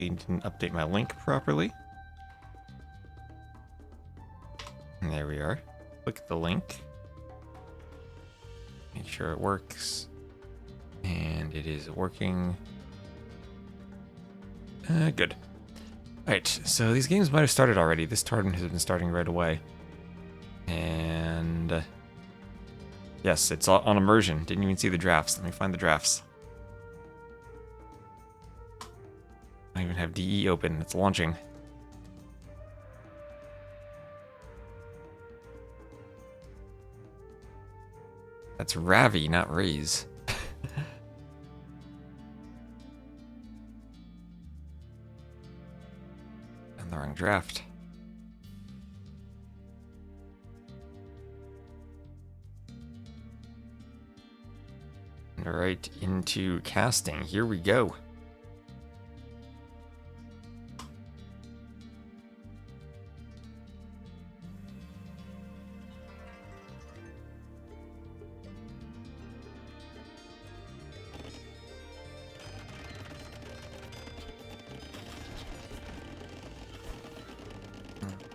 didn't update my link properly. And there we are. Click the link. Make sure it works. And it is working. Good. Alright, so these games might have started already. This tournament has been starting right away. And... yes, it's on immersion. Didn't even see the drafts. Let me find the drafts. I even have DE open. It's launching. That's Ravi, not Rayz. And the wrong draft. And right into casting. Here we go.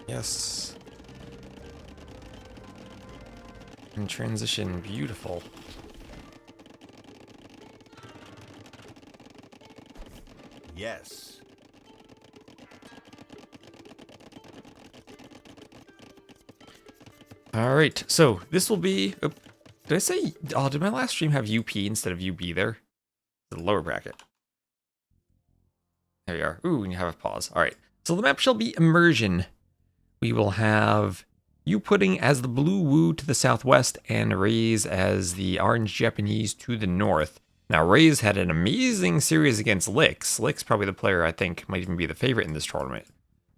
Yes. And transition, beautiful. Yes. All right, so this will be. Oh, did I say? Oh, did my last stream have UP instead of UB there? The lower bracket. There we are. Ooh, and you have a pause. All right. So the map shall be immersion. We will have Youpudding as the blue woo to the southwest and Rayz as the orange Japanese to the north. Now, Rayz had an amazing series against Lix. Lix probably the player I think might even be the favorite in this tournament.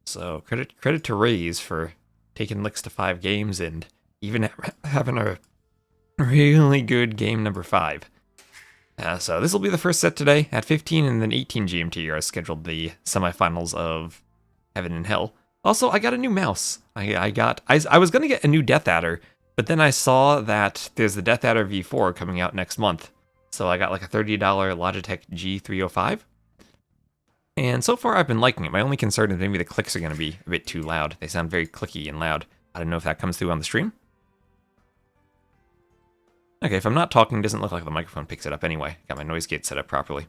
So credit to Rayz for taking Lix to 5 games and even having a really good game number 5. So this will be the first set today at 15 and then 18 GMT are scheduled the semifinals of Heaven and Hell. Also, I got a new mouse. I was going to get a new Death Adder, but then I saw that there's the Death Adder V4 coming out next month. So I got like a $30 Logitech G305. And so far I've been liking it. My only concern is maybe the clicks are going to be a bit too loud. They sound very clicky and loud. I don't know if that comes through on the stream. Okay, if I'm not talking, it doesn't look like the microphone picks it up anyway. Got my noise gate set up properly.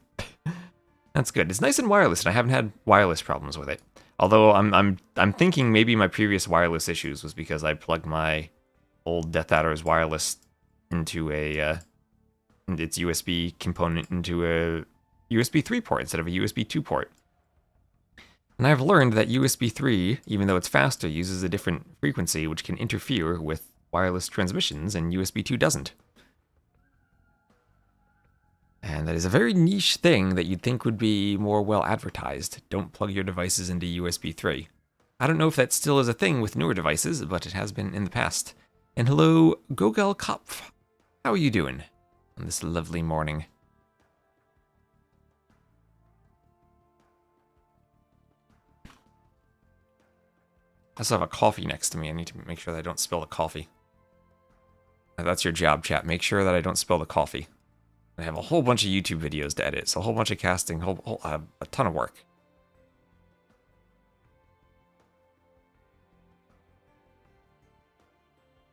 That's good. It's nice and wireless, and I haven't had wireless problems with it. Although I'm thinking maybe my previous wireless issues was because I plugged my old Death Adder's wireless into a its USB component into a USB 3 port instead of a USB 2 port. And I've learned that USB 3, even though it's faster, uses a different frequency which can interfere with wireless transmissions, and USB 2 doesn't. And that is a very niche thing that you'd think would be more well advertised. Don't plug your devices into USB 3. I don't know if that still is a thing with newer devices, but it has been in the past. And hello, Gogel Kopf. How are you doing on this lovely morning? I also have a coffee next to me. I need to make sure that I don't spill the coffee. That's your job, chat. Make sure that I don't spill the coffee. I have a whole bunch of YouTube videos to edit, so a whole bunch of casting, a ton of work.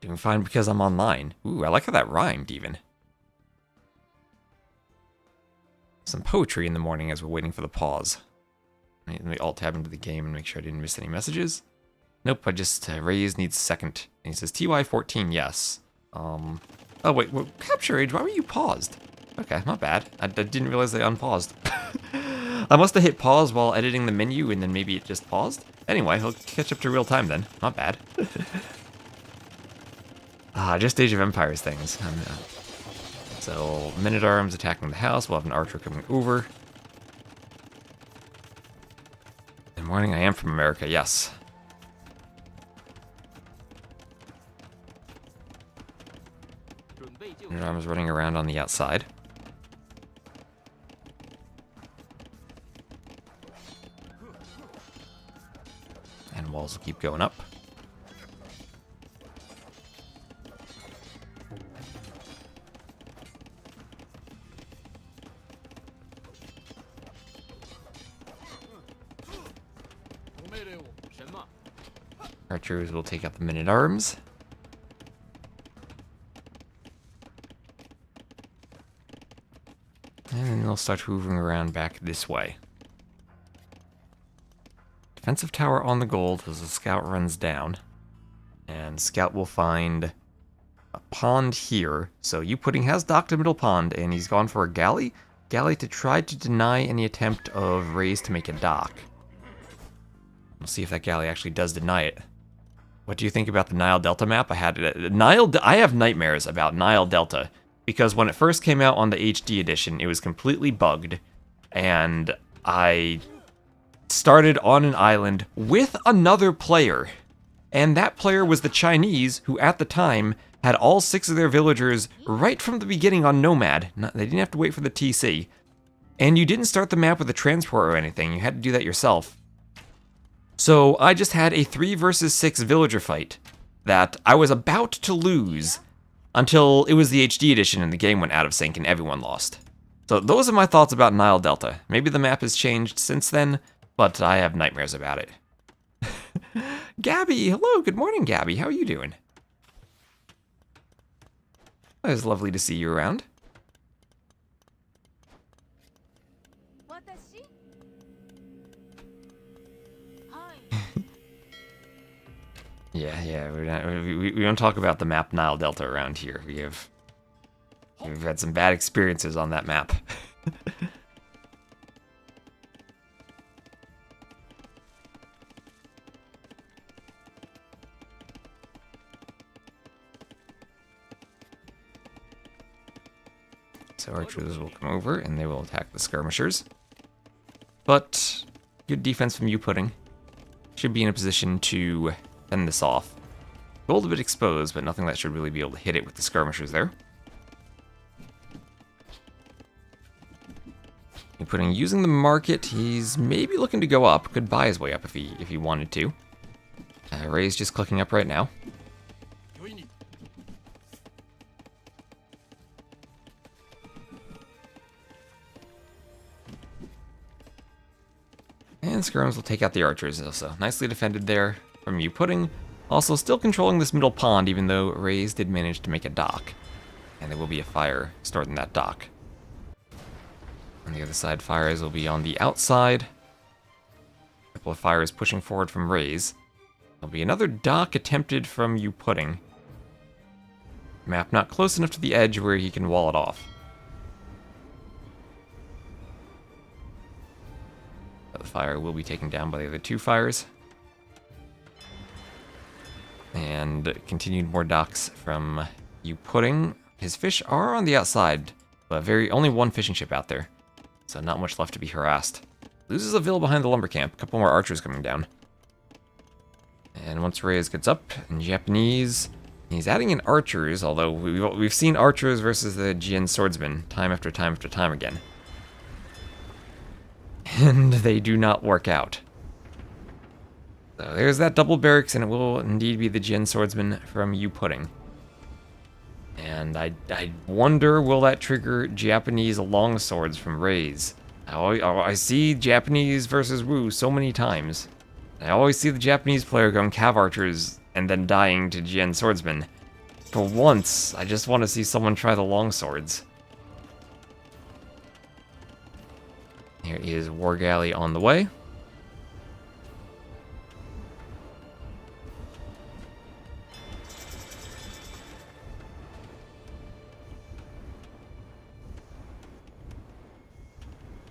Doing fine because I'm online. Ooh, I like how that rhymed, even. Some poetry in the morning as we're waiting for the pause. Let me alt-tab into the game and make sure I didn't miss any messages. Nope, I just, Rayz needs second. And he says, TY14, yes. Oh, wait, Capture Age, why were you paused? Okay, not bad. I didn't realize they unpaused. I must have hit pause while editing the menu and then maybe it just paused. Anyway, he'll catch up to real time then. Not bad. Just Age of Empires things. So, Men-at-Arms attacking the house. We'll have an archer coming over. Good morning, I am from America, yes. Men-at-Arms running around on the outside. And walls will keep going up. Archers will take out the men-at-arms. And then they'll start moving around back this way. Defensive tower on the gold as the scout runs down. And scout will find a pond here. So Youpudding has docked a middle pond, and he's gone for a galley. Galley to try to deny any attempt of Rayz to make a dock. We'll see if that galley actually does deny it. What do you think about the Nile Delta map? I have nightmares about Nile Delta, because when it first came out on the HD edition, it was completely bugged, and I started on an island with another player, and that player was the Chinese, who at the time had all 6 of their villagers right from the beginning on Nomad. They didn't have to wait for the TC, and you didn't start the map with a transport or anything. You had to do that yourself. So I just had a 3 versus 6 villager fight that I was about to lose until it was the HD edition and the game went out of sync and everyone lost. So those are my thoughts about Nile Delta. Maybe the map has changed since then, but I have nightmares about it. Gabby, hello, good morning, Gabby. How are you doing? It was lovely to see you around. Yeah, we don't talk about the map Nile Delta around here. We've had some bad experiences on that map. So archers will come over and they will attack the skirmishers. But good defense from Youpudding. Should be in a position to fend this off. Gold a bit exposed, but nothing that should really be able to hit it with the skirmishers there. Youpudding using the market, he's maybe looking to go up. Could buy his way up if he wanted to. Rayz just clicking up right now. And skirms will take out the archers also. Nicely defended there from Youpudding. Also still controlling this middle pond, even though Rayz did manage to make a dock. And there will be a fire stored in that dock. On the other side, fires will be on the outside. A couple of fires pushing forward from Rayz. There'll be another dock attempted from Youpudding. Map not close enough to the edge where he can wall it off. But the fire will be taken down by the other 2 fires. And continued more docks from Youpudding. His fish are on the outside, but only 1 fishing ship out there. So not much left to be harassed. Loses a vill behind the lumber camp. A couple more archers coming down. And once Rayz gets up, in Japanese, he's adding in archers, although we've seen archers versus the Jian swordsman time after time after time again. And they do not work out. So there's that double barracks, and it will indeed be the Jian swordsman from Youpudding. And I wonder, will that trigger Japanese longswords from Rayz? I see Japanese versus Wu so many times. I always see the Japanese player going cav archers and then dying to Jian swordsman. For once, I just want to see someone try the longswords. Here is War Galley on the way.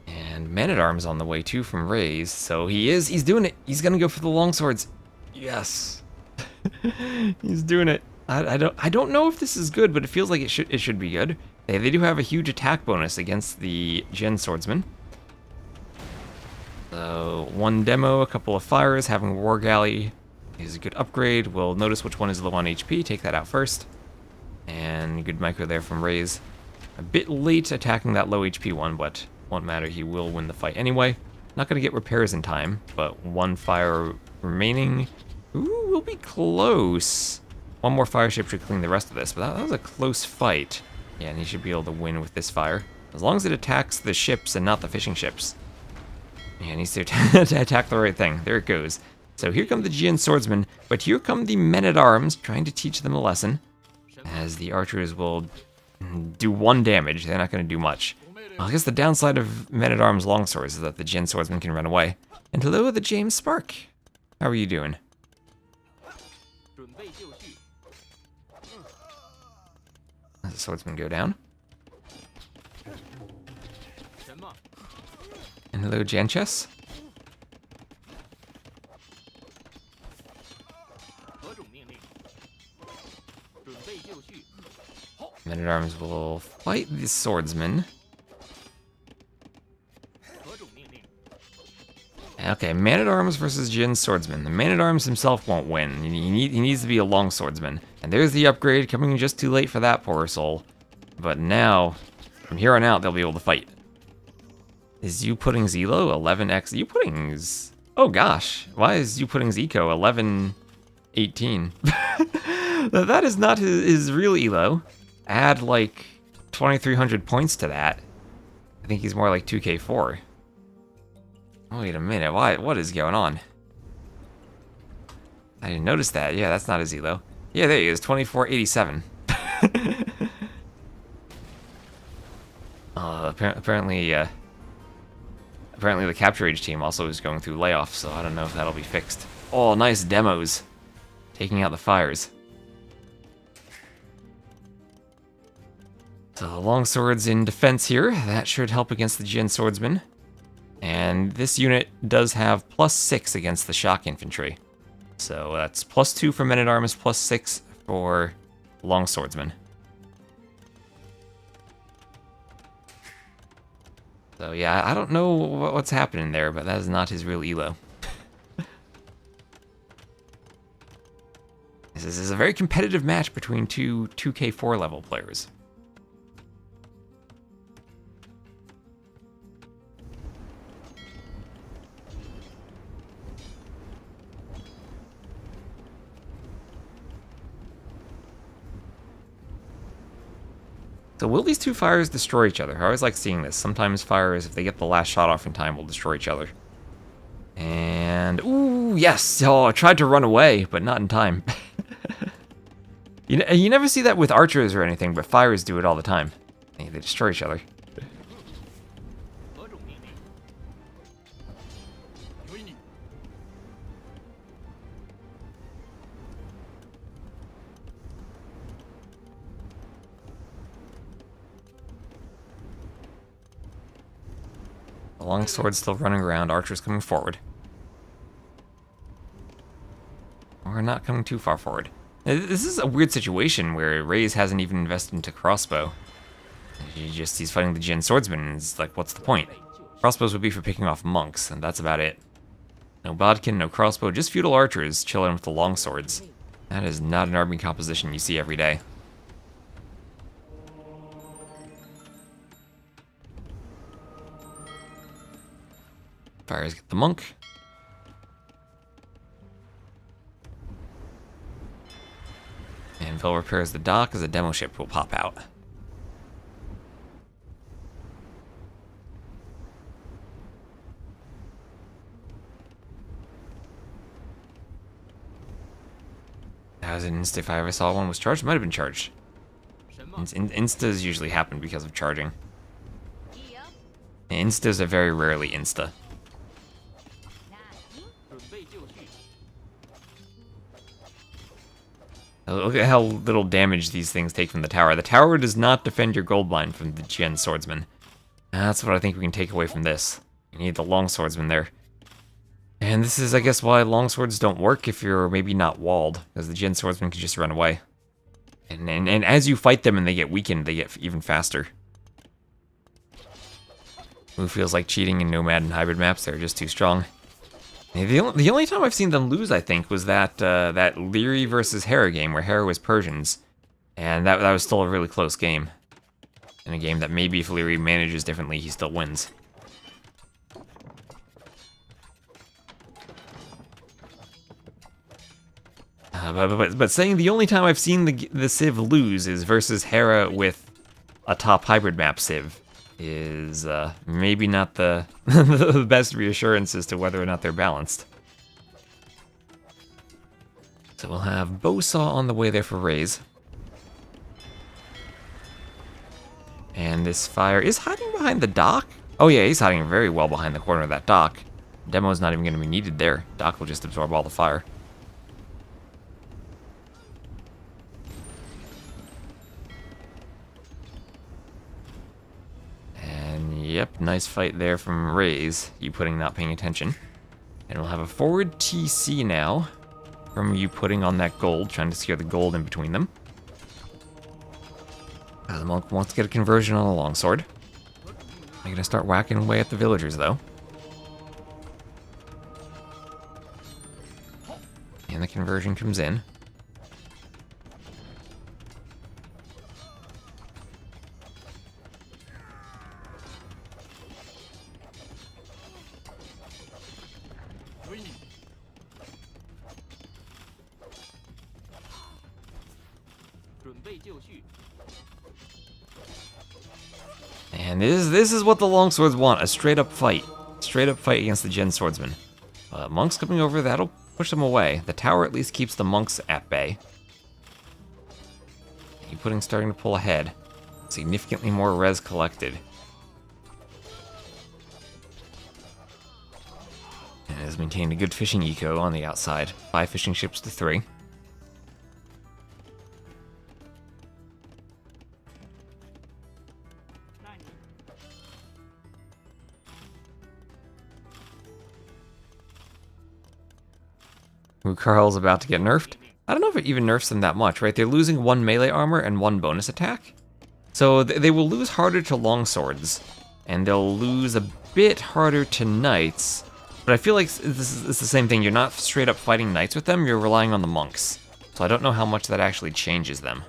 And Man-at-Arms on the way too from Rayz, so he's doing it. He's gonna go for the longswords. Yes. He's doing it. I don't know if this is good, but it feels like it should be good. They do have a huge attack bonus against the Jian swordsman. So 1 demo, a couple of fires, having War Galley is a good upgrade. We'll notice which one is low on HP, take that out first. And good micro there from Rayz. A bit late attacking that low HP one, but won't matter, he will win the fight anyway. Not gonna get repairs in time, but 1 fire remaining. Ooh, we'll be close. 1 more fire ship should clean the rest of this, but that was a close fight. Yeah, and he should be able to win with this fire. As long as it attacks the ships and not the fishing ships. Yeah, it needs to attack the right thing. There it goes. So here come the Jin swordsmen, but here come the men-at-arms, trying to teach them a lesson, as the archers will do 1 damage. They're not going to do much. Well, I guess the downside of men-at-arms longswords is that the Jin swordsman can run away. And hello, the James Spark. How are you doing? As the swordsman go down. And hello, Janchess. Men-at-arms will fight the swordsman. Okay, Man-at-Arms versus Jin Swordsman. The Man-at-Arms himself won't win. He needs to be a long swordsman. And there's the upgrade, coming just too late for that poor soul. But now, from here on out, they'll be able to fight. Is Youpudding's Elo 11x? Youpudding's... Oh gosh, why is Youpudding's Eco 1118? That is not his real Elo. Add like 2,300 points to that. I think he's more like 2k4. Wait a minute, what is going on? I didn't notice that. Yeah, that's not his elo. Yeah, there he is, 2487. Apparently the Capture Age team also is going through layoffs, so I don't know if that'll be fixed. Oh, nice demos. Taking out the fires. So the longswords in defense here. That should help against the Jin swordsman. And this unit does have +6 against the shock infantry. So that's +2 for men-at-arms, +6 for longswordsmen. So yeah, I don't know what's happening there, but that is not his real elo. This is a very competitive match between two 2k4 level players. So will these two fires destroy each other? I always like seeing this. Sometimes fires, if they get the last shot off in time, will destroy each other. And, ooh, yes! Oh, I tried to run away, but not in time. You never see that with archers or anything, but fires do it all the time. They destroy each other. Longsword's still running around, archers coming forward. We're not coming too far forward. This is a weird situation where Rayz hasn't even invested into crossbow. He's fighting the Jin swordsman, and it's like, what's the point? Crossbows would be for picking off monks, and that's about it. No bodkin, no crossbow, just feudal archers chilling with the longswords. That is not an army composition you see every day. Fires get the monk. Naval repairs the dock as a demo ship will pop out. That was an insta if I ever saw one was charged. Might have been charged. Instas usually happen because of charging. Instas are very rarely insta. Look at how little damage these things take from the tower. The tower does not defend your gold mine from the Jin swordsman. That's what I think we can take away from this. You need the long swordsman there. And this is, I guess, why longswords don't work if you're maybe not walled, because the Jin swordsman can just run away. And as you fight them and they get weakened, they get even faster. Who feels like cheating in Nomad and Hybrid maps? They're just too strong. The only time I've seen them lose, I think, was that Leary versus Hera game, where Hera was Persians. And that was still a really close game. In a game that maybe if Leary manages differently, he still wins. But saying the only time I've seen the Civ lose is versus Hera with a top hybrid map Civ is maybe not the the best reassurance as to whether or not they're balanced. So we'll have Bowsaw on the way there for Rayz. And this fire is hiding behind the dock. Oh yeah, he's hiding very well behind the corner of that dock. Demo's not even going to be needed there. Dock will just absorb all the fire. And yep, nice fight there from Rayz. Youpudding not paying attention. And we'll have a forward TC now from Youpudding on that gold, trying to secure the gold in between them. The monk wants to get a conversion on a longsword. I'm gonna start whacking away at the villagers though. And the conversion comes in. And this is what the longswords want, a straight up fight. Straight up fight against the Gen Swordsman. Monks coming over, that'll push them away. The tower at least keeps the monks at bay. Youpudding starting to pull ahead. Significantly more res collected. And has maintained a good fishing eco on the outside. 5 fishing ships to 3. Karl's about to get nerfed. I don't know if it even nerfs them that much, right? They're losing 1 melee armor and 1 bonus attack. So they will lose harder to longswords, and they'll lose a bit harder to knights. But I feel like it's the same thing. You're not straight up fighting knights with them, you're relying on the monks. So I don't know how much that actually changes them.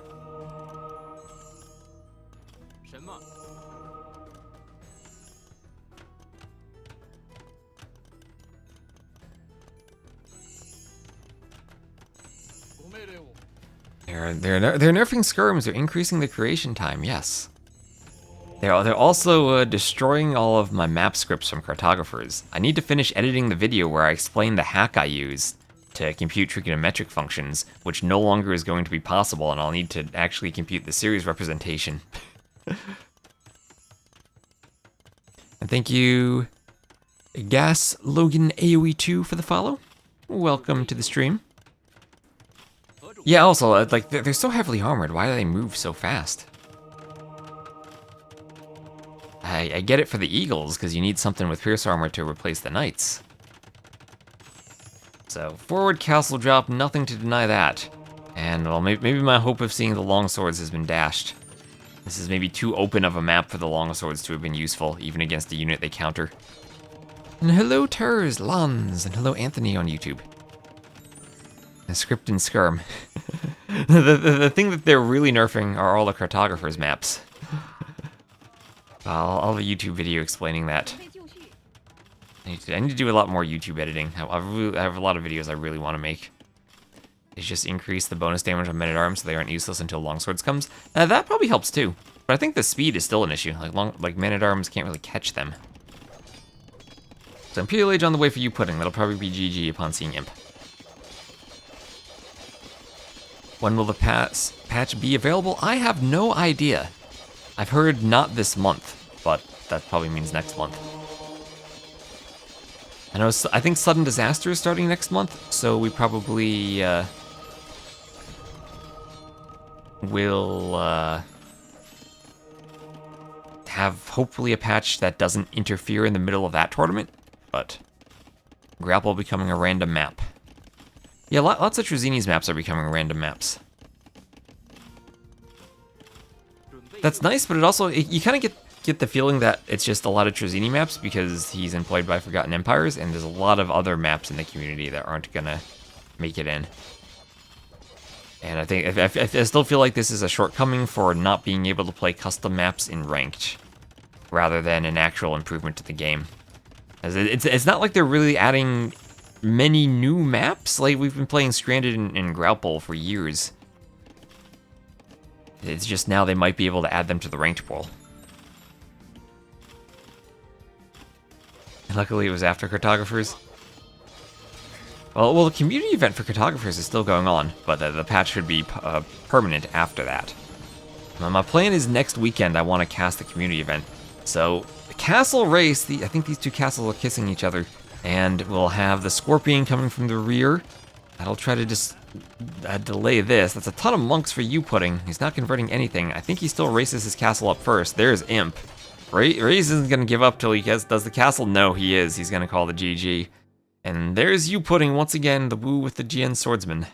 They're nerfing skirms. They're increasing the creation time. Yes. They're also destroying all of my map scripts from cartographers. I need to finish editing the video where I explain the hack I used to compute trigonometric functions, which no longer is going to be possible, and I'll need to actually compute the series representation. And thank you, Gas Logan AoE2 for the follow. Welcome to the stream. Yeah, also, like, they're so heavily armored. Why do they move so fast? I get it for the eagles, because you need something with pierce armor to replace the knights. So, forward castle drop, nothing to deny that. And, well, maybe my hope of seeing the longswords has been dashed. This is maybe too open of a map for the longswords to have been useful, even against a unit they counter. And hello, Turs, Lons, and hello, Anthony on YouTube. A script and skirm. the thing that they're really nerfing are all the cartographers' maps. I'll have a YouTube video explaining that. I need to do a lot more YouTube editing. I have a lot of videos I really want to make. It's just increase the bonus damage on men-at-arms so they aren't useless until longswords comes. That probably helps too. But I think the speed is still an issue. Like men-at-arms can't really catch them. So Imperial Age on the way for Youpudding. That'll probably be GG upon seeing Imp. When will the patch be available? I have no idea. I've heard not this month, but that probably means next month. I think Sudden Disaster is starting next month, so we probably will have hopefully a patch that doesn't interfere in the middle of that tournament, but Grapple becoming a random map. Yeah, lots of Trezini's maps are becoming random maps. That's nice, but it also, you kind of get the feeling that it's just a lot of Trezini maps because he's employed by Forgotten Empires, and there's a lot of other maps in the community that aren't gonna make it in. And I think, I still feel like this is a shortcoming for not being able to play custom maps in Ranked, rather than an actual improvement to the game. As it's not like they're really adding many new maps. Like, we've been playing Stranded and Grapple for years. It's just now they might be able to add them to the Ranked pool. Luckily it was after cartographers. Well, the community event for cartographers is still going on, but the patch should be permanent after that. Now, my plan is next weekend I want to cast the community event. So, the castle race, I think these two castles are kissing each other, and we'll have the Scorpion coming from the rear. That'll try to just delay this. That's a ton of monks for Youpudding. He's not converting anything. I think he still races his castle up first. There's Imp. Rayz isn't going to give up till he does the castle. No, he is. He's going to call the GG. And there's Youpudding once again, the woo with the GN Swordsman.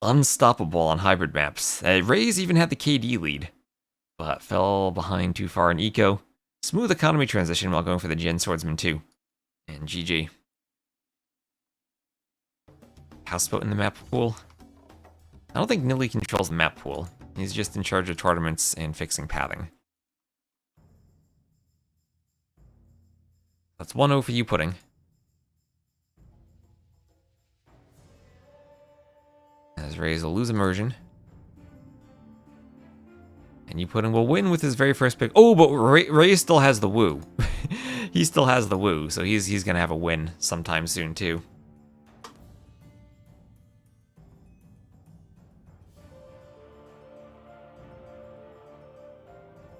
Unstoppable on hybrid maps. Rayz even had the KD lead, but fell behind too far in eco. Smooth economy transition while going for the GN Swordsman too. And GG. Houseboat in the map pool. I don't think LingHe controls the map pool. He's just in charge of tournaments and fixing pathing. That's 1-0 for Youpudding. As Rayz will lose immersion. And Youpudding will win with his very first pick. Oh, but Rayz still has the woo. He still has the woo, so he's gonna have a win sometime soon too.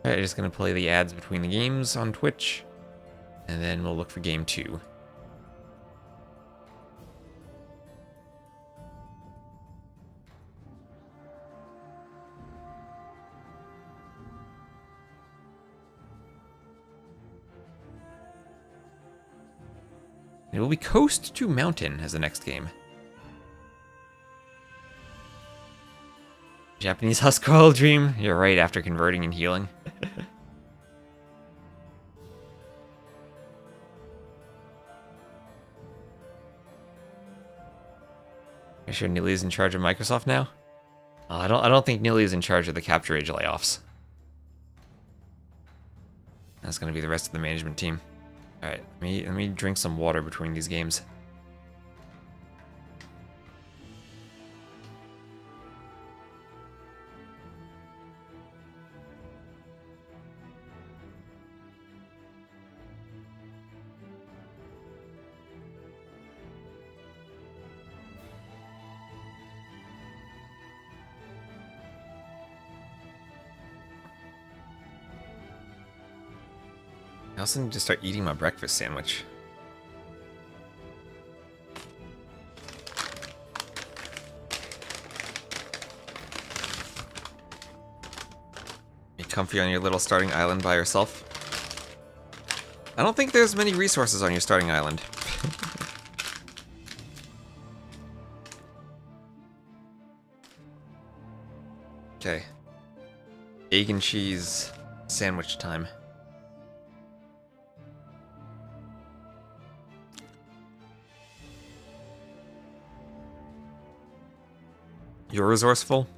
Alright, just gonna play the ads between the games on Twitch, and then we'll look for game 2. It will be Coast to Mountain as the next game. Japanese Husk Coil Dream. You're right, after converting and healing. You sure LingHe is in charge of Microsoft now? I don't think LingHe is in charge of the Capture Age layoffs. That's gonna be the rest of the management team. Alright, let me drink some water between these games. I also need to start eating my breakfast sandwich. You comfy on your little starting island by yourself? I don't think there's many resources on your starting island. Okay. Egg and cheese sandwich time. You're resourceful?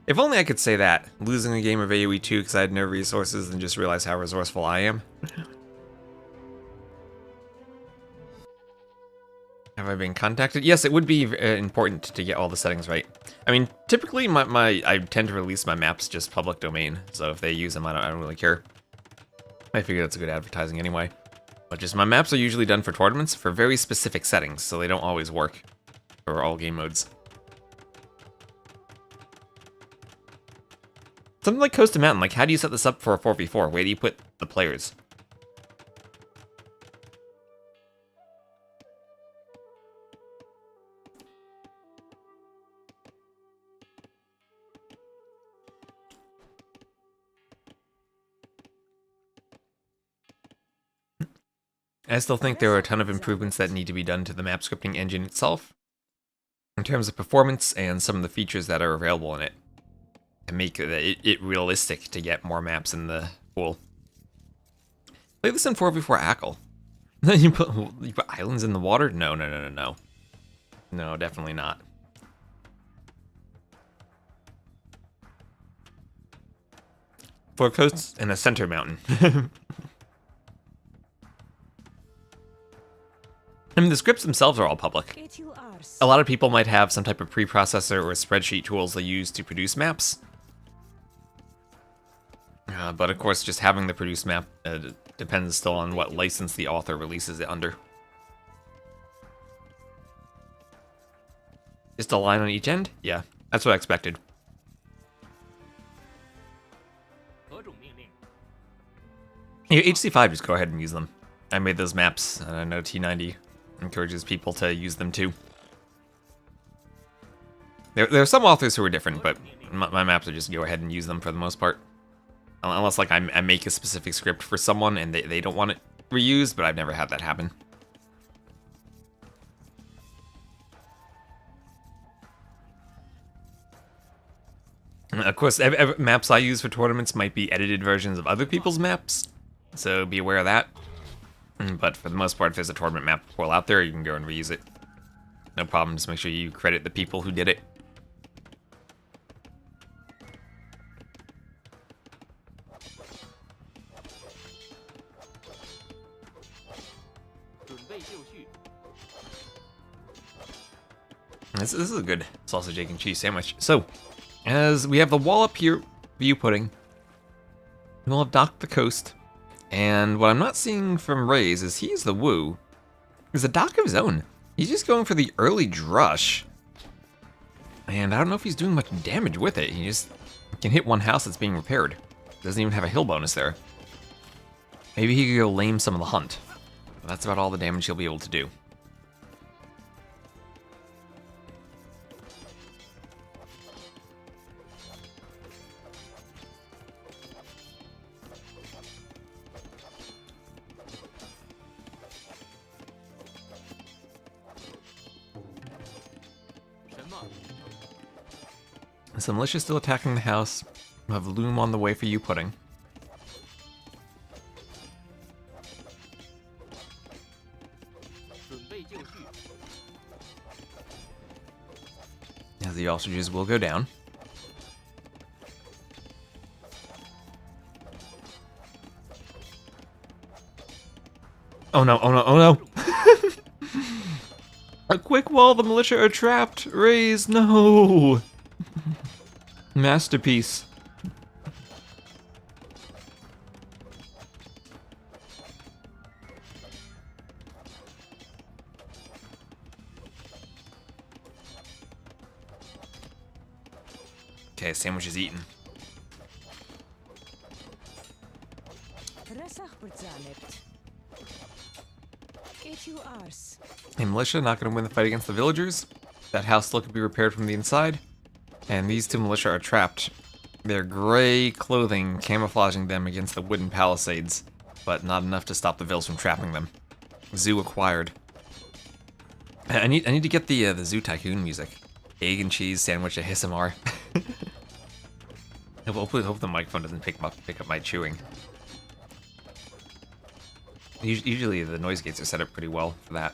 If only I could say that. Losing a game of AoE 2 because I had no resources and just realized how resourceful I am. Have I been contacted? Yes, it would be important to get all the settings right. I mean, typically I tend to release my maps just public domain, so if they use them, I don't really care. I figure that's a good advertising anyway. But just my maps are usually done for tournaments for very specific settings, so they don't always work for all game modes. Something like Coast to Mountain, like how do you set this up for a 4v4? Where do you put the players? I still think there are a ton of improvements that need to be done to the map scripting engine itself, in terms of performance and some of the features that are available in it, to make it realistic to get more maps in the pool. Play this in 4v4 ACCL. you put islands in the water? No. No, definitely not. Four coasts and a center mountain. I mean, the scripts themselves are all public. A lot of people might have some type of preprocessor or spreadsheet tools they use to produce maps. But of course, just having the produced map depends still on what license the author releases it under. Just a line on each end? Yeah, that's what I expected. Yeah, HC5, just go ahead and use them. I made those maps, and I know T90 encourages people to use them too. There are some authors who are different, but my maps are just go ahead and use them for the most part. Unless, like, I make a specific script for someone and they don't want it reused, but I've never had that happen. Of course, maps I use for tournaments might be edited versions of other people's maps, so be aware of that. But for the most part, if there's a tournament map pool out there, you can go and reuse it. No problem, just make sure you credit the people who did it. This is a good sausage, egg, and cheese sandwich. So, as we have the wall up here, Youpudding, we'll have docked the coast. And what I'm not seeing from Rayz is he's the woo. He's a dock of his own. He's just going for the early drush. And I don't know if he's doing much damage with it. He just can hit one house that's being repaired. Doesn't even have a hill bonus there. Maybe he could go lame some of the hunt. But that's about all the damage he'll be able to do. So Militia's still attacking the house. We'll have Loom on the way for Youpudding. As the ostriches will go down. Oh no, oh no, oh no! A quick wall, the militia are trapped! Rayz, no! Masterpiece. Okay, sandwich is eaten. The militia not going to win the fight against the villagers. That house still could be repaired from the inside. And these two militia are trapped. Their gray clothing camouflaging them against the wooden palisades, but not enough to stop the Vils from trapping them. Zoo acquired. I need to get the Zoo Tycoon music. Egg and cheese sandwich ASMR. Hopefully, hope the microphone doesn't pick up my chewing. Usually the noise gates are set up pretty well for that.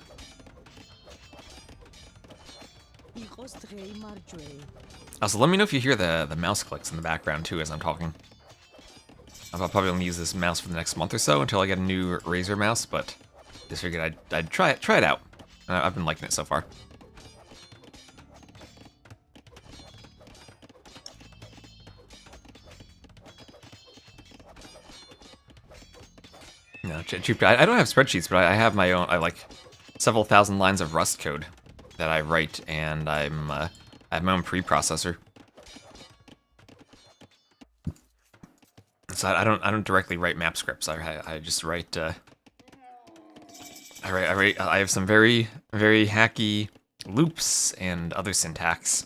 Also, let me know if you hear the mouse clicks in the background too as I'm talking. I'll probably only use this mouse for the next month or so until I get a new Razer mouse, but just figured I'd try it out. I've been liking it so far. No, I don't have spreadsheets, but I have my own. I like several thousand lines of Rust code that I write, and I have my own preprocessor. So I don't directly write map scripts. I just write. I have some very hacky loops and other syntax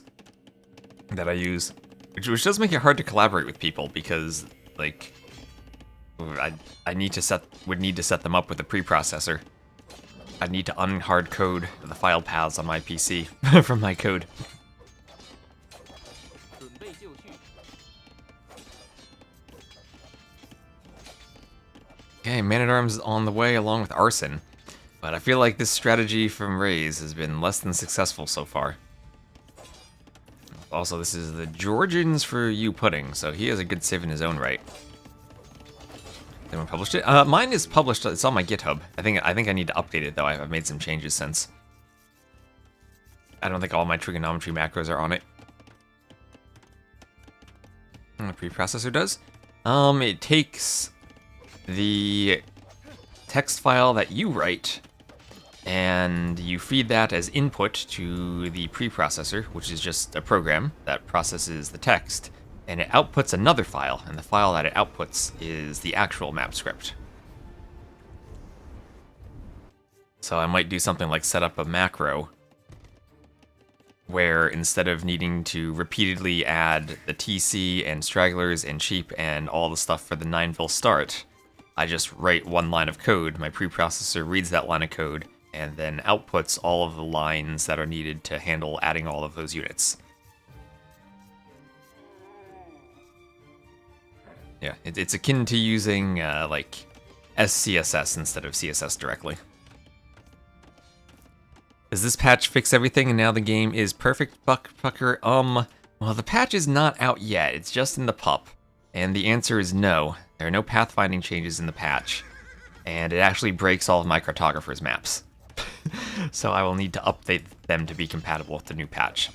that I use, which does make it hard to collaborate with people because like I would need to set them up with a preprocessor. I'd need to unhard code the file paths on my PC from my code. Okay, Man-at-Arms is on the way along with Arson, but I feel like this strategy from Rayz has been less than successful so far. Also, this is the Georgians for Youpudding, so he has a good civ in his own right. Anyone published it? Mine is published. It's on my GitHub. I think I need to update it though. I've made some changes since. I don't think all my trigonometry macros are on it. The preprocessor does. It takes the text file that you write and you feed that as input to the preprocessor, which is just a program that processes the text, and it outputs another file, and the file that it outputs is the actual map script. So I might do something like set up a macro where instead of needing to repeatedly add the TC and stragglers and cheap and all the stuff for the 9-vil start, I just write one line of code, my preprocessor reads that line of code, and then outputs all of the lines that are needed to handle adding all of those units. Yeah, it's akin to using like SCSS instead of CSS directly. Does this patch fix everything and now the game is perfect, Buckfucker? Well, the patch is not out yet. It's just in the pup. And the answer is no. There are no pathfinding changes in the patch. And it actually breaks all of my cartographer's maps. So I will need to update them to be compatible with the new patch.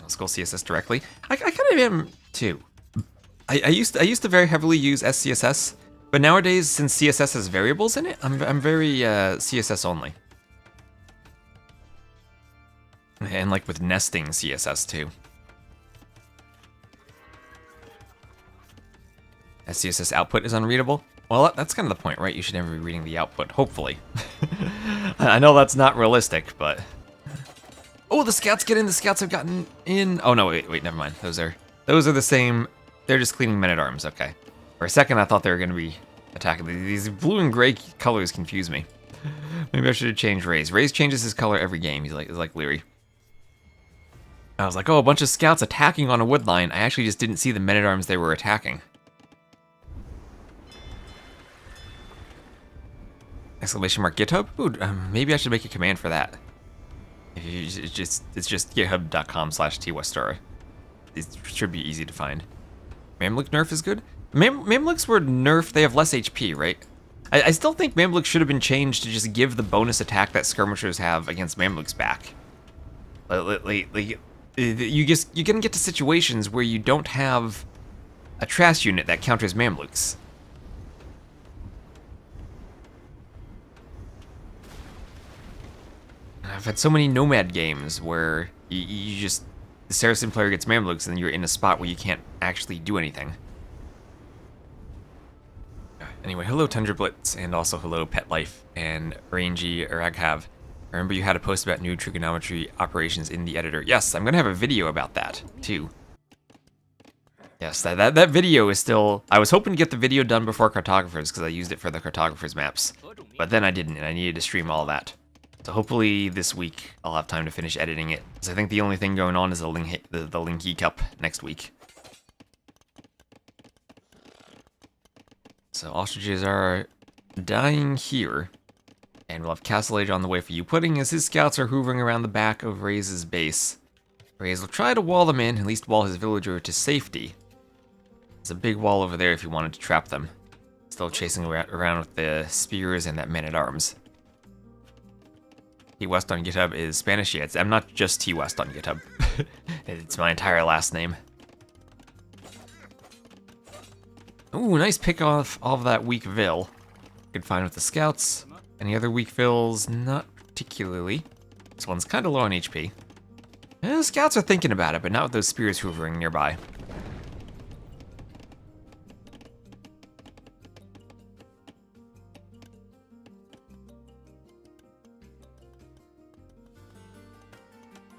Let's go CSS directly. I kind of am too. I used to very heavily use SCSS, but nowadays, since CSS has variables in it, I'm very CSS only. And like with nesting CSS too. SCSS output is unreadable. Well, that's kind of the point, right? You should never be reading the output, hopefully. I know that's not realistic, but... Oh, the scouts get in! The scouts have gotten in! Oh no, wait, never mind. Those are the same... They're just cleaning men-at-arms, okay. For a second, I thought they were going to be attacking. These blue and gray colors confuse me. Maybe I should have changed Rayz. Rayz changes his color every game. He's like leery. I was like, oh, a bunch of scouts attacking on a wood line. I actually just didn't see the men-at-arms they were attacking. Exclamation mark GitHub? Ooh, maybe I should make a command for that. It's just github.com/twestar. It should be easy to find. Mamluk nerf is good. Mamluks were nerfed. They have less HP, right? I still think Mamluk should have been changed to just give the bonus attack that skirmishers have against Mamluks back. You're gonna get to situations where you don't have a trash unit that counters Mamluks. I've had so many Nomad games where you just... The Saracen player gets Mamluks and you're in a spot where you can't actually do anything. Anyway, hello Tundra Blitz, and also hello Pet Life, and Rangy Raghav. I remember you had a post about new trigonometry operations in the editor. Yes, I'm gonna have a video about that, too. Yes, that video is still... I was hoping to get the video done before cartographers, because I used it for the cartographers maps. But then I didn't, and I needed to stream all that. So hopefully this week I'll have time to finish editing it, because I think the only thing going on is the LingHe Cup next week. So ostriches are dying here, and we'll have Castle Age on the way for Youpudding as his scouts are hoovering around the back of Rayz's base. Rayz will try to wall them in, at least wall his villager to safety. There's a big wall over there if you wanted to trap them. Still chasing around with the spears and that man-at-arms. T-West on GitHub is Spanish. Yeah, I'm not just T-West on GitHub. It's my entire last name. Ooh, nice pick off of that weak Vil. Good find with the scouts. Any other weak Vils? Not particularly. This one's kind of low on HP. The scouts are thinking about it, but not with those spears hoovering nearby.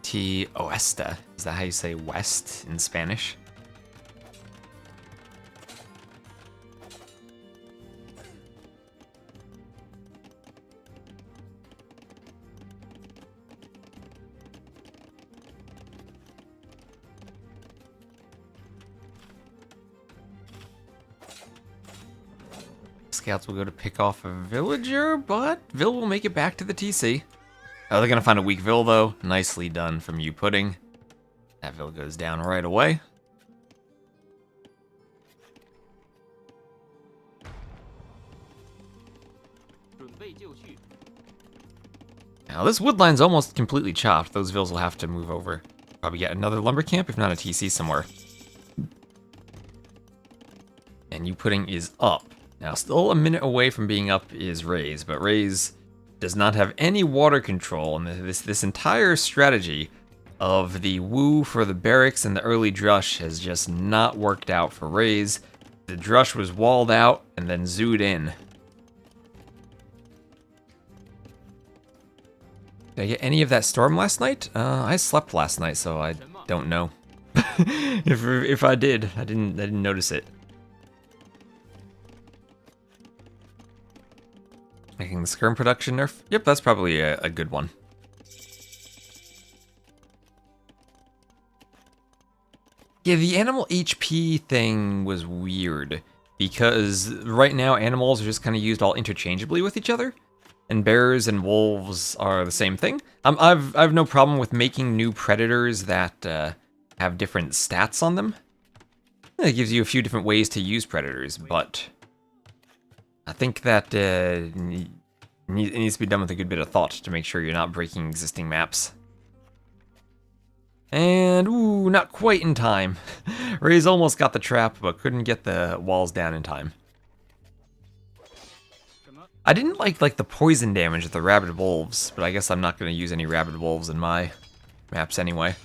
T Oesta. Is that how you say west in Spanish? Scouts will go to pick off a villager, but Vil will make it back to the TC. Oh, they're gonna find a weak Vil though. Nicely done from Youpudding. That Vil goes down right away. Now this wood line's almost completely chopped. Those Vils will have to move over. Probably get another lumber camp, if not a TC somewhere. And Youpudding is up. Now, still a minute away from being up is Rayz, but Rayz does not have any water control, and this entire strategy of the woo for the barracks and the early drush has just not worked out for Rayz. The drush was walled out and then zooed in. Did I get any of that storm last night? I slept last night, so I don't know. if I did, I didn't notice it. Making the skirm production nerf? Yep, that's probably a good one. Yeah, the animal HP thing was weird, because right now animals are just kind of used all interchangeably with each other, and bears and wolves are the same thing. I've no problem with making new predators that have different stats on them. It gives you a few different ways to use predators, but I think that it needs to be done with a good bit of thought to make sure you're not breaking existing maps. And, ooh, not quite in time. Rayz almost got the trap, but couldn't get the walls down in time. I didn't like the poison damage of the rabid wolves, but I guess I'm not going to use any rabid wolves in my maps anyway.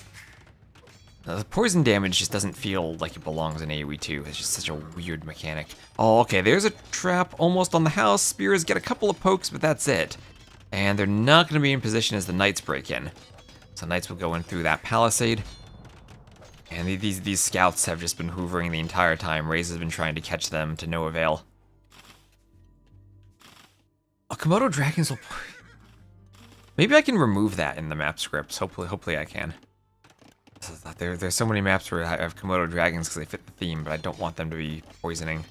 The poison damage just doesn't feel like it belongs in AoE 2. It's just such a weird mechanic. Oh, okay, there's a trap almost on the house. Spears get a couple of pokes, but that's it. And they're not going to be in position as the knights break in. So knights will go in through that palisade. And these scouts have just been hoovering the entire time. Rayz has been trying to catch them to no avail. Oh, Komodo dragons will... Maybe I can remove that in the map scripts. Hopefully I can. There's so many maps where I have Komodo dragons because they fit the theme, but I don't want them to be poisoning.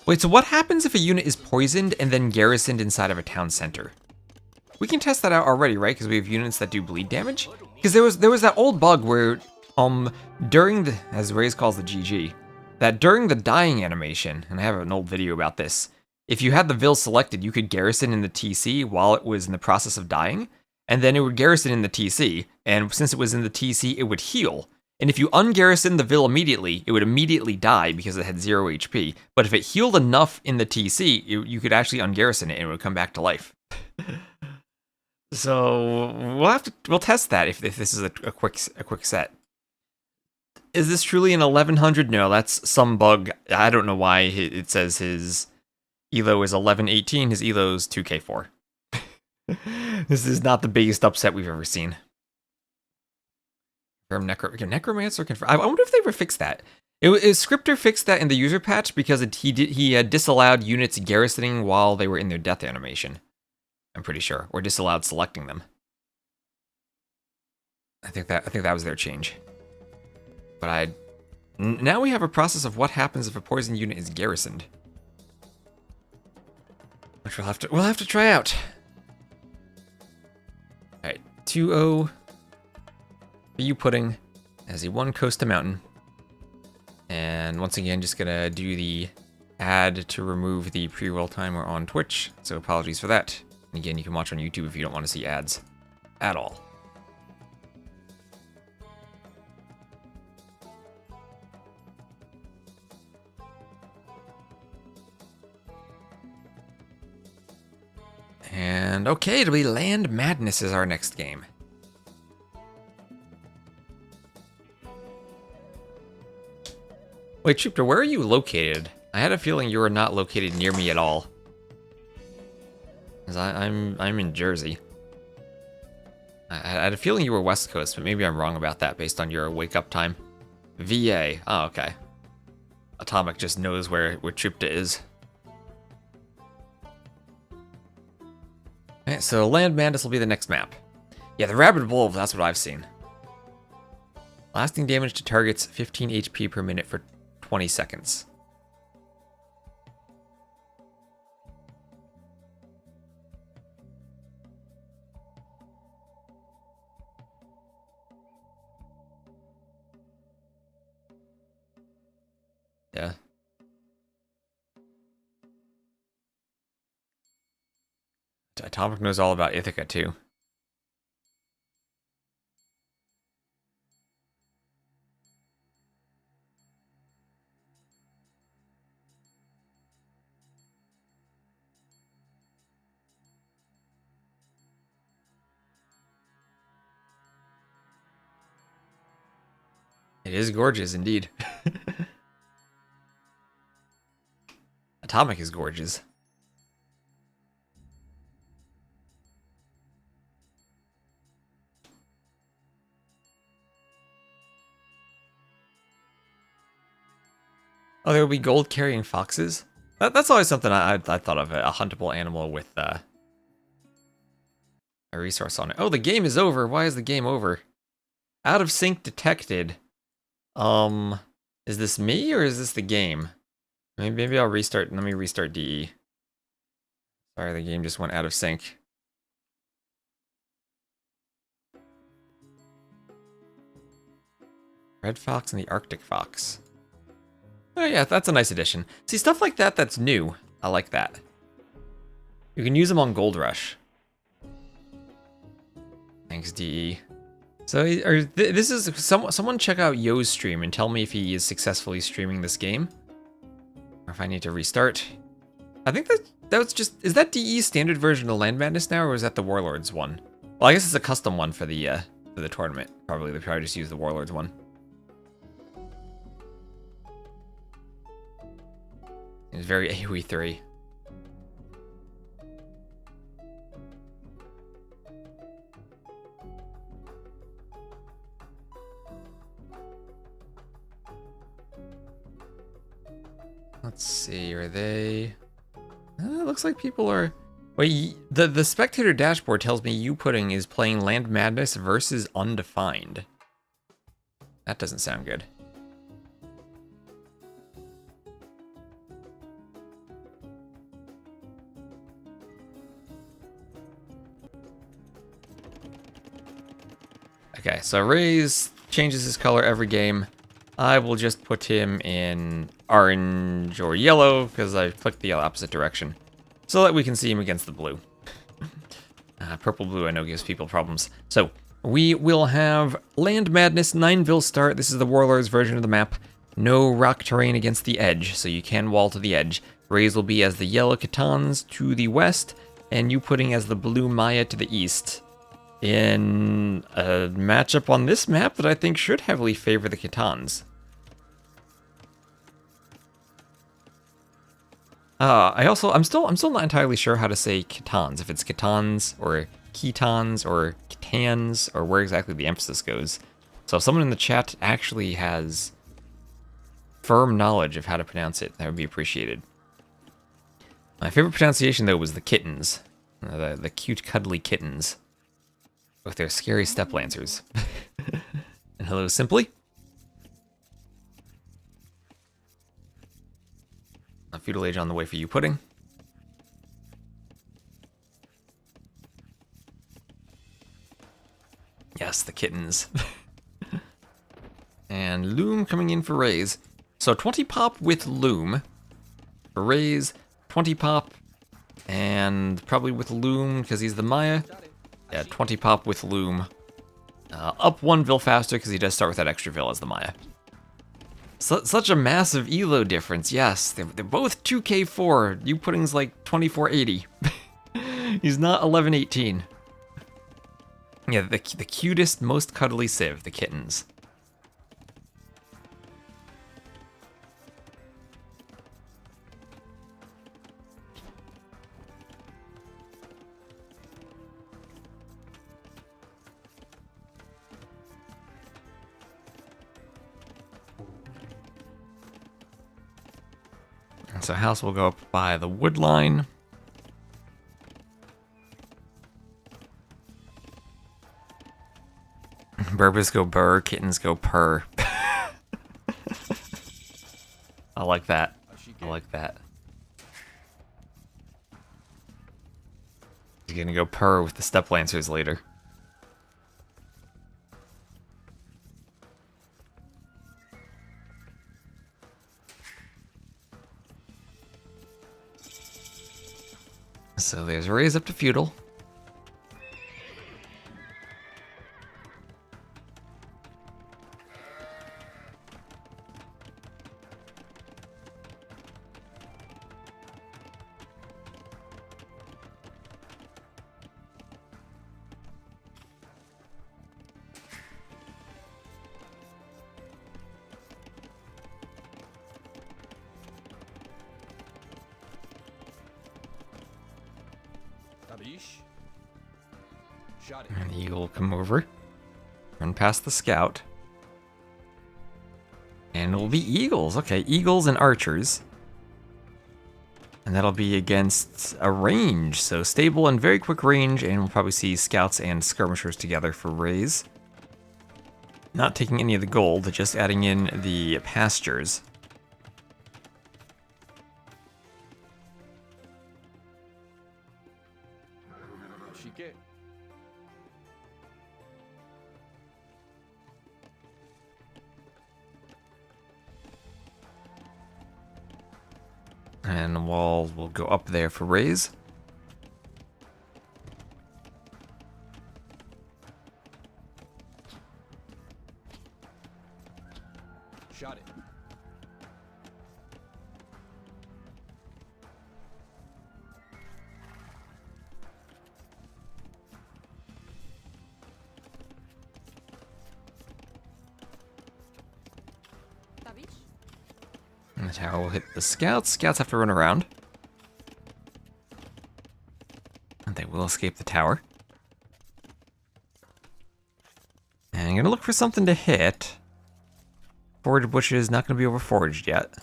Wait, so what happens if a unit is poisoned and then garrisoned inside of a town center? We can test that out already, right? Because we have units that do bleed damage. Because there was that old bug where, during the, as Rayz calls the GG, that during the dying animation, and I have an old video about this, if you had the Vil selected, you could garrison in the TC while it was in the process of dying, and then it would garrison in the TC, and since it was in the TC, it would heal. And if you ungarrison the Vil immediately, it would immediately die because it had 0 HP. But if it healed enough in the TC, you could actually ungarrison it and it would come back to life. So we'll test that if this is a quick set. Is this truly an 1100? No, that's some bug. I don't know why it says his elo is 1118. His elo is 2k4. This is not the biggest upset we've ever seen. Necromancer confirm. I wonder if they ever fixed that. Scripter fixed that in the user patch because he had disallowed units garrisoning while they were in their death animation. I'm pretty sure, or disallowed selecting them. I think that was their change. But now we have a process of what happens if a poison unit is garrisoned, which we'll have to try out. All right, 2-0 for Youpudding as he won Coast to Mountain, and once again, just gonna do the add to remove the pre-roll timer on Twitch. So apologies for that. And again, you can watch on YouTube if you don't want to see ads at all. And okay, it'll be Land Madness is our next game. Wait, Trooper, where are you located? I had a feeling you were not located near me at all. Because I'm in Jersey. I had a feeling you were West Coast, but maybe I'm wrong about that based on your wake-up time. VA. Oh, okay. Atomic just knows where Tripta is. Alright, so Land Madness will be the next map. Yeah, the Rabid Wolves, that's what I've seen. Lasting damage to targets 15 HP per minute for 20 seconds. Yeah. Atomic knows all about Ithaca, too. It is gorgeous indeed. Atomic is gorgeous. Oh, there will be gold carrying foxes? That's always something I thought of, a huntable animal with a resource on it. Oh, the game is over. Why is the game over? Out of sync detected. Is this me or is this the game? Maybe I'll restart. Let me restart DE. Sorry, the game just went out of sync. Red fox and the Arctic fox. Oh yeah, that's a nice addition. See, stuff like that that's new. I like that. You can use them on Gold Rush. Thanks, DE. So, this is someone check out Yo's stream and tell me if he is successfully streaming this game, or if I need to restart. I think that was just, is that DE's standard version of Land Madness now, or is that the Warlords one? Well, I guess it's a custom one for the tournament. They probably just use the Warlords one. It's very AoE 3. Let's see, are they... it looks like people are... Wait, the spectator dashboard tells me Youpudding is playing Land Madness versus Undefined. That doesn't sound good. Okay, so Rayz changes his color every game. I will just put him in orange or yellow because I clicked the opposite direction so that we can see him against the blue. Purple blue I know gives people problems. So we will have Land Madness 9ville start. This is the Warlords version of the map. No rock terrain against the edge, so you can wall to the edge. Rayz will be as the yellow Khitans to the west, and Youpudding as the blue Maya to the east. In a matchup on this map that I think should heavily favor the Khitans. I'm still not entirely sure how to say Khitans, if it's Khitans or Khitans or Khitans or where exactly the emphasis goes. So if someone in the chat actually has firm knowledge of how to pronounce it, that would be appreciated. My favorite pronunciation though was the kittens, the cute cuddly kittens. With their scary step lancers. And hello, Simply. A feudal age on the way for Youpudding. Yes, the kittens. And Loom coming in for Rayz. So 20 pop with Loom. For Rayz, 20 pop. And probably with Loom, because he's the Maya. Yeah, 20 pop with Loom. Up 1 vil faster because he does start with that extra vil as the Maya. Such a massive elo difference, yes. They're both 2k4. Youpudding's like 2480. He's not 1118. Yeah, the cutest, most cuddly civ, the kittens. So house will go up by the wood line. Burbas go burr, kittens go purr. I like that. I like that. He's gonna go purr with the step lancers later. So there's Rayz up to feudal. And the eagle will come over, run past the scout. And it'll be eagles. Okay, eagles and archers. And that'll be against a range, so stable and very quick range, and we'll probably see scouts and skirmishers together for Rayz. Not taking any of the gold, just adding in the pastures. And the wall will go up there for Rayz. Shot it. And the tower will hit the scouts. Scouts have to run around. And they will escape the tower. And I'm going to look for something to hit. Forage bushes, not going to be overforaged yet.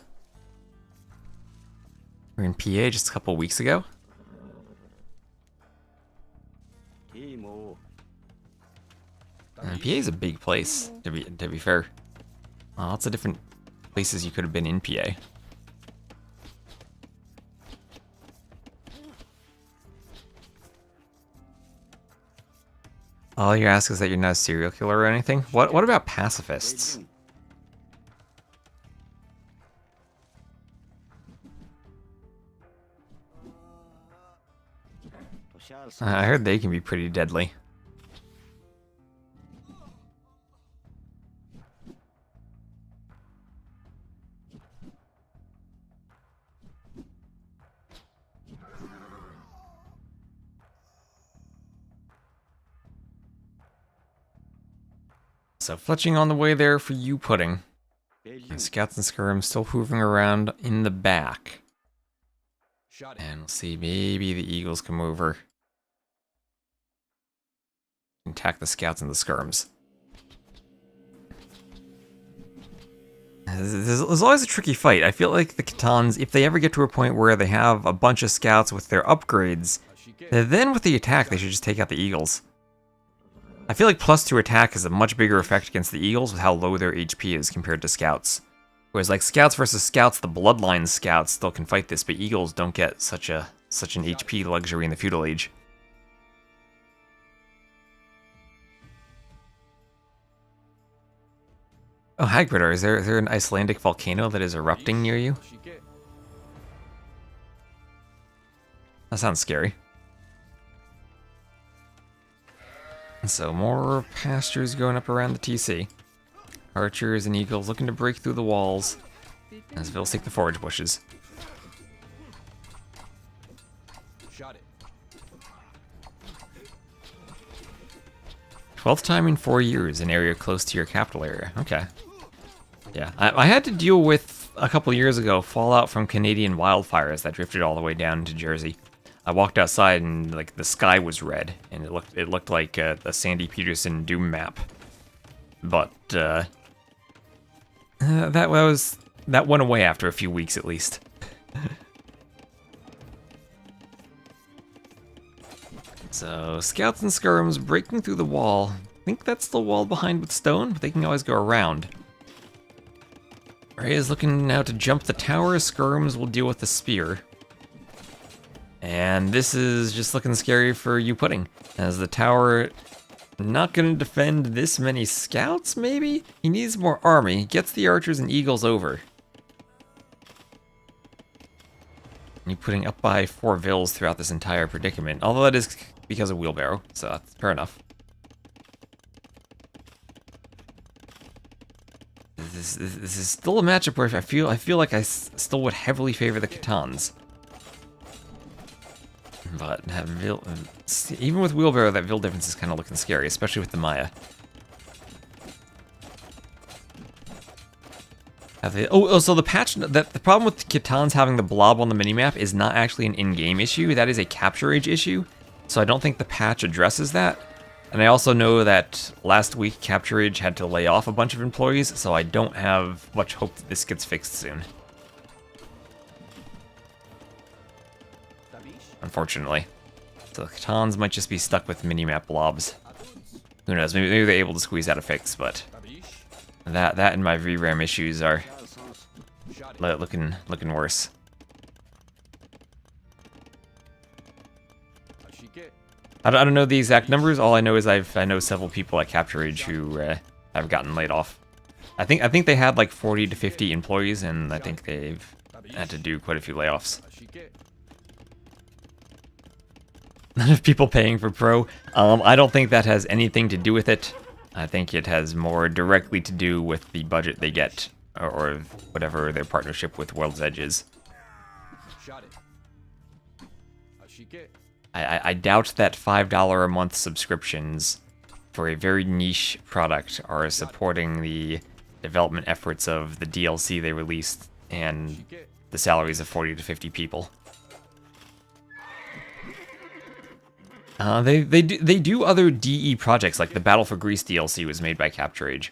We're in PA just a couple weeks ago. And PA is a big place, to be fair. Lots of different places you could have been in PA. All you ask is that you're not a serial killer or anything? What about pacifists? I heard they can be pretty deadly. So fletching on the way there for Youpudding. And scouts and skirms still hoovering around in the back. And we'll see, maybe the eagles come over. Attack the scouts and the skirms. There's always a tricky fight. I feel like the Khitans, if they ever get to a point where they have a bunch of scouts with their upgrades, then with the attack they should just take out the eagles. I feel like +2 attack has a much bigger effect against the eagles with how low their HP is compared to scouts. Whereas like scouts versus scouts, the bloodline scouts still can fight this, but eagles don't get such an HP luxury in the feudal age. Oh, Hagridar, is there an Icelandic volcano that is erupting near you? That sounds scary. So more pastures going up around the TC. Archers and eagles looking to break through the walls as Vils take the forage bushes. Shot it. 12th time in 4 years, an area close to your capital area. Okay. Yeah, I had to deal with, a couple years ago, fallout from Canadian wildfires that drifted all the way down into Jersey. I walked outside and like the sky was red, and it looked like a Sandy Peterson Doom map. But that went away after a few weeks at least. So scouts and skirms breaking through the wall. I think that's the wall behind with stone, but they can always go around. Rayz is looking now to jump the tower. Skirms will deal with the spear. And this is just looking scary for Youpudding, as the tower not going to defend this many scouts, maybe? He needs more army. He gets the archers and eagles over. And Youpudding up by 4 Vils throughout this entire predicament, although that is because of wheelbarrow, so that's fair enough. This is still a matchup where I feel like I still would heavily favor the Khitans. But even with wheelbarrow, that Vil difference is kind of looking scary, especially with the Maya. So the patch, the problem with Khitans having the blob on the minimap is not actually an in-game issue. That is a capture age issue. so I don't think the patch addresses that. And I also know that last week Capture Age had to lay off a bunch of employees, so I don't have much hope that this gets fixed soon. Unfortunately. So the Catans might just be stuck with minimap blobs. Who knows, maybe they're able to squeeze out a fix, but that and my VRAM issues are looking worse. I don't know the exact numbers. All I know is I know several people at Capture Age who have gotten laid off. I think they had like 40 to 50 employees, and I think they've had to do quite a few layoffs. None of people paying for Pro. I don't think that has anything to do with it. I think it has more directly to do with the budget they get, or whatever their partnership with World's Edge is. I doubt that $5 a month subscriptions for a very niche product are supporting the development efforts of the DLC they released and the salaries of 40 to 50 people. They do other DE projects, like the Battle for Greece DLC was made by Capture Age.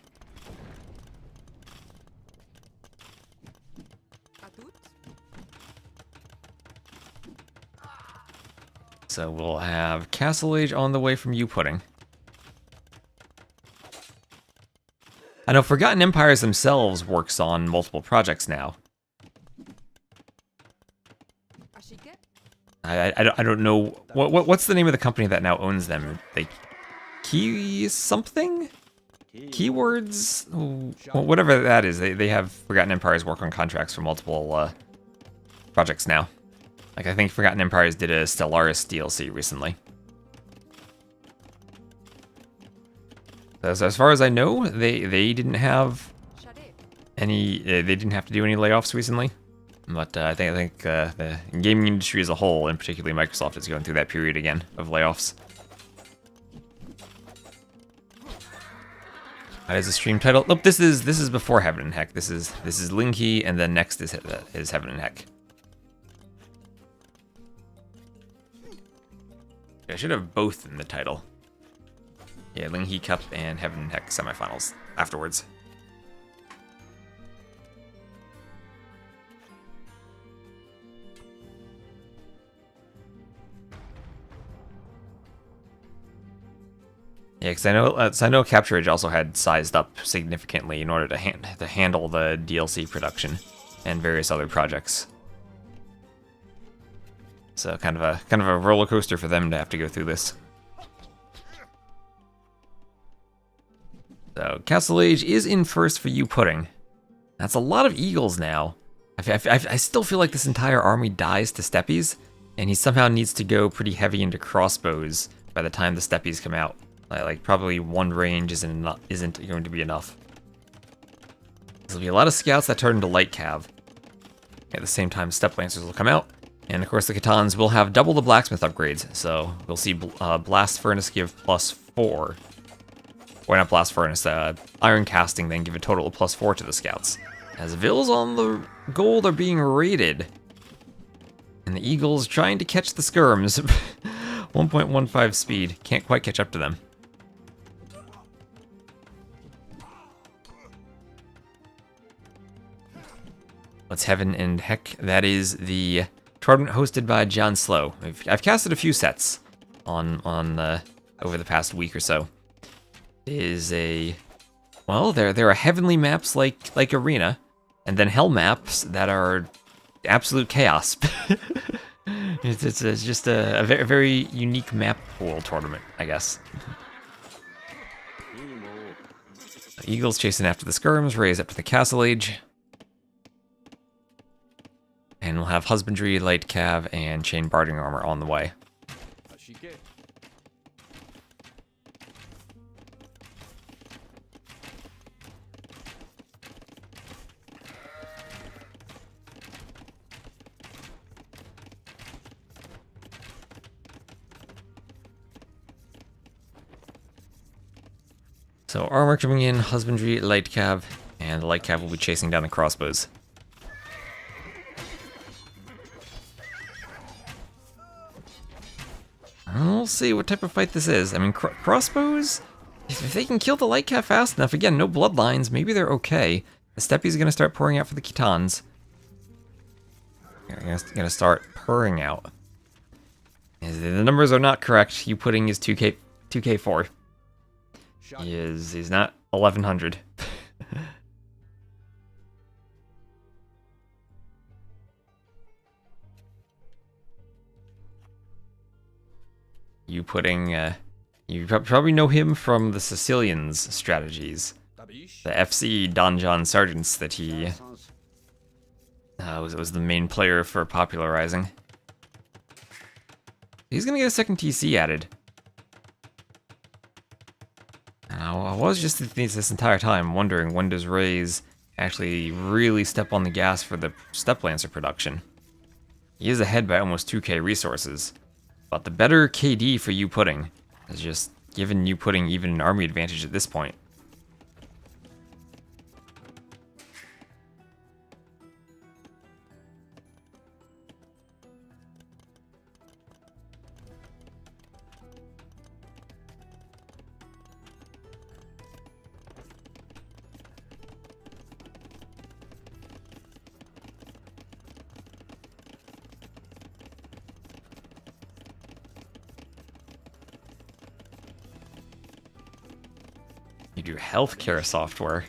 So we'll have Castle Age on the way from Youpudding. I know Forgotten Empires themselves works on multiple projects now. I don't know what's the name of the company that now owns them. Like Key something? Keywords? Whatever that is. They have Forgotten Empires work on contracts for multiple projects now. Like I think Forgotten Empires did a Stellaris DLC recently. As far as I know, they didn't have any. They didn't have to do any layoffs recently. But I think the gaming industry as a whole, and particularly Microsoft, is going through that period again of layoffs. That is a stream title. Nope, this is before Heaven and Heck. This is LingHe, and then next is Heaven and Heck. I should have both in the title. Yeah, LingHe Cup and Heaven and Heck semifinals afterwards. Yeah, because I know Capture Age also had sized up significantly in order to handle the DLC production and various other projects. So kind of a roller coaster for them to have to go through this. So Castle Age is in first for Youpudding. That's a lot of Eagles now. I still feel like this entire army dies to Steppies, and he somehow needs to go pretty heavy into crossbows by the time the Steppies come out. Like probably one range isn't going to be enough. There'll be a lot of scouts that turn into light cav. At the same time, Step Lancers will come out. And of course the Catans will have double the blacksmith upgrades, so we'll see Blast Furnace give +4. Or not Blast Furnace, Iron Casting then give a total of +4 to the scouts. As Vills on the gold are being raided. And the Eagles trying to catch the skirms. 1.15 speed, can't quite catch up to them. What's Heaven and Heck? That is the tournament hosted by John Slow. I've casted a few sets on over the past week or so. It is well, there are heavenly maps like Arena, and then hell maps that are absolute chaos. it's just a very unique map pool tournament, I guess. Eagles chasing after the skirms, Rayz up to the Castle Age. And we'll have Husbandry, Light Cav, and Chain Barding Armor on the way. So armor coming in, Husbandry, Light Cav, and the Light Cav will be chasing down the crossbows. we'll see what type of fight this is. I mean, crossbows, if they can kill the light cat fast enough, again, no bloodlines, maybe they're okay. The Steppies are going to start pouring out for the Kitans. They're going to start purring out. The numbers are not correct. Youpudding is 2K4. He's not 1100. Youpudding, you probably know him from the Sicilians strategies. The FC Donjon Sergeants that he was the main player for popularizing. He's gonna get a second TC added. Now, I was just this entire time wondering, when does Rayz actually really step on the gas for the Step Lancer production? He is ahead by almost 2k resources, but the better KD for Youpudding has just given Youpudding even an army advantage at this point. You do healthcare software.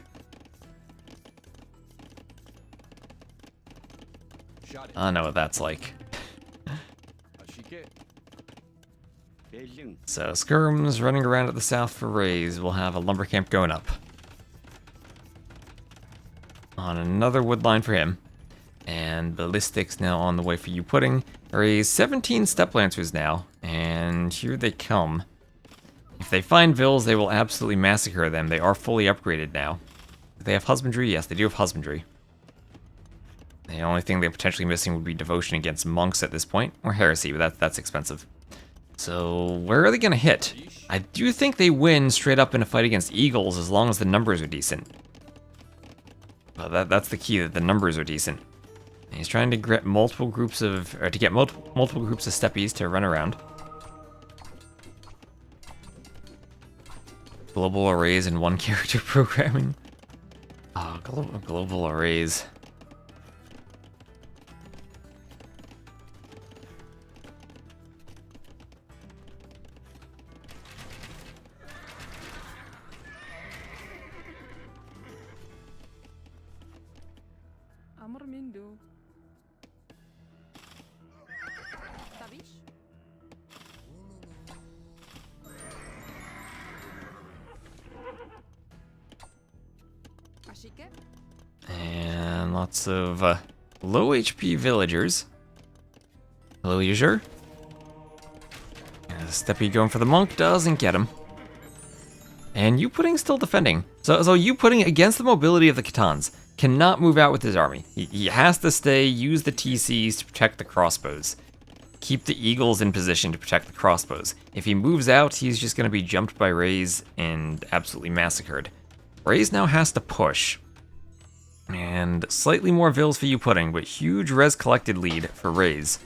I know what that's like. So, skirms running around at the south for Rayz. We'll have a lumber camp going up. On another wood line for him. And ballistics now on the way for Youpudding. Rayz 17 Step Lancers now. And here they come. If they find Vills, they will absolutely massacre them. They are fully upgraded now. Do they have Husbandry? Yes, they do have Husbandry. The only thing they're potentially missing would be Devotion against Monks at this point. Or Heresy, but that's expensive. So, where are they going to hit? I do think they win straight up in a fight against Eagles as long as the numbers are decent. Well, that's the key, that the numbers are decent. And he's trying to get multiple groups of Steppies to run around. Global arrays and one character programming. Oh, global arrays. And lots of low HP villagers. Hello, user. Steppy going for the monk doesn't get him. And Youpudding still defending. So Youpudding against the mobility of the Kitans cannot move out with his army. He has to stay, use the TCs to protect the crossbows. Keep the eagles in position to protect the crossbows. If he moves out, he's just going to be jumped by Rayz and absolutely massacred. Rayz now has to push. And slightly more Vills for Youpudding, but huge res collected lead for Rayz.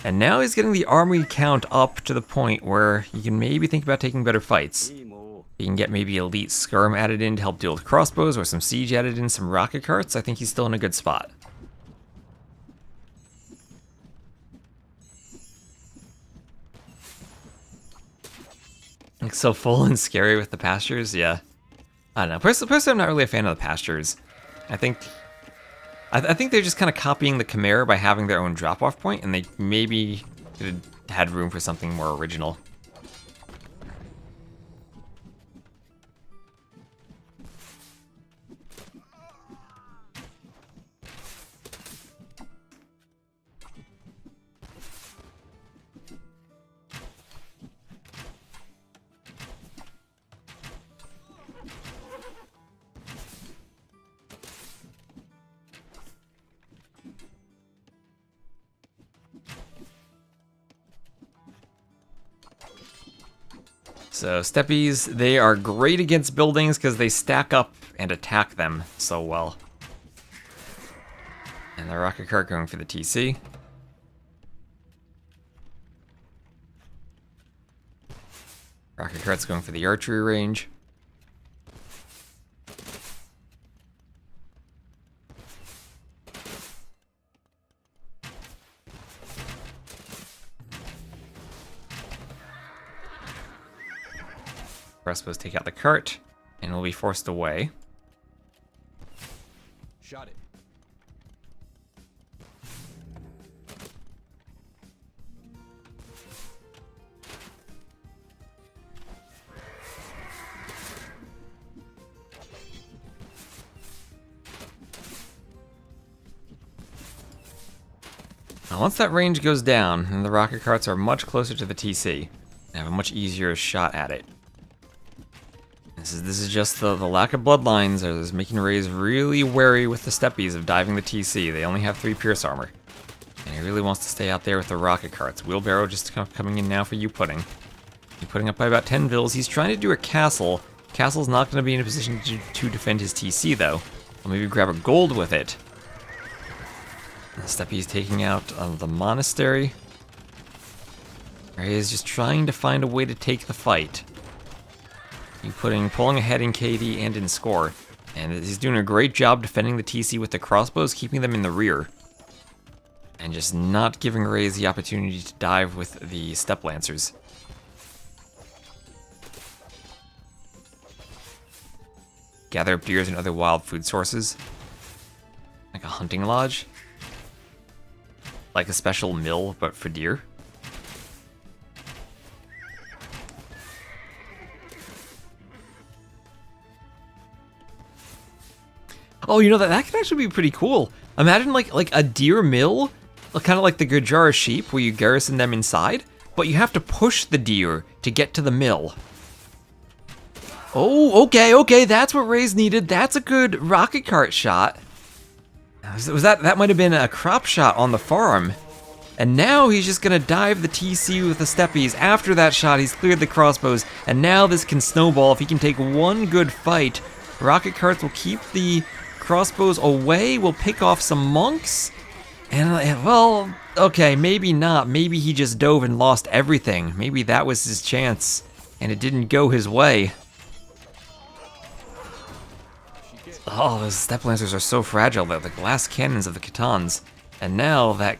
And now he's getting the army count up to the point where you can maybe think about taking better fights. You can get maybe elite skirm added in to help deal with crossbows, or some siege added in, some rocket carts. I think he's still in a good spot. Like, so full and scary with the pastures, yeah. I don't know. Personally, I'm not really a fan of the pastures. I think they're just kind of copying the Chimera by having their own drop-off point, and they maybe could have had room for something more original. So Steppies, they are great against buildings because they stack up and attack them so well. And the rocket cart going for the TC. Rocket Cart's going for the archery range. Crossbows take out the cart, and will be forced away. Shot it. Now, once that range goes down, and the rocket carts are much closer to the TC, and have a much easier shot at it. This is just the lack of bloodlines is making Rayz really wary with the steppies of diving the TC. They only have 3 Pierce armor. And he really wants to stay out there with the rocket carts. Wheelbarrow just coming in now for Youpudding. Youpudding up by about 10 Vils. He's trying to do a castle. Castle's not going to be in a position to defend his TC, though. I'll maybe grab a gold with it. The steppy's taking out the monastery. Rayz just trying to find a way to take the fight. Pulling ahead in KD and in score. And he's doing a great job defending the TC with the crossbows, keeping them in the rear. And just not giving Rayz the opportunity to dive with the step lancers. Gather up deers and other wild food sources. Like a hunting lodge. Like a special mill, but for deer. Oh, you know, that could actually be pretty cool. Imagine like a deer mill, kind of like the Gurjara sheep, where you garrison them inside, but you have to push the deer to get to the mill. Oh, okay, that's what Rayz needed. That's a good rocket cart shot. That might have been a crop shot on the farm. And now he's just gonna dive the TC with the steppies. After that shot, he's cleared the crossbows, and now this can snowball. If he can take one good fight, rocket carts will keep the crossbows away, will pick off some monks, and well, okay, maybe not. Maybe he just dove and lost everything. Maybe that was his chance, and it didn't go his way. Oh, those step lancers are so fragile. They're the glass cannons of the Khitans, and now that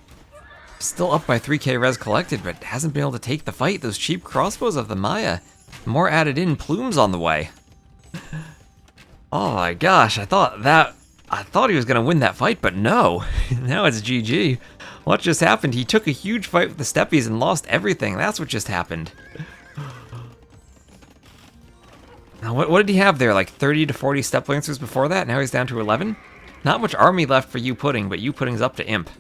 still up by 3k res collected, but hasn't been able to take the fight. Those cheap crossbows of the Maya, more added in, plumes on the way. Oh my gosh, I thought he was gonna win that fight, but no. Now it's GG. What just happened? He took a huge fight with the steppies and lost everything. That's what just happened. Now, what did he have there? Like 30 to 40 step lancers before that? Now he's down to 11? Not much army left for Youpudding, but Youpudding's up to Imp.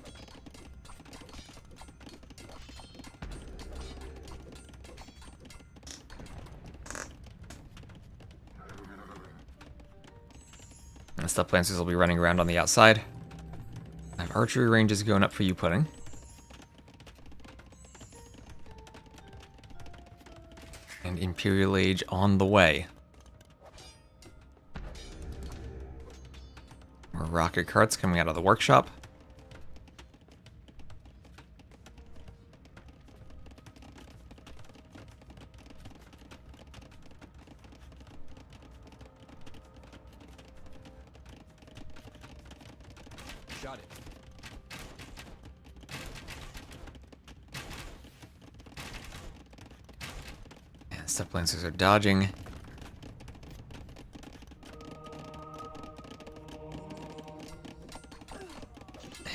And the step lancers will be running around on the outside. I have archery ranges going up for Youpudding. And Imperial Age on the way. More rocket carts coming out of the workshop. Shot it. And step lancers are dodging.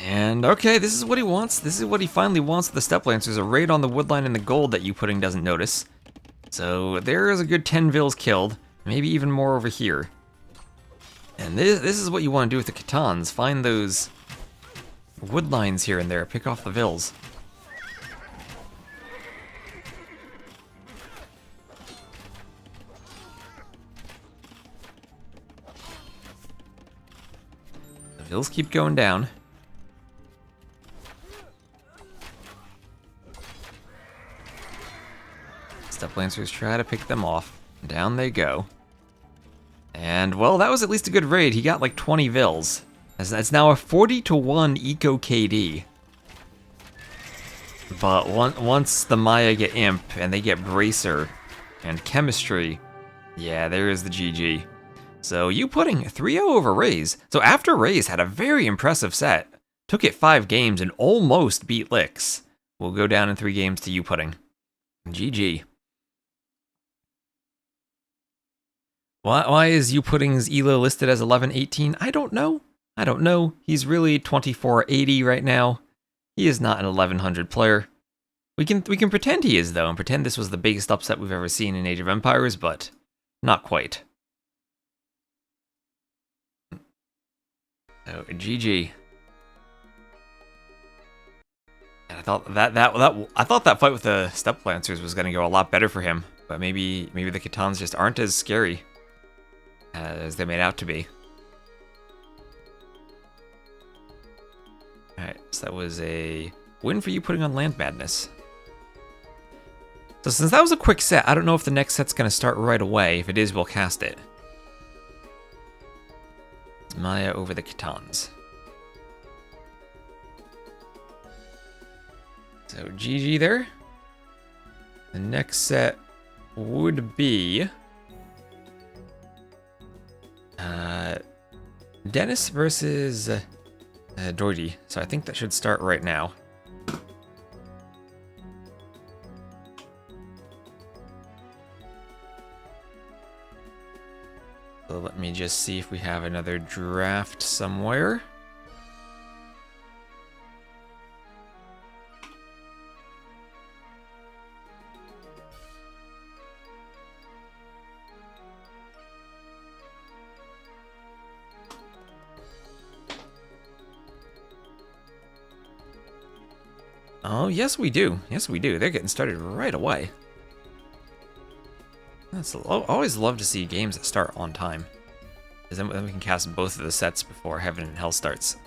And okay, this is what he wants. This is what he finally wants with the step lancers, a raid on the woodline and the gold that Youpudding doesn't notice. So there is a good 10 Vils killed, maybe even more over here. And this is what you want to do with the Khitans. Find those woodlines here and there, pick off the Vils. The Vils keep going down. Step lancers try to pick them off. Down they go. And, well, that was at least a good raid. He got like 20 Vils. That's now a 40-to-1 eco KD. But once the Maya get Imp and they get Bracer, And chemistry. Yeah, there is the GG. So Youpudding 3-0 over Rayz. So after Rayz had a very impressive set, took it 5 games and almost beat Licks, we'll go down in 3 games to Youpudding. GG. Why is Youpudding's ELO listed as 1118? I don't know. I don't know. He's really 2480 right now. He is not an 1100 player. We can pretend he is though, and pretend this was the biggest upset we've ever seen in Age of Empires, but not quite. Oh, GG. And I thought that fight with the Steppe Lancers was going to go a lot better for him, but maybe the Khitans just aren't as scary as they made out to be. Alright, so that was a win for Youpudding on Land Madness. So since that was a quick set, I don't know if the next set's going to start right away. If it is, we'll cast it. It's Maya over the Khitans. So GG there. The next set would be Dennis versus Dooidy. So I think that should start right now. So let me just see if we have another draft somewhere. Oh, yes we do. Yes we do. They're getting started right away. Always love to see games that start on time, because then we can cast both of the sets before Heaven and Hell starts.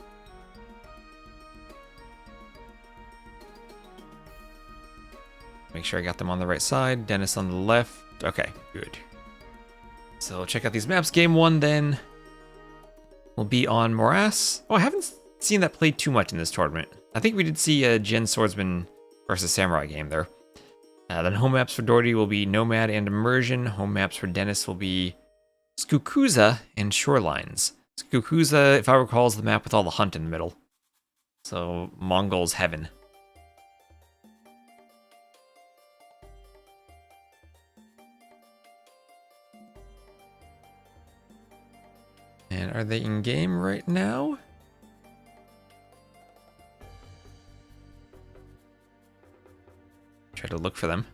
Make sure I got them on the right side. Dennis on the left. Okay, good. So check out these maps. Game 1 then will be on Morass. Oh, I haven't seen that played too much in this tournament. I think we did see a Jin Swordsman versus Samurai game there. Then home maps for Dooidy will be Nomad and Immersion. Home maps for Dennis will be Skukuza and Shorelines. Skukuza, if I recall, is the map with all the hunt in the middle. So Mongol's Heaven. And are they in game right now? Try to look for them.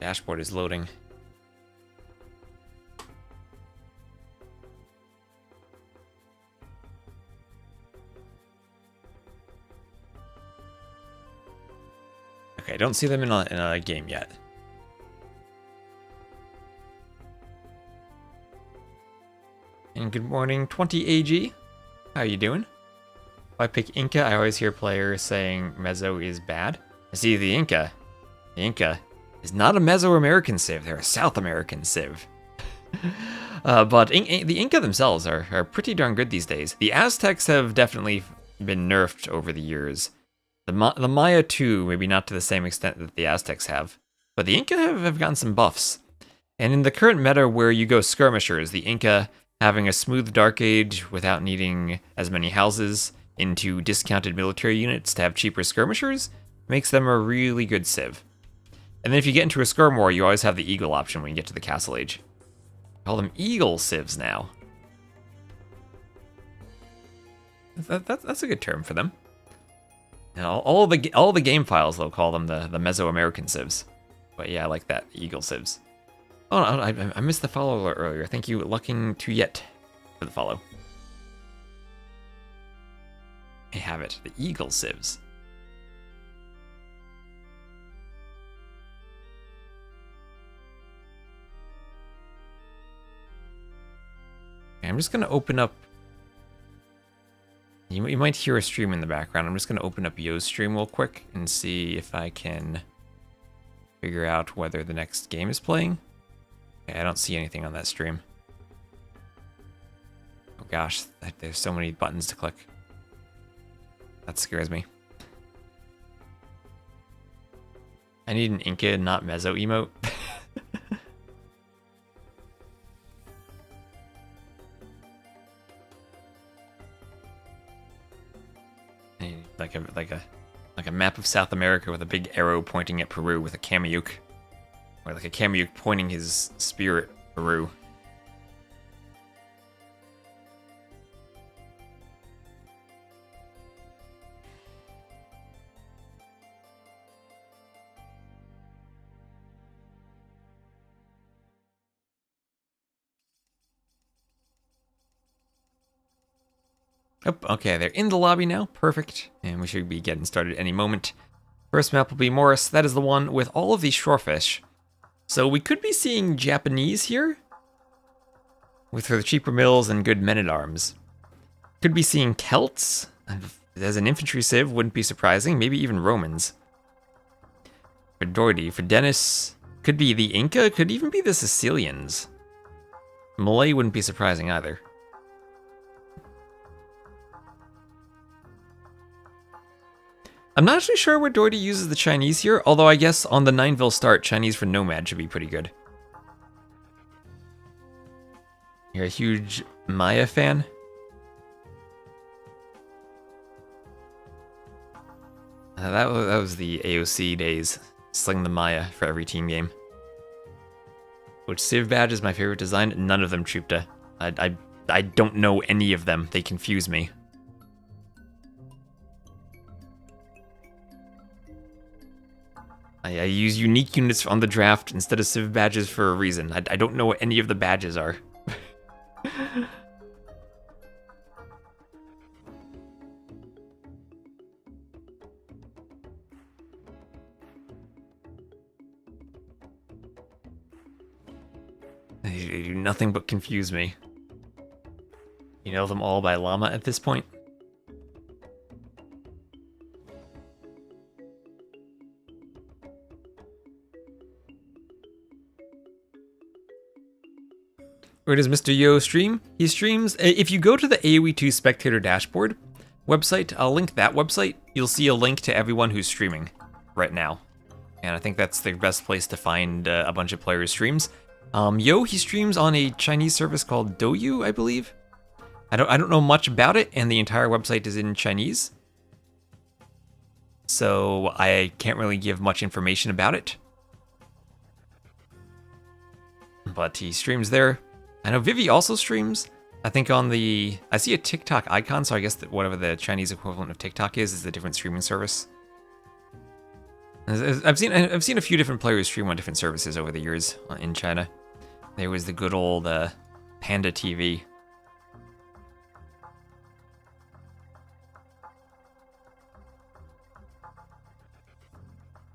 Dashboard is loading. Okay, I don't see them in a game yet. And good morning, 20AG. How you doing? If I pick Inca, I always hear players saying Meso is bad. I see the Inca is not a Mesoamerican civ, they're a South American civ. But the Inca themselves are pretty darn good these days. The Aztecs have definitely been nerfed over the years. The Maya too, maybe not to the same extent that the Aztecs have. But the Inca have gotten some buffs. And in the current meta where you go skirmishers, the Inca having a smooth Dark Age without needing as many houses into discounted military units to have cheaper skirmishers makes them a really good civ. And then if you get into a skirm war, you always have the eagle option when you get to the Castle Age. Call them eagle civs now. That's a good term for them. And all the game files they'll call them the Mesoamerican civs. But yeah, I like that, eagle civs. Oh, no, I missed the follow alert earlier. Thank you, Lucking to Yet, for the follow. I have it, the eagle civs. Okay, I'm just going to open up... You might hear a stream in the background. I'm just going to open up Yo's stream real quick and see if I can figure out whether the next game is playing. Okay, I don't see anything on that stream. Oh gosh, there's so many buttons to click. That scares me. I need an Inca, not Mezzo emote. I need like a map of South America with a big arrow pointing at Peru with a Kamiyuk. Or like a Kamiyuk pointing his spear at Peru. Oh, okay, they're in the lobby now. Perfect. And we should be getting started any moment. First map will be Morris. That is the one with all of these shorefish. So we could be seeing Japanese here. With the cheaper mills and good men-at-arms. Could be seeing Celts. As an infantry civ, wouldn't be surprising. Maybe even Romans. For Dooidy, for Dennis, could be the Inca, could even be the Sicilians. Malay wouldn't be surprising either. I'm not actually sure where Dooidy uses the Chinese here, although I guess on the Nineville start, Chinese for Nomad should be pretty good. You're a huge Maya fan? That was the AOC days. Sling the Maya for every team game. Which Civ badge is my favorite design? None of them, Chupta. I don't know any of them. They confuse me. I use unique units on the draft instead of Civ badges for a reason. I don't know what any of the badges are. They do nothing but confuse me. You know them all by llama at this point? Where does Mr. Yo stream? He streams, if you go to the AoE2 spectator dashboard website, I'll link that website. You'll see a link to everyone who's streaming right now. And I think that's the best place to find a bunch of players' streams. Yo, he streams on a Chinese service called Douyu, I believe. I don't know much about it, and the entire website is in Chinese. So I can't really give much information about it. But he streams there. I know Vivi also streams. I think on the... I see a TikTok icon, so I guess that whatever the Chinese equivalent of TikTok is a different streaming service. I've seen a few different players stream on different services over the years in China. There was the good old Panda TV.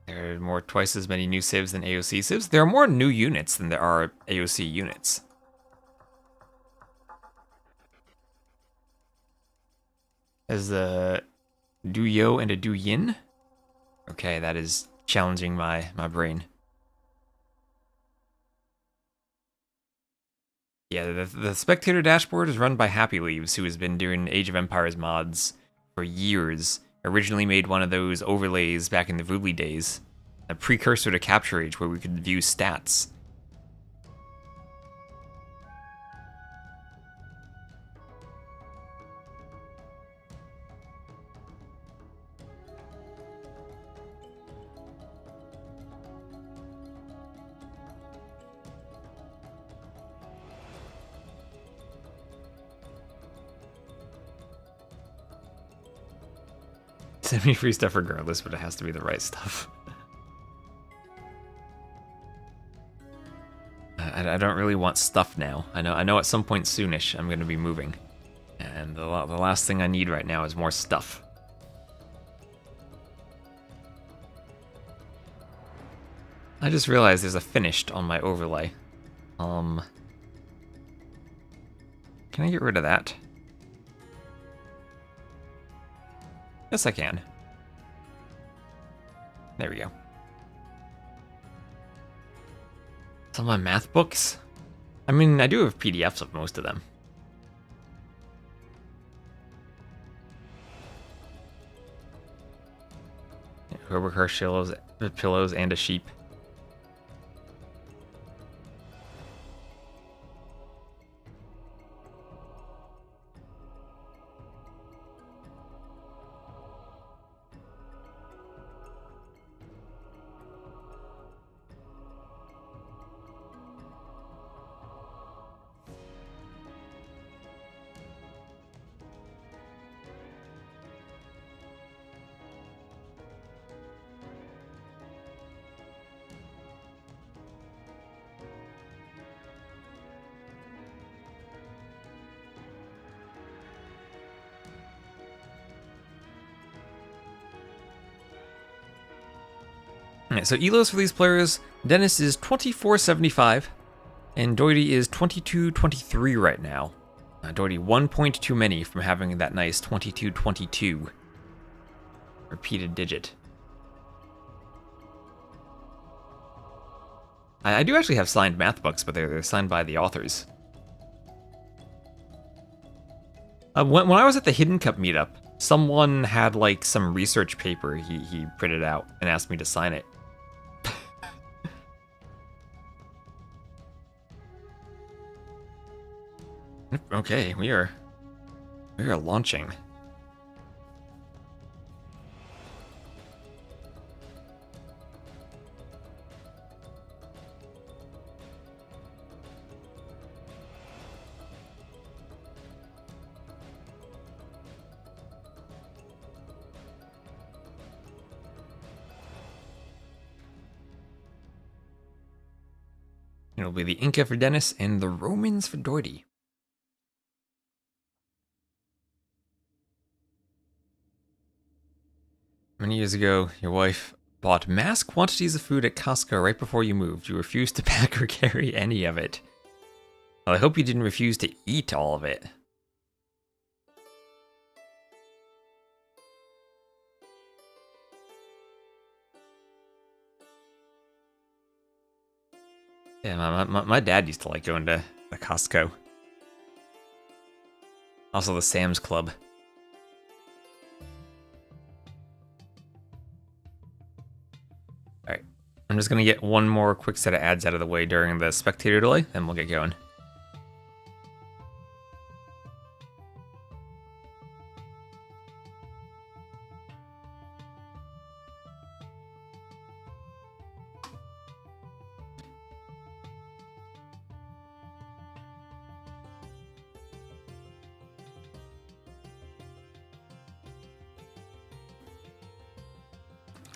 There are more twice as many new civs than AOC civs. There are more new units than there are AOC units. As a Duyo and a Duyin? Okay, that is challenging my brain. Yeah, the spectator dashboard is run by Happy Leaves, who has been doing Age of Empires mods for years. Originally made one of those overlays back in the Voodly days. A precursor to Capture Age where we could view stats. Semi-free stuff regardless, but it has to be the right stuff. I don't really want stuff now. I know at some point soonish I'm going to be moving. And the last thing I need right now is more stuff. I just realized there's a finished on my overlay. Can I get rid of that? Yes, I can. There we go. Some of my math books? I mean, I do have PDFs of most of them. Whoever crushed pillows and a sheep. Alright, so elos for these players, Dennis is 2475, and Dooidy is 2223 right now. Dooidy 1 point too many from having that nice 2222 repeated digit. I do actually have signed math books, but they're signed by the authors. When I was at the Hidden Cup meetup, someone had like some research paper he printed out and asked me to sign it. Okay, we are launching. It'll be the Inca for Dennis and the Romans for Dooidy. Many years ago, your wife bought mass quantities of food at Costco right before you moved. You refused to pack or carry any of it. Well, I hope you didn't refuse to eat all of it. Yeah, my dad used to like going to the Costco. Also the Sam's Club. Alright, I'm just going to get one more quick set of ads out of the way during the spectator delay, then we'll get going.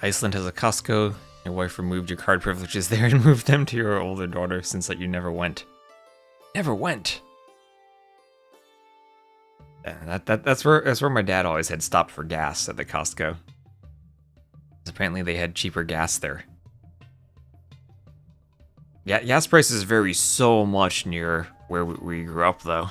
Iceland has a Costco. Your wife removed your card privileges there and moved them to your older daughter since that you never went. Never went. Yeah, that's where my dad always had stopped for gas at the Costco. Apparently they had cheaper gas there. Yeah, gas prices vary so much near where we grew up though.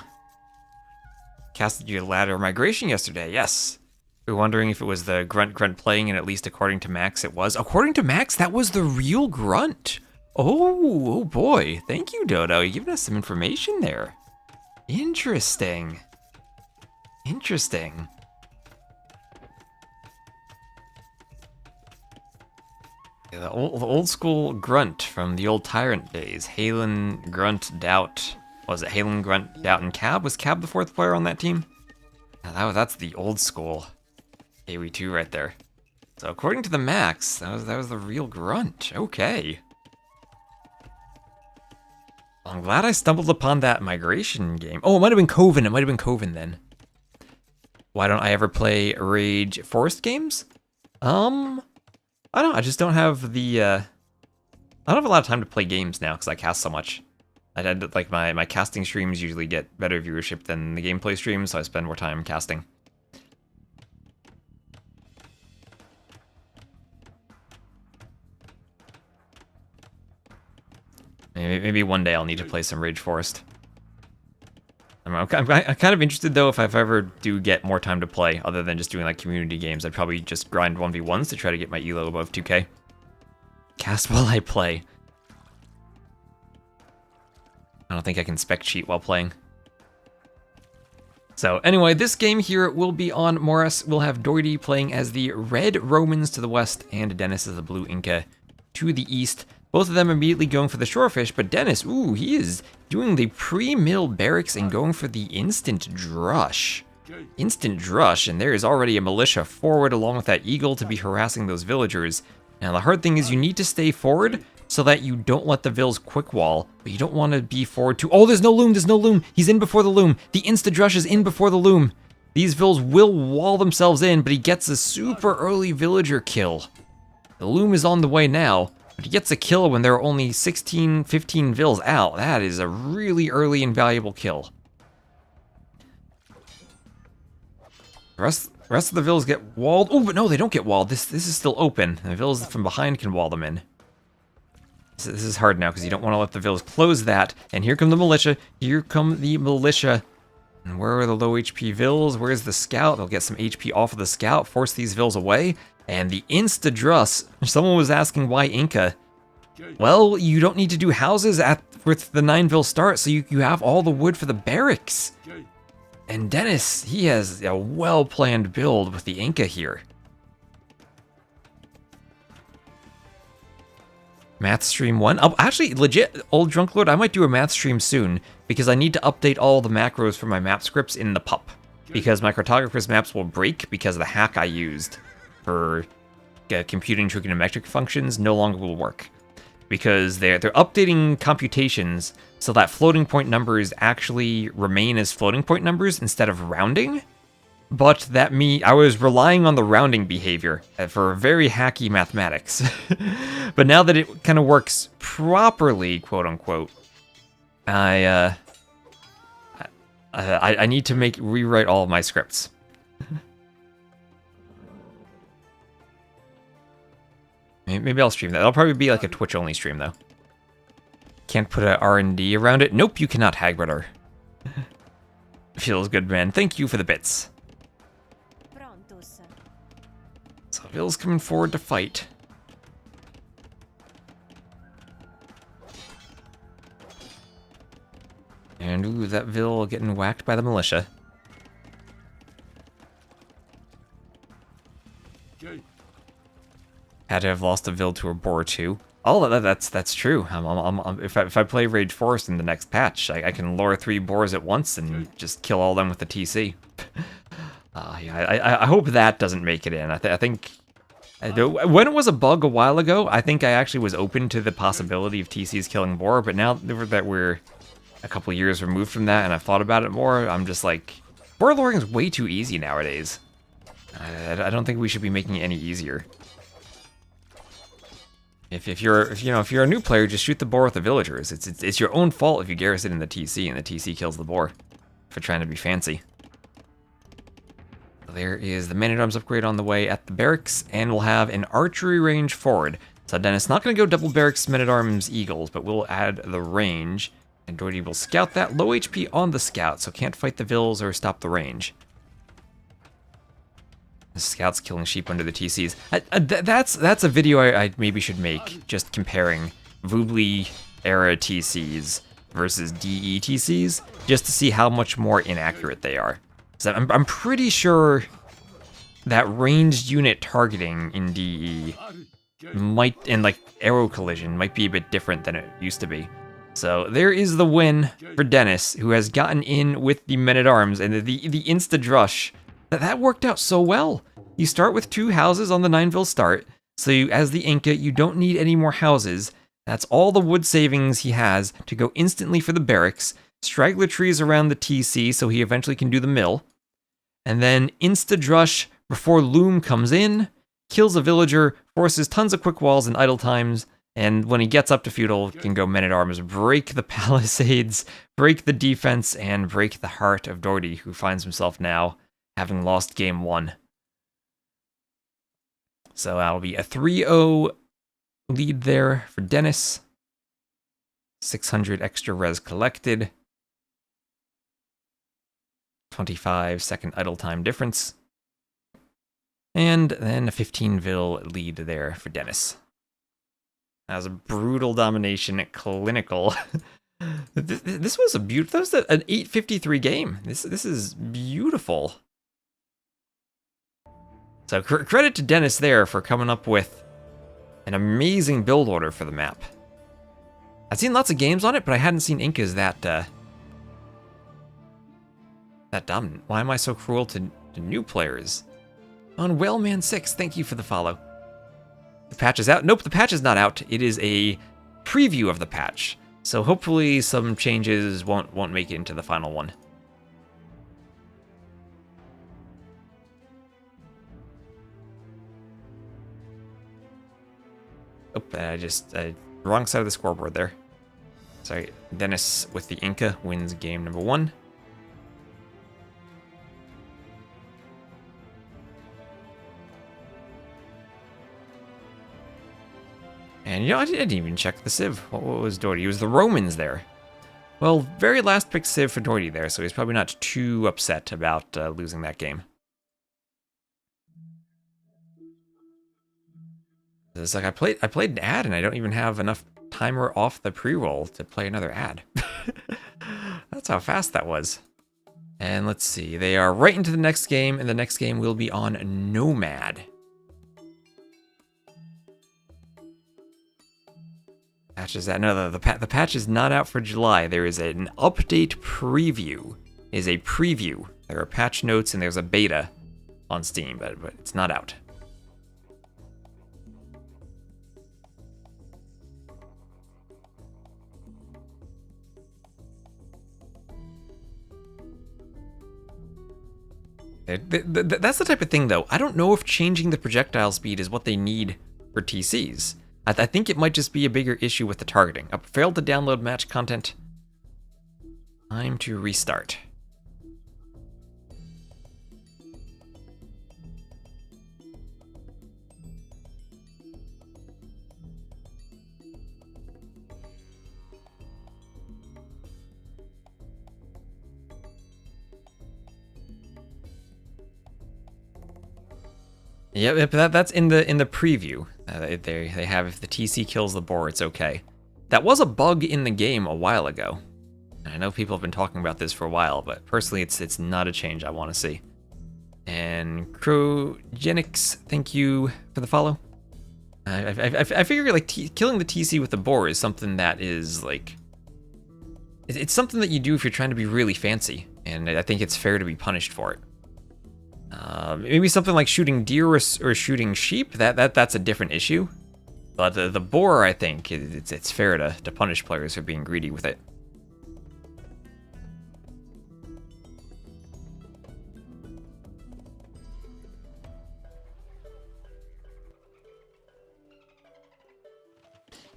Casted you a ladder migration yesterday, yes. We were wondering if it was the grunt playing, and at least according to Max, it was. According to Max, that was the real grunt. Oh boy. Thank you, Dodo. You're giving us some information there. Interesting. Interesting. Yeah, the old school grunt from the old Tyrant days. Halen, Grunt, Doubt. Was it Halen, Grunt, Doubt, and Cab? Was Cab the fourth player on that team? Yeah, that's the old school. AW2 right there. So according to the Max, that was the real grunt. Okay. Well, I'm glad I stumbled upon that migration game. Oh, it might have been Coven. It might have been Coven then. Why don't I ever play Rage Forest games? I just don't have the I don't have a lot of time to play games now because I cast so much. Like my casting streams usually get better viewership than the gameplay streams, so I spend more time casting. Maybe one day I'll need to play some Rage Forest. I'm kind of interested though if I ever do get more time to play, other than just doing like community games. I'd probably just grind 1v1s to try to get my elo above 2k. Cast while I play. I don't think I can spec cheat while playing. So anyway, this game here will be on Morris. We'll have Dooidy playing as the red Romans to the west and Dennis as the blue Inca to the east. Both of them immediately going for the shorefish, but Dennis, ooh, he is doing the pre-mill barracks and going for the instant drush. Instant drush, and there is already a militia forward along with that eagle to be harassing those villagers. Now the hard thing is you need to stay forward so that you don't let the Vills quick wall, but you don't want to be forward too. Oh, there's no loom, he's in before the loom. The insta-drush is in before the loom. These Vills will wall themselves in, but he gets a super early villager kill. The loom is on the way now, but he gets a kill when there are only 16, 15 Vills out. That is a really early and valuable kill. The rest of the Vills get walled. Oh, but no, they don't get walled. This is still open. The Vills from behind can wall them in. This is hard now because you don't want to let the Vills close that. And here come the militia. Here come the militia. And where are the low HP Vills? Where's the scout? They'll get some HP off of the scout, force these Vills away. And the insta-druss. Someone was asking why Inca. Well, you don't need to do houses with the 9 Vill start, so you have all the wood for the barracks. And Dennis, he has a well-planned build with the Inca here. Math stream 1. Oh, actually, legit, old drunk lord, I might do a math stream soon because I need to update all the macros for my map scripts in the pup. Because my cartographer's maps will break because the hack I used for computing trigonometric functions no longer will work. Because they're updating computations so that floating point numbers actually remain as floating point numbers instead of rounding. But I was relying on the rounding behavior for very hacky mathematics. But now that it kind of works properly, quote unquote, I need to rewrite all of my scripts. Maybe I'll stream that. That'll probably be like a Twitch only stream though. Can't put a R&D around it. Nope, you cannot, Hagbrother. Feels good, man. Thank you for the bits. So Vill's coming forward to fight. And ooh, that Vill getting whacked by the militia. Had to have lost a Vill to a boar too. Oh, that's true. If I play Rage Forest in the next patch, I can lure 3 boars at once and just kill all of them with the TC. Yeah, I hope that doesn't make it in. I think when it was a bug a while ago, I think I actually was open to the possibility of TCs killing boar. But now that we're a couple years removed from that, and I've thought about it more, I'm just like, boar luring is way too easy nowadays. I don't think we should be making it any easier. If you're a new player, just shoot the boar with the villagers. It's your own fault if you garrison in the TC and the TC kills the boar for trying to be fancy. There is the man-at-arms upgrade on the way at the barracks, and we'll have an archery range forward. So Dennis not going to go double barracks man-at-arms eagles, but we'll add the range, and Dooidy will scout that. Low HP on the scout, so can't fight the Vills or stop the range. The scout's killing sheep under the TCs. That's a video I maybe should make, just comparing Voobly era TCs versus DE TCs, just to see how much more inaccurate they are. So I'm pretty sure that ranged unit targeting in DE and like arrow collision might be a bit different than it used to be. So there is the win for Dennis, who has gotten in with the men-at-arms and the insta-drush. That worked out so well. You start with 2 houses on the 9 Vill start, so as the Inca, you don't need any more houses. That's all the wood savings he has to go instantly for the barracks. Straggler trees around the TC, so he eventually can do the mill. And then insta-drush before Loom comes in, kills a villager, forces tons of quick walls and idle times, and when he gets up to feudal, can go men-at-arms, break the palisades, break the defense, and break the heart of Dooidy, who finds himself now having lost game 1. So that'll be a 3-0 lead there for Dennis. 600 extra res collected. 25-second idle time difference. And then a 15 Vill lead there for Dennis. That was a brutal domination, clinical. This was a beautiful. That was an 8:53 game. This is beautiful. So credit to Dennis there for coming up with an amazing build order for the map. I've seen lots of games on it, but I hadn't seen Incas that dominant. Why am I so cruel to new players? On Whaleman6, thank you for the follow. The patch is out. Nope, the patch is not out. It is a preview of the patch. So hopefully some changes won't make it into the final one. Oh, wrong side of the scoreboard there. Sorry, Dennis with the Inca wins game number 1. And you know, I didn't even check the Civ. What was Dooidy? It was the Romans there. Well, very last pick Civ for Dooidy there, so he's probably not too upset about losing that game. It's like I played an ad and I don't even have enough timer off the pre-roll to play another ad. That's how fast that was. And let's see, they are right into the next game, and the next game will be on Nomad. Patch is out. No, the patch is not out for July. There is an update preview. It is a preview. There are patch notes and there's a beta on Steam, but it's not out. That's the type of thing, though. I don't know if changing the projectile speed is what they need for TCs. I think it might just be a bigger issue with the targeting. Failed to download match content. Time to restart. Yep, that's in the preview. They have, if the TC kills the boar, it's okay. That was a bug in the game a while ago. I know people have been talking about this for a while, but personally, it's not a change I want to see. And Crogenics, thank you for the follow. I figure like killing the TC with the boar is something that is like, it's something that you do if you're trying to be really fancy, and I think it's fair to be punished for it. Maybe something like shooting deer or shooting sheep, that's a different issue. But the boar, I think, it's fair to punish players for being greedy with it.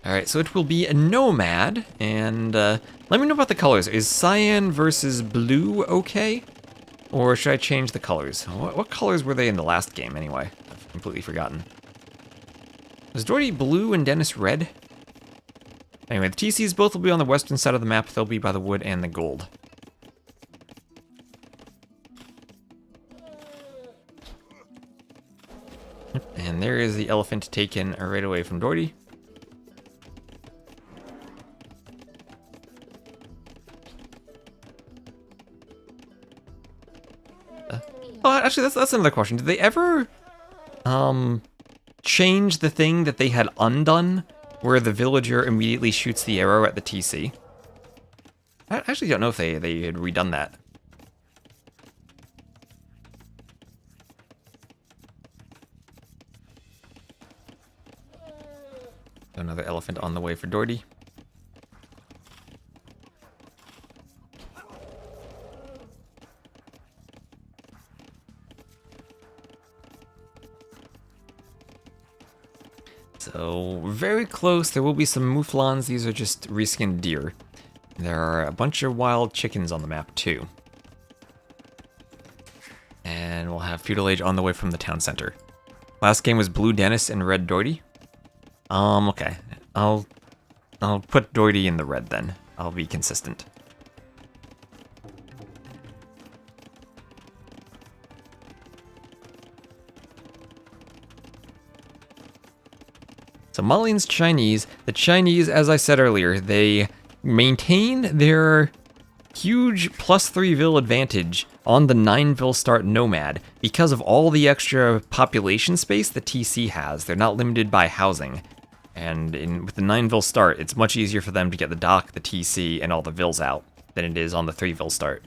Alright, so it will be a Nomad, and let me know about the colors. Is cyan versus blue okay? Or should I change the colors? What colors were they in the last game, anyway? I've completely forgotten. Was Dooidy blue and Dennis red? Anyway, the TCs both will be on the western side of the map. They'll be by the wood and the gold. And there is the elephant taken right away from Dooidy. Oh, actually, that's another question. Did they ever change the thing that they had undone, where the villager immediately shoots the arrow at the TC? I actually don't know if they had redone that. Another elephant on the way for Dooidy. So, very close. There will be some mouflons. These are just reskinned deer. There are a bunch of wild chickens on the map, too. And we'll have Feudal Age on the way from the town center. Last game was Blue Dennis and Red Dooidy. Okay. I'll put Dooidy in the red, then. I'll be consistent. So Malian's Chinese. The Chinese, as I said earlier, they maintain their huge +3 vil advantage on the 9 vil start Nomad because of all the extra population space the TC has. They're not limited by housing. And with the 9 vil start, it's much easier for them to get the dock, the TC, and all the vils out than it is on the 3 vil start.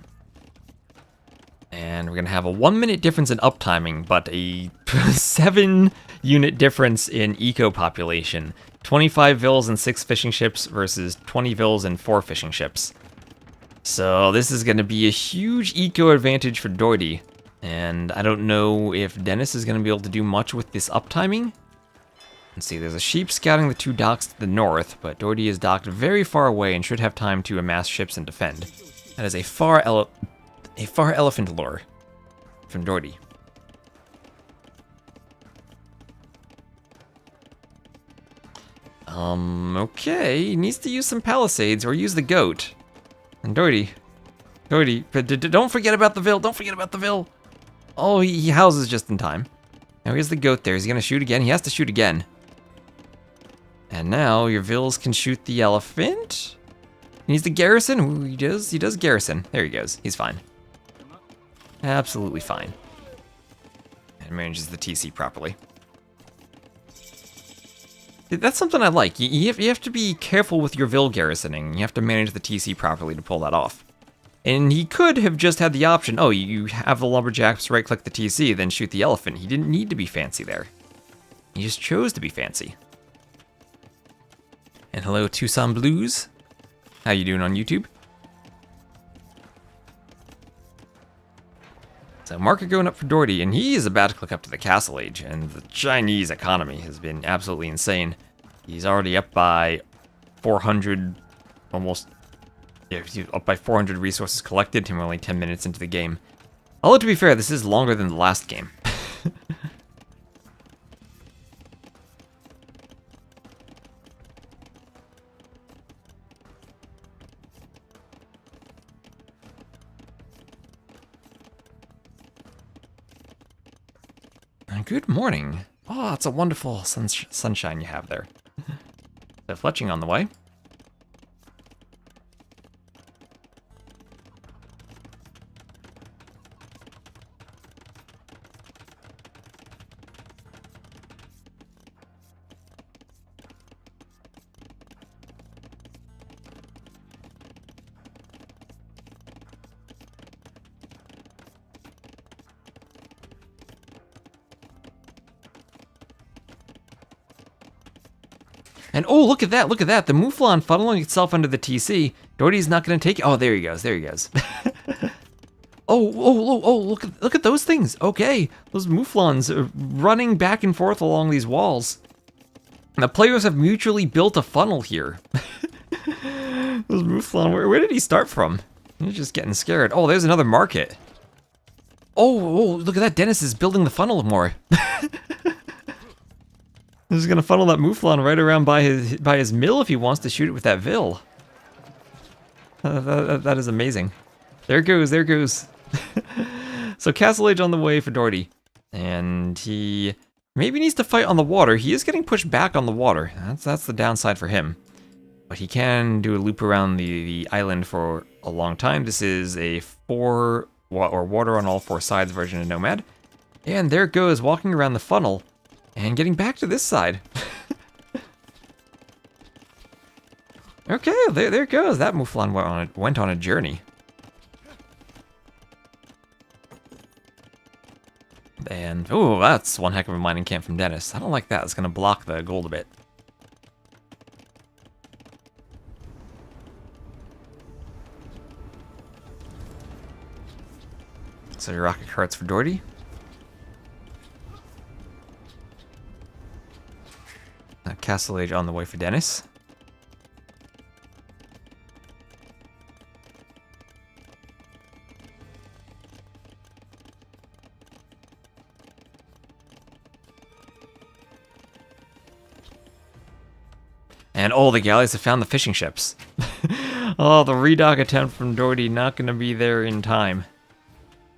And we're going to have a 1-minute difference in uptiming, but a 7-unit difference in eco population. 25 vils and 6 fishing ships versus 20 vils and 4 fishing ships. So this is going to be a huge eco advantage for Dooidy. And I don't know if Dennis is going to be able to do much with this uptiming. Let's see, there's a sheep scouting the 2 docks to the north, but Dooidy is docked very far away and should have time to amass ships and defend. That is a far elephant lure from Dooidy. Okay, he needs to use some palisades or use the goat. And Dooidy, don't forget about the vil, don't forget about the vil. Oh, he houses just in time. Now here's the goat there, is he gonna shoot again? He has to shoot again. And now your vils can shoot the elephant. He needs the garrison, ooh, he does garrison. There he goes, he's fine. Absolutely fine. And manages the TC properly. That's something I like. You have to be careful with your vil garrisoning. You have to manage the TC properly to pull that off. And he could have just had the option, oh, you have the lumberjacks right-click the TC, then shoot the elephant. He didn't need to be fancy there. He just chose to be fancy. And hello, Tucson Blues. How you doing on YouTube? So market going up for Dooidy, and he is about to click up to the Castle Age, and the Chinese economy has been absolutely insane. He's already up by 400, almost, yeah, he's up by 400 resources collected, and we're only 10 minutes into the game. Although, to be fair, this is longer than the last game. Good morning. Oh, it's a wonderful sunshine you have there. So fletching on the way. And oh, look at that, look at that. The Mouflon funneling itself under the TC. Dooidy's not going to take it. Oh, there he goes, there he goes. oh, look at those things. Okay, those Mouflons are running back and forth along these walls. The players have mutually built a funnel here. Those Mouflon, where did he start from? He's just getting scared. Oh, there's another market. Oh, look at that. Dennis is building the funnel more. He's gonna funnel that Mouflon right around by his mill if he wants to shoot it with that vil. That is amazing. There it goes, there it goes. So Castle Age on the way for Dooidy. And he maybe needs to fight on the water. He is getting pushed back on the water. That's the downside for him. But he can do a loop around the island for a long time. This is a water on all 4 sides version of Nomad. And there it goes, walking around the funnel. And getting back to this side. Okay, there it goes. That Mouflon went on a journey. And, oh, that's one heck of a mining camp from Dennis. I don't like that. It's going to block the gold a bit. So your rocket carts for Dooidy. Castle Age on the way for Dennis. And oh, the galleys have found the fishing ships. Oh, the redock attempt from Dooidy not going to be there in time.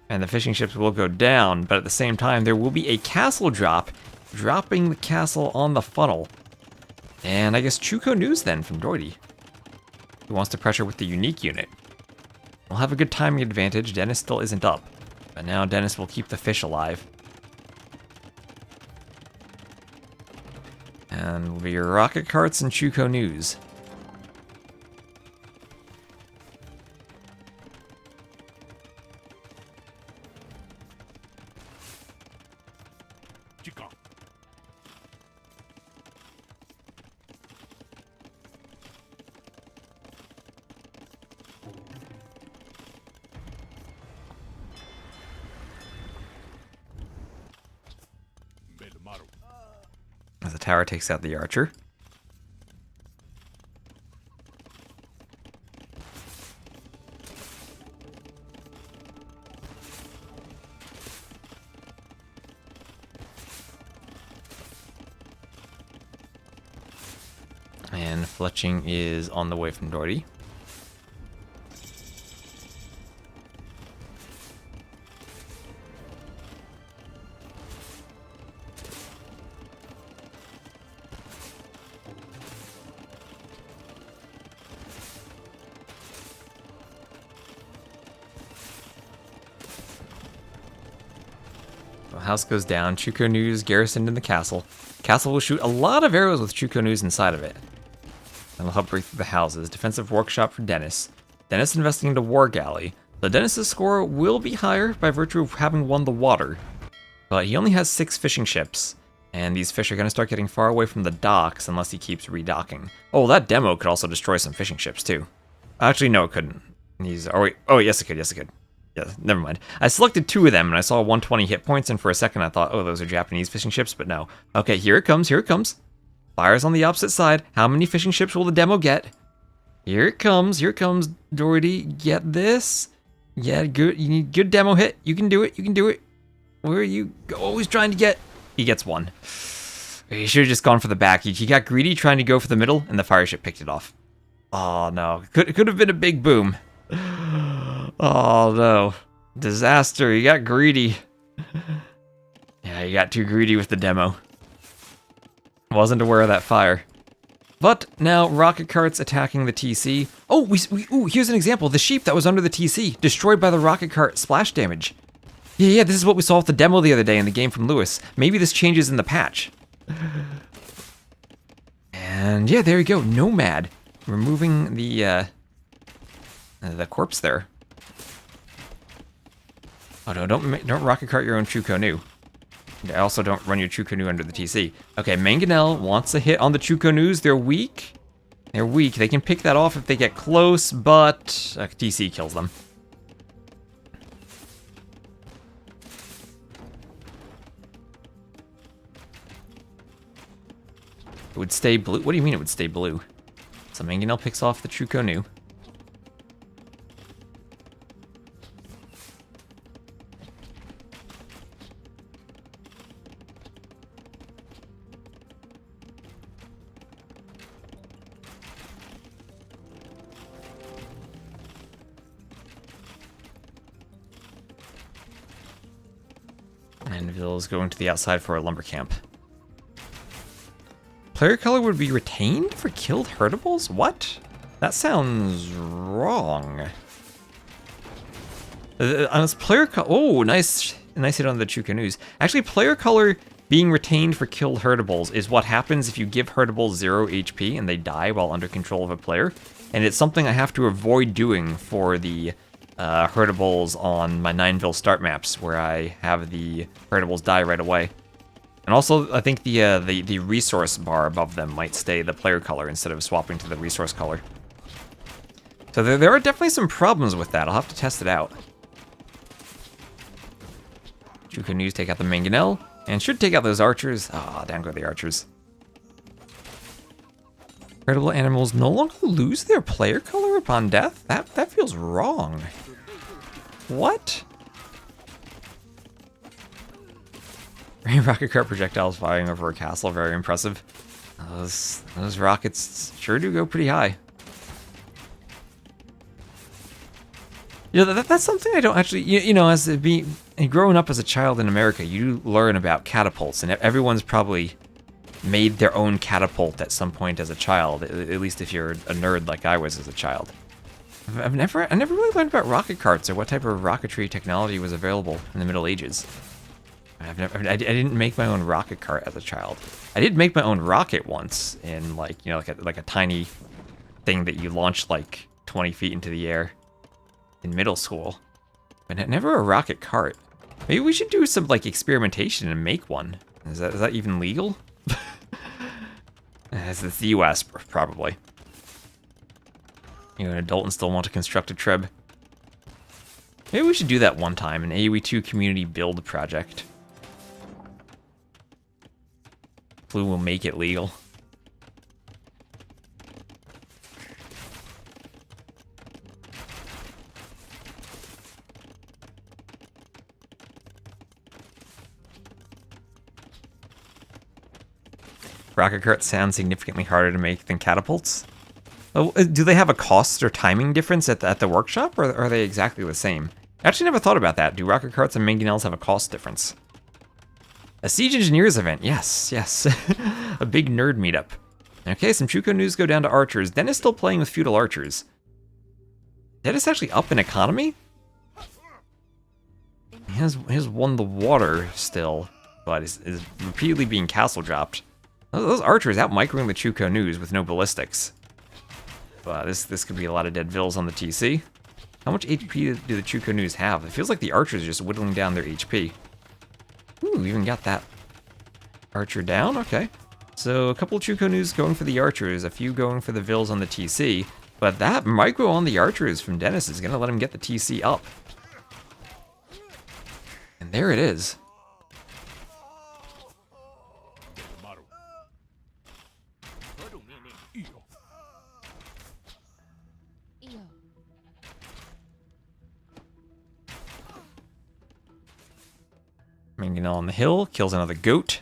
And the fishing ships will go down, but at the same time, there will be a castle drop, dropping the castle on the funnel. And I guess Chuko news then from Dooidy. He wants to pressure with the unique unit. We'll have a good timing advantage. Dennis still isn't up. But now Dennis will keep the fish alive. And will be rocket carts and Chuko news. As the tower takes out the archer. And fletching is on the way from Dooidy. House goes down. Chuko news garrisoned in the castle. Castle will shoot a lot of arrows with Chuko news inside of it. That'll help break through the houses. Defensive workshop for Dennis. Dennis investing into war galley. So Dennis's score will be higher by virtue of having won the water. But he only has 6 fishing ships. And these fish are going to start getting far away from the docks unless he keeps redocking. Oh, that demo could also destroy some fishing ships too. Actually, no, it couldn't. Oh, yes, it could. Yes, it could. Yeah, never mind. I selected 2 of them, and I saw 120 hit points, and for a second I thought, oh, those are Japanese fishing ships, but no. Okay, here it comes, here it comes. Fire's on the opposite side. How many fishing ships will the demo get? Here it comes, Dooidy. Get this. Yeah, good. You need good demo hit. You can do it, you can do it. Where are you always trying to get? He gets 1. He should have just gone for the back. He got greedy trying to go for the middle, and the fire ship picked it off. Oh, no. It could have been a big boom. Oh no. Disaster, you got greedy. Yeah, you got too greedy with the demo. Wasn't aware of that fire. But now rocket carts attacking the TC. Oh, ooh, here's an example. The sheep that was under the TC, destroyed by the rocket cart splash damage. Yeah, this is what we saw with the demo the other day in the game from Lewis. Maybe this changes in the patch. And yeah, there you go, Nomad. Removing the corpse there. Oh no, don't rocket cart your own Chukonu. Also don't run your Chukonu under the TC. Okay, Mangonel wants a hit on the Chukonus. They're weak. They're weak. They can pick that off if they get close, but TC kills them. It would stay blue. What do you mean it would stay blue? So Mangonel picks off the Chukonu. And Ville's going to the outside for a lumber camp. Player color would be retained for killed hurtables? What? That sounds wrong. Player color. Oh, nice hit on the Chukonus. Actually, player color being retained for killed hurtables is what happens if you give hurtables 0 HP and they die while under control of a player. And it's something I have to avoid doing for the hurtables on my Nineville start maps, where I have the hurtables die right away. And also, I think the resource bar above them might stay the player color instead of swapping to the resource color. So there are definitely some problems with that. I'll have to test it out. Chukonus take out the Mangonel, and should take out those archers. Ah, down go the archers. Hurtable animals no longer lose their player color upon death? That feels wrong. What? Rocket cart projectiles firing over a castle, very impressive. Those rockets sure do go pretty high. You know, that's something I don't actually, growing up as a child in America, you learn about catapults, and everyone's probably made their own catapult at some point as a child, at least if you're a nerd like I was as a child. I never really learned about rocket carts or what type of rocketry technology was available in the Middle Ages. I didn't make my own rocket cart as a child. I did make my own rocket once in like, you know, like a tiny thing that you launch like 20 feet into the air in middle school. But never a rocket cart. Maybe we should do some like experimentation and make one. Is that even legal? It's the US probably. You're an adult and still want to construct a trib. Maybe we should do that one time, an AoE2 community build project. Flu will make it legal. Rocket carts sound significantly harder to make than catapults. Oh, do they have a cost or timing difference at the workshop, or are they exactly the same? I actually never thought about that. Do rocket carts and mangonels have a cost difference? A Siege Engineers event, yes, yes. A big nerd meetup. Okay, some Chuko news go down to archers. Dennis still playing with feudal archers. Dennis actually up in economy? He has won the water still, but is repeatedly being castle dropped. Those archers out microing the Chuko news with no ballistics. But this could be a lot of dead vills on the TC. How much HP do the Chuko news have? It feels like the archers are just whittling down their HP. Ooh, we even got that archer down. Okay. So a couple Chuko news going for the archers, a few going for the vills on the TC. But that micro on the archers from Dennis is going to let him get the TC up. And there it is. Mangonel on the hill, kills another goat.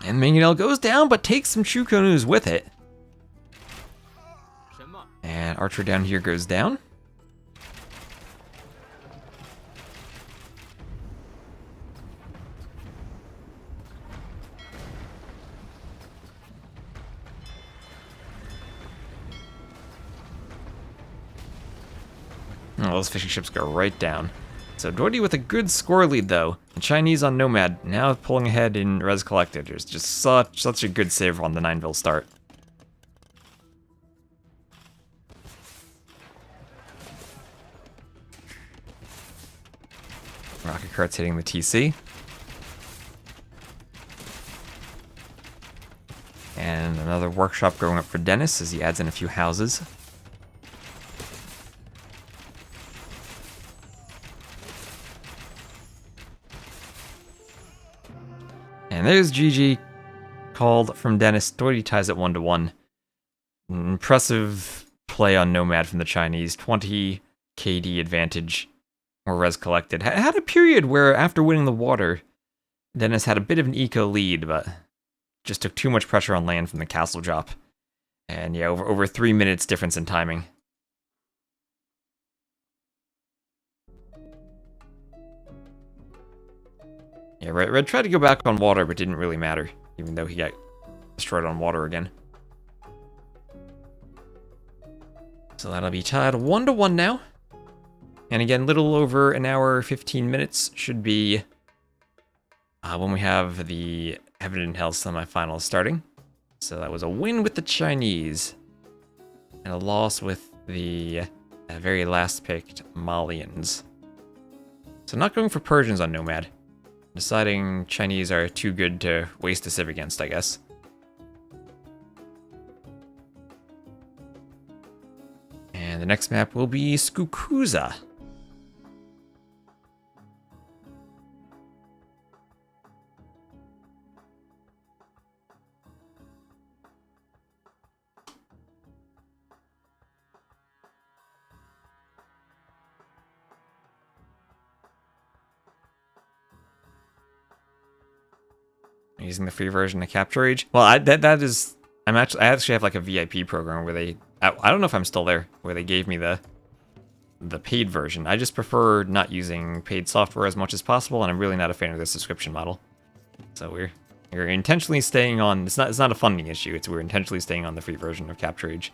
And Mangonel goes down, but takes some Chuko news with it. And Archer down here goes down. Oh, those fishing ships go right down. So Dooidy with a good score lead though. The Chinese on Nomad now pulling ahead in Res Collected. There's just such a good save on the 9-vil start. Rocket carts hitting the TC. And another workshop going up for Dennis as he adds in a few houses. And there's GG called from Dennis. Dooidy ties it 1-1. Impressive play on Nomad from the Chinese. 20 KD advantage. Or res collected. Had a period where after winning the water, Dennis had a bit of an eco lead, but just took too much pressure on land from the castle drop. And yeah, over 3 minutes difference in timing. Yeah, Red tried to go back on water, but didn't really matter, even though he got destroyed on water again. So that'll be tied 1-1 now. And again, little over an hour, 15 minutes should be when we have the Heaven and Hell semifinals starting. So that was a win with the Chinese, and a loss with the very last picked Malians. So not going for Persians on Nomad. Deciding Chinese are too good to waste a civ against, I guess. And the next map will be Skukuza. Using the free version to capture age. Well, I actually have like a VIP program where I don't know if I'm still there, where they gave me the paid version. I just prefer not using paid software as much as possible, and I'm really not a fan of the subscription model. So we're intentionally staying on. It's not a funding issue. We're intentionally staying on the free version of Capture Age.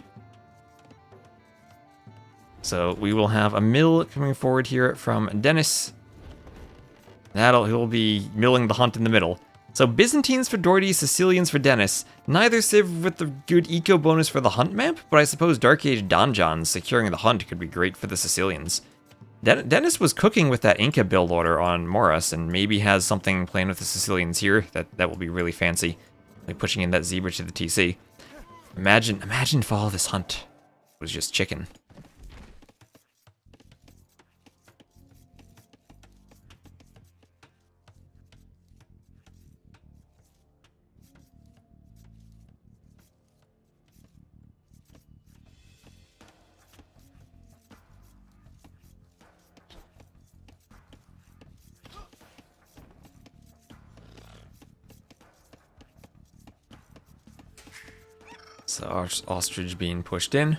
So we will have a mill coming forward here from Dennis. He'll be milling the hunt in the middle. So Byzantines for Dooidy, Sicilians for Dennis. Neither civ with the good eco bonus for the hunt map, but I suppose Dark Age donjons securing the hunt could be great for the Sicilians. Dennis was cooking with that Inca build order on Moras, and maybe has something planned with the Sicilians here that will be really fancy. Like pushing in that zebra to the TC. Imagine if all this hunt was just chicken. So ostrich being pushed in.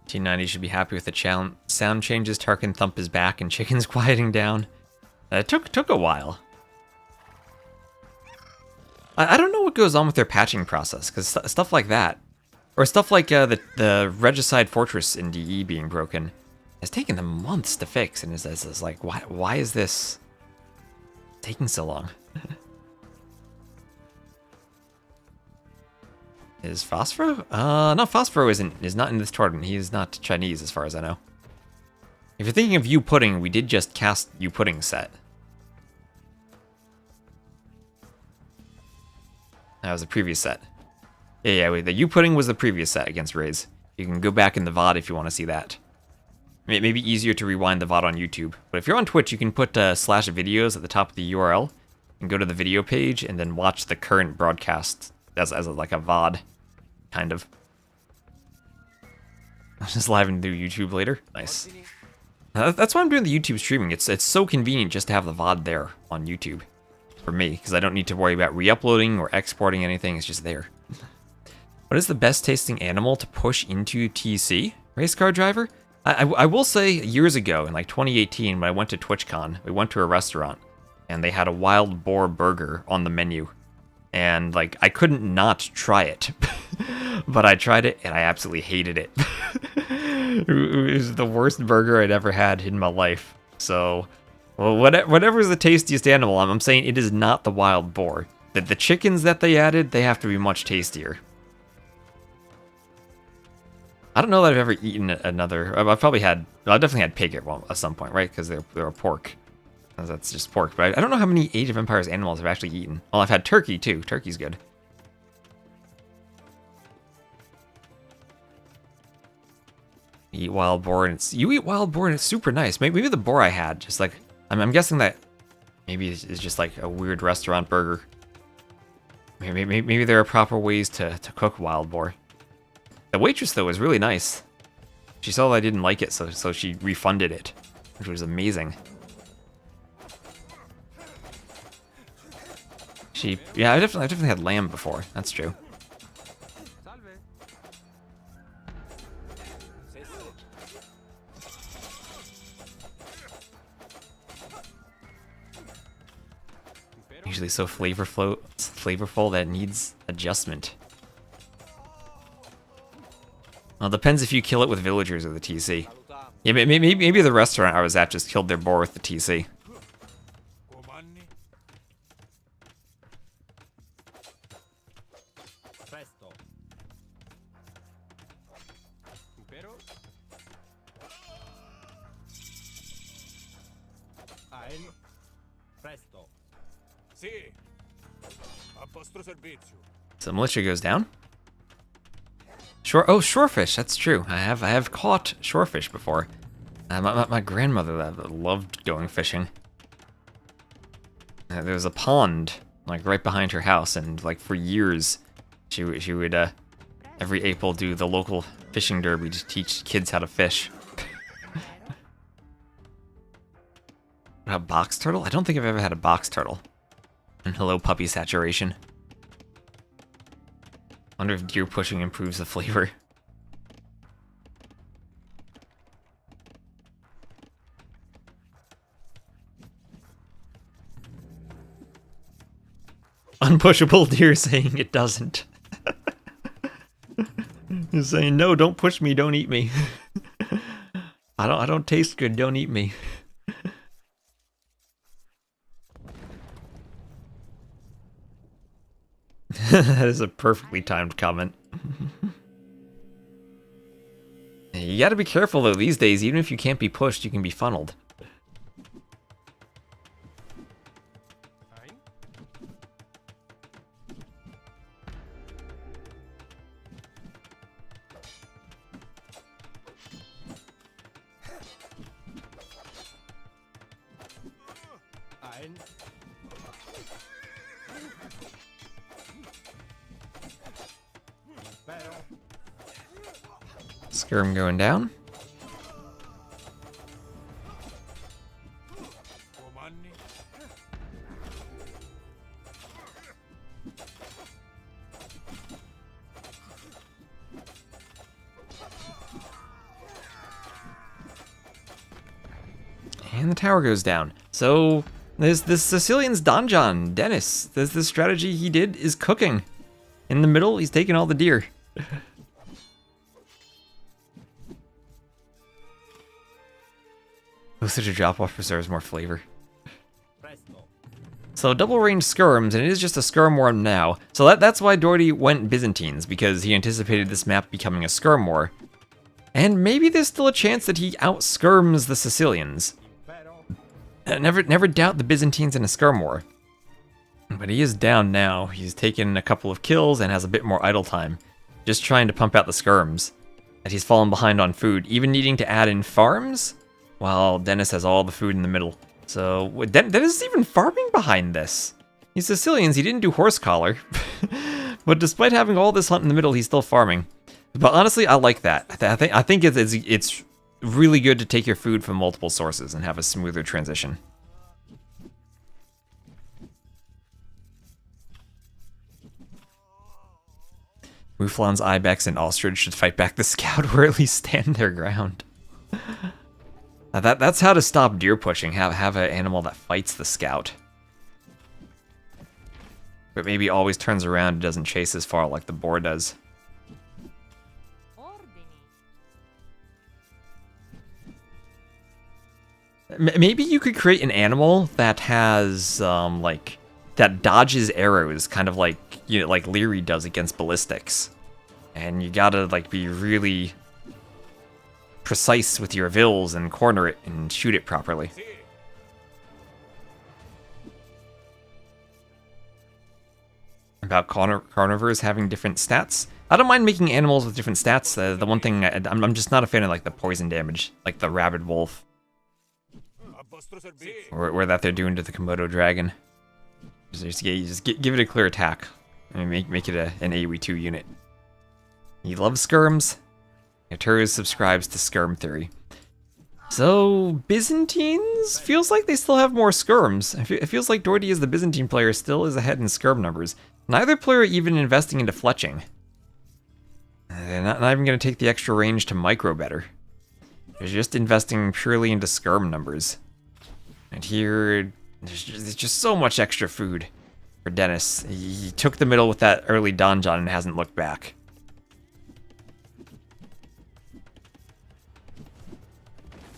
T90 should be happy with the sound changes. Tarkin Thump is back and chicken's quieting down. It took a while. I don't know what goes on with their patching process, because stuff like that, or stuff like the Regicide Fortress in DE being broken, has taken them months to fix, and is like, why is this taking so long? Is Phosphoro? No, Phosphoro is not in this tournament. He is not Chinese, as far as I know. If you're thinking of Youpudding, we did just cast Youpudding set. That was the previous set. Yeah, wait, the Youpudding was the previous set against Rayz. You can go back in the VOD if you want to see that. It may be easier to rewind the VOD on YouTube, but if you're on Twitch, you can put /videos at the top of the URL and go to the video page and then watch the current broadcast as like a VOD, kind of. I'll just live and do YouTube later. Nice. That's why I'm doing the YouTube streaming. It's so convenient just to have the VOD there on YouTube for me, because I don't need to worry about re-uploading or exporting anything. It's just there. What is the best tasting animal to push into TC? Race car driver? I will say, years ago, in like 2018, when I went to TwitchCon, we went to a restaurant, and they had a wild boar burger on the menu. And, like, I couldn't not try it. But I tried it, and I absolutely hated it. It was the worst burger I'd ever had in my life. So, well, whatever's the tastiest animal, I'm saying it is not the wild boar. The chickens that they added, they have to be much tastier. I don't know that I've ever eaten another. I've definitely had pig at some point, right? Because they're a pork. That's just pork. But I don't know how many Age of Empires animals I've actually eaten. Well, I've had turkey too. Turkey's good. You eat wild boar and it's super nice. Maybe the boar I had, just like I'm guessing that maybe it's just like a weird restaurant burger. Maybe there are proper ways to cook wild boar. The waitress, though, was really nice. She saw that I didn't like it, so she refunded it, which was amazing. Yeah, I've definitely had lamb before. That's true. Usually so flavorful that it needs adjustment. Well, it depends if you kill it with villagers or the TC. Yeah, maybe the restaurant I was at just killed their boar with the TC. So militia goes down. Shorefish, that's true. I have caught shorefish before. My grandmother loved going fishing. There was a pond like right behind her house, and like for years, she would every April do the local fishing derby to teach kids how to fish. A box turtle? I don't think I've ever had a box turtle. And hello, puppy saturation. Wonder if deer pushing improves the flavor. Unpushable deer saying it doesn't. He's saying, no, don't push me, don't eat me. I don't taste good, don't eat me. That is a perfectly timed comment. You gotta be careful though, these days, even if you can't be pushed, you can be funneled. Skirm going down. And the tower goes down. So there's this Sicilian's Donjon, Dennis. This strategy he did is cooking. In the middle, he's taking all the deer. Looks like a drop-off preserves more flavor. So double range skirms, and it is just a skirm war now. So that's why Dooidy went Byzantines, because he anticipated this map becoming a skirm war. And maybe there's still a chance that he out-skirms the Sicilians. Never doubt the Byzantines in a skirm war. But he is down now. He's taken a couple of kills and has a bit more idle time. Just trying to pump out the skirms. And he's fallen behind on food, even needing to add in farms, while Dennis has all the food in the middle. So Dennis is even farming behind this. He's Sicilians, he didn't do horse collar. But despite having all this hunt in the middle, he's still farming. But honestly, I like that. I think it's really good to take your food from multiple sources and have a smoother transition. Mouflon's ibex and ostrich should fight back the scout, or at least stand their ground. That's how to stop deer pushing. Have an animal that fights the scout, but maybe always turns around and doesn't chase as far like the boar does. Maybe you could create an animal that has like that dodges arrows, kind of like like Leary does against ballistics, and you gotta like be really precise with your vills and corner it and shoot it properly. About carnivores having different stats. I don't mind making animals with different stats. The one thing I'm just not a fan of like the poison damage, like the rabid wolf, or that they're doing to the Komodo dragon. Just give it a clear attack. I mean, make it an AoE2 unit. He loves skirms. Arturius subscribes to skirm theory. So, Byzantines feels like they still have more skirms. It feels like Dooidy as the Byzantine player still is ahead in skirm numbers. Neither player even investing into fletching. They're not even going to take the extra range to micro better. They're just investing purely into skirm numbers. And here, there's just so much extra food for Dennis. He took the middle with that early donjon and hasn't looked back.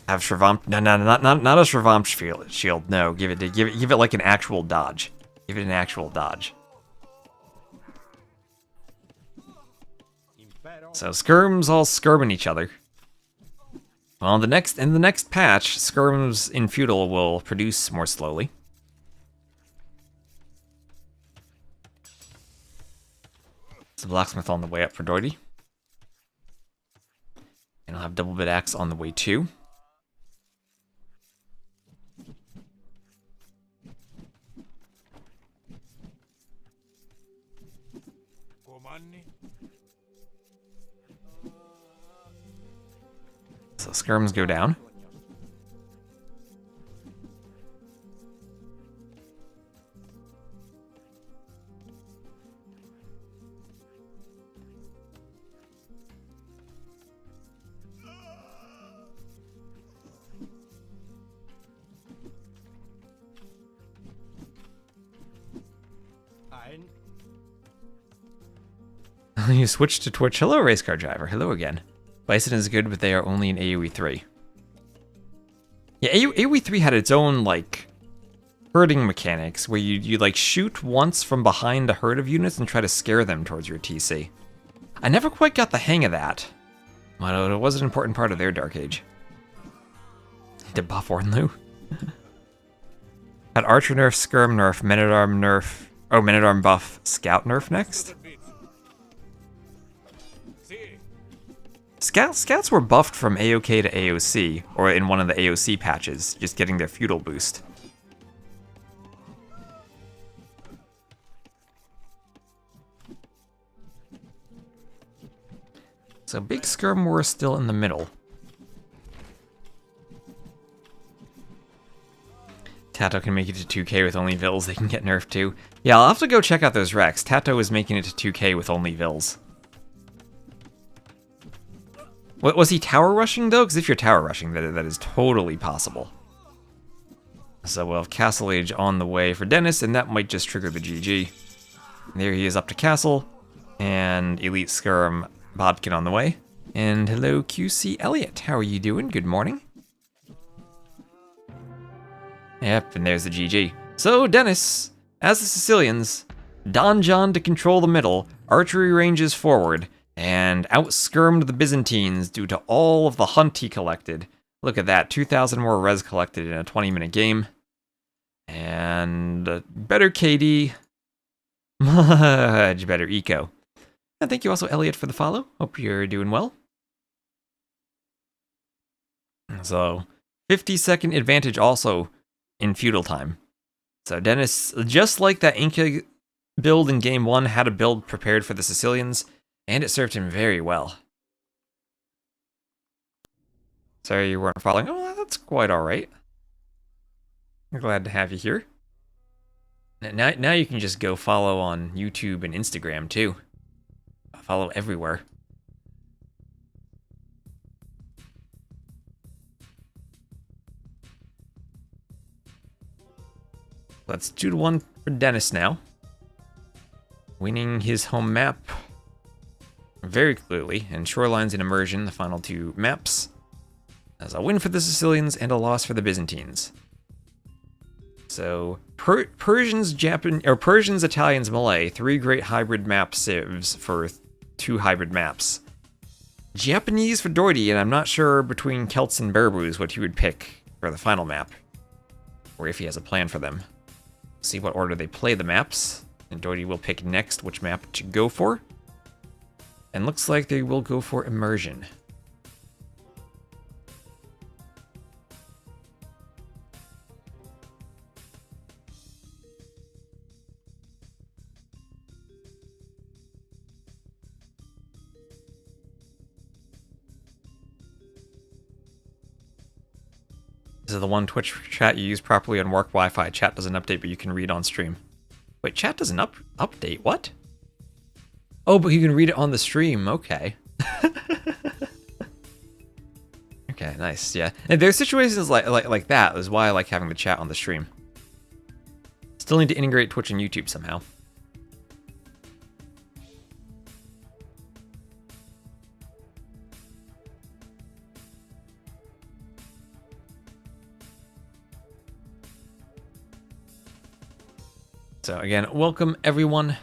Have Shravamp? No, not a Shravamp shield. No, give it like an actual dodge. Give it an actual dodge. So skirms all skirming each other. Well, in the next patch, skirms in feudal will produce more slowly. So blacksmith on the way up for Dooidy. And I'll have double bit axe on the way too. So skirms go down. You switched to Twitch. Hello, race car driver. Hello again. Bison is good, but they are only in AoE 3. Yeah, AoE 3 had its own, like, herding mechanics, where you like, shoot once from behind a herd of units and try to scare them towards your TC. I never quite got the hang of that. But it was an important part of their Dark Age. Did buff Ornlu? Had Archer nerf, Skirm nerf, Men-at-Arm nerf... Oh, Men-at-Arm buff, Scout nerf next? Scouts were buffed from AOK to AOC, or in one of the AOC patches, just getting their feudal boost. So big Skirm war still in the middle. Tato can make it to 2k with only Vils, they can get nerfed too. Yeah, I'll have to go check out those Rex. Tato is making it to 2k with only Vils. What, was he tower rushing though? Because if you're tower rushing, that is totally possible. So we'll have Castle Age on the way for Dennis, and that might just trigger the GG. There he is up to Castle, and Elite Skirm Bodkin on the way. And hello QC Elliot, how are you doing? Good morning. Yep, and there's the GG. So Dennis, as the Sicilians, Don John to control the middle, archery ranges forward, and out-skirmed the Byzantines due to all of the hunt he collected. Look at that, 2,000 more res collected in a 20-minute game. And better KD, much better eco. And thank you also, Elliot, for the follow. Hope you're doing well. So, 50-second advantage also in feudal time. So Dennis, just like that Inca build in game 1, had a build prepared for the Sicilians, and it served him very well. Sorry you weren't following. Oh, that's quite alright. I'm glad to have you here. Now you can just go follow on YouTube and Instagram too. Follow everywhere. Let's 2-1 for Dennis now. Winning his home map very clearly, and Shorelines and Immersion, the final 2 maps. As a win for the Sicilians and a loss for the Byzantines. So, Persians, Italians, Malay, 3 great hybrid map civs for 2 hybrid maps. Japanese for Dooidy, and I'm not sure between Celts and Berbers what he would pick for the final map. Or if he has a plan for them. See what order they play the maps, and Dooidy will pick next which map to go for. And looks like they will go for Immersion. This is the one Twitch chat you use properly on work Wi-Fi. Chat doesn't update, but you can read on stream. Wait, chat doesn't update? What? Oh, but you can read it on the stream. Okay. Okay, nice. Yeah, and there's situations like that. Is why I like having the chat on the stream. Still need to integrate Twitch and YouTube somehow. So again, welcome everyone,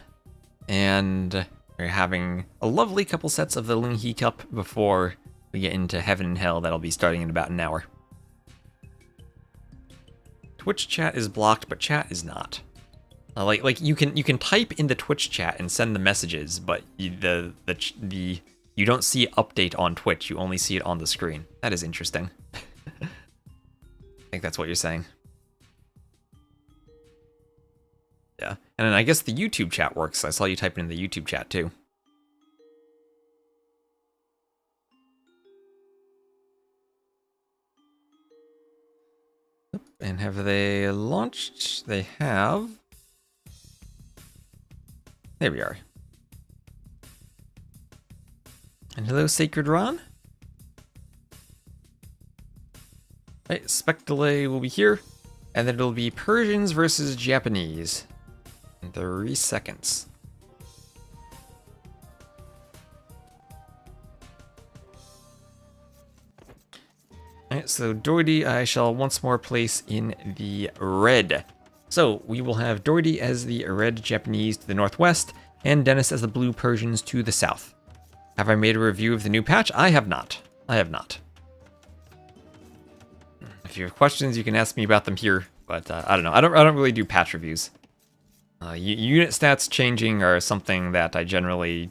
and we're having a lovely couple sets of the LingHe Cup before we get into Heaven and Hell. That'll be starting in about an hour. Twitch chat is blocked, but chat is not. Like you can type in the Twitch chat and send the messages, but you don't see update on Twitch. You only see it on the screen. That is interesting. I think that's what you're saying. Yeah, and then I guess the YouTube chat works. I saw you type in the YouTube chat too. And have they launched? They have. There we are. And hello, Sacred Ron. Right, Spec Delay will be here. And then it'll be Persians versus Japanese. 3 seconds. Alright, so Dooidy I shall once more place in the red. So we will have Dooidy as the red Japanese to the northwest, and Dennis as the blue Persians to the south. Have I made a review of the new patch? I have not. I have not. If you have questions, you can ask me about them here, but I don't know. I don't really do patch reviews. Unit stats changing are something that I generally...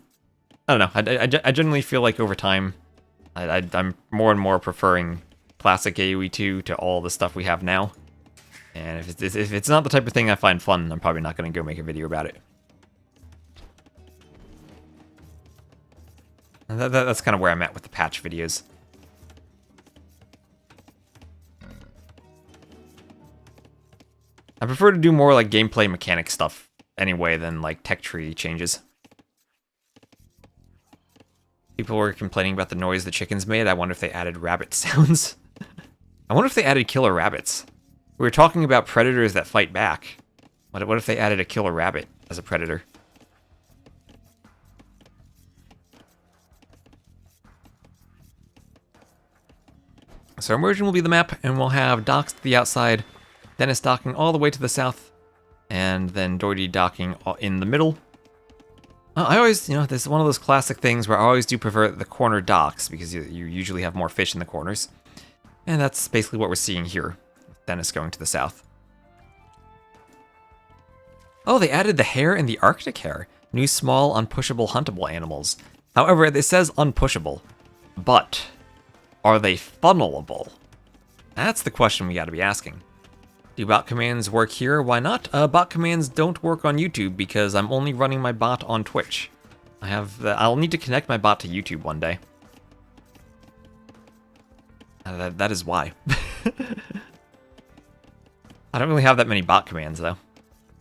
I don't know. I generally feel like over time, I'm more and more preferring classic AoE 2 to all the stuff we have now. And if it's not the type of thing I find fun, I'm probably not going to go make a video about it. And that's kind of where I'm at with the patch videos. I prefer to do more like gameplay mechanic stuff anyway than like tech tree changes. People were complaining about the noise the chickens made. I wonder if they added rabbit sounds. I wonder if they added killer rabbits. We were talking about predators that fight back. What if they added a killer rabbit as a predator? So immersion will be the map, and we'll have docks to the outside, Dennis docking all the way to the south, and then Dooidy docking in the middle. I always, this is one of those classic things where I always do prefer the corner docks, because you usually have more fish in the corners. And that's basically what we're seeing here, with Dennis going to the south. Oh, they added the hare and the Arctic hare. New small, unpushable, huntable animals. However, it says unpushable. But, are they funnelable? That's the question we gotta be asking. Do bot commands work here? Why not? Bot commands don't work on YouTube because I'm only running my bot on Twitch. I'll need to connect my bot to YouTube one day. That is why. I don't really have that many bot commands though.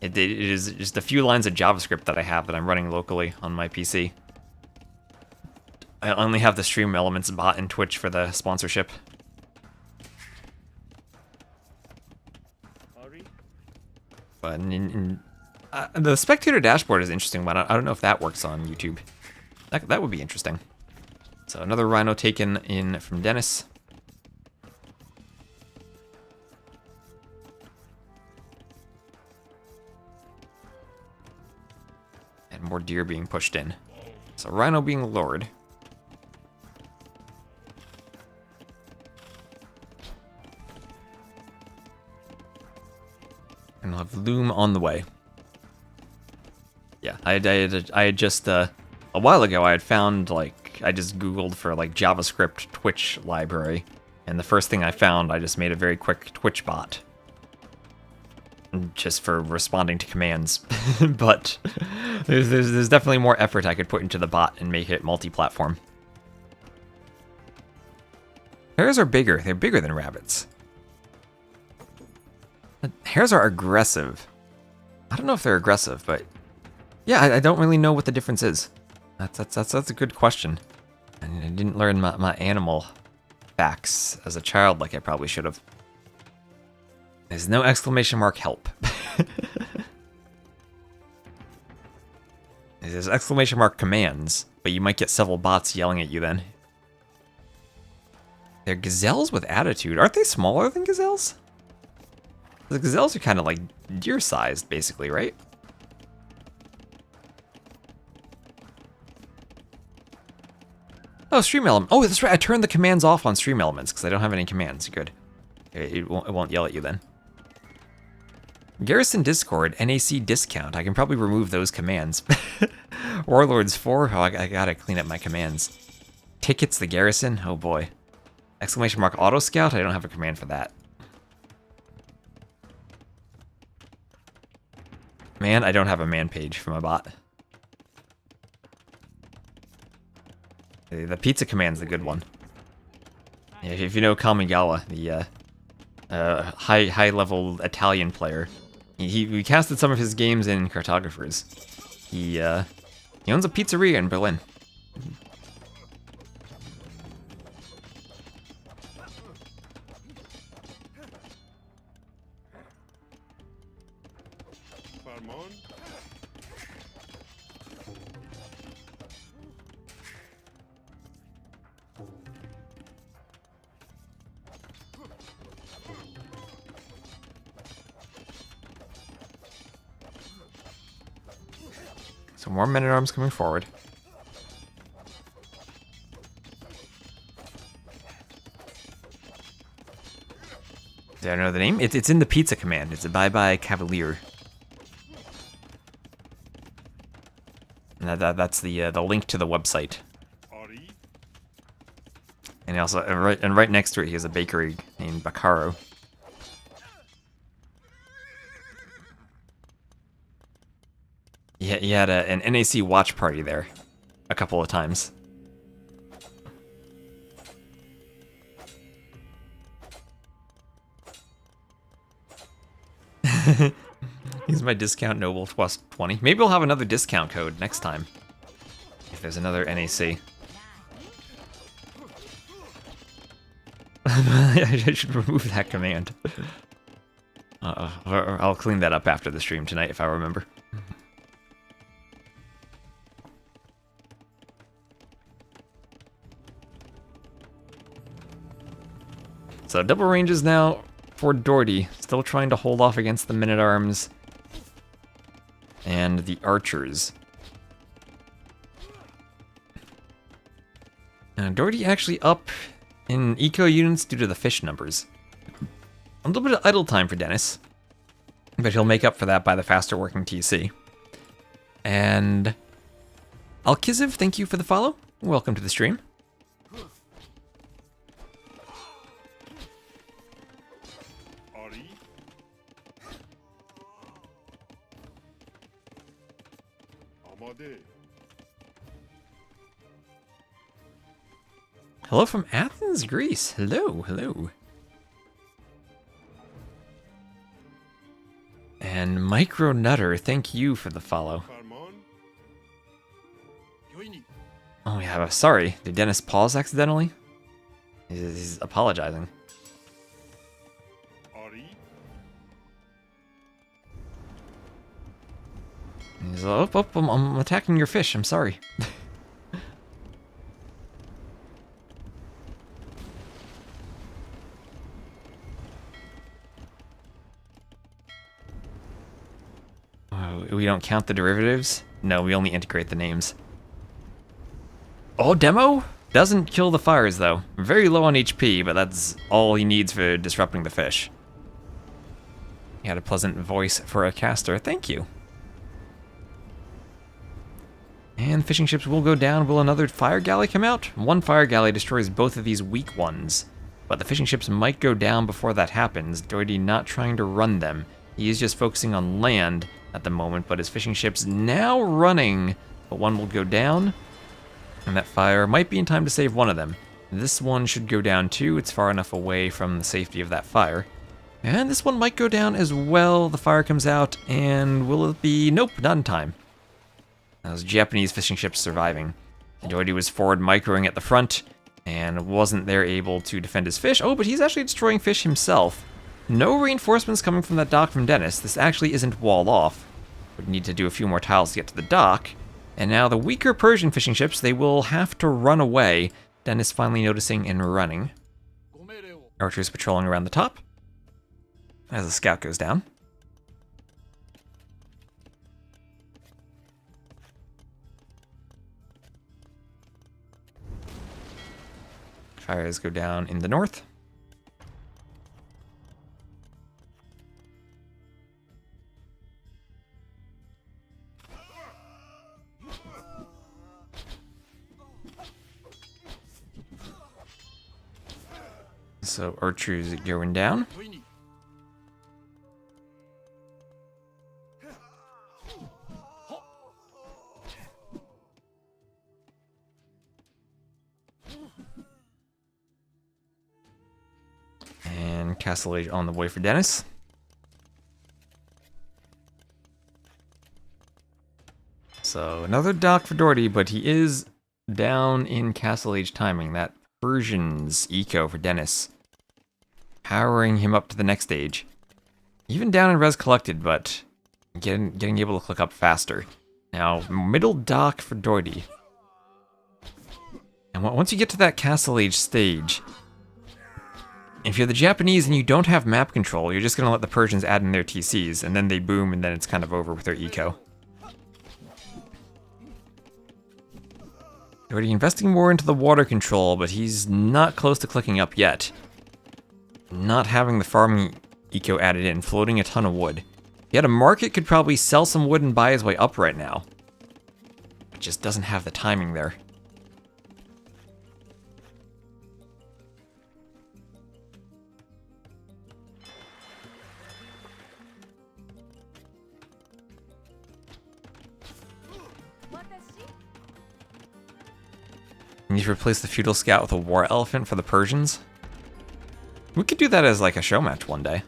It is just a few lines of JavaScript that I have that I'm running locally on my PC. I only have the Stream Elements bot in Twitch for the sponsorship. But the spectator dashboard is interesting, but I don't know if that works on YouTube. That would be interesting. So another rhino taken in from Dennis. And more deer being pushed in. So rhino being lured. And we'll have Loom on the way. Yeah, I had just, a while ago, I had found, like, I just Googled for, like, JavaScript Twitch library. And the first thing I found, I just made a very quick Twitch bot. Just for responding to commands. But there's definitely more effort I could put into the bot and make it multi-platform. Hares are bigger. They're bigger than rabbits. Hares are aggressive. I don't know if they're aggressive, but yeah, I don't really know what the difference is. That's a good question. I didn't learn my animal facts as a child like I probably should have. There's no exclamation mark help. There's exclamation mark commands, but you might get several bots yelling at you then. They're gazelles with attitude. Aren't they smaller than gazelles? The gazelles are kind of like deer-sized, basically, right? Oh, Stream Element. Oh, that's right. I turned the commands off on Stream Elements because I don't have any commands. Good. It won't yell at you then. Garrison Discord, NAC discount. I can probably remove those commands. Warlords 4. Oh, I gotta clean up my commands. Tickets the Garrison. Oh boy. Exclamation mark Auto Scout. I don't have a command for that. Man, I don't have a man page for my bot. The pizza command's the good one. If you know Kamigawa, the high-level Italian player, we casted some of his games in Cartographers. He owns a pizzeria in Berlin. So more men-at-arms coming forward. Do I know the name? It's in the pizza command. It's a bye-bye Cavalier. And that's the link to the website. And he also right next to it, he has a bakery named Bacaro. He had an NAC watch party there a couple of times. Use my discount Noble plus 20. Maybe we'll have another discount code next time. If there's another NAC. I should remove that command. I'll clean that up after the stream tonight if I remember. So double ranges now for Dooidy. Still trying to hold off against the men-at-arms and the archers. Dooidy actually up in eco units due to the fish numbers. A little bit of idle time for Dennis, but he'll make up for that by the faster working TC. And Alkiziv, thank you for the follow. Welcome to the stream. Hello from Athens, Greece. Hello, hello. And Micro Nutter, thank you for the follow. Oh yeah, sorry. Did Dennis pause accidentally? He's apologizing. He's like, oh, I'm attacking your fish, I'm sorry. We don't count the derivatives? No, we only integrate the names. Oh, demo? Doesn't kill the fires, though. Very low on HP, but that's all he needs for disrupting the fish. He had a pleasant voice for a caster. Thank you. And fishing ships will go down. Will another fire galley come out? One fire galley destroys both of these weak ones. But the fishing ships might go down before that happens. Dooidy not trying to run them. He is just focusing on land at the moment, but his fishing ship's now running. But one will go down, and that fire might be in time to save one of them. This one should go down too. It's far enough away from the safety of that fire. And this one might go down as well. The fire comes out, and will it be... Nope, not in time. Those Japanese fishing ships surviving. Dooidy was forward microing at the front, and wasn't there able to defend his fish. Oh, but he's actually destroying fish himself. No reinforcements coming from that dock from Dennis. This actually isn't walled off. Would need to do a few more tiles to get to the dock. And now the weaker Persian fishing ships, they will have to run away. Dennis finally noticing and running. Archers patrolling around the top as the scout goes down. Fires go down in the north. So archers going down. And Castle Age on the way for Dennis. So another dock for Dooidy, but he is down in Castle Age timing. That Persian's eco for Dennis. Powering him up to the next stage. Even down in res collected, but getting able to click up faster. Now, middle dock for Dooidy. And once you get to that Castle Age stage, if you're the Japanese and you don't have map control, you're just going to let the Persians add in their TCs, and then they boom, and then it's kind of over with their eco. Already investing more into the water control, but he's not close to clicking up yet. Not having the farming eco added in, floating a ton of wood. If he had a market, could probably sell some wood and buy his way up right now. But just doesn't have the timing there. You need to replace the feudal scout with a war elephant for the Persians. We could do that as like a show match one day.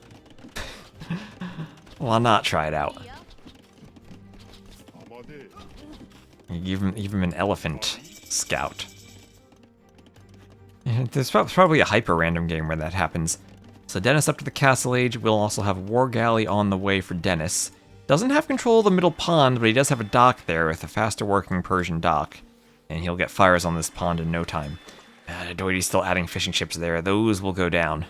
Why not try it out? You give him an elephant scout. And there's probably a hyper random game where that happens. So Dennis up to the castle age. We'll also have War Galley on the way for Dennis. Doesn't have control of the middle pond, but he does have a dock there with a faster working Persian dock. And he'll get fires on this pond in no time. Dooidy's still adding fishing ships there. Those will go down.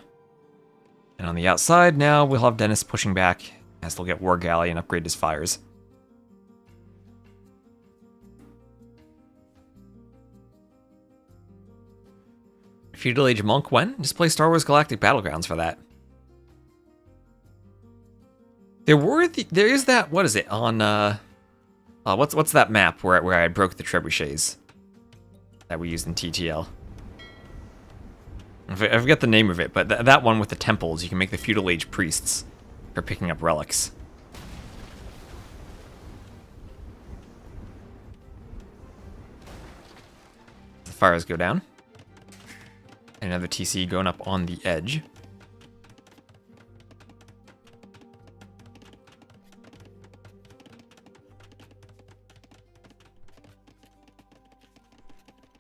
And on the outside now, we'll have Dennis pushing back as they'll get War Galley and upgrade his fires. Feudal Age Monk when? Just play Star Wars Galactic Battlegrounds for that. There is that, what is it, on, what's that map where I broke the trebuchets that we used in TTL? I forget the name of it, but that one with the temples, you can make the Feudal Age priests for picking up relics. The fires go down. Another TC going up on the edge.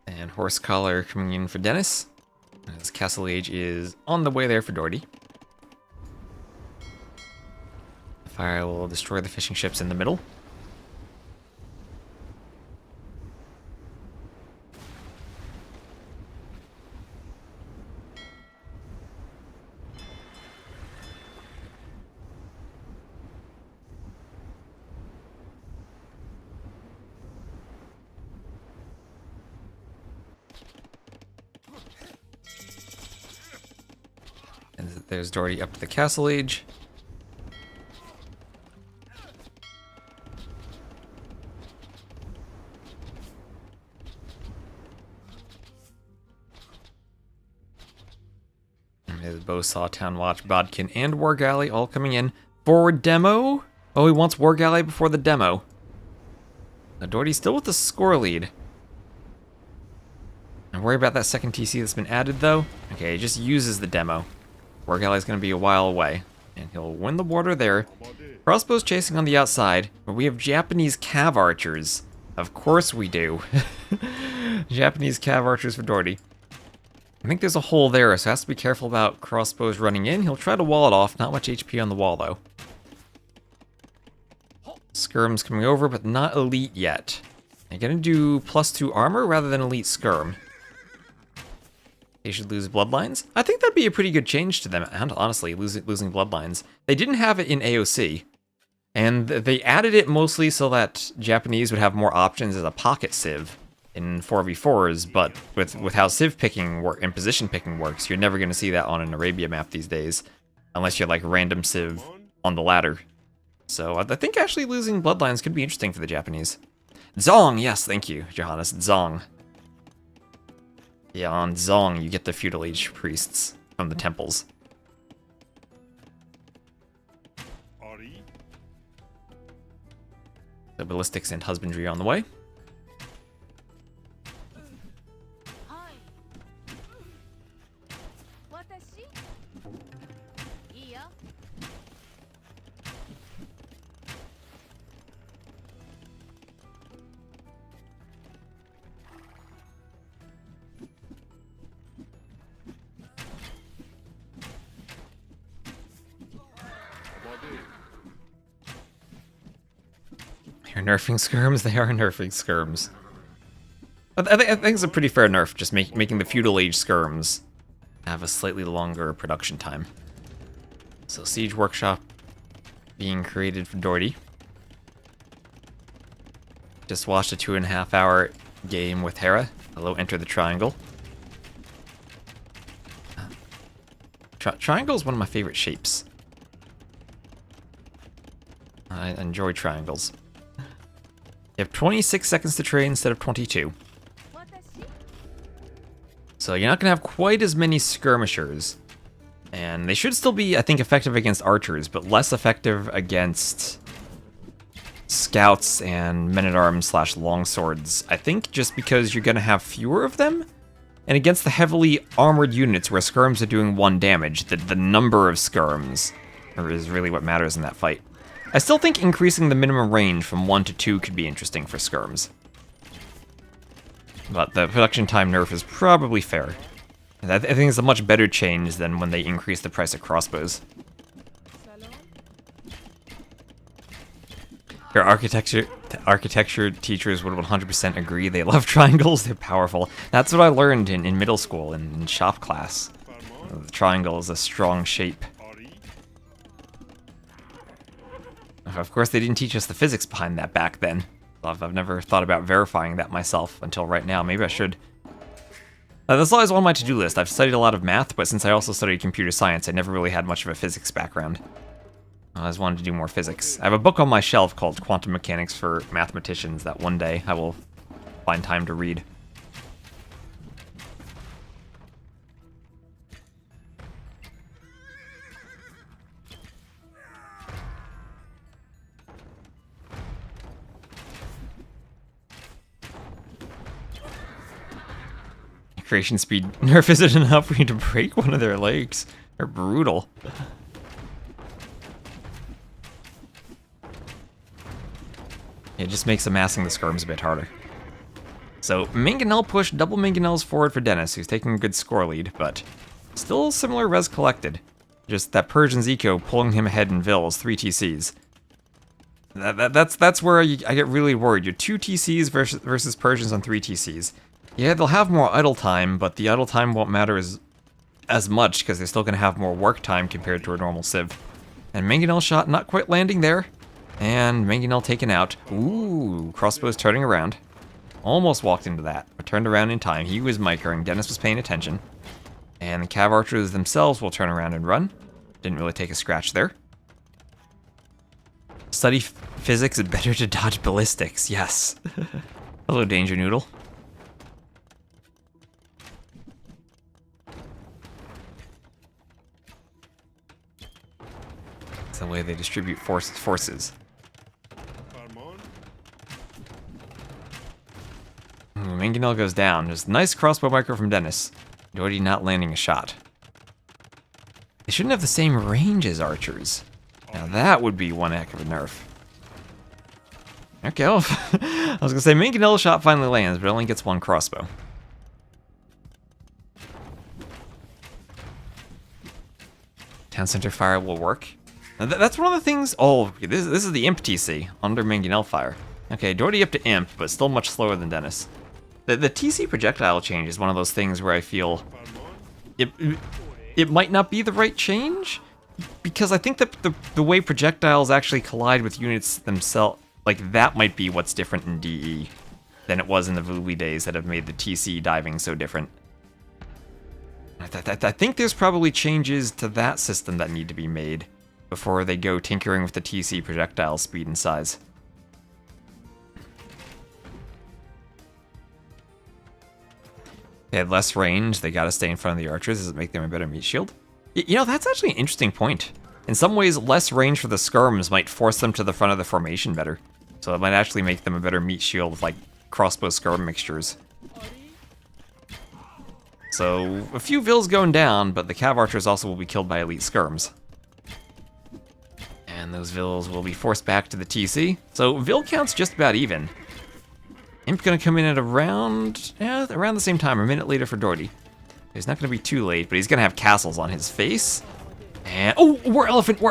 And Horse Collar coming in for Dennis. As Castle Age is on the way there for Dooidy. The fire will destroy the fishing ships in the middle. And there's Dooidy up to the Castle Age. There's Bowsaw, Town Watch, Bodkin, and War Galley all coming in. Forward demo? Oh, he wants War Galley before the demo. Now Dooidy's still with the score lead. Don't worry about that second TC that's been added, though. Okay, he just uses the demo. War Galley's going to be a while away, and he'll win the water there. Crossbow's chasing on the outside, but we have Japanese cav archers. Of course we do. Japanese cav archers for Dooidy. I think there's a hole there, so has to be careful about crossbows running in. He'll try to wall it off. Not much HP on the wall, though. Skirm's coming over, but not elite yet. They're going to do +2 armor rather than elite skirm. They should lose bloodlines. I think that'd be a pretty good change to them, and honestly, losing bloodlines. They didn't have it in AOC, and they added it mostly so that Japanese would have more options as a pocket civ in 4v4s, but with how civ picking and position picking works, you're never going to see that on an Arabia map these days, unless you're like random civ on the ladder. So I think actually losing bloodlines could be interesting for the Japanese. Zong, yes, thank you, Johannes. Zong. Yeah, on Zong, you get the Feudal Age priests from the temples. The ballistics and husbandry on the way. They're nerfing skirms? They are nerfing skirms. I think it's a pretty fair nerf, just making the Feudal Age skirms have a slightly longer production time. So Siege Workshop being created for Dooidy. Just watched a 2.5 hour game with Hera. Hello, enter the triangle. Triangle is one of my favorite shapes. I enjoy triangles. You have 26 seconds to train instead of 22. So you're not going to have quite as many skirmishers. And they should still be, I think, effective against archers, but less effective against scouts and men-at-arms / longswords. I think just because you're going to have fewer of them. And against the heavily armored units where skirms are doing 1 damage, the number of skirms is really what matters in that fight. I still think increasing the minimum range from 1 to 2 could be interesting for skirms. But the production time nerf is probably fair. I think it's a much better change than when they increase the price of crossbows. Your architecture teachers would 100% agree. They love triangles, they're powerful. That's what I learned in middle school, in shop class. The triangle is a strong shape. Of course, they didn't teach us the physics behind that back then. I've never thought about verifying that myself until right now. Maybe I should. That's always on my to-do list. I've studied a lot of math, but since I also studied computer science, I never really had much of a physics background. I always wanted to do more physics. I have a book on my shelf called Quantum Mechanics for Mathematicians that one day I will find time to read. Creation speed nerf isn't enough for you to break one of their legs. They're brutal. It just makes amassing the skirms a bit harder. So, Mangonel pushed double Mangonels forward for Dennis, who's taking a good score lead, but still similar res collected. Just that Persian's eco pulling him ahead in Vills, 3 TCs. That's where I get really worried. You're 2 TCs versus Persians on 3 TCs. Yeah, they'll have more idle time, but the idle time won't matter as much because they're still going to have more work time compared to a normal Civ. And Mangonel shot not quite landing there. And Mangonel taken out. Ooh, crossbow's turning around. Almost walked into that, but turned around in time. He was microing, Dennis was paying attention. And the Cav Archers themselves will turn around and run. Didn't really take a scratch there. Study physics, better to dodge ballistics, yes. Hello, Danger Noodle. It's the way they distribute forces. Mangonel goes down. Just nice crossbow micro from Dennis. Dooidy not landing a shot. They shouldn't have the same range as archers. Now that would be one heck of a nerf. Okay, well, I was gonna say Mangonel's shot finally lands, but it only gets 1 crossbow. Town center fire will work. Now that's one of the things. Oh, this is the Imp TC under Mangonel fire. Okay, Dooidy up to Imp, but still much slower than Dennis. The TC projectile change is one of those things where I feel it might not be the right change, because I think that the way projectiles actually collide with units themselves, like that might be what's different in DE than it was in the Vooly days that have made the TC diving so different. I think there's probably changes to that system that need to be made before they go tinkering with the TC projectile speed and size. They had less range, they gotta stay in front of the archers. Does it make them a better meat shield? You know, that's actually an interesting point. In some ways, less range for the skirms might force them to the front of the formation better. So it might actually make them a better meat shield with, like, crossbow skirm mixtures. So, a few Vills going down, but the Cav Archers also will be killed by elite skirms. And those Vills will be forced back to the TC. So, Vill count's just about even. Imp gonna come in at around the same time, a minute later for Dooidy. He's not gonna be too late, but he's gonna have castles on his face. And, oh, war elephant, we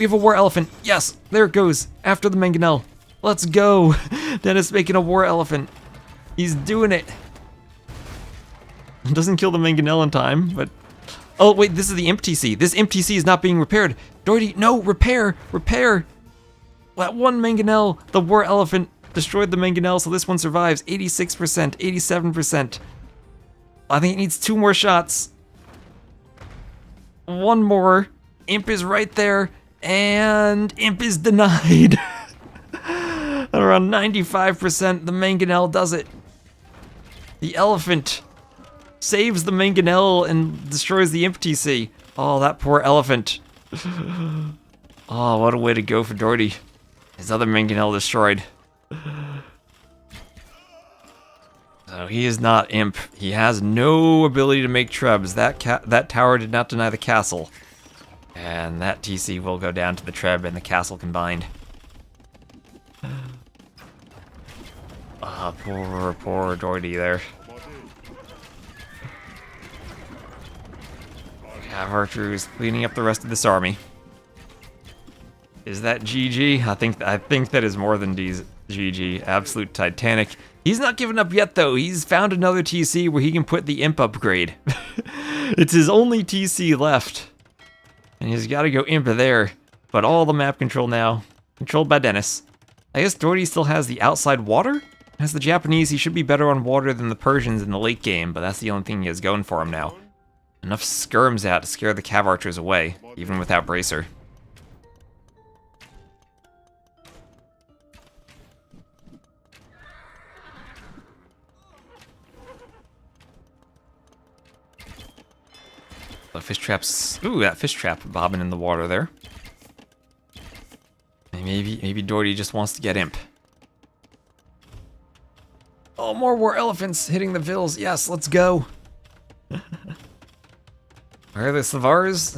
have a war elephant. Yes, there it goes, after the Mangonel. Let's go. Dennis making a war elephant. He's doing it. Doesn't kill the Mangonel in time, but... Oh, wait, this is the Imp TC. This Imp TC is not being repaired. Dooidy, no, repair. That one Mangonel, the war elephant, destroyed the mangonel, so this one survives. 86%, 87%. I think it needs 2 more shots. 1 more. Imp is right there, and Imp is denied. Around 95%, the mangonel does it. The elephant saves the mangonel and destroys the Imp TC. Oh, that poor elephant. Oh, what a way to go for Dooidy. His other mangonel destroyed. So he is not Imp. He has no ability to make trebs. That tower did not deny the castle. And that TC will go down to the treb and the castle combined. Ah, poor Dooidy there. Cav archers cleaning up the rest of this army. Is that GG? I think that is more than GG. Absolute Titanic. He's not given up yet though. He's found another TC where he can put the Imp upgrade. It's his only TC left. And he's got to go Imp there. But all the map control now, controlled by Dennis. I guess Dooidy still has the outside water? As the Japanese, he should be better on water than the Persians in the late game, but that's the only thing he has going for him now. Enough skirms out to scare the Cav archers away, even without Bracer. The fish traps. Ooh, that fish trap bobbing in the water there. And maybe Dooidy just wants to get Imp. Oh, more war elephants hitting the vills. Yes, let's go. Where are the Savars?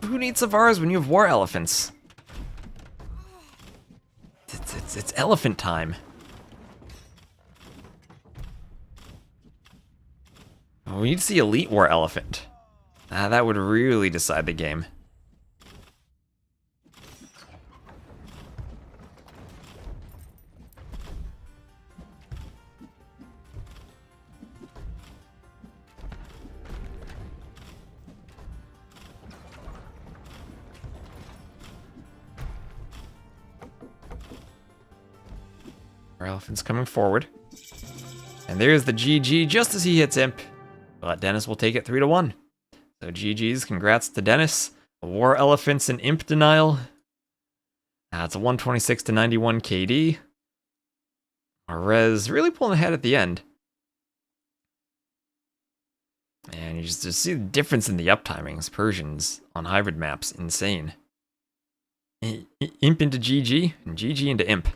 Who needs Savars when you have war elephants? It's elephant time. Oh, we need to see elite war elephant. That would really decide the game. Our elephant's coming forward. And there's the GG just as he hits Imp. But Dennis will take it 3-1. So GG's, congrats to Dennis. War elephants and Imp denial. It's a 126 to 91 KD. Rayz really pulling ahead at the end. And you just see the difference in the uptimings. Persians on hybrid maps, insane. Imp into GG, and GG into Imp.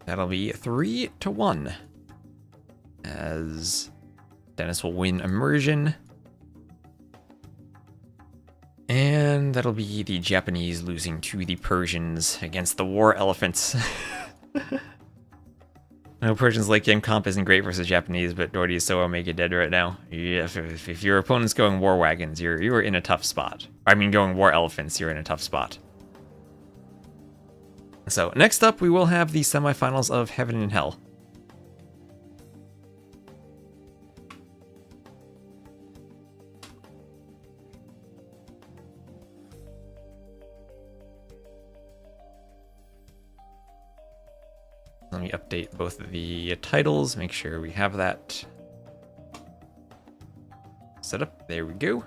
That'll be 3-1. As Dennis will win immersion. And that'll be the Japanese losing to the Persians against the war elephants. I know Persians late game comp isn't great versus Japanese, but Dooidy is so Omega dead right now. Yeah, if your opponent's going war wagons, you're in a tough spot. I mean, going war elephants, you're in a tough spot. So, next up, we will have the semifinals of Heaven and Hell. Let me update both of the titles, make sure we have that set up. There we go.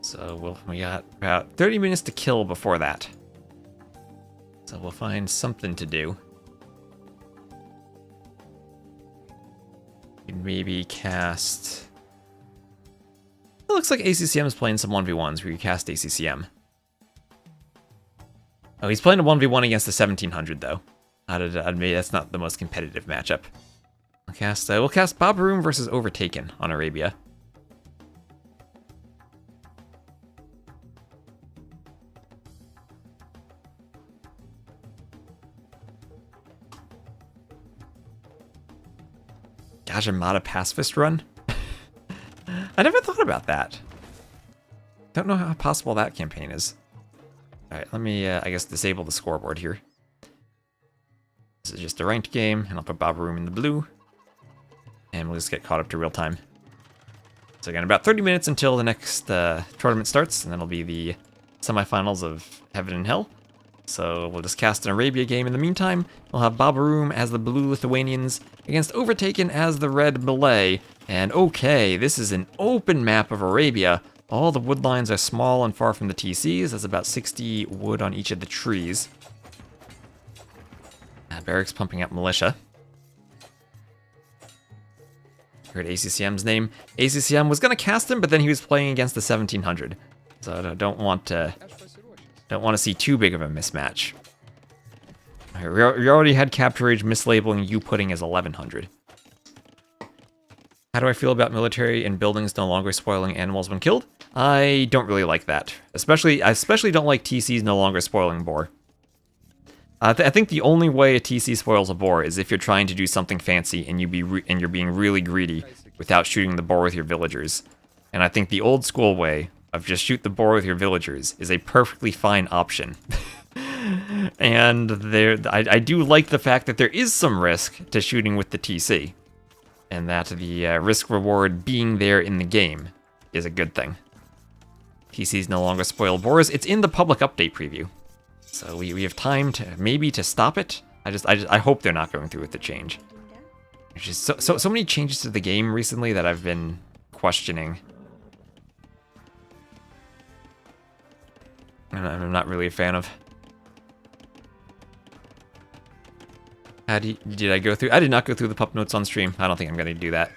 So we got about 30 minutes to kill before that. So we'll find something to do. Maybe cast... It looks like ACCM is playing some 1v1s where you cast ACCM. Oh, he's playing a 1v1 against the 1700 though. Maybe that's not the most competitive matchup. We'll cast Babaroom versus Overtaken on Arabia. Gajamada pacifist run? I never thought about that. Don't know how possible that campaign is. Alright, let me, I guess, disable the scoreboard here. This is just a ranked game, and I'll put Babaroom in the blue. And we'll just get caught up to real time. So again, about 30 minutes until the next tournament starts, and then it'll be the semifinals of Heaven and Hell. So we'll just cast an Arabia game in the meantime. We'll have Babaroom as the blue Lithuanians against Overtaken as the red Malay. And okay, this is an open map of Arabia. All the wood lines are small and far from the TCs. There's about 60 wood on each of the trees. Barracks pumping out militia. Heard ACCM's name. ACCM was going to cast him, but then he was playing against the 1700. So I don't want to see too big of a mismatch. Right, we already had Capture Age mislabeling Youpudding as 1100. How do I feel about military and buildings no longer spoiling animals when killed? I don't really like that. I especially don't like TCs no longer spoiling boar. I think the only way a TC spoils a boar is if you're trying to do something fancy and you're being really greedy without shooting the boar with your villagers. And I think the old school way of just shoot the boar with your villagers is a perfectly fine option. And I do like the fact that there is some risk to shooting with the TC. And that the risk-reward being there in the game is a good thing. TCs no longer spoil boars. It's in the public update preview. So we have time to stop it. I hope they're not going through with the change. There's just so many changes to the game recently that I've been questioning. And I'm not really a fan of. Did I go through? I did not go through the pup notes on stream. I don't think I'm going to do that.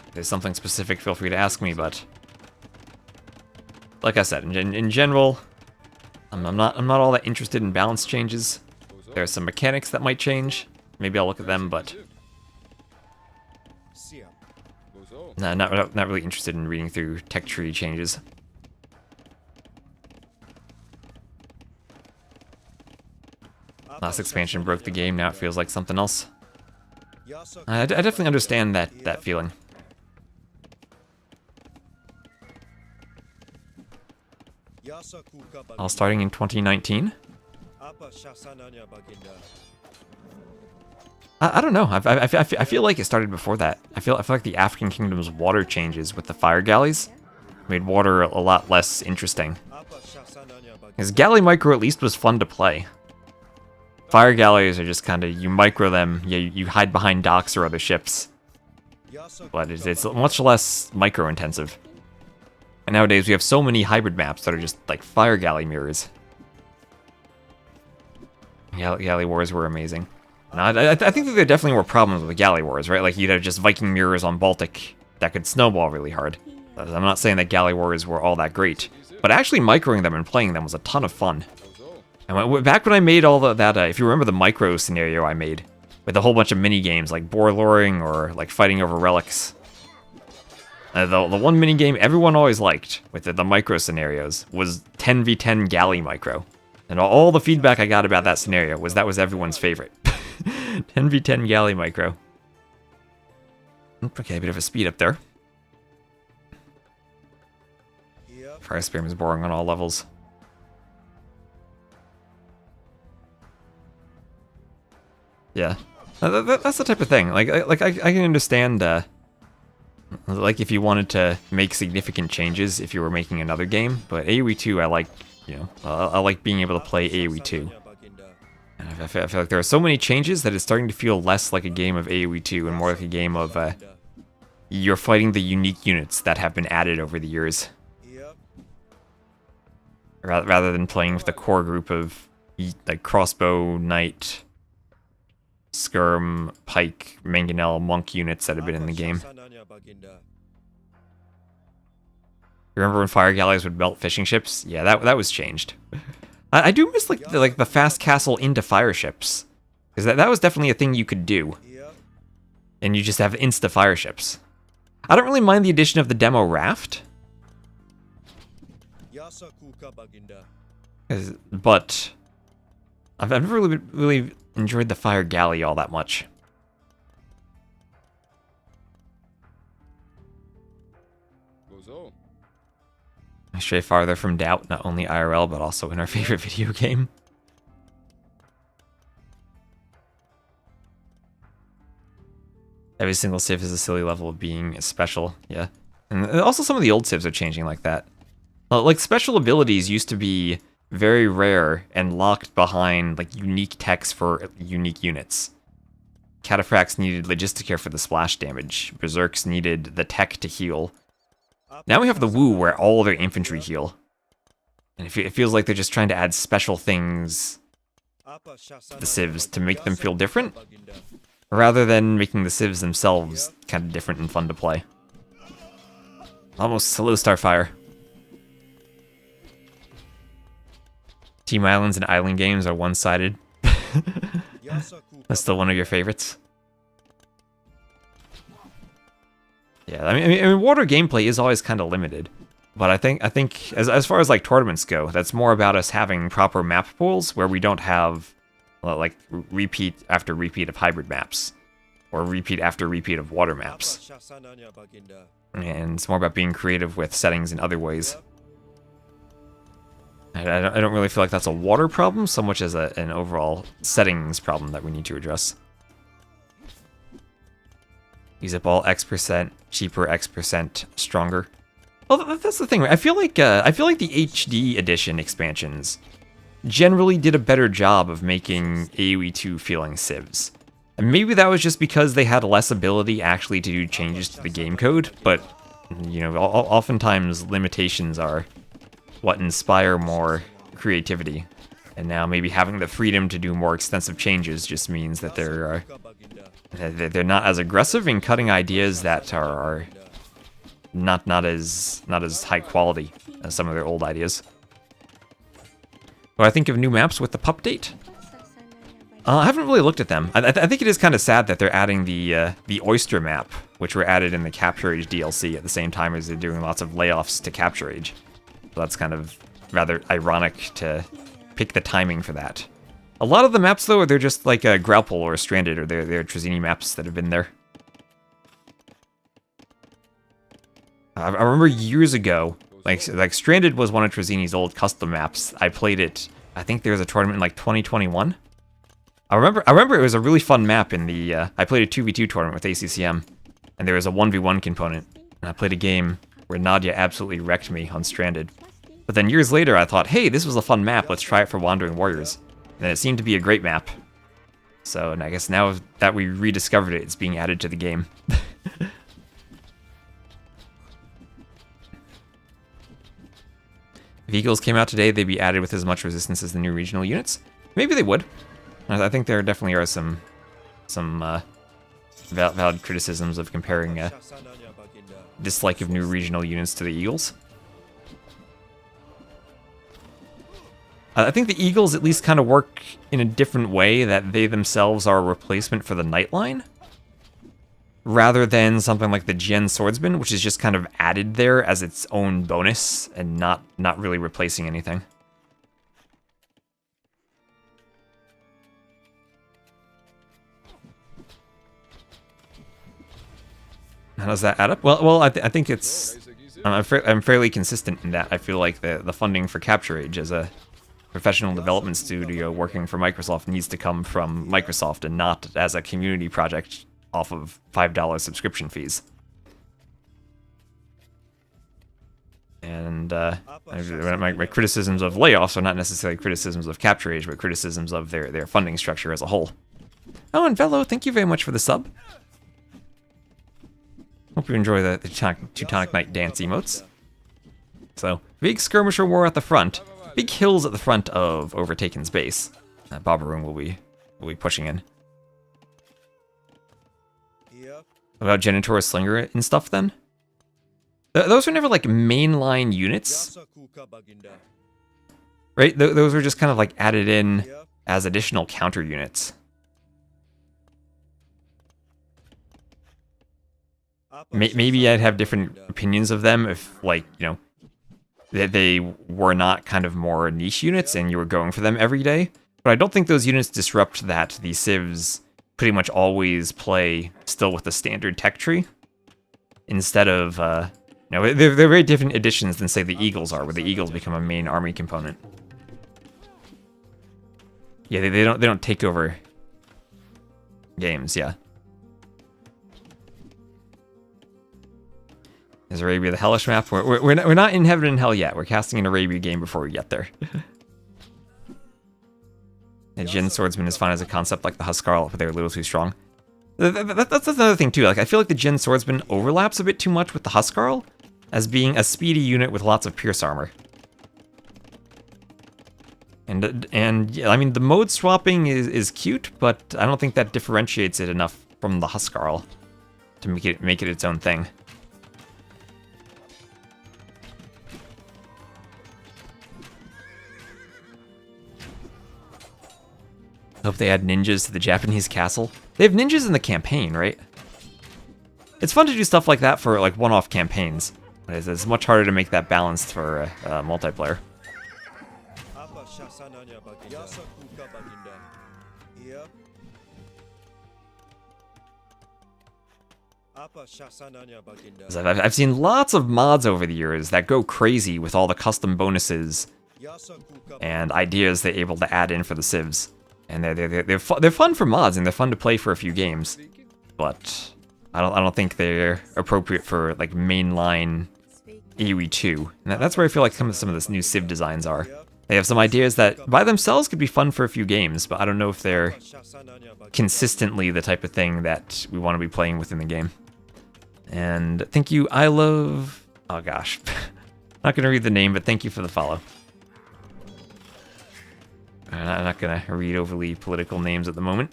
If there's something specific, feel free to ask me, but like I said, in general, I'm not all that interested in balance changes. There are some mechanics that might change. Maybe I'll look at them, but no, not really interested in reading through tech tree changes. Last expansion broke the game. Now it feels like something else. I definitely understand that feeling. All starting in 2019. I don't know. I feel like it started before that. I feel like the African Kingdom's water changes with the fire galleys made water a lot less interesting. Because galley micro at least was fun to play. Fire galleys are just kind of, you micro them, you hide behind docks or other ships. But it's much less micro intensive. And nowadays we have so many hybrid maps that are just like fire galley mirrors. Galley wars were amazing. Now, I think that there definitely were problems with the galley wars, right? Like you'd have just Viking mirrors on Baltic that could snowball really hard. I'm not saying that galley wars were all that great, but actually microing them and playing them was a ton of fun. And back when I made all that, if you remember the micro scenario I made, with a whole bunch of mini games like boar luring or like fighting over relics. The one mini game everyone always liked with the micro scenarios was 10v10 galley micro. And all the feedback I got about that scenario was that was everyone's favorite. 10v10 galley micro. Okay, a bit of a speed up there. Fire Spearman is boring on all levels. Yeah, that's the type of thing. Like I can understand. Like if you wanted to make significant changes if you were making another game, but AoE 2 I like, I like being able to play AoE 2. And I feel like there are so many changes that it's starting to feel less like a game of AoE 2 and more like a game of you're fighting the unique units that have been added over the years. Rather than playing with the core group of like crossbow, knight, skirm, pike, mangonel, monk units that have been in the game. Remember when fire galleys would melt fishing ships? Yeah, that was changed. I do miss like the fast castle into fire ships, because that was definitely a thing you could do. And you just have insta fire ships. I don't really mind the addition of the demo raft, but I've never really enjoyed the fire galley all that much. stray farther from doubt, not only IRL, but also in our favorite video game. Every single civ is a silly level of being special, yeah. And also some of the old civs are changing like that. Like, special abilities used to be very rare and locked behind, like, unique techs for unique units. Cataphracts needed Logisticare for the splash damage. Berserks needed the tech to heal. Now we have the Wu, where all their infantry heal. And it feels like they're just trying to add special things to the civs to make them feel different, rather than making the civs themselves kind of different and fun to play. Almost slow Starfire. Team Islands and island games are one-sided. That's still one of your favorites. Yeah, I mean, water gameplay is always kind of limited, but I think as far as like tournaments go, that's more about us having proper map pools where we don't have like repeat after repeat of hybrid maps, or repeat after repeat of water maps. And it's more about being creative with settings in other ways. I don't really feel like that's a water problem so much as an overall settings problem that we need to address. Use up all X%, cheaper X%, stronger. Well, that's the thing. Right? I feel like the HD edition expansions generally did a better job of making AoE 2 feeling civs. And maybe that was just because they had less ability actually to do changes to the game code, but you know, oftentimes limitations are what inspire more creativity. And now maybe having the freedom to do more extensive changes just means that they're not as aggressive in cutting ideas that are not as high quality as some of their old ideas. What I think of new maps with the pup date? I haven't really looked at them. I think it is kind of sad that they're adding the Oyster map, which were added in the Capture Age DLC at the same time as they're doing lots of layoffs to Capture Age. So that's kind of rather ironic to pick the timing for that. A lot of the maps, though, they're just like a Grapple or a Stranded, or they're Trezini maps that have been there. I remember years ago, like Stranded was one of Trezini's old custom maps. I played it. I think there was a tournament in like 2021. I remember it was a really fun map in the. I played a 2v2 tournament with ACCM, and there was a 1v1 component. And I played a game where Nadia absolutely wrecked me on Stranded. But then years later, I thought, hey, this was a fun map. Let's try it for Wandering Warriors. And it seemed to be a great map. So, and I guess now that we rediscovered it, it's being added to the game. If Eagles came out today, they'd be added with as much resistance as the new regional units. Maybe they would. I think there definitely are some valid criticisms of comparing dislike of new regional units to the Eagles. I think the Eagles at least kind of work in a different way, that they themselves are a replacement for the Nightline, rather than something like the Gen Swordsman, which is just kind of added there as its own bonus and not really replacing anything. How does that add up? Well, I think it's I'm fairly consistent in that. I feel like the funding for Capture Age as a professional development studio working for Microsoft needs to come from Microsoft and not as a community project off of $5 subscription fees. And my criticisms of layoffs are not necessarily criticisms of Capture Age, but criticisms of their funding structure as a whole. Oh, and Velo, thank you very much for the sub. Hope you enjoy the Teutonic Knight dance emotes. So, big skirmisher war at the front. Big hills at the front of overtaken space. Babaroon will be pushing in. What about Genitora Slinger and stuff then? Those were never like mainline units, right? Those were just kind of like added in as additional counter units. Maybe I'd have different opinions of them if, like, you know, that they were not kind of more niche units and you were going for them every day. But I don't think those units disrupt that the civs pretty much always play still with the standard tech tree, instead of No, they're very different additions than, say, the Eagles are, where the Eagles become a main army component. Yeah, they don't take over games, yeah. Is Arabia the hellish map? We're not in heaven and hell yet. We're casting an Arabia game before we get there. And Jin Swordsman is fine as a concept like the Huskarl, but they're a little too strong. That's another thing too. Like, I feel like the Jin Swordsman overlaps a bit too much with the Huskarl as being a speedy unit with lots of pierce armor. And yeah, I mean, the mode swapping is cute, but I don't think that differentiates it enough from the Huskarl to make it its own thing. I hope they add ninjas to the Japanese castle. They have ninjas in the campaign, right? It's fun to do stuff like that for like one-off campaigns, but it's much harder to make that balanced for multiplayer. I've seen lots of mods over the years that go crazy with all the custom bonuses and ideas they're able to add in for the civs. And they're fun for mods, and they're fun to play for a few games, but I don't think they're appropriate for like mainline AoE 2. And that's where I feel like some of this new civ designs are. They have some ideas that by themselves could be fun for a few games, but I don't know if they're consistently the type of thing that we want to be playing within the game. And thank you, I love. Oh gosh, not gonna read the name, but thank you for the follow. I'm not going to read overly political names at the moment.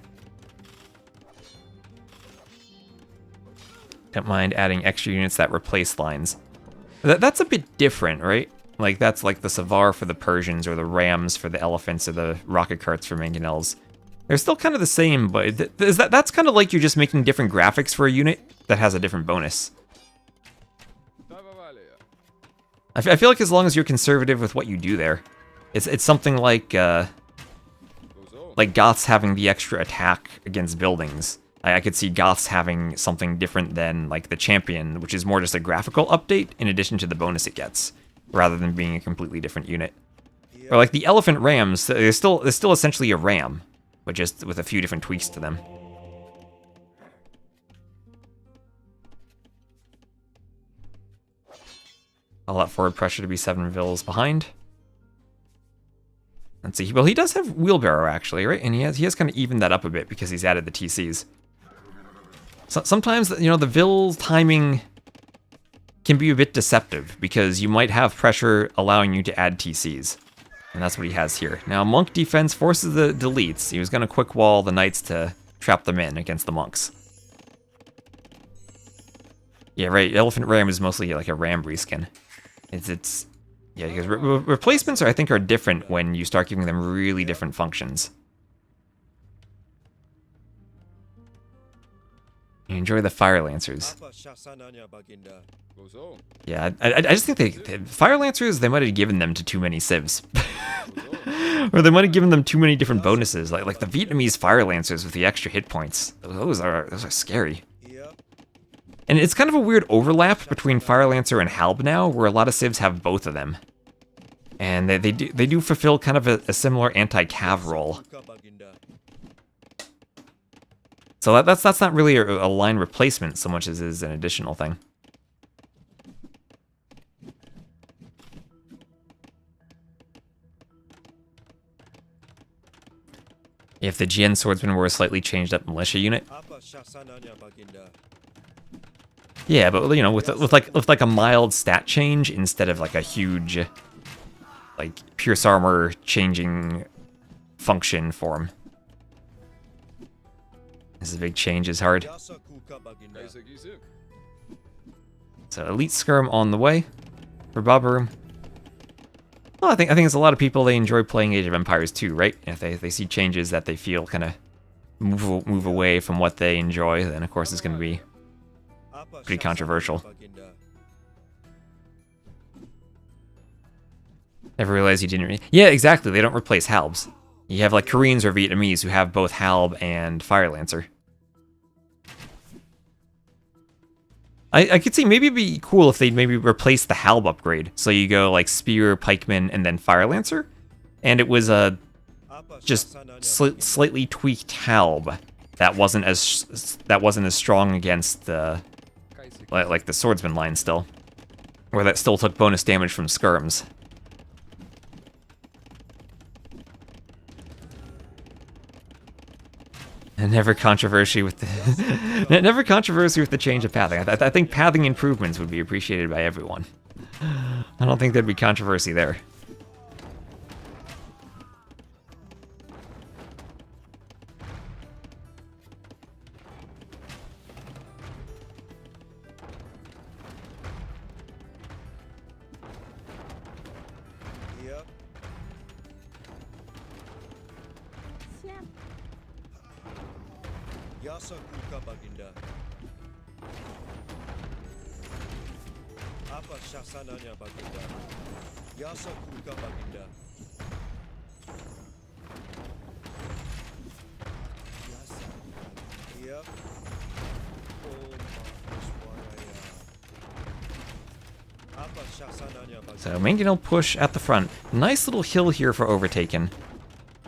Don't mind adding extra units that replace lines. That's a bit different, right? Like, that's like the Savar for the Persians, or the Rams for the Elephants, or the Rocket Carts for Mangonels. They're still kind of the same, but that's kind of like you're just making different graphics for a unit that has a different bonus. I feel like as long as you're conservative with what you do there, it's something like Goths having the extra attack against buildings. I could see Goths having something different than like the Champion, which is more just a graphical update in addition to the bonus it gets, rather than being a completely different unit. Or like the Elephant Rams, they're still essentially a ram, but just with a few different tweaks to them. I'll let forward pressure to be 7 vills behind. Let's see. Well, he does have wheelbarrow actually, right? And he has kind of evened that up a bit because he's added the TCs. So sometimes, you know, the Vil timing can be a bit deceptive because you might have pressure allowing you to add TCs. And that's what he has here. Now, Monk defense forces the deletes. He was going to quick wall the Knights to trap them in against the Monks. Yeah, right. Elephant Ram is mostly like a Ram reskin. Yeah, because replacements I think are different when you start giving them really different functions. You enjoy the Fire Lancers. Yeah, I just think the Fire Lancers, they might have given them to too many civs. Or they might have given them too many different bonuses, like the Vietnamese Fire Lancers with the extra hit points. Those are scary. And it's kind of a weird overlap between Fire Lancer and Halb now, where a lot of civs have both of them. And they do fulfill kind of a similar anti-cav role. So that's not really a line replacement so much as is an additional thing. If the Jian Swordsman were a slightly changed up militia unit. Yeah, but you know, with like a mild stat change instead of like a huge, like pierce armor changing function for him. This is a big change, is hard. So elite skirm on the way for Babaroom. Well, I think there's a lot of people, they enjoy playing Age of Empires too, right? If they see changes that they feel kind of move away from what they enjoy, then of course it's going to be pretty controversial. Never realized you didn't. Yeah, exactly. They don't replace Halbs. You have like Koreans or Vietnamese who have both Halb and Fire Lancer. I could see maybe it'd be cool if they'd maybe replace the Halb upgrade. So you go like Spear, Pikeman, and then Fire Lancer. And it was a just slightly tweaked Halb that wasn't as strong against the like the Swordsman line still, where that still took bonus damage from skirms. And never controversy with the never controversy with the change of pathing. I think pathing improvements would be appreciated by everyone. I don't think there'd be controversy there. So Mangonel push at the front. Nice little hill here for Overtaken,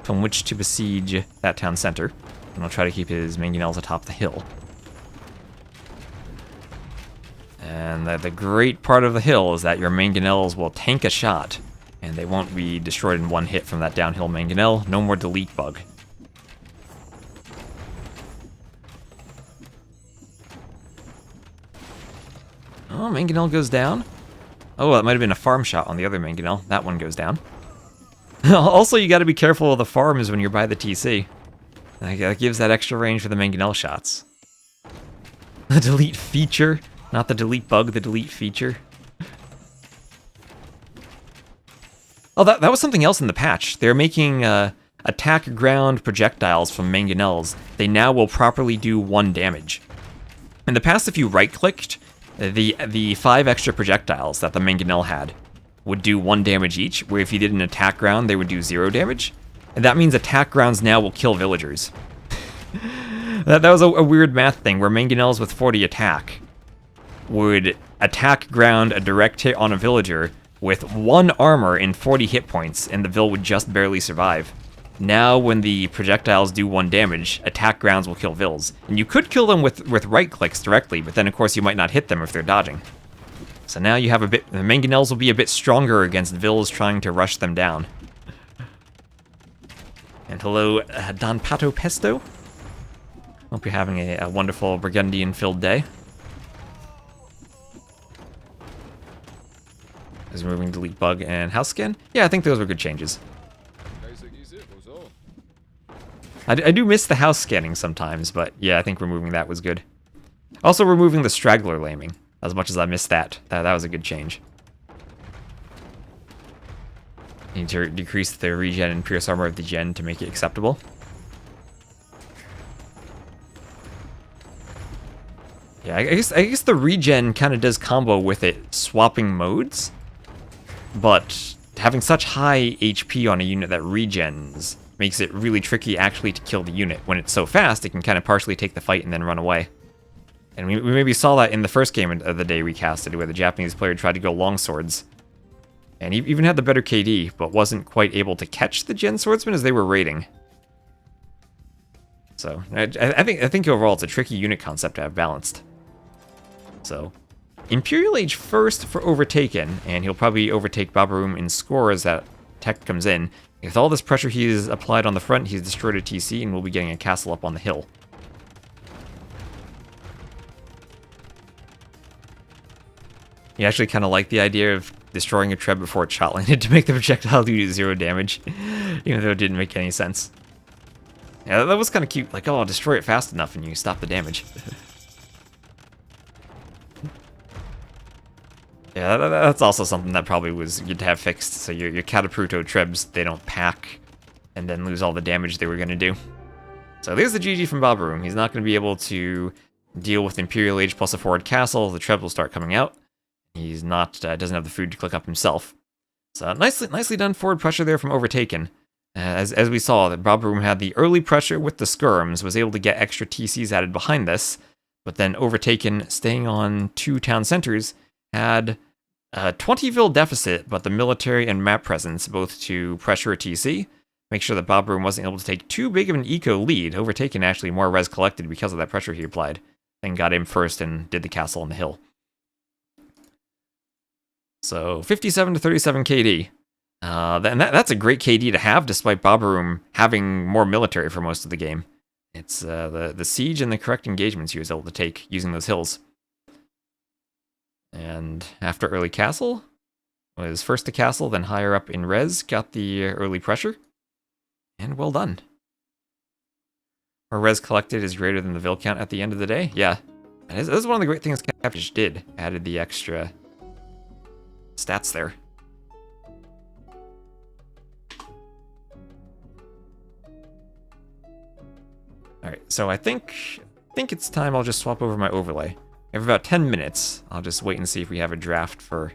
from which to besiege that town center. And I'll try to keep his Mangonels atop the hill. And the great part of the hill is that your Mangonels will tank a shot, and they won't be destroyed in one hit from that downhill Mangonel. No more delete bug. Oh, Mangonel goes down. Oh, that might have been a farm shot on the other Mangonel. That one goes down. Also, you got to be careful of the farms when you're by the TC. That gives that extra range for the Mangonel shots. The delete feature. Not the delete bug, the delete feature. Oh, that was something else in the patch. They're making attack ground projectiles from Mangonels. They now will properly do 1 damage. In the past, if you right-clicked, the 5 extra projectiles that the Mangonel had would do 1 damage each, where if you did an attack ground, they would do 0 damage. And that means attack grounds now will kill villagers. that was a weird math thing, where Mangonels with 40 attack would attack ground a direct hit on a villager with 1 armor and 40 hit points, and the vill would just barely survive. Now, when the projectiles do 1 damage, attack grounds will kill vills. And you could kill them with right clicks directly, but then of course you might not hit them if they're dodging. So now you have the Mangonels will be a bit stronger against vills trying to rush them down. And hello, Don Pato Pesto. Hope you're having a wonderful Burgundian-filled day. Is removing delete bug and house scan? Yeah, I think those were good changes. I do miss the house scanning sometimes, but yeah, I think removing that was good. Also removing the straggler laming, as much as I missed that. That was a good change. Need to decrease the regen and pierce armor of the gen to make it acceptable. Yeah, I guess the regen kind of does combo with it swapping modes, but having such high HP on a unit that regens makes it really tricky actually to kill the unit. When it's so fast, it can kind of partially take the fight and then run away. And we maybe saw that in the first game of the day recasted, where the Japanese player tried to go longswords. And he even had the better KD, but wasn't quite able to catch the Gen Swordsman as they were raiding. So, I think overall it's a tricky unit concept to have balanced. So, Imperial Age first for Overtaken, and he'll probably overtake Babaroom in score as that tech comes in. With all this pressure he's applied on the front, he's destroyed a TC and we'll be getting a castle up on the hill. He actually kind of liked the idea of destroying a Treb before it shot landed to make the projectile do 0 damage, even though it didn't make any sense. Yeah, that was kind of cute. Like, oh, destroy it fast enough and you stop the damage. Yeah, that's also something that probably was good to have fixed. So your Catapruto Trebs, they don't pack and then lose all the damage they were going to do. So there's the GG from Babaroom. He's not going to be able to deal with Imperial Age plus a forward castle. The Treb will start coming out. He's not doesn't have the food to click up himself. So nicely done forward pressure there from Overtaken. As we saw, that Babaroom had the early pressure with the skirms, was able to get extra TCs added behind this. but then overtaken, staying on 2 town centers, had a 20-ville deficit, but the military and map presence both to pressure a TC, make sure that Barles wasn't able to take too big of an eco lead. Overtaken actually more res collected because of that pressure he applied, then got him first and did the castle on the hill. So 57 to 37 KD. That's a great KD to have, despite Barles having more military for most of the game. It's the siege and the correct engagements he was able to take using those hills. And after early castle, was first to castle, then higher up in res, got the early pressure. And well done. Where res collected is greater than the vil count at the end of the day. Yeah, this is one of the great things Cavendish did. Added the extra stats there. Alright, so I think it's time I'll just swap over my overlay. I have about 10 minutes. I'll just wait and see if we have a draft for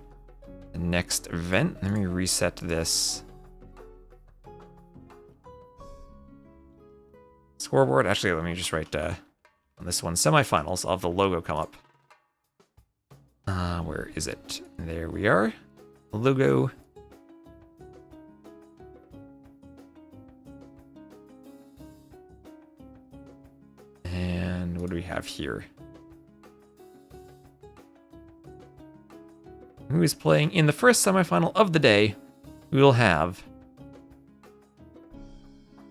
the next event. Let me reset this scoreboard. Actually, let me just write on this one, semifinals. I'll have the logo come up. Where is it? There we are. The logo. And what do we have here? Who is playing in the first semifinal of the day? We will have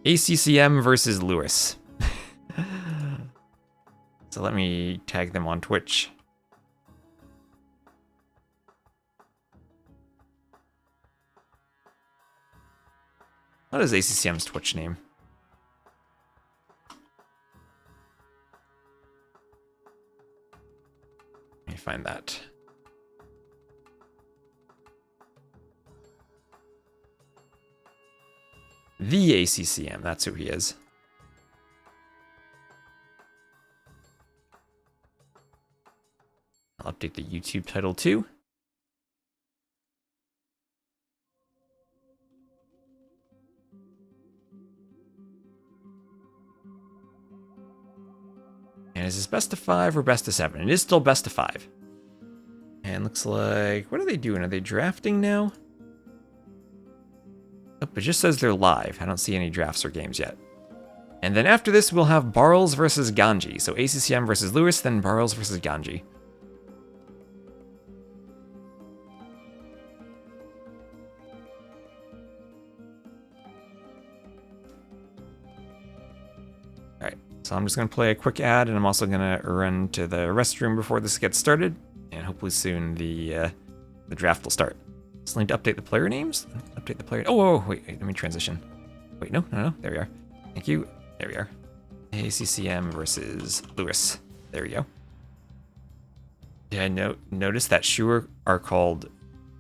ACCM versus Lewis. So let me tag them on Twitch. What is ACCM's Twitch name? Let me find that. The ACCM, that's who he is. I'll update the YouTube title too. And is this best of 5 or best of 7? It is still best of 5. And looks like, what are they doing? Are they drafting now? Oh, it just says they're live. I don't see any drafts or games yet. And then after this, we'll have Barles versus Ganji. So ACCM versus Lewis, then Barles versus Ganji. Alright, so I'm just going to play a quick ad, and I'm also going to run to the restroom before this gets started. And hopefully soon the draft will start. Just need to update the player names. Update the player. Oh, wait, let me transition. Wait, no. There we are. Thank you. There we are. ACCM versus Lewis. There we go. Did I notice that Shu are called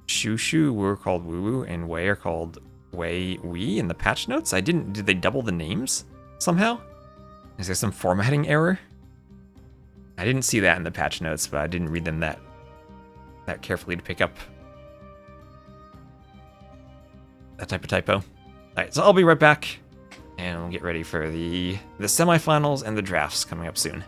Shu, Wu are called Wu, and Wei are called Wei Wei in the patch notes? Did they double the names somehow? Is there some formatting error? I didn't see that in the patch notes, but I didn't read them that carefully to pick up that type of typo. Alright, so I'll be right back, and we'll get ready for the semifinals and the drafts coming up soon.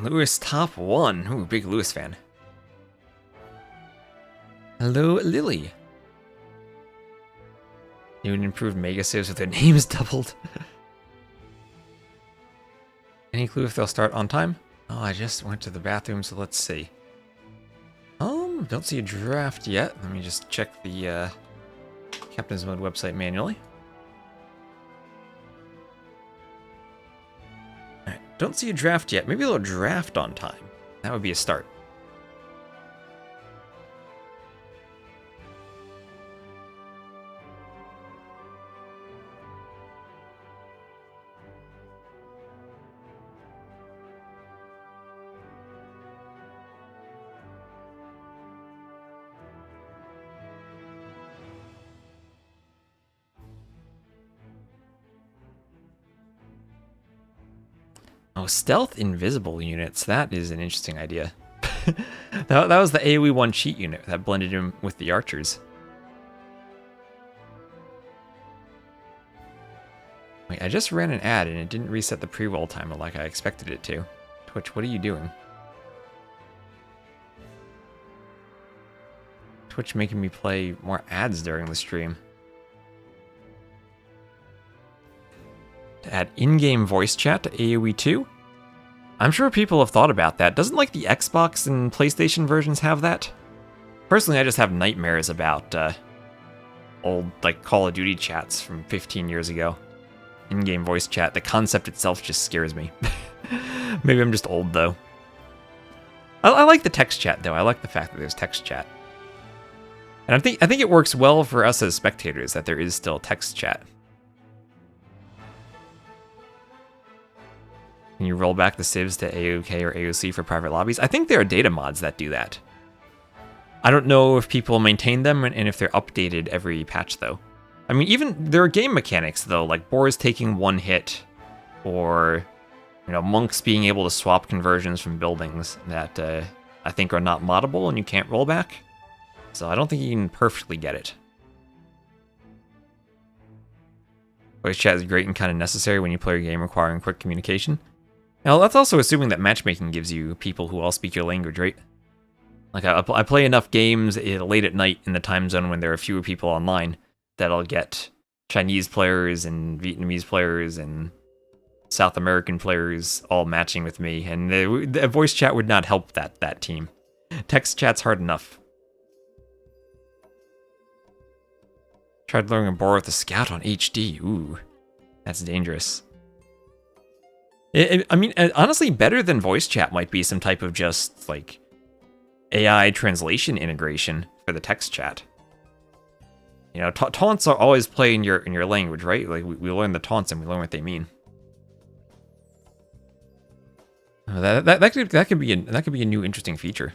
Lewis top 1. Ooh, big Lewis fan. Hello, Lily. New and improved mega saves with their names doubled. Any clue if they'll start on time? Oh, I just went to the bathroom, so let's see. Don't see a draft yet. Let me just check the Captain's Mode website manually. Alright, don't see a draft yet. Maybe they'll draft on time. That would be a start. Oh, stealth invisible units. That is an interesting idea. that was the AoE 1 cheat unit that blended in with the archers. Wait, I just ran an ad and it didn't reset the pre-roll timer like I expected it to. Twitch, what are you doing? Twitch making me play more ads during the stream. To add in-game voice chat to AoE 2? I'm sure people have thought about that. Doesn't like the Xbox and PlayStation versions have that? Personally, I just have nightmares about old like Call of Duty chats from 15 years ago. In-game voice chat. The concept itself just scares me. Maybe I'm just old though. I like the text chat though. I like the fact that there's text chat. And I think it works well for us as spectators that there is still text chat. Can you roll back the civs to AOK or AOC for private lobbies? I think there are data mods that do that. I don't know if people maintain them and if they're updated every patch though. I mean, even there are game mechanics though, like boars taking 1 hit, or monks being able to swap conversions from buildings that I think are not moddable and you can't roll back. So I don't think you can perfectly get it. Voice chat is great and kind of necessary when you play a game requiring quick communication. Now, that's also assuming that matchmaking gives you people who all speak your language, right? Like, I play enough games late at night in the time zone when there are fewer people online that I'll get Chinese players and Vietnamese players and South American players all matching with me, and the voice chat would not help that team. Text chat's hard enough. Tried luring a boar with a scout on HD. Ooh, that's dangerous. I mean, honestly, better than voice chat might be some type of just, like, AI translation integration for the text chat. Taunts are always play in your language, right? Like, we learn the taunts and we learn what they mean. That could be a new interesting feature.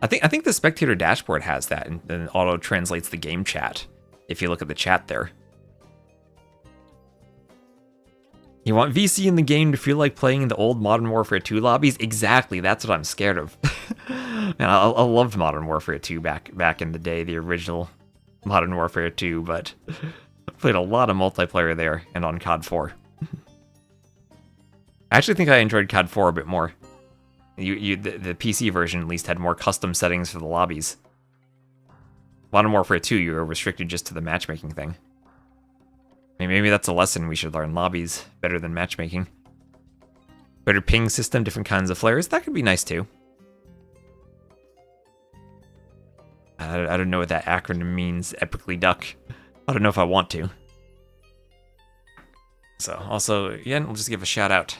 I think the spectator dashboard has that and auto translates the game chat if you look at the chat there. You want VC in the game to feel like playing in the old Modern Warfare 2 lobbies? Exactly, that's what I'm scared of. Man, I loved Modern Warfare 2 back in the day, the original Modern Warfare 2, but I played a lot of multiplayer there and on COD 4. I actually think I enjoyed COD 4 a bit more. The PC version at least had more custom settings for the lobbies. Modern Warfare 2, you were restricted just to the matchmaking thing. Maybe that's a lesson we should learn. Lobbies better than matchmaking. Better ping system, different kinds of flares. That could be nice too. I don't know what that acronym means. Epically duck. I don't know if I want to. So also, again, we'll just give a shout out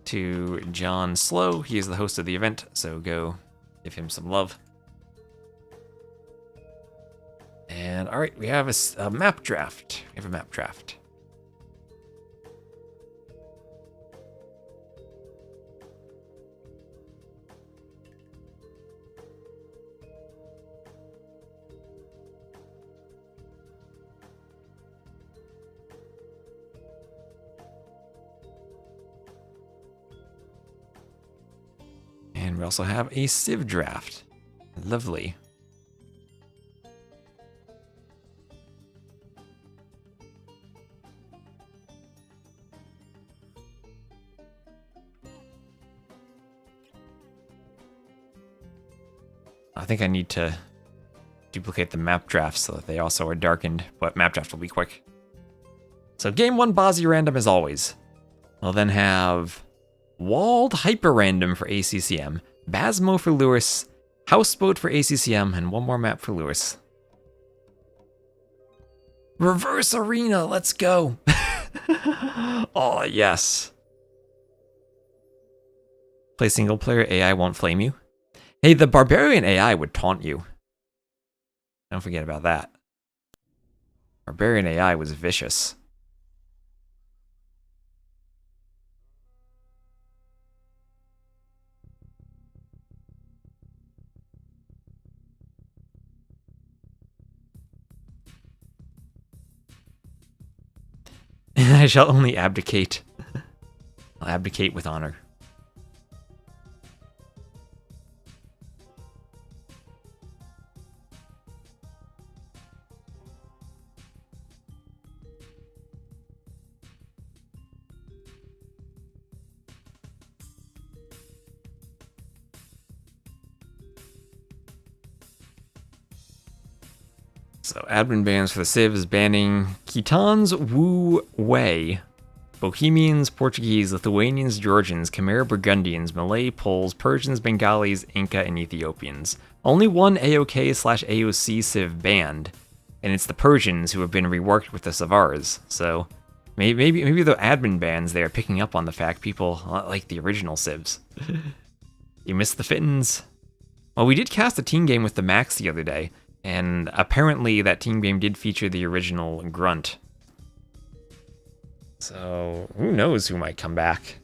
to John Slow. He is the host of the event, so go give him some love. And all right, we have a map draft. We have a map draft. And we also have a Civ draft. Lovely. I think I need to duplicate the map drafts so that they also are darkened, but map draft will be quick. So game 1 Bozzy random as always. We'll then have Walled Hyper Random for ACCM, Basmo for Lewis, Houseboat for ACCM, and one more map for Lewis. Reverse Arena, let's go! Oh, yes. Play single player, AI won't flame you. Hey, the Barbarian AI would taunt you. Don't forget about that. Barbarian AI was vicious. I shall only abdicate. I'll abdicate with honor. So admin bans for the Civ is banning Khitans, Wu, Wei, Bohemians, Portuguese, Lithuanians, Georgians, Khmer Burgundians, Malay, Poles, Persians, Bengalis, Inca, and Ethiopians. Only one AOK/AOC Civ banned, and it's the Persians who have been reworked with the Savars. So maybe the admin bans there are picking up on the fact people like the original Civs. You missed the Fittins. Well, we did cast a team game with the Max the other day, and apparently that team game did feature the original Grunt. So who knows who might come back?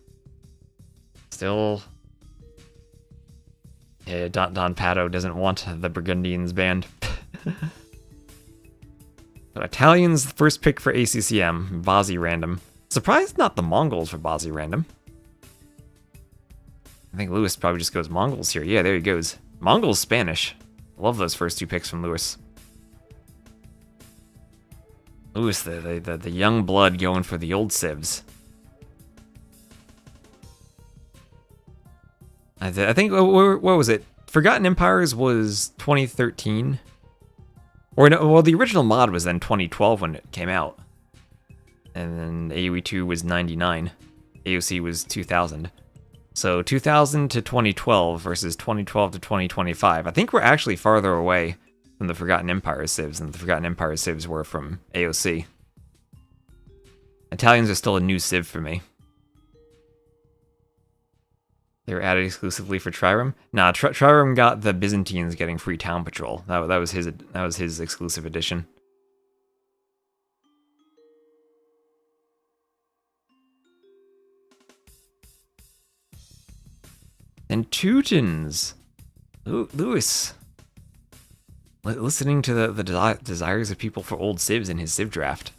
Still, yeah, Don Pato doesn't want the Burgundians banned. So Italians, first pick for ACCM, Bozzy random. Surprised not the Mongols for Bozzy random. I think Lewis probably just goes Mongols here. Yeah, there he goes. Mongols Spanish. Love those first two picks from Lewis. Lewis, the young blood going for the old Civs. I think, what was it? Forgotten Empires was 2013. Or no, well, the original mod was then 2012 when it came out. And then AoE 2 was 99. AOC was 2000. So 2000 to 2012 versus 2012 to 2025. I think we're actually farther away from the Forgotten Empire Civs than the Forgotten Empire Civs were from AOC. Italians are still a new Civ for me. They were added exclusively for Trireme? Nah, Trireme got the Byzantines getting free town patrol. That was his exclusive edition. And Teutons. Lewis. Listening to the desires of people for old Civs in his Civ draft.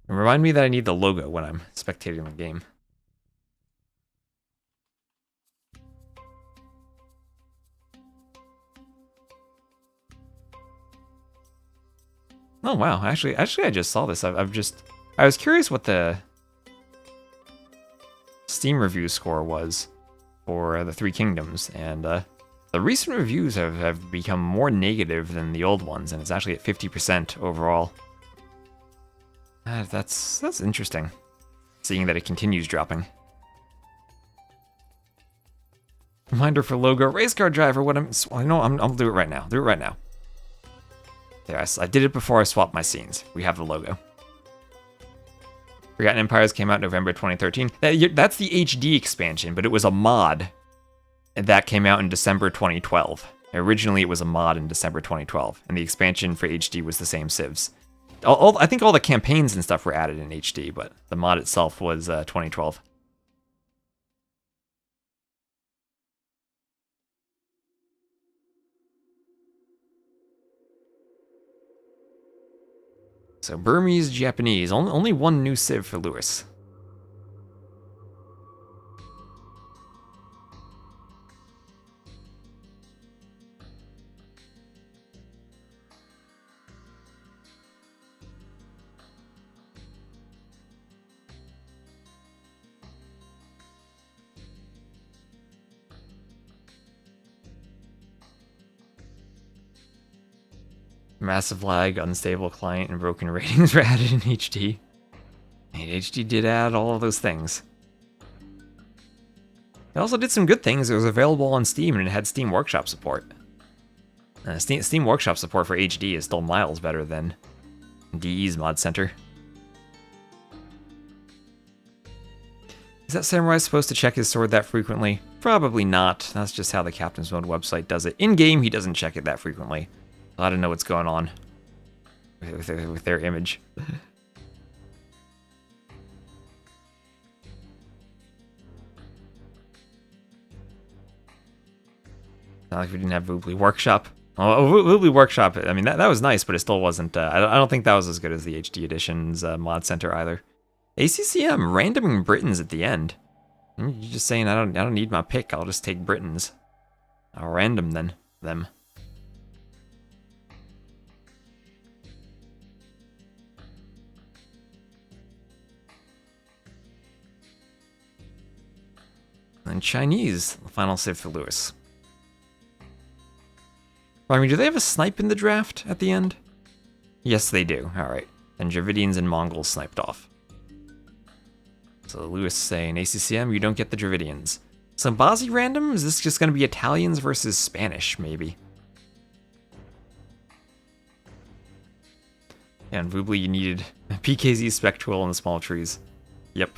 And remind me that I need the logo when I'm spectating the game. Oh wow, actually I just saw this. I was curious what the Steam review score was for the Three Kingdoms, and the recent reviews have become more negative than the old ones, and it's actually at 50% overall. That's interesting, seeing that it continues dropping. Reminder for logo, race car driver. I'll do it right now. Do it right now. There, I did it before I swapped my scenes. We have the logo. Forgotten Empires came out November 2013. That's the HD expansion, but it was a mod that came out in December 2012. Originally, it was a mod in December 2012, and the expansion for HD was the same Civs. I think all the campaigns and stuff were added in HD, but the mod itself was 2012. So Burmese, Japanese, only one new Civ for Lewis. Massive lag, unstable client, and broken ratings were added in HD. And HD did add all of those things. It also did some good things. It was available on Steam and it had Steam Workshop support. Steam Workshop support for HD is still miles better than DE's Mod Center. Is that samurai supposed to check his sword that frequently? Probably not. That's just how the Captain's Mode website does it. In-game, he doesn't check it that frequently. I don't know what's going on with their image. Not like we didn't have Woobly Workshop. Oh, Woobly Workshop, I mean, that was nice, but it still wasn't... I don't think that was as good as the HD Edition's Mod Center either. ACCM, randoming Britons at the end. You're just saying, I don't need my pick, I'll just take Britons. I'll random them. And Chinese, the final save for Lewis. I mean, do they have a snipe in the draft at the end? Yes, they do. Alright. Then Dravidians and Mongols sniped off. So Lewis saying, ACCM, you don't get the Dravidians. So Bazi random? Is this just going to be Italians versus Spanish, maybe? Yeah, and Woobly, you needed PKZ, Spectral, and the small trees. Yep.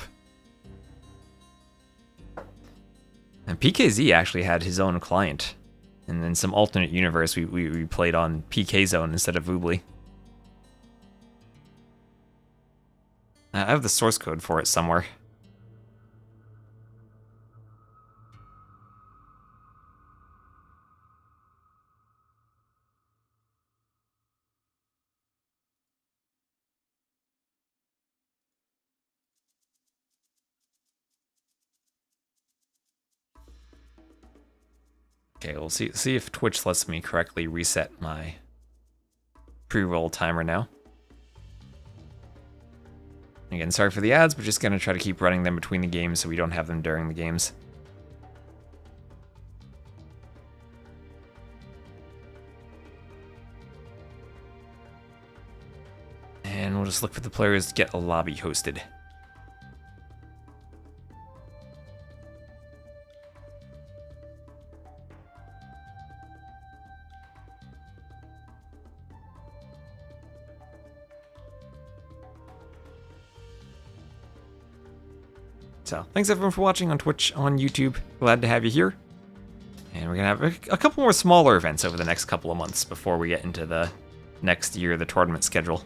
And PKZ actually had his own client. And in some alternate universe, we played on PK Zone instead of Woobly. I have the source code for it somewhere. Okay, we'll see if Twitch lets me correctly reset my pre-roll timer now. Again, sorry for the ads, but just gonna try to keep running them between the games so we don't have them during the games. And we'll just look for the players to get a lobby hosted. So, thanks everyone for watching on Twitch, on YouTube. Glad to have you here. And we're going to have a couple more smaller events over the next couple of months before we get into the next year, the tournament schedule.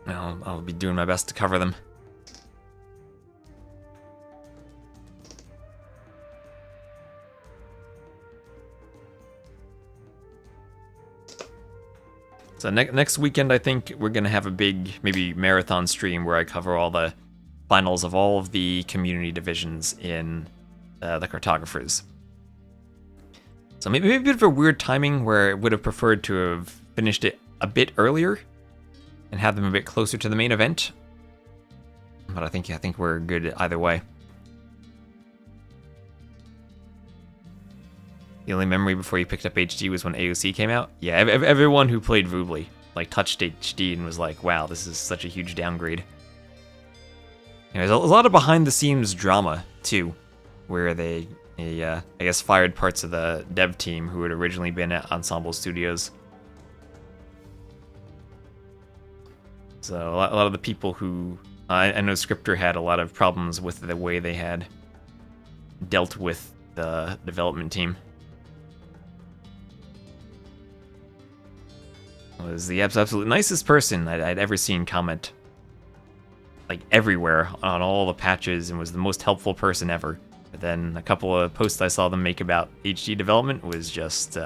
I'll be doing my best to cover them. So next weekend, I think we're going to have a big, maybe marathon stream where I cover all the finals of all of the community divisions in the cartographers. So maybe a bit of a weird timing where I would have preferred to have finished it a bit earlier and have them a bit closer to the main event. But I think we're good either way. The only memory before you picked up HD was when AOC came out. Yeah, everyone who played Woobly like touched HD and was like, wow, this is such a huge downgrade. There's a lot of behind-the-scenes drama, too, where they, I guess, fired parts of the dev team who had originally been at Ensemble Studios. So a lot of the people who... I know Scripter had a lot of problems with the way they had dealt with the development team. Was the absolute nicest person I'd ever seen comment, like, everywhere on all the patches, and was the most helpful person ever. But then a couple of posts I saw them make about HD development was just,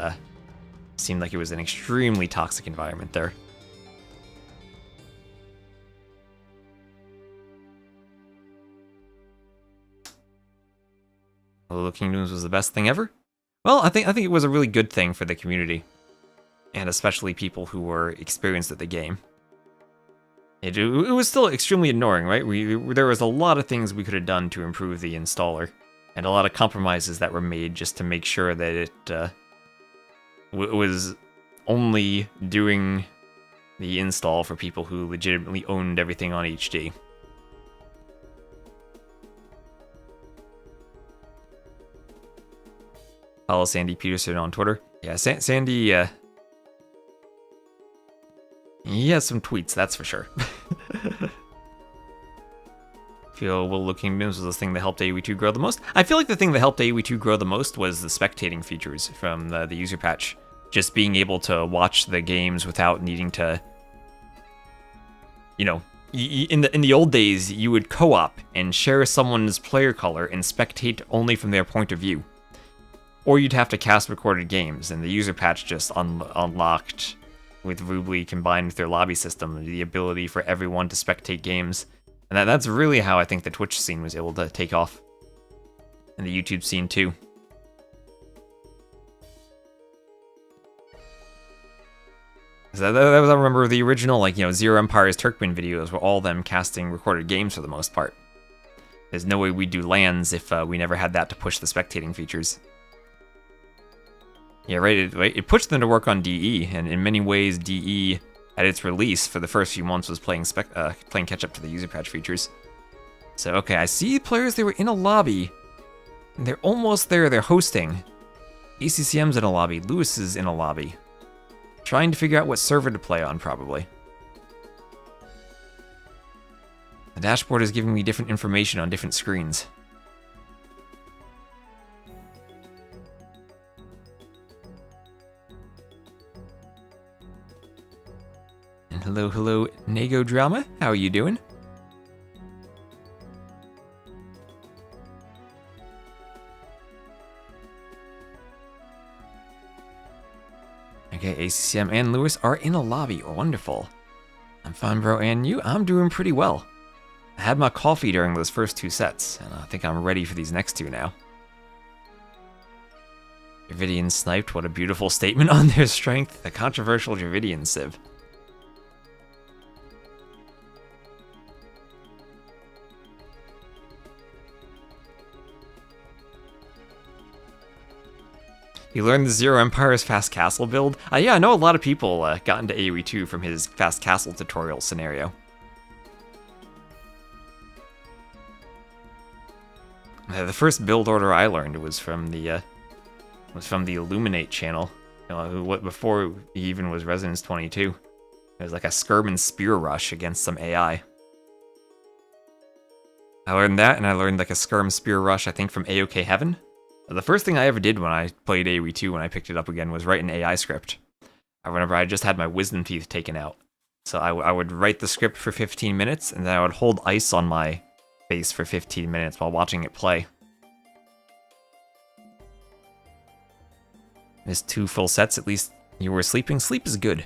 seemed like it was an extremely toxic environment there. Little Kingdoms was the best thing ever? Well, I think it was a really good thing for the community. And especially people who were experienced at the game. It was still extremely annoying, right? There was a lot of things we could have done to improve the installer. and a lot of compromises that were made just to make sure that it was only doing the install for people who legitimately owned everything on HD. Follow Sandy Peterson on Twitter. Yeah, Sandy, he has some tweets, that's for sure. Feel Will Look Kingdoms was the thing that helped AoE2 grow the most. I feel like the thing that helped AoE2 grow the most was the spectating features from the user patch. Just being able to watch the games without needing to, you know, in the old days, you would co-op and share someone's player color and spectate only from their point of view. Or you'd have to cast recorded games, and the user patch just unlocked, with Rubly combined with their lobby system, the ability for everyone to spectate games. And that's really how I think the Twitch scene was able to take off. And the YouTube scene too. I remember the original, like, Zero Empire's Turkmen videos were all them casting recorded games for the most part. There's no way we'd do LANs if we never had that to push the spectating features. Yeah, right. It pushed them to work on DE, and in many ways, DE at its release for the first few months was playing catch up to the user patch features. So okay, I see players. They were in a lobby, and they're almost there. They're hosting. ACCM's in a lobby. Lewis is in a lobby, trying to figure out what server to play on, probably. The dashboard is giving me different information on different screens. Hello, Nego Drama. How are you doing? Okay, ACCM and Lewis are in a lobby. Wonderful. I'm fine, bro, and you? I'm doing pretty well. I had my coffee during those first 2 sets, and I think I'm ready for these next 2 now. Dravidian sniped. What a beautiful statement on their strength. The controversial Dravidian Civ. You learned the Zero Empire's Fast Castle build? Yeah, I know a lot of people got into AoE2 from his Fast Castle tutorial scenario. The first build order I learned was from the Illuminate channel. Before he even was Resonance 22. It was like a Skirm and Spear rush against some AI. I learned that, and I learned like a Skirm Spear rush, I think, from AOK Heaven. The first thing I ever did when I played AoE2 when I picked it up again was write an AI script. I remember I just had my wisdom teeth taken out. So I would write the script for 15 minutes, and then I would hold ice on my face for 15 minutes while watching it play. Missed 2 full sets, at least you were sleeping. Sleep is good.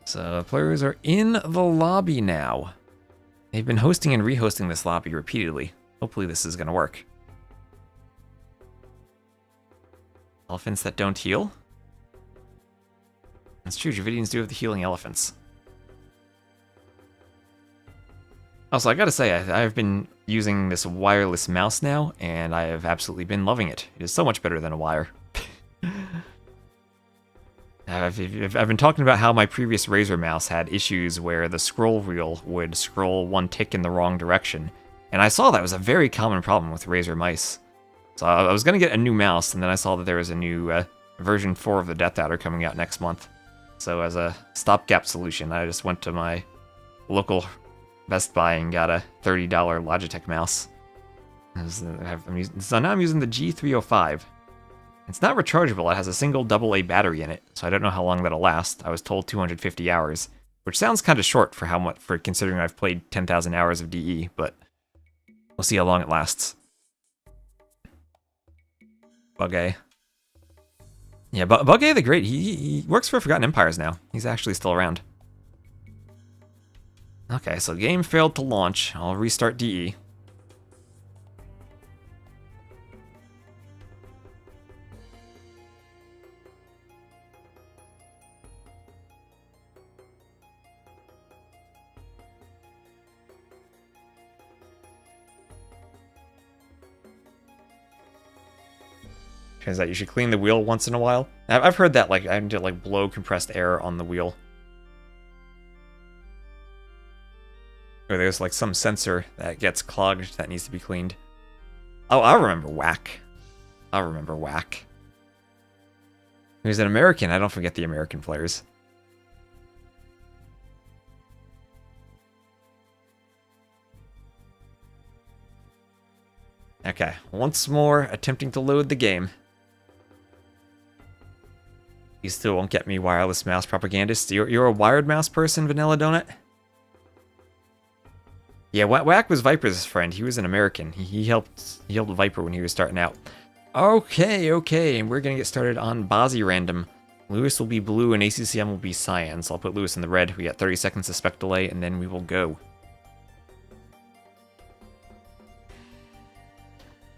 So players are in the lobby now. They've been hosting and rehosting this lobby repeatedly. Hopefully this is going to work. Elephants that don't heal? That's true, Dravidians do have the healing elephants. Also, I gotta say, I've been using this wireless mouse now, and I have absolutely been loving it. It is so much better than a wire. I've been talking about how my previous Razer mouse had issues where the scroll wheel would scroll 1 tick in the wrong direction, and I saw that was a very common problem with Razer mice. So I was going to get a new mouse, and then I saw that there was a new version 4 of the Death Adder coming out next month. So as a stopgap solution, I just went to my local Best Buy and got a $30 Logitech mouse. So now I'm using the G305. It's not rechargeable, it has a single AA battery in it, so I don't know how long that'll last. I was told 250 hours, which sounds kind of short for considering I've played 10,000 hours of DE, but we'll see how long it lasts. Bugay. Yeah, Bugay the Great, he works for Forgotten Empires now. He's actually still around. Okay, so game failed to launch. I'll restart DE. Turns out you should clean the wheel once in a while. I've heard that, like, I need to, like, blow compressed air on the wheel. Or there's, like, some sensor that gets clogged that needs to be cleaned. Oh, I remember Whack. I remember Whack. He was an American. I don't forget the American players. Okay, once more, attempting to load the game. You still won't get me, wireless mouse propagandist. You're a wired mouse person, Vanilla Donut? Yeah, Whack was Viper's friend. He was an American. He helped Viper when he was starting out. Okay, and we're gonna get started on Bozzy Random. Lewis will be blue and ACCM will be cyan, so I'll put Lewis in the red. We got 30 seconds to spec delay, and then we will go.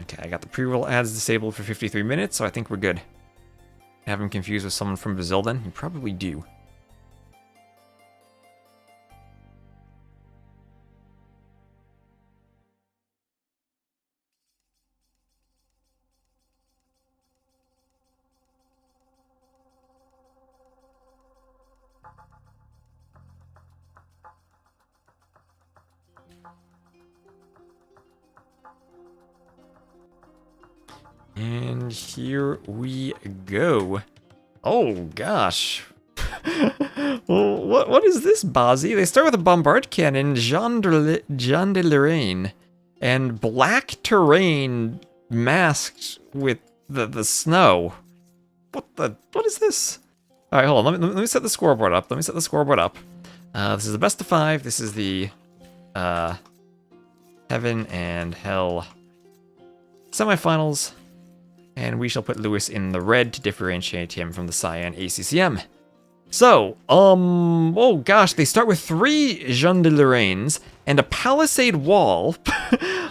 Okay, I got the pre-roll ads disabled for 53 minutes, so I think we're good. Have him confused with someone from Brazil then? You probably do. And here we go. Oh gosh. Well, what is this, Bozzy? They start with a bombard cannon, Jean de Lorraine, and black terrain masked with the snow. What is this? All right, hold on. Let me set the scoreboard up. This is the best of 5. This is the Heaven and Hell semifinals. And we shall put Lewis in the red to differentiate him from the cyan ACCM. So, oh gosh, they start with 3 Jean de Lorraines and a palisade wall.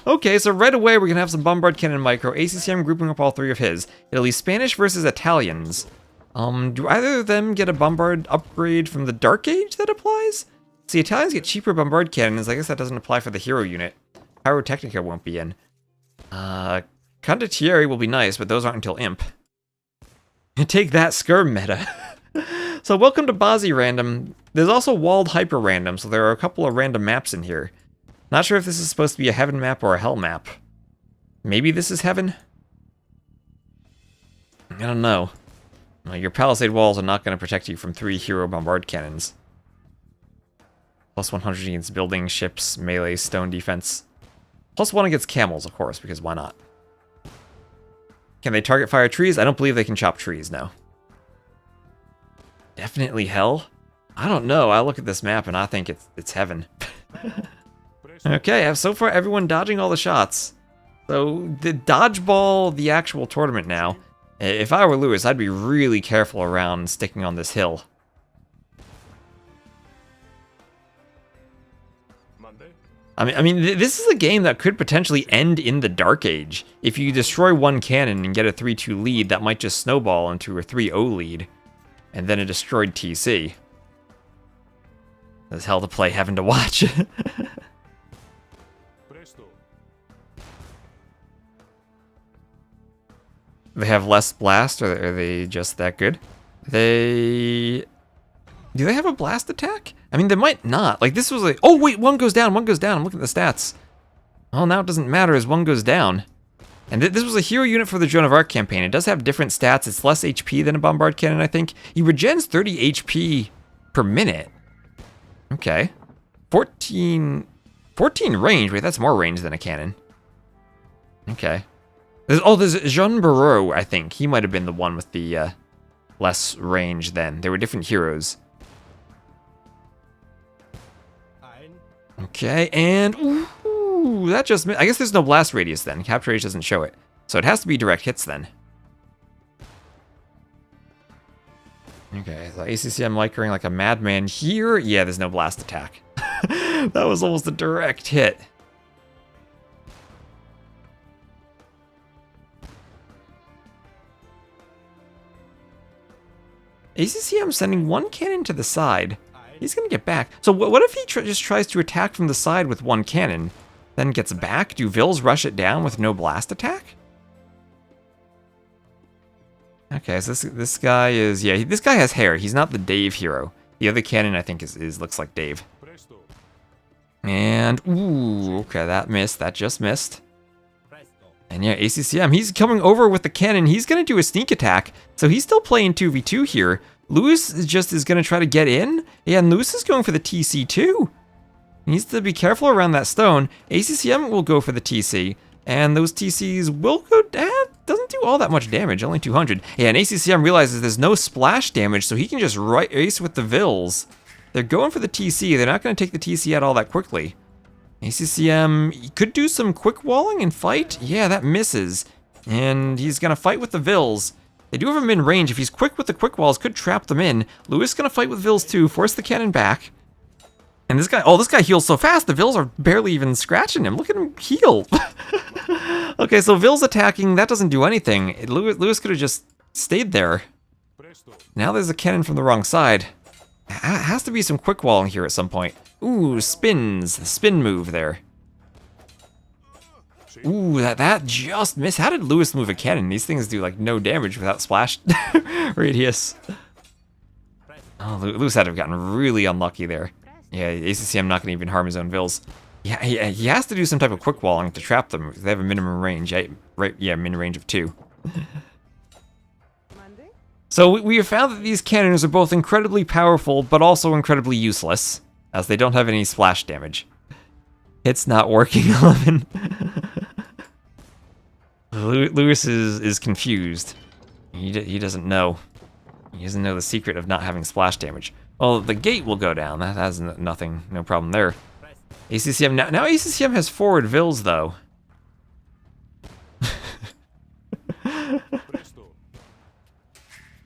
Okay, so right away we're gonna have some bombard cannon micro, ACCM grouping up all 3 of his. It'll be Spanish versus Italians. Do either of them get a bombard upgrade from the Dark Age that applies? See, Italians get cheaper bombard cannons. I guess that doesn't apply for the hero unit. Pyrotechnica won't be in. Condottieri will be nice, but those aren't until Imp. Take that, Skirm meta. So welcome to Bozzy Random. There's also Walled Hyper Random, so there are a couple of random maps in here. Not sure if this is supposed to be a Heaven map or a Hell map. Maybe this is Heaven? I don't know. Your palisade walls are not going to protect you from 3 hero bombard cannons. Plus 100 against building, ships, melee, stone defense. Plus 1 against camels, of course, because why not? Can they target fire trees? I don't believe they can chop trees, no. Definitely Hell? I don't know. I look at this map and I think it's Heaven. Okay, so far everyone dodging all the shots. So, the dodgeball, the actual tournament now. If I were Lewis, I'd be really careful around sticking on this hill. I mean, this is a game that could potentially end in the Dark Age. If you destroy 1 cannon and get a 3-2 lead, that might just snowball into a 3-0 lead. And then a destroyed TC. There's hell to play, Heaven to watch. They have less blast, or are they just that good? Do they have a blast attack? I mean, they might not. Like, this was like... Oh, wait, 1 goes down, 1 goes down. I'm looking at the stats. Well, now it doesn't matter as 1 goes down. And this was a hero unit for the Joan of Arc campaign. It does have different stats. It's less HP than a bombard cannon, I think. He regens 30 HP per minute. Okay. 14 range. Wait, that's more range than a cannon. Okay. There's Jean Barreau, I think. He might have been the one with the less range then. They were different heroes. Okay, and ooh, that just... I guess there's no blast radius then. Capture radius doesn't show it. So it has to be direct hits then. Okay, so ACCM microing like a madman here. Yeah, there's no blast attack. That was almost a direct hit. ACCM sending 1 cannon to the side. He's gonna get back. So what if he just tries to attack from the side with 1 cannon, then gets back? Do Vils rush it down with no blast attack? Okay, so this guy is, yeah, this guy has hair. He's not the Dave hero. The other cannon, I think, is looks like Dave. And, ooh, okay, that missed. That just missed. And yeah, ACCM, he's coming over with the cannon. He's going to do a sneak attack. So he's still playing 2v2 here. Lewis is going to try to get in. Yeah, and Lewis is going for the TC too. He needs to be careful around that stone. ACCM will go for the TC. And those TCs will go down. Doesn't do all that much damage, only 200. Yeah, and ACCM realizes there's no splash damage, so he can just race with the Vils. They're going for the TC. They're not going to take the TC out all that quickly. ACCM could do some quick walling and fight. Yeah, that misses. And he's going to fight with the Vils. They do have him in range. If he's quick with the quick walls, could trap them in. Lewis going to fight with Vils too, force the cannon back. And this guy, oh, this guy heals so fast, the Vils are barely even scratching him. Look at him heal. Okay, so Vils attacking, that doesn't do anything. Lewis could have just stayed there. Now there's a cannon from the wrong side. Has to be some quick walling here at some point. Ooh, spins. The spin move there. Ooh, that just missed. How did Lewis move a cannon? These things do like no damage without splash radius. Oh, Lewis had to have gotten really unlucky there. Yeah, ACCM not going to even harm his own Vils. Yeah, he has to do some type of quick walling to trap them. They have a minimum range. Yeah, min range of 2. So we have found that these cannons are both incredibly powerful, but also incredibly useless, as they don't have any splash damage. It's not working, 11. Lewis is confused. He doesn't know. He doesn't know the secret of not having splash damage. Well, the gate will go down. That has nothing, no problem there. ACCM, now ACCM has forward Vils, though.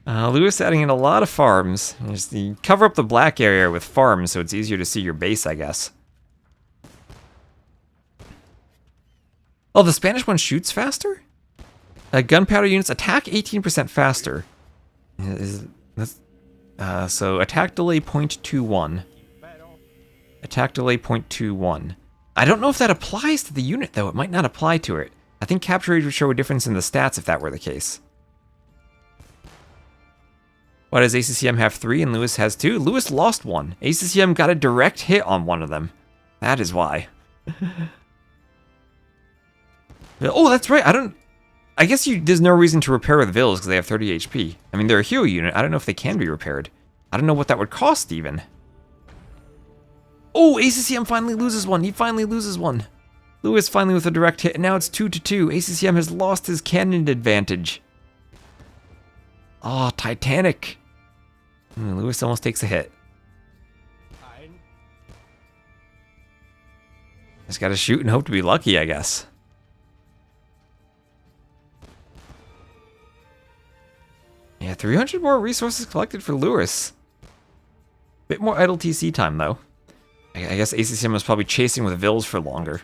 Lewis adding in a lot of farms. Just cover up the black area with farms so it's easier to see your base, I guess. Oh, the Spanish one shoots faster? Gunpowder units attack 18% faster. So attack delay 0.21. Attack delay 0.21. I don't know if that applies to the unit, though. It might not apply to it. I think capture rate would show a difference in the stats if that were the case. Why does ACCM have 3 and Lewis has 2? Lewis lost 1. ACCM got a direct hit on one of them. That is why. Oh, that's right. I guess there's no reason to repair the Vils because they have 30 HP. I mean, they're a hero unit. I don't know if they can be repaired. I don't know what that would cost, even. Oh, ACCM finally loses one. He finally loses one. Lewis finally with a direct hit, and now it's 2-2. ACCM has lost his cannon advantage. Oh, Titanic. Lewis almost takes a hit. Just gotta shoot and hope to be lucky, I guess. Yeah, 300 more resources collected for Lewis. Bit more idle TC time, though. I guess ACCM was probably chasing with Vils for longer.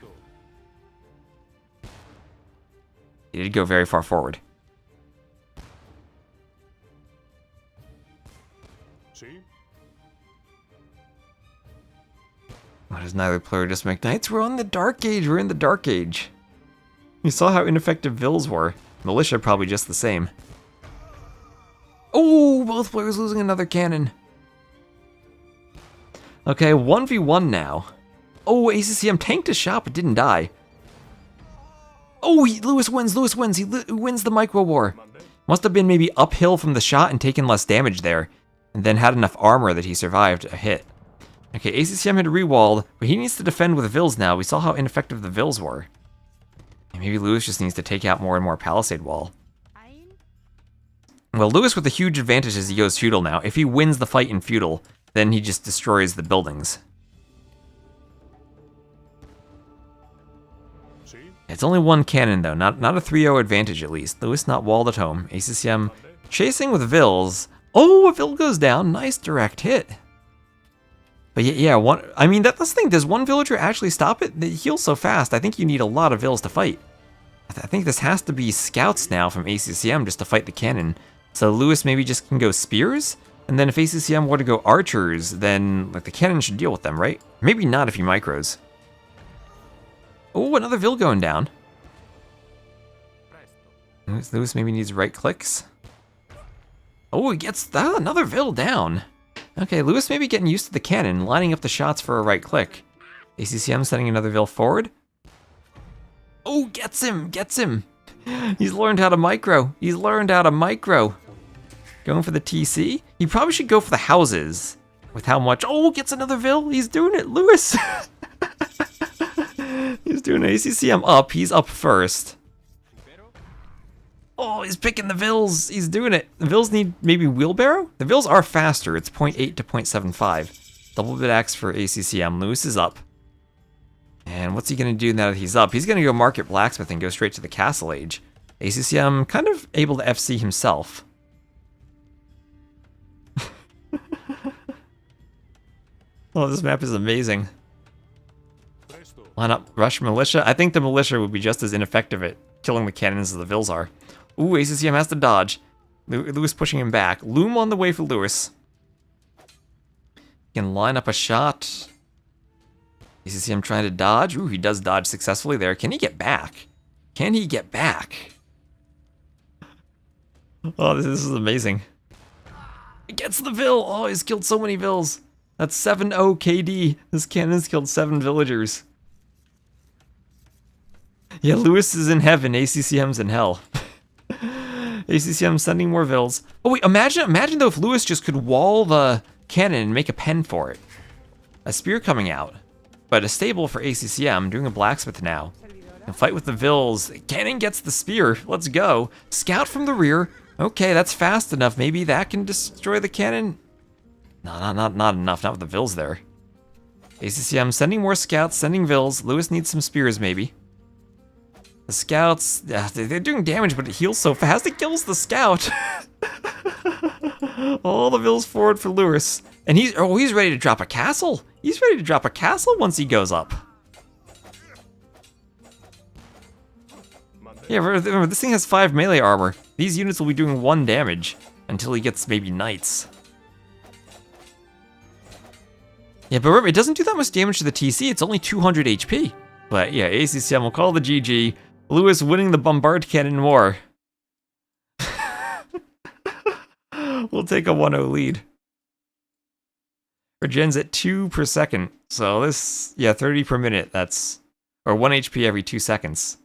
He did go very far forward. Why does neither player just make knights? We're on the Dark Age. We're in the Dark Age. You saw how ineffective Vils were. Militia probably just the same. Oh, both players losing another cannon. Okay, 1v1 now. Oh, ACCM tanked a shot but didn't die. Oh, Lewis wins. Lewis wins. He wins the micro war. Must have been maybe uphill from the shot and taken less damage there. And then had enough armor that he survived a hit. Okay, ACCM had rewalled, but he needs to defend with Vils now. We saw how ineffective the Vils were. And maybe Lewis just needs to take out more and more Palisade Wall. Well, Lewis with a huge advantage as he goes feudal now. If he wins the fight in feudal, then he just destroys the buildings. It's only one cannon, though. Not a 3-0 advantage, at least. Lewis not walled at home. ACCM chasing with Vils. Oh, a Vil goes down. Nice direct hit. But yeah, I mean, that's the thing. Does one villager actually stop it? It heals so fast. I think you need a lot of Vils to fight. I think this has to be scouts now from ACCM just to fight the cannon. So Lewis maybe just can go spears? And then if ACCM were to go archers, then like the cannon should deal with them, right? Maybe not if he micros. Oh, another Vil going down. Lewis maybe needs right clicks. Oh, he gets another Vil down. Okay, Lewis may be getting used to the cannon, lining up the shots for a right click. ACCM sending another Vil forward. Oh, gets him, gets him. He's learned how to micro. He's learned how to micro. Going for the TC? He probably should go for the houses. With how much? Oh, gets another Vil. He's doing it, Lewis. He's doing it. ACCM up. He's up first. Oh, he's picking the Vils. He's doing it. The Vils need maybe wheelbarrow? The Vils are faster. It's 0.8 to 0.75. Double bit axe for ACCM. Lewis is up. And what's he going to do now that he's up? He's going to go market blacksmith and go straight to the castle age. ACCM kind of able to FC himself. Oh, this map is amazing. Line up rush militia. I think the militia would be just as ineffective at killing the cannons as the Vils are. Ooh, ACCM has to dodge. Lewis pushing him back. Loom on the way for Lewis. He can line up a shot. ACCM trying to dodge. Ooh, he does dodge successfully there. Can he get back? Can he get back? Oh, this is amazing. He gets the Vil. Oh, he's killed so many Vils. That's 7-0 KD. This cannon's killed 7 villagers. Yeah, Lewis is in heaven. ACCM's in hell. ACCM sending more Vils. Oh wait, imagine though if Lewis just could wall the cannon and make a pen for it. A spear coming out. But a stable for ACCM, doing a blacksmith now. And fight with the Vils. Cannon gets the spear. Let's go. Scout from the rear. Okay, that's fast enough. Maybe that can destroy the cannon. No, not enough. Not with the Vils there. ACCM sending more scouts, sending Vils. Lewis needs some spears, maybe. The scouts, they're doing damage, but it heals so fast, it kills the scout. All the Vils forward for Lewis. And he's ready to drop a castle. He's ready to drop a castle once he goes up. Yeah, remember, this thing has 5 melee armor. These units will be doing 1 damage until he gets maybe knights. Yeah, but remember, it doesn't do that much damage to the TC. It's only 200 HP. But yeah, ACCM will call the GG. Lewis winning the Bombard Cannon War. We'll take a 1-0 lead. Regen's at 2 per second. So this, yeah, 30 per minute. That's, or 1 HP every 2 seconds.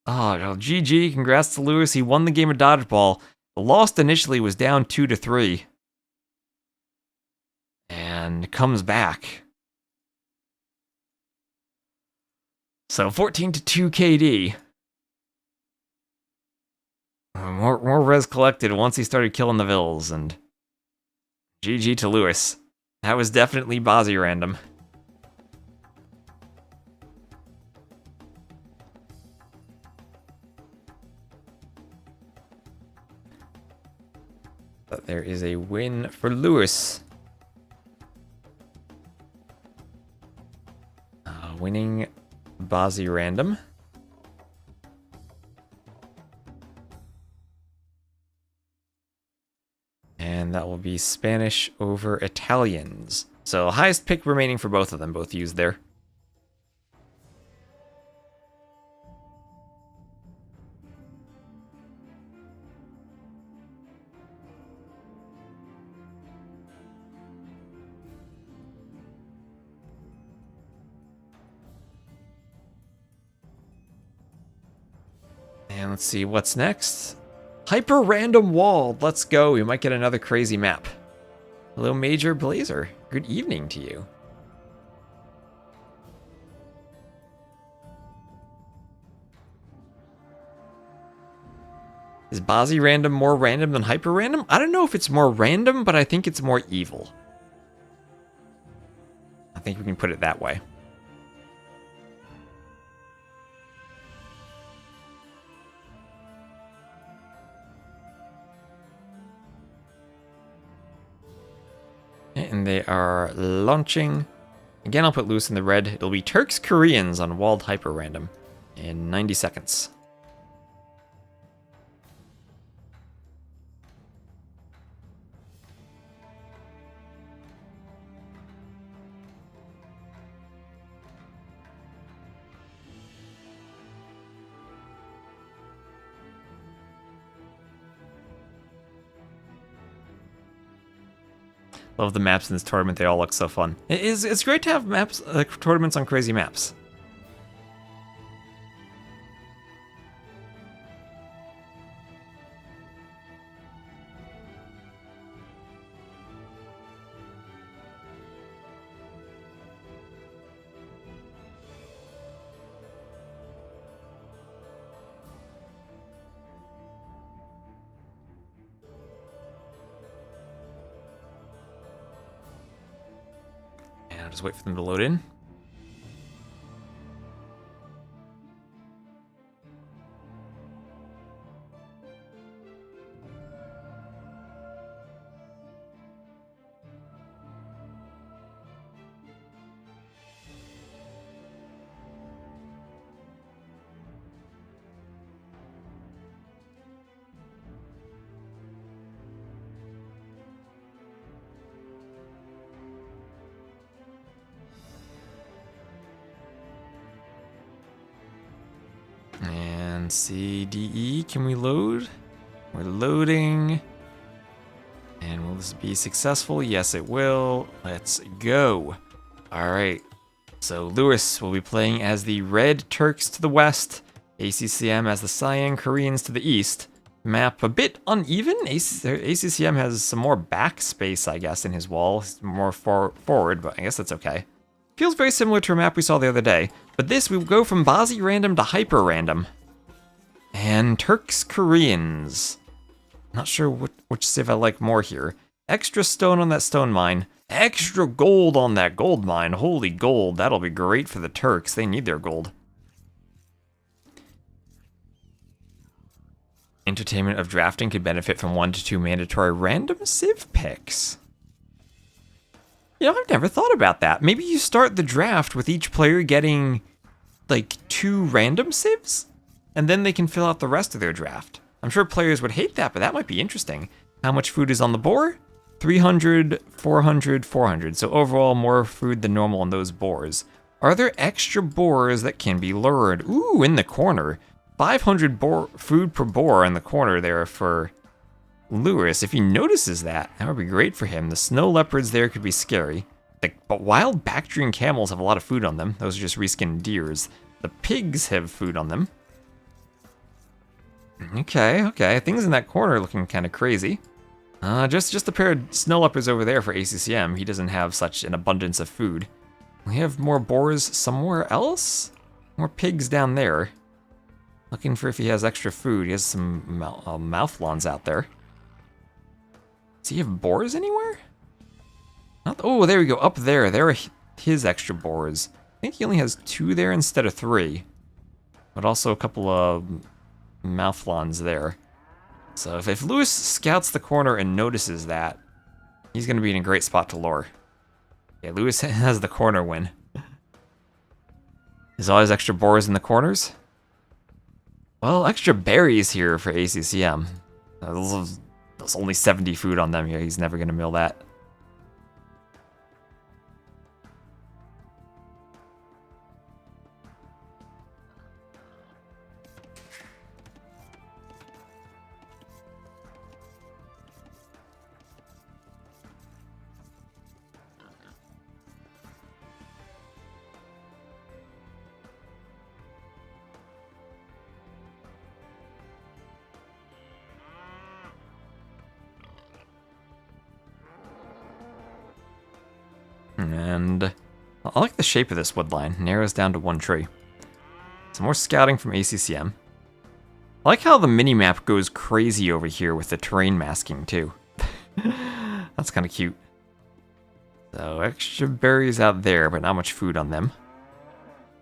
Oh, well, GG. Congrats to Lewis. He won the game of dodgeball. The lost initially was down 2-3. And comes back. So 14-2 KD. More res collected once he started killing the Vils, and GG to Lewis. That was definitely Bozzy random. But there is a win for Lewis. Winning Bozzy random. And that will be Spanish over Italians. So highest pick remaining for both of them, both used there. And let's see what's next. Hyper random wall. Let's go. We might get another crazy map. Hello, Major Blazer. Good evening to you. Is Bozzy random more random than hyper random? I don't know if it's more random, but I think it's more evil. I think we can put it that way. And they are launching. Again, I'll put Lewis in the red. It'll be Turks Koreans on walled hyper random in 90 seconds. Love the maps in this tournament. They all look so fun. It's great to have maps, tournaments on crazy maps. I'll just wait for them to load in. And C, D, E, can we load? We're loading. And will this be successful? Yes, it will. Let's go. All right. So Lewis will be playing as the Red Turks to the west, ACCM as the Cyan Koreans to the east. Map a bit uneven. ACCM has some more backspace, I guess, in his wall. More forward, but I guess that's okay. Feels very similar to a map we saw the other day. But this, we will go from Bazi random to hyper random. And Turks Koreans. Not sure which civ I like more here. Extra stone on that stone mine. Extra gold on that gold mine. Holy gold, that'll be great for the Turks. They need their gold. Entertainment of drafting could benefit from 1 to 2 mandatory random civ picks. You know, I've never thought about that. Maybe you start the draft with each player getting, like, 2 random civs, and then they can fill out the rest of their draft. I'm sure players would hate that, but that might be interesting. How much food is on the boar? 300, 400, 400. So overall, more food than normal on those boars. Are there extra boars that can be lured? Ooh, in the corner. 500 food per boar in the corner there for Lewis. If he notices that, that would be great for him. The snow leopards there could be scary. But wild Bactrian camels have a lot of food on them. Those are just reskinned deers. The pigs have food on them. Okay. Things in that corner are looking kind of crazy. Just a pair of snow leopards over there for ACCM. He doesn't have such an abundance of food. We have more boars somewhere else? More pigs down there. Looking for if he has extra food. He has some mouthlons out there. Does he have boars anywhere? Oh, there we go. Up there. There are his extra boars. I think he only has 2 there instead of 3. But also a couple of mouthlons there. So if Lewis scouts the corner and notices that, he's going to be in a great spot to lure. Yeah, Lewis has the corner win. Is all his extra boars in the corners? Well, extra berries here for ACCM. There's only 70 food on them here. He's never going to mill that. And I like the shape of this wood line. Narrows down to 1 tree. Some more scouting from ACCM. I like how the mini-map goes crazy over here with the terrain masking, too. That's kind of cute. So, extra berries out there, but not much food on them.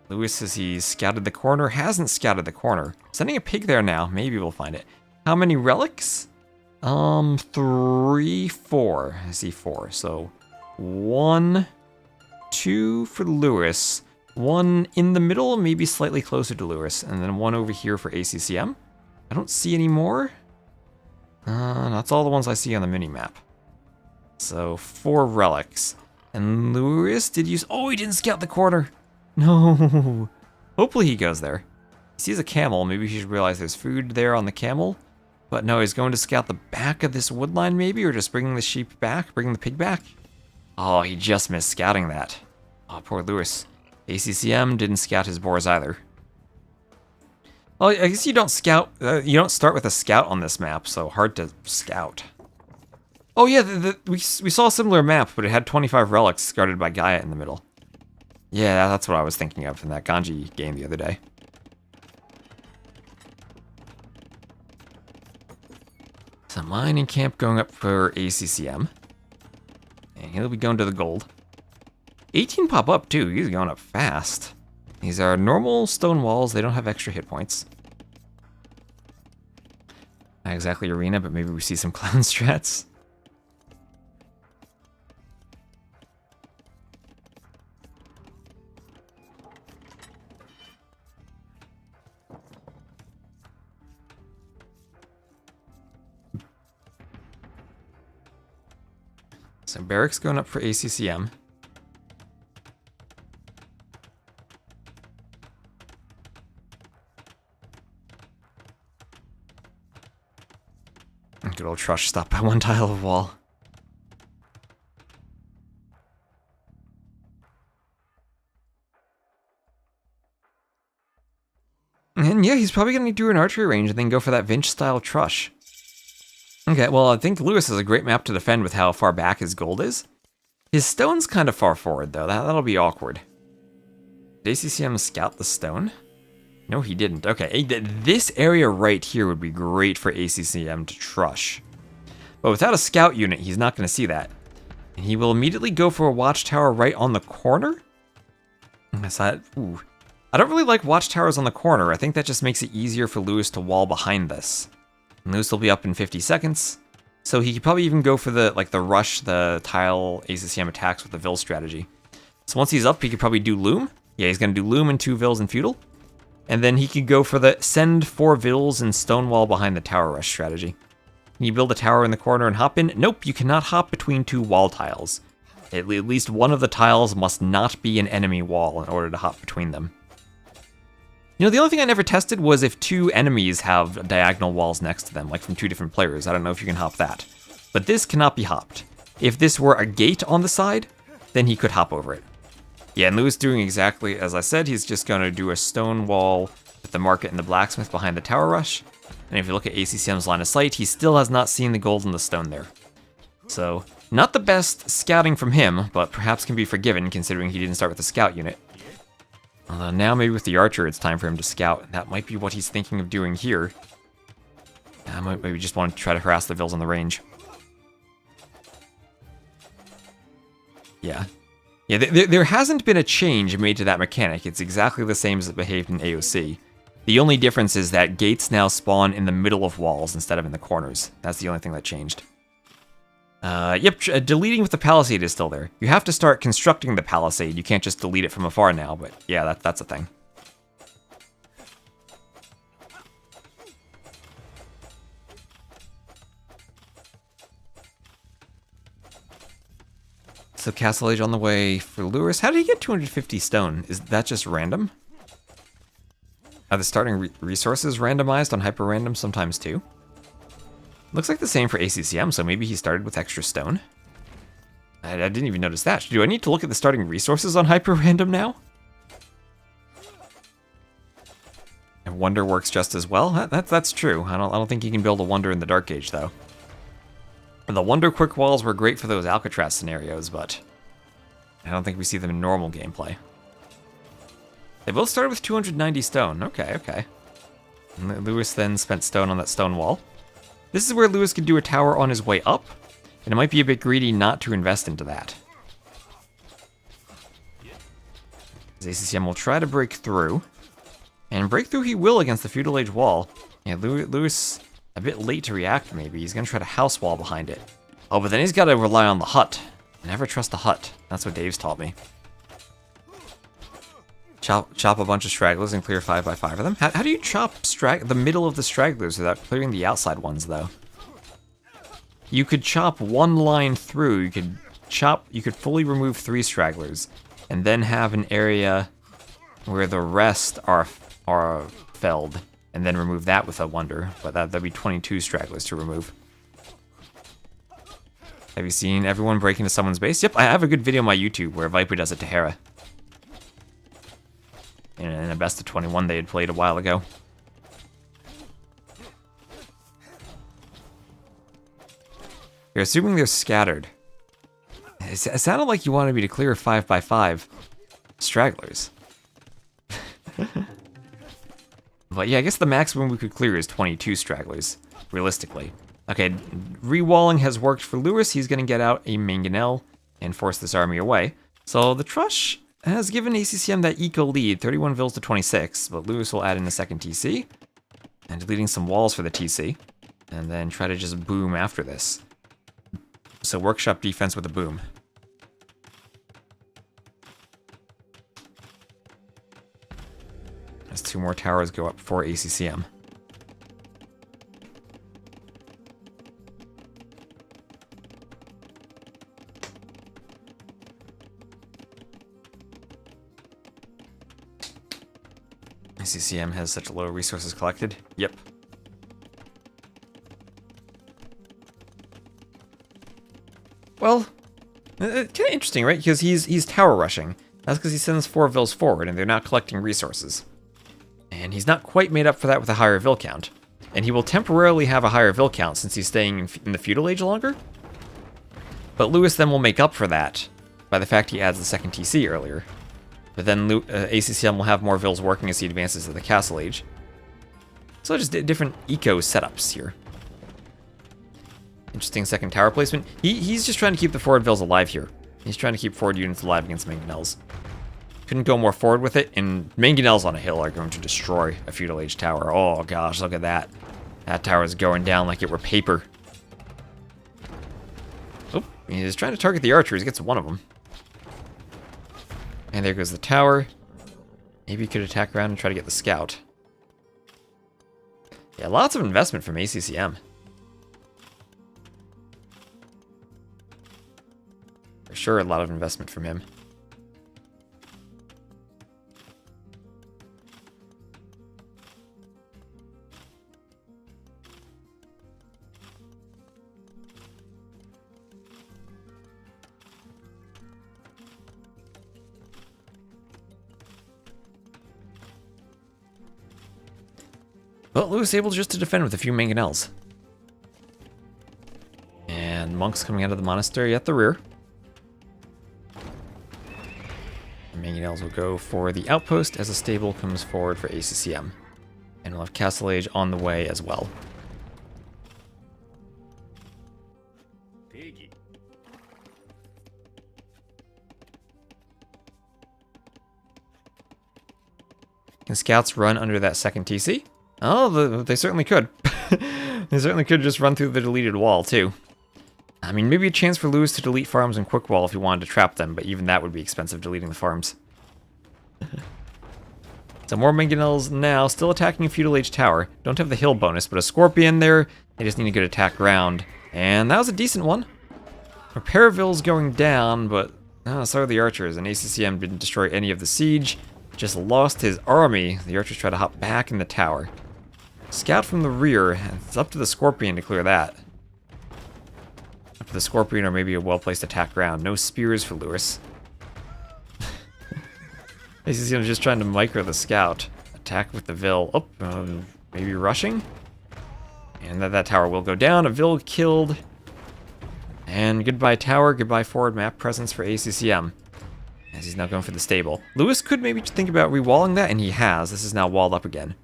Lewis says he's scouted the corner. Hasn't scouted the corner. Sending a pig there now. Maybe we'll find it. How many relics? 3, 4. I see 4. So, 1, 2 for Lewis. 1 in the middle, maybe slightly closer to Lewis. And then 1 over here for ACCM. I don't see any more. That's all the ones I see on the mini-map. So, 4 relics. And Lewis did use... Oh, he didn't scout the corner. No. Hopefully he goes there. He sees a camel. Maybe he should realize there's food there on the camel. But no, he's going to scout the back of this wood line maybe, or just bringing the sheep back, bringing the pig back. Oh, he just missed scouting that. Oh, poor Lewis. ACCM didn't scout his boars either. Well, I guess you don't scout. You don't start with a scout on this map, so hard to scout. Oh yeah, we saw a similar map, but it had 25 relics guarded by Gaia in the middle. Yeah, that's what I was thinking of in that Ganji game the other day. So mining camp going up for ACCM. And he'll be going to the gold. 18 pop up too, he's going up fast. These are normal stone walls, they don't have extra hit points. Not exactly arena, but maybe we see some clown strats. So barracks going up for ACCM. Good old Trush stopped by one tile of wall. And yeah, he's probably going to do an archery range and then go for that Vinch-style Trush. Okay, well, I think Lewis has a great map to defend with how far back his gold is. His stone's kind of far forward, though. That'll be awkward. Did ACCM scout the stone? No, he didn't. Okay, this area right here would be great for ACCM to Trush. But without a scout unit, he's not going to see that. And he will immediately go for a watchtower right on the corner? Ooh. I don't really like watchtowers on the corner. I think that just makes it easier for Lewis to wall behind this. And Lewis will be up in 50 seconds. So he could probably even go for the rush, the tile ACCM attacks with the Vil strategy. So once he's up, he could probably do Loom. Yeah, he's going to do Loom and 2 Vils and Feudal. And then he could go for the send 4 Vils and Stonewall behind the tower rush strategy. Can you build a tower in the corner and hop in? Nope, you cannot hop between 2 wall tiles. At least one of the tiles must not be an enemy wall in order to hop between them. You know, the only thing I never tested was if 2 enemies have diagonal walls next to them, like from 2 different players. I don't know if you can hop that. But this cannot be hopped. If this were a gate on the side, then he could hop over it. Yeah, and Lewis doing exactly as I said. He's just going to do a stone wall with the market and the blacksmith behind the tower rush. And if you look at ACCM's line of sight, he still has not seen the gold in the stone there. So, not the best scouting from him, but perhaps can be forgiven considering he didn't start with a scout unit. Although now maybe with the archer, it's time for him to scout. That might be what he's thinking of doing here. Maybe just want to try to harass the Vils on the range. Yeah. Yeah, there hasn't been a change made to that mechanic. It's exactly the same as it behaved in AOC. The only difference is that gates now spawn in the middle of walls instead of in the corners. That's the only thing that changed. Yep, deleting with the palisade is still there. You have to start constructing the palisade. You can't just delete it from afar now, but yeah, that's a thing. So Castle Age on the way for Lewis. How did he get 250 stone? Is that just random? Are the starting resources randomized on hyper random sometimes too? Looks like the same for ACCM, so maybe he started with extra stone. I didn't even notice that. Do I need to look at the starting resources on hyper random now? And Wonder works just as well. That's true. I don't think you can build a Wonder in the Dark Age though. And the Wonder quick walls were great for those Alcatraz scenarios, but I don't think we see them in normal gameplay. They both started with 290 stone. Okay. And Lewis then spent stone on that stone wall. This is where Lewis could do a tower on his way up, and it might be a bit greedy not to invest into that. ACCM will try to break through, and break through he will against the Feudal Age wall. Yeah, Lewis a bit late to react maybe. He's going to try to house wall behind it. Oh, but then he's got to rely on the hut. Never trust the hut. That's what Dave's taught me. Chop a bunch of stragglers and clear 5 by 5 of them. How do you chop the middle of the stragglers without clearing the outside ones, though? You could chop one line through. You could fully remove 3 stragglers, and then have an area where the rest are felled, and then remove that with a Wonder. But that'd be 22 stragglers to remove. Have you seen everyone break into someone's base? Yep, I have a good video on my YouTube where Viper does it to Hera. In a best of 21 they had played a while ago. You're assuming they're scattered. It sounded like you wanted me to clear 5x5 stragglers. But yeah, I guess the maximum we could clear is 22 stragglers, realistically. Okay, rewalling has worked for Lewis. He's going to get out a mangonel and force this army away. So the Trush has given ACCM that eco lead, 31 vills to 26, but Lewis will add in a second TC, and deleting some walls for the TC, and then try to just boom after this. So workshop defense with a boom. As 2 more towers go up for ACCM. ACCM has such low resources collected. Yep. Well, kind of interesting, right? Because he's tower rushing. That's because he sends 4 vills forward, and they're not collecting resources. And he's not quite made up for that with a higher vill count. And he will temporarily have a higher vill count since he's staying in the feudal age longer. But Lewis then will make up for that by the fact he adds the second TC earlier. But then ACCM will have more vills working as he advances to the castle age. So just different eco setups here. Interesting second tower placement. He's just trying to keep the forward vills alive here. He's trying to keep forward units alive against mangonels. Couldn't go more forward with it, and mangonels on a hill are going to destroy a feudal age tower. Oh gosh, look at that. That tower is going down like it were paper. Oh, he's trying to target the archers. He gets one of them. And there goes the tower. Maybe he could attack around and try to get the scout. Yeah, lots of investment from ACCM. For sure, a lot of investment from him. But Lewis able just to defend with a few mangonels. And monks coming out of the monastery at the rear. The mangonels will go for the outpost as a stable comes forward for ACCM. And we'll have Castle Age on the way as well. Can scouts run under that second TC? Oh, they certainly could. They certainly could just run through the deleted wall, too. I mean, maybe a chance for Lewis to delete farms and quick wall if he wanted to trap them, but even that would be expensive, deleting the farms. So more mangonels now, still attacking a feudal age tower. Don't have the hill bonus, but a scorpion there. They just need a good attack round. And that was a decent one. Repairville's going down, but so are the archers, and ACCM didn't destroy any of the siege. Just lost his army. The archers try to hop back in the tower. Scout from the rear. It's up to the scorpion to clear that. Up to the scorpion or maybe a well-placed attack round. No spears for Lewis. ACCM just trying to micro the scout. Attack with the Vill. Oh, maybe rushing? And that tower will go down. A Vill killed. And goodbye tower, goodbye forward map presence for ACCM. As he's now going for the stable. Lewis could maybe think about rewalling that, and he has. This is now walled up again.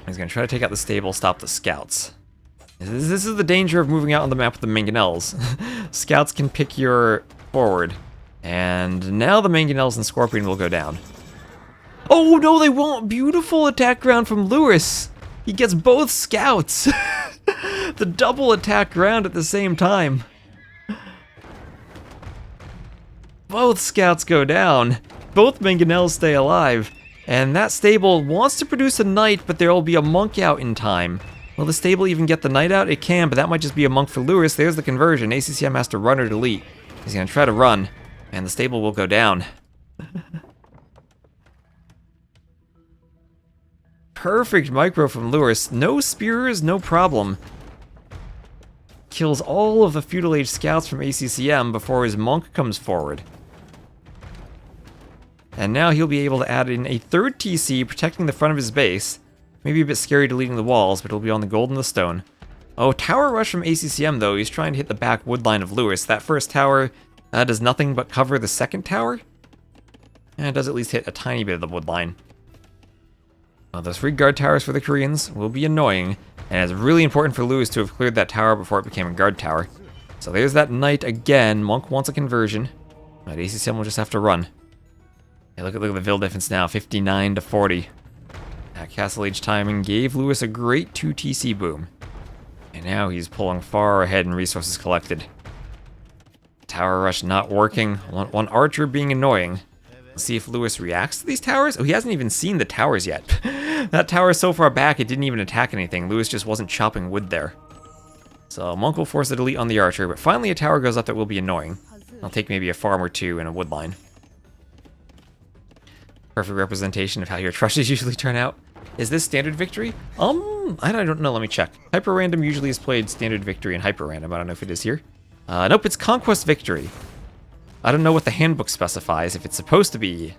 He's going to try to take out the stable, stop the scouts. This is the danger of moving out on the map with the mangonels. Scouts can pick your forward. And now the mangonels and scorpion will go down. Oh no, they won't! Beautiful attack round from Lewis! He gets both scouts! The double attack round at the same time. Both scouts go down. Both mangonels stay alive. And that stable wants to produce a knight, but there will be a monk out in time. Will the stable even get the knight out? It can, but that might just be a monk for Lewis. There's the conversion. ACCM has to run or delete. He's going to try to run, and the stable will go down. Perfect micro from Lewis. No spears, no problem. kills all of the Feudal Age scouts from ACCM before his monk comes forward. And now he'll be able to add in a third TC protecting the front of his base. Maybe a bit scary deleting the walls, but it'll be on the gold and the stone. Oh, tower rush from ACCM though. He's trying to hit the back wood line of Lewis. That first tower does nothing but cover the second tower. And it does at least hit a tiny bit of the wood line. Well, those 3 guard towers for the Koreans will be annoying. And it's really important for Lewis to have cleared that tower before it became a guard tower. So there's that knight again. Monk wants a conversion. But ACCM will just have to run. Yeah, look at the Vil difference now, 59 to 40. That Castle Age timing gave Lewis a great 2 TC boom. And now he's pulling far ahead in resources collected. Tower rush not working. One archer being annoying. Let's see if Lewis reacts to these towers. Oh, he hasn't even seen the towers yet. That tower is so far back, it didn't even attack anything. Lewis just wasn't chopping wood there. So Monk will force a delete on the archer, but finally a tower goes up that will be annoying. I'll take maybe a farm or 2 in a wood line. Perfect representation of how your trushes usually turn out. Is this standard victory? I don't know, let me check. Hyper random usually is played standard victory and hyper random. I don't know if it is here. Nope, it's conquest victory. I don't know what the handbook specifies, if it's supposed to be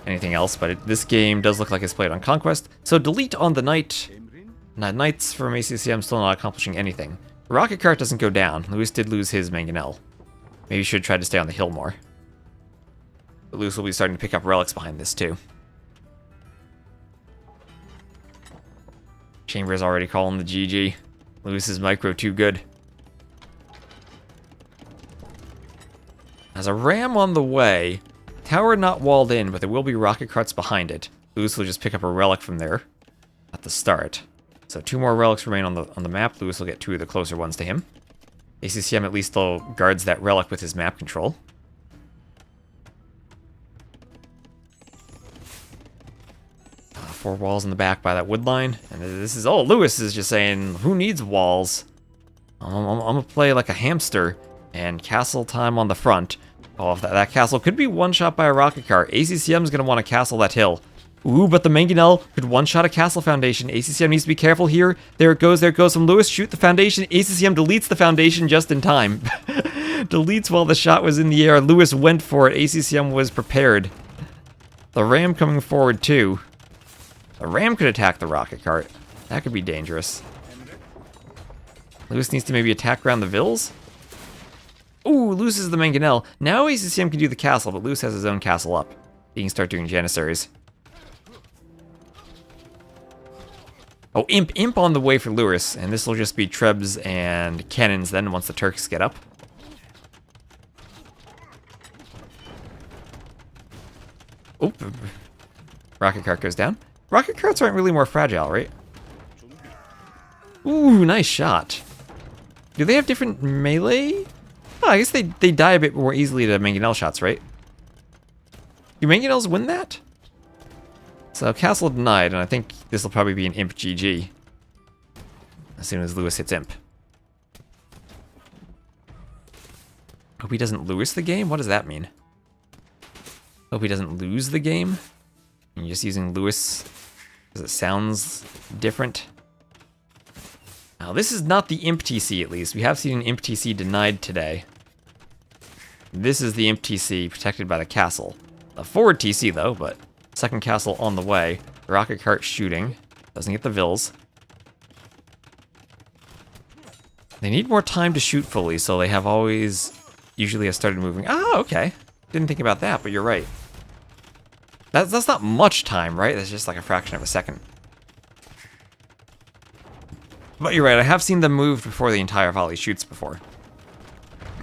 anything else, but this game does look like it's played on conquest. So delete on the knight. Knights from ACCM still not accomplishing anything. Rocket cart doesn't go down. Lewis did lose his mangonel. Maybe should try to stay on the hill more. But Lewis will be starting to pick up relics behind this too. Chamber is already calling the GG. Lewis's micro too good. As a ram on the way, tower not walled in, but there will be rocket carts behind it. Lewis will just pick up a relic from there at the start. So 2 more relics remain on the map. Lewis will get 2 of the closer ones to him. ACCM at least though guards that relic with his map control. Four walls in the back by that wood line. And this is, oh, Lewis is just saying, who needs walls? I'm gonna play like a hamster and castle time on the front. Oh, if that castle could be one-shot by a rocket car. ACCM's gonna want to castle that hill. Ooh, but the mangonel could one-shot a castle foundation. ACCM needs to be careful here. There it goes from Lewis. Shoot the foundation. ACCM deletes the foundation just in time. Deletes while the shot was in the air. Lewis went for it. ACCM was prepared. The ram coming forward too. The ram could attack the rocket cart. That could be dangerous. Lewis needs to maybe attack around the Vils. Ooh, loses the mangonel. Now ACCM can do the castle, but Lewis has his own castle up. He can start doing janissaries. Oh, imp on the way for Lewis, and this will just be trebs and cannons then once the Turks get up. Oh, rocket cart goes down. Rocket carts aren't really more fragile, right? Ooh, nice shot. Do they have different melee? Oh, I guess they die a bit more easily to mangonel shots, right? Do mangonels win that? So castle denied, and I think this will probably be an imp GG. As soon as Lewis hits imp. Hope he doesn't lose the game? What does that mean? Hope he doesn't lose the game? And you're just using Lewis because it sounds different. Now, this is not the imp TC, at least. We have seen an imp TC denied today. This is the imp TC protected by the castle. A forward TC, though, but second castle on the way. Rocket cart shooting. Doesn't get the Vils. They need more time to shoot fully, so they have usually have started moving. Oh, okay. Didn't think about that, but you're right. That's not much time, right? That's just like a fraction of a second. But you're right, I have seen them move before the entire volley shoots before.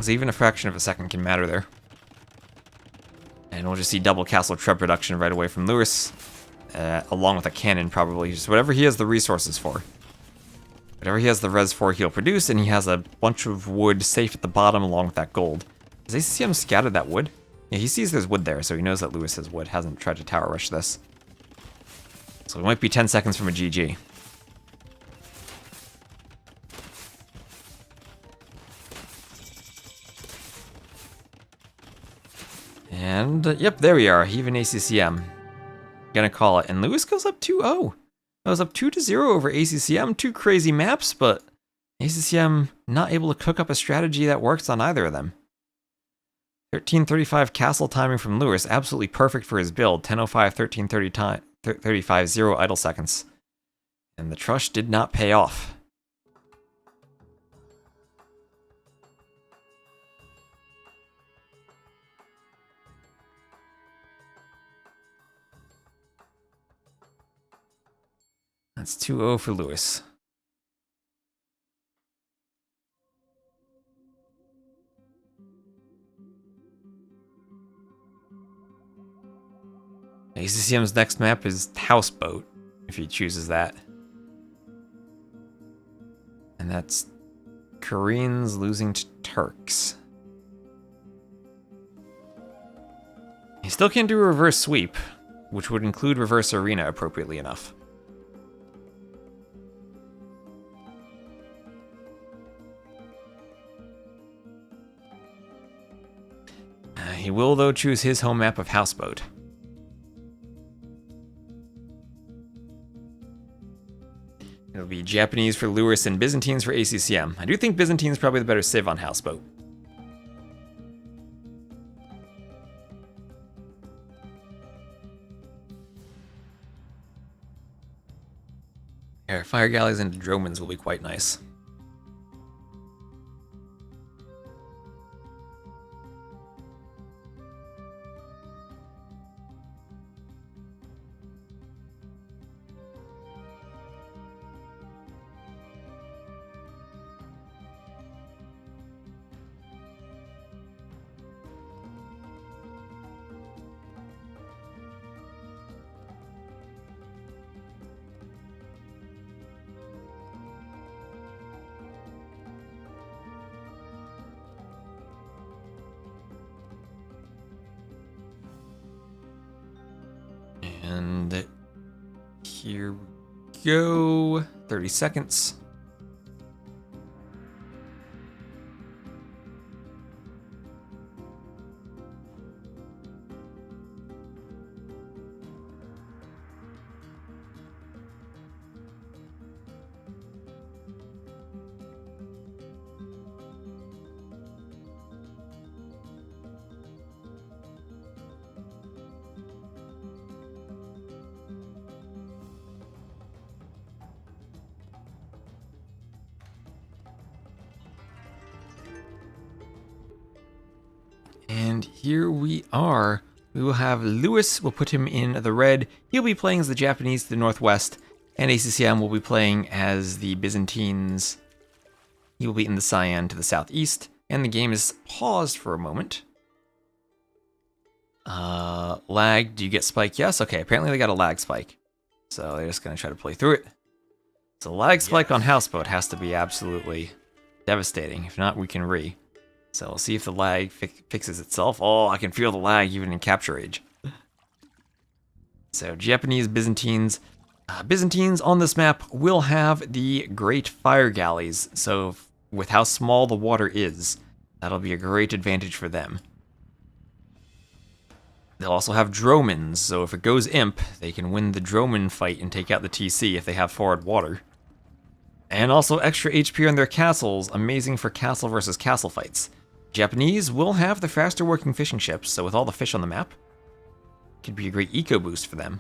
So even a fraction of a second can matter there. And we'll just see double castle treb production right away from Lewis. Along with a cannon, probably. Just whatever he has the resources for. Whatever he has the res for, he'll produce, and he has a bunch of wood safe at the bottom along with that gold. Has ACCM scattered that wood? Yeah, he sees there's wood there, so he knows that Lewis has wood. Hasn't tried to tower rush this. So we might be 10 seconds from a GG. And, yep, there we are. Even ACCM. Gonna call it. And Lewis goes up 2-0. Goes up 2-0 over ACCM. Two crazy maps, but ACCM not able to cook up a strategy that works on either of them. 1335 castle timing from Lewis, absolutely perfect for his build. 1005, 1335, 0 idle seconds. And the trush did not pay off. That's 2-0 for Lewis. ACCM's next map is Houseboat, if he chooses that. And that's Koreans losing to Turks. He still can't do a reverse sweep, which would include reverse arena appropriately enough. He will, though, choose his home map of Houseboat. It'll be Japanese for Lewis and Byzantines for ACCM. I do think Byzantine's probably the better civ on Houseboat. Fire galleys into Dromans will be quite nice. And here we go. 30 seconds. And here we are. We will have Lewis, we'll put him in the red. He'll be playing as the Japanese to the northwest, and ACCM will be playing as the Byzantines. He will be in the cyan to the southeast, and the game is paused for a moment. Lag, do you get spike? Yes, okay, apparently they got a lag spike. So they're just gonna try to play through it. So lag spike on Houseboat has to be absolutely devastating. If not, we can re. So we'll see if the lag fixes itself. Oh, I can feel the lag even in Capture Age. So Japanese Byzantines. Byzantines on this map will have the great fire galleys. So with how small the water is, that'll be a great advantage for them. They'll also have Dromans, so if it goes imp, they can win the Droman fight and take out the TC if they have forward water. And also extra HP on their castles, amazing for castle versus castle fights. Japanese will have the faster working fishing ships, so with all the fish on the map, could be a great eco boost for them.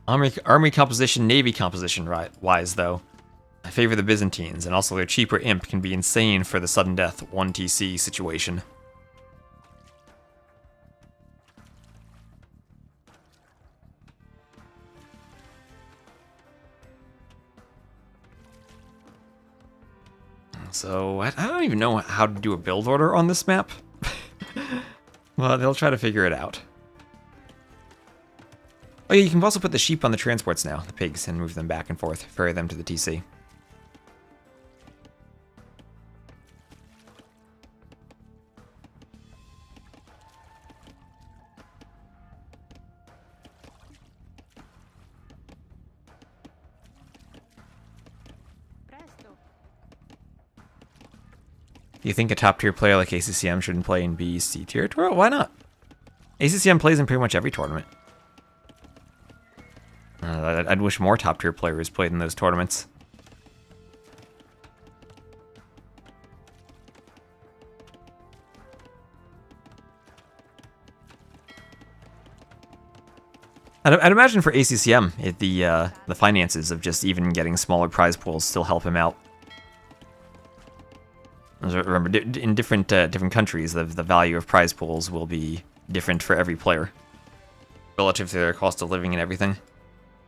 Army composition, navy composition wise though, I favor the Byzantines, and also their cheaper imp can be insane for the sudden death 1 TC situation. So, I don't even know how to do a build order on this map. Well, they'll try to figure it out. Oh yeah, you can also put the sheep on the transports now, the pigs, and move them back and forth, ferry them to the TC. Do you think a top tier player like ACCM shouldn't play in B, C tier? Well, why not? ACCM plays in pretty much every tournament. I'd wish more top tier players played in those tournaments. I'd imagine for ACCM, the finances of just even getting smaller prize pools still help him out. Remember, in different countries, the value of prize pools will be different for every player, relative to their cost of living and everything.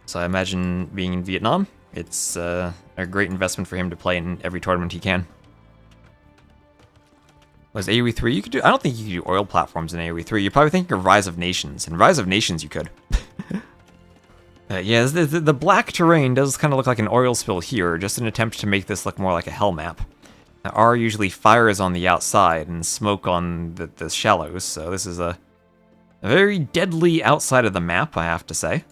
So I imagine being in Vietnam, it's a great investment for him to play in every tournament he can. Was AoE 3 you could do? I don't think you could do oil platforms in AoE 3. You're probably thinking of Rise of Nations. In Rise of Nations, you could. Yeah, the black terrain does kind of look like an oil spill here, just an attempt to make this look more like a hell map. There are usually fires on the outside and smoke on the shallows, so this is a very deadly outside of the map, I have to say.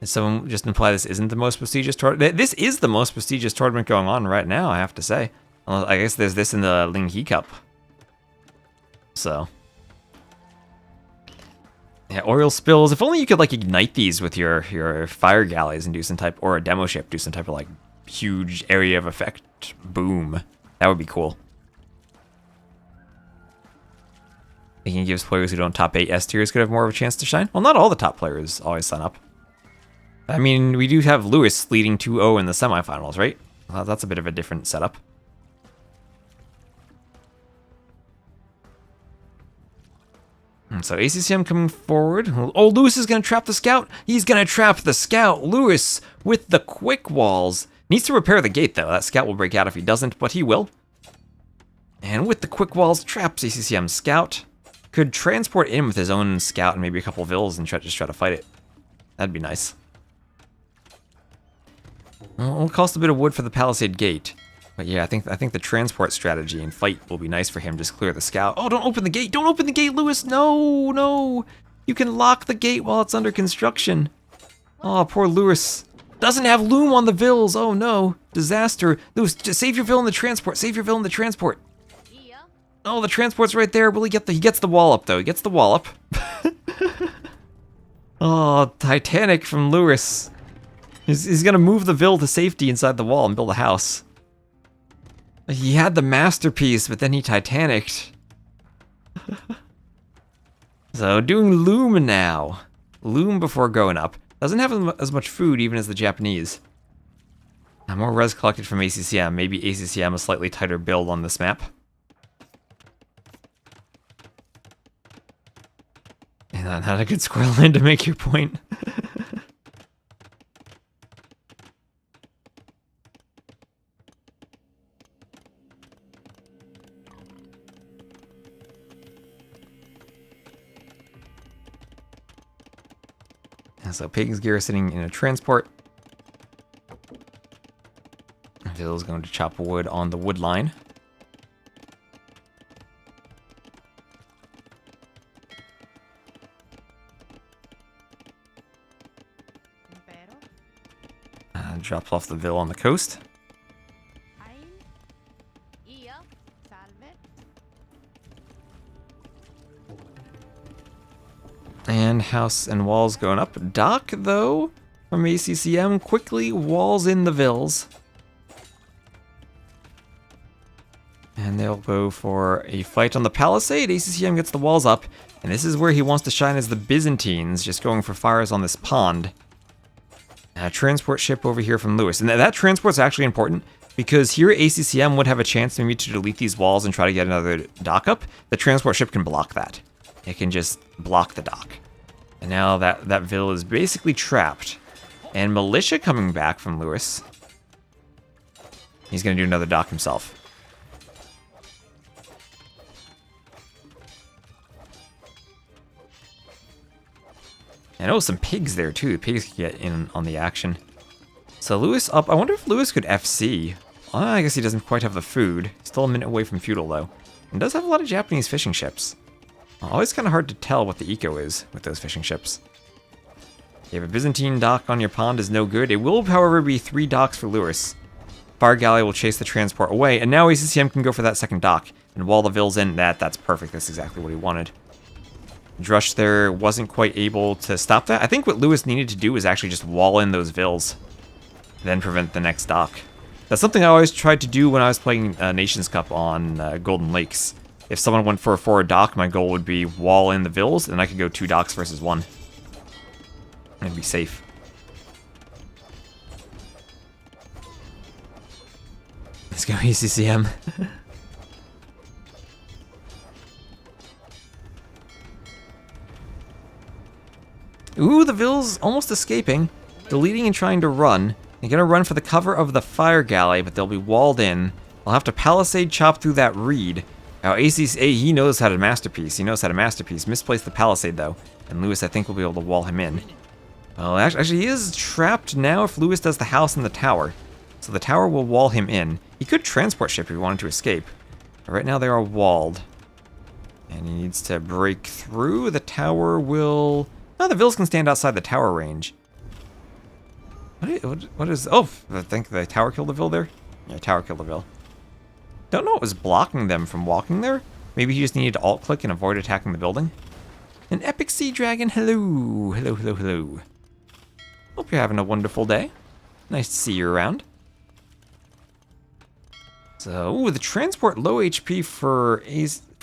Did someone just imply this isn't the most prestigious tournament? This is the most prestigious tournament going on right now, I have to say. I guess there's this in the LingHe Cup. So. Yeah, oil spills. If only you could, like, ignite these with your fire galleys and do some type, or a demo ship, do some type of, like, huge area of effect. Boom. That would be cool. Thinking it gives players who don't top 8 S tiers could have more of a chance to shine? Well, not all the top players always sign up. I mean, we do have Lewis leading 2-0 in the semifinals, right? Well, that's a bit of a different setup. So ACCM coming forward. Oh, Lewis is going to trap the scout. He's going to trap the scout. Lewis with the quick walls. Needs to repair the gate, though. That scout will break out if he doesn't, but he will. And with the quick walls, traps ACCM scout. Could transport in with his own scout and maybe a couple vills and just try to fight it. That'd be nice. Well, it'll cost a bit of wood for the palisade gate. But yeah, I think the transport strategy and fight will be nice for him. Just clear the scout. Oh, don't open the gate! Don't open the gate, Lewis! No, no! You can lock the gate while it's under construction. Oh, poor Lewis. Doesn't have loom on the vills. Oh no, disaster. Lewis, just save your vill in the transport. Save your vill in the transport. Oh, the transport's right there. Will he get he gets the wall up though. He gets the wall up. Oh, Titanic from Lewis. He's gonna move the vill to safety inside the wall and build a house. He had the masterpiece, but then he Titanicked. So, doing loom now. Loom before going up. Doesn't have as much food even as the Japanese. More res collected from ACCM. Maybe ACCM a slightly tighter build on this map. And not a good square land to make your point. So Pagan's gear sitting in a transport. Vill's going to chop wood on the wood line. Drops off the Vill on the coast. And house and walls going up. Dock, though, from ACCM quickly walls in the vills. And they'll go for a fight on the palisade. ACCM gets the walls up. And this is where he wants to shine as the Byzantines, just going for fires on this pond. A transport ship over here from Lewis. And that transport's actually important, because here ACCM would have a chance maybe to delete these walls and try to get another dock up. The transport ship can block that. It can just block the dock. And now that Vill is basically trapped. And militia coming back from Lewis. He's going to do another dock himself. And oh, some pigs there too. The pigs can get in on the action. So Lewis up. I wonder if Lewis could FC. Well, I guess he doesn't quite have the food. Still a minute away from feudal though. And does have a lot of Japanese fishing ships. Always kind of hard to tell what the eco is with those fishing ships. You have a Byzantine dock on your pond is no good. It will, however, be 3 docks for Lewis. Fire Galley will chase the transport away, and now ACCM can go for that second dock. And wall the vills in, that's perfect. That's exactly what he wanted. Drush there wasn't quite able to stop that. I think what Lewis needed to do was actually just wall in those vills. Then prevent the next dock. That's something I always tried to do when I was playing Nations Cup on Golden Lakes. if someone went for a forward dock, my goal would be wall in the vills, and I could go 2 docks versus 1. And be safe. Let's go ACCM. Ooh, the vills almost escaping. Deleting and trying to run. They're gonna run for the cover of the fire galley, but they'll be walled in. I'll have to palisade chop through that reed. Now, he knows how to masterpiece. He knows how to masterpiece. Misplaced the palisade, though. And Lewis, I think, will be able to wall him in. Well, actually, he is trapped now if Lewis does the house and the tower. So the tower will wall him in. He could transport ship if he wanted to escape. But right now, they are walled. And he needs to break through. The tower will... No, the vills can stand outside the tower range. What is... Oh, I think the tower killed the vill there? Yeah, tower killed the vill. Don't know what was blocking them from walking there. Maybe he just needed to alt-click and avoid attacking the building. An epic sea dragon, hello. Hello, hello, hello. Hope you're having a wonderful day. Nice to see you around. So, ooh, the transport low HP for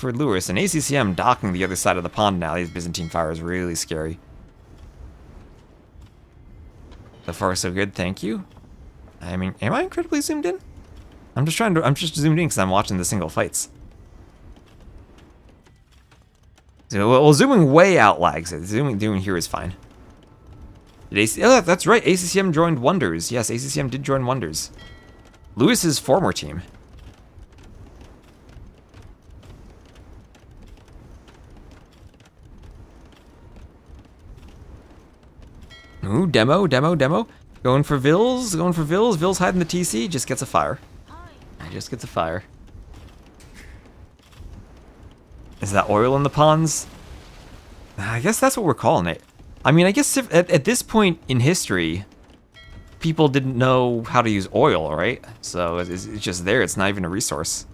Lewis, and ACCM docking the other side of the pond now. These Byzantine fire is really scary. So far, so good, thank you. I mean, am I incredibly zoomed in? I'm just zoomed in because I'm watching the single fights. So, well, zooming way out lags it. Zooming here is fine. Oh, that's right, ACCM joined Wonders. Yes, ACCM did join Wonders. Lewis's former team. Ooh, demo. Going for vills. Vills hiding the TC, just gets a fire. Just gets a fire. Is that oil in the ponds? I guess that's what we're calling it. I mean, I guess if, at this point in history, people didn't know how to use oil, right? So it's just there. It's not even a resource.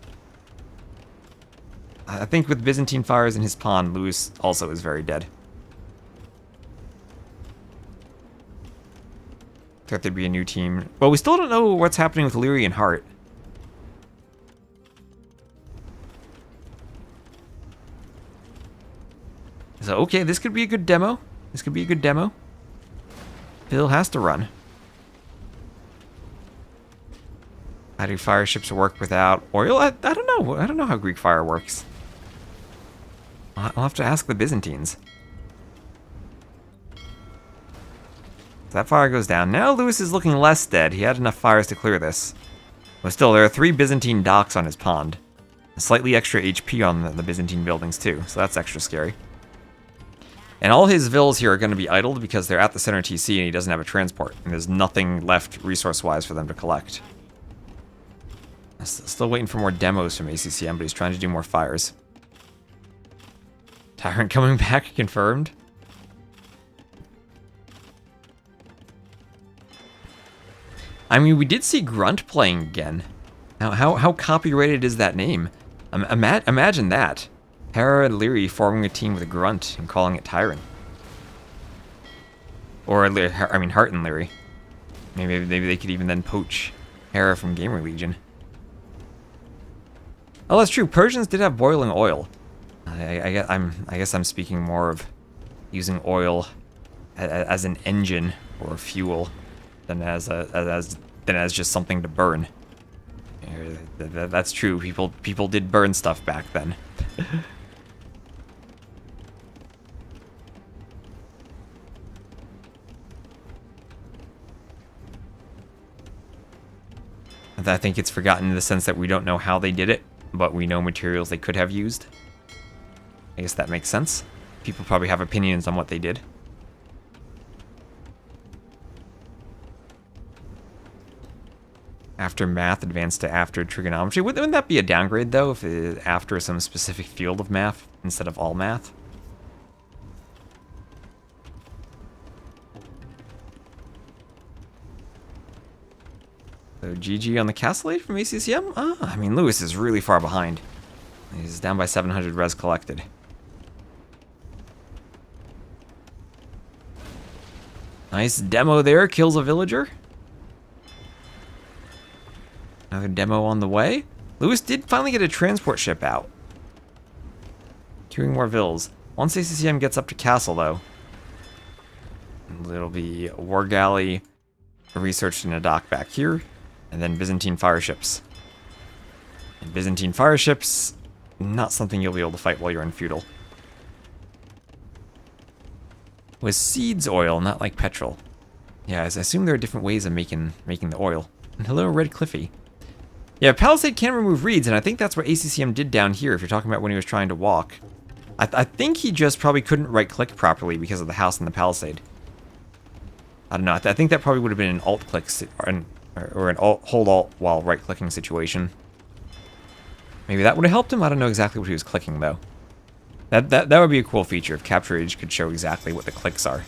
I think with Byzantine fires in his pond, Lewis also is very dead. Thought there'd be a new team. Well, we still don't know what's happening with Leary and Hart. So, okay, this could be a good demo. Bill has to run. How do fire ships work without oil? I don't know. I don't know how Greek fire works. I'll have to ask the Byzantines. That fire goes down. Now Lewis is looking less dead. He had enough fires to clear this. But still, there are 3 Byzantine docks on his pond. Slightly extra HP on the Byzantine buildings too, so that's extra scary. And all his vills here are going to be idled because they're at the center TC and he doesn't have a transport. And there's nothing left resource-wise for them to collect. Still waiting for more demos from ACCM, but he's trying to do more fires. Tyrant coming back, confirmed. I mean, we did see Grunt playing again. Now, how copyrighted is that name? Imagine that. Hera and Leary forming a team with a Grunt and calling it Tyrant. Or, I mean, Hart and Leary. Maybe they could even then poach Hera from Gamer Legion. Oh, that's true. Persians did have boiling oil. I guess I'm speaking more of using oil as an engine or fuel than as just something to burn. That's true. People did burn stuff back then. I think it's forgotten in the sense that we don't know how they did it, but we know materials they could have used. I guess that makes sense. People probably have opinions on what they did. After math advanced to after trigonometry. Wouldn't that be a downgrade, though, if it, after some specific field of math instead of all math? So GG on the castle age from ACCM? I mean, Lewis is really far behind. He's down by 700 res collected. Nice demo there, kills a villager. Another demo on the way. Lewis did finally get a transport ship out. Queuing more vills. Once ACCM gets up to castle, though, it'll be a war galley, a research and a dock back here, and then Byzantine fire ships. And Byzantine fire ships, not something you'll be able to fight while you're in feudal. With seeds oil, not like petrol. Yeah, I assume there are different ways of making the oil. And hello, Red Cliffy. Yeah, Palisade can remove reeds, and I think that's what ACCM did down here, if you're talking about when he was trying to walk. I think he just probably couldn't right-click properly because of the house and the Palisade. I don't know, I think that probably would have been an alt-click, or an hold-alt while right-clicking situation. Maybe that would have helped him? I don't know exactly what he was clicking, though. That would be a cool feature if Capture Age could show exactly what the clicks are.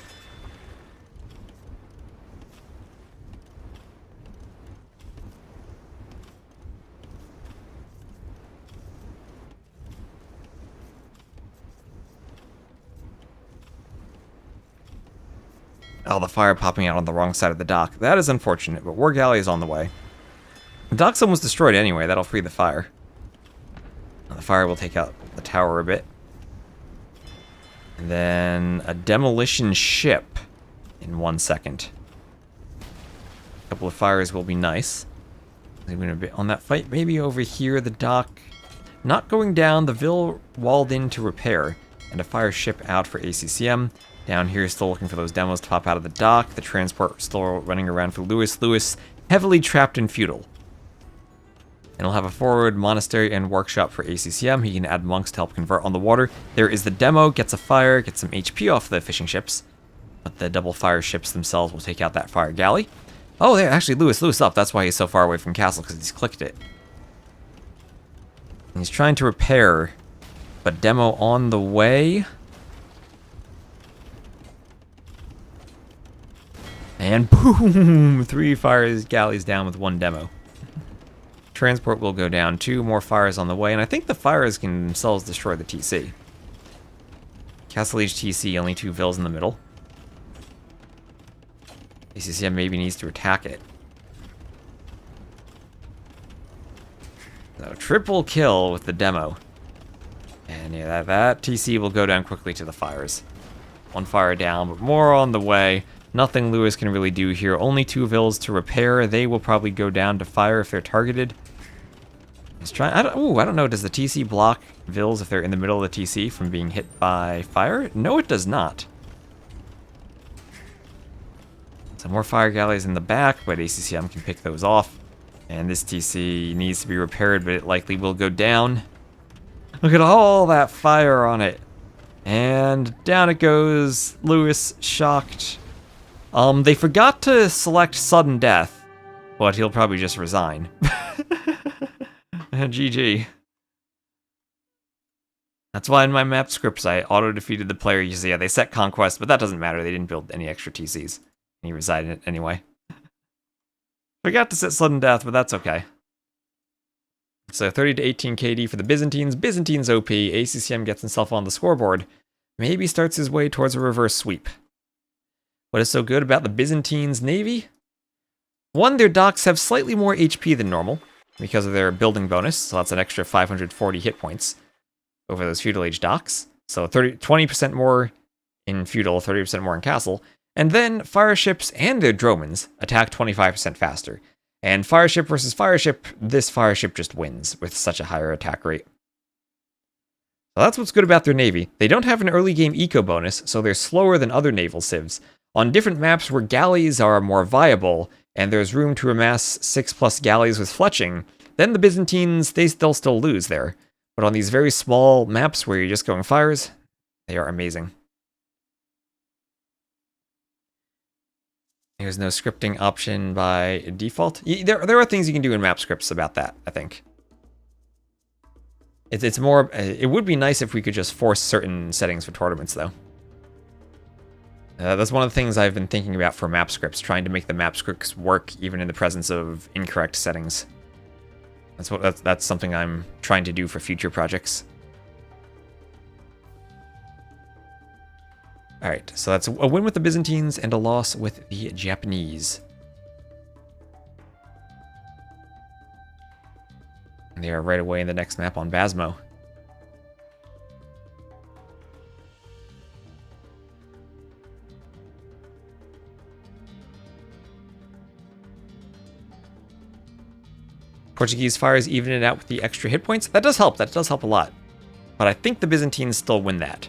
Oh, the fire popping out on the wrong side of the dock. That is unfortunate, but War Galley is on the way. The dock's almost destroyed anyway. That'll free the fire. The fire will take out the tower a bit. And then a demolition ship in 1 second. A couple of fires will be nice. I'm going to be on that fight. Maybe over here, the dock. Not going down. The Ville walled in to repair. And a fire ship out for ACCM. Down here, still looking for those demos to pop out of the dock. The transport still running around for Lewis. Lewis, heavily trapped in feudal. And he'll have a forward monastery and workshop for ACCM. He can add monks to help convert on the water. There is the demo, gets a fire, gets some HP off the fishing ships. But the double fire ships themselves will take out that fire galley. Oh, there, actually, Lewis up. That's why he's so far away from castle, because he's clicked it. And he's trying to repair, but demo on the way. And boom! 3 fires galleys down with 1 demo. Transport will go down, 2 more fires on the way, and I think the fires can themselves destroy the TC. Castle Age TC, only 2 vills in the middle. ACCM maybe needs to attack it. So, triple kill with the demo. And yeah, that TC will go down quickly to the fires. 1 fire down, but more on the way. Nothing Lewis can really do here. Only 2 vills to repair. They will probably go down to fire if they're targeted. He's trying. I don't know. Does the TC block vills if they're in the middle of the TC from being hit by fire? No, it does not. Some more fire galleys in the back, but ACCM can pick those off. And this TC needs to be repaired, but it likely will go down. Look at all that fire on it. And down it goes. Lewis, shocked. They forgot to select sudden death, but he'll probably just resign. GG. That's why in my map scripts I auto-defeated the player. You see, yeah, they set conquest, but that doesn't matter. They didn't build any extra TCs. And he resided in it anyway. Forgot to set sudden death, but that's okay. So 30 to 18 KD for the Byzantines. Byzantines OP. ACCM gets himself on the scoreboard. Maybe starts his way towards a reverse sweep. What is so good about the Byzantines navy? 1, their docks have slightly more HP than normal because of their building bonus, so that's an extra 540 hit points over those feudal age docks. So 20% more in feudal, 30% more in castle. And then fire ships and their dromons attack 25% faster. And fire ship versus fire ship, this fire ship just wins with such a higher attack rate. So that's what's good about their navy. They don't have an early game eco bonus, so they're slower than other naval civs. On different maps where galleys are more viable, and there's room to amass 6+ galleys with fletching, then the Byzantines, they'll still lose there. But on these very small maps where you're just going fires, they are amazing. There's no scripting option by default. There are things you can do in map scripts about that, I think. It's more, it would be nice if we could just force certain settings for tournaments, though. That's one of the things I've been thinking about for map scripts, trying to make the map scripts work even in the presence of incorrect settings. That's something I'm trying to do for future projects. Alright, so that's a win with the Byzantines and a loss with the Japanese. And they are right away in the next map on Basmo. Portuguese fires even it out with the extra hit points. That does help. That does help a lot. But I think the Byzantines still win that.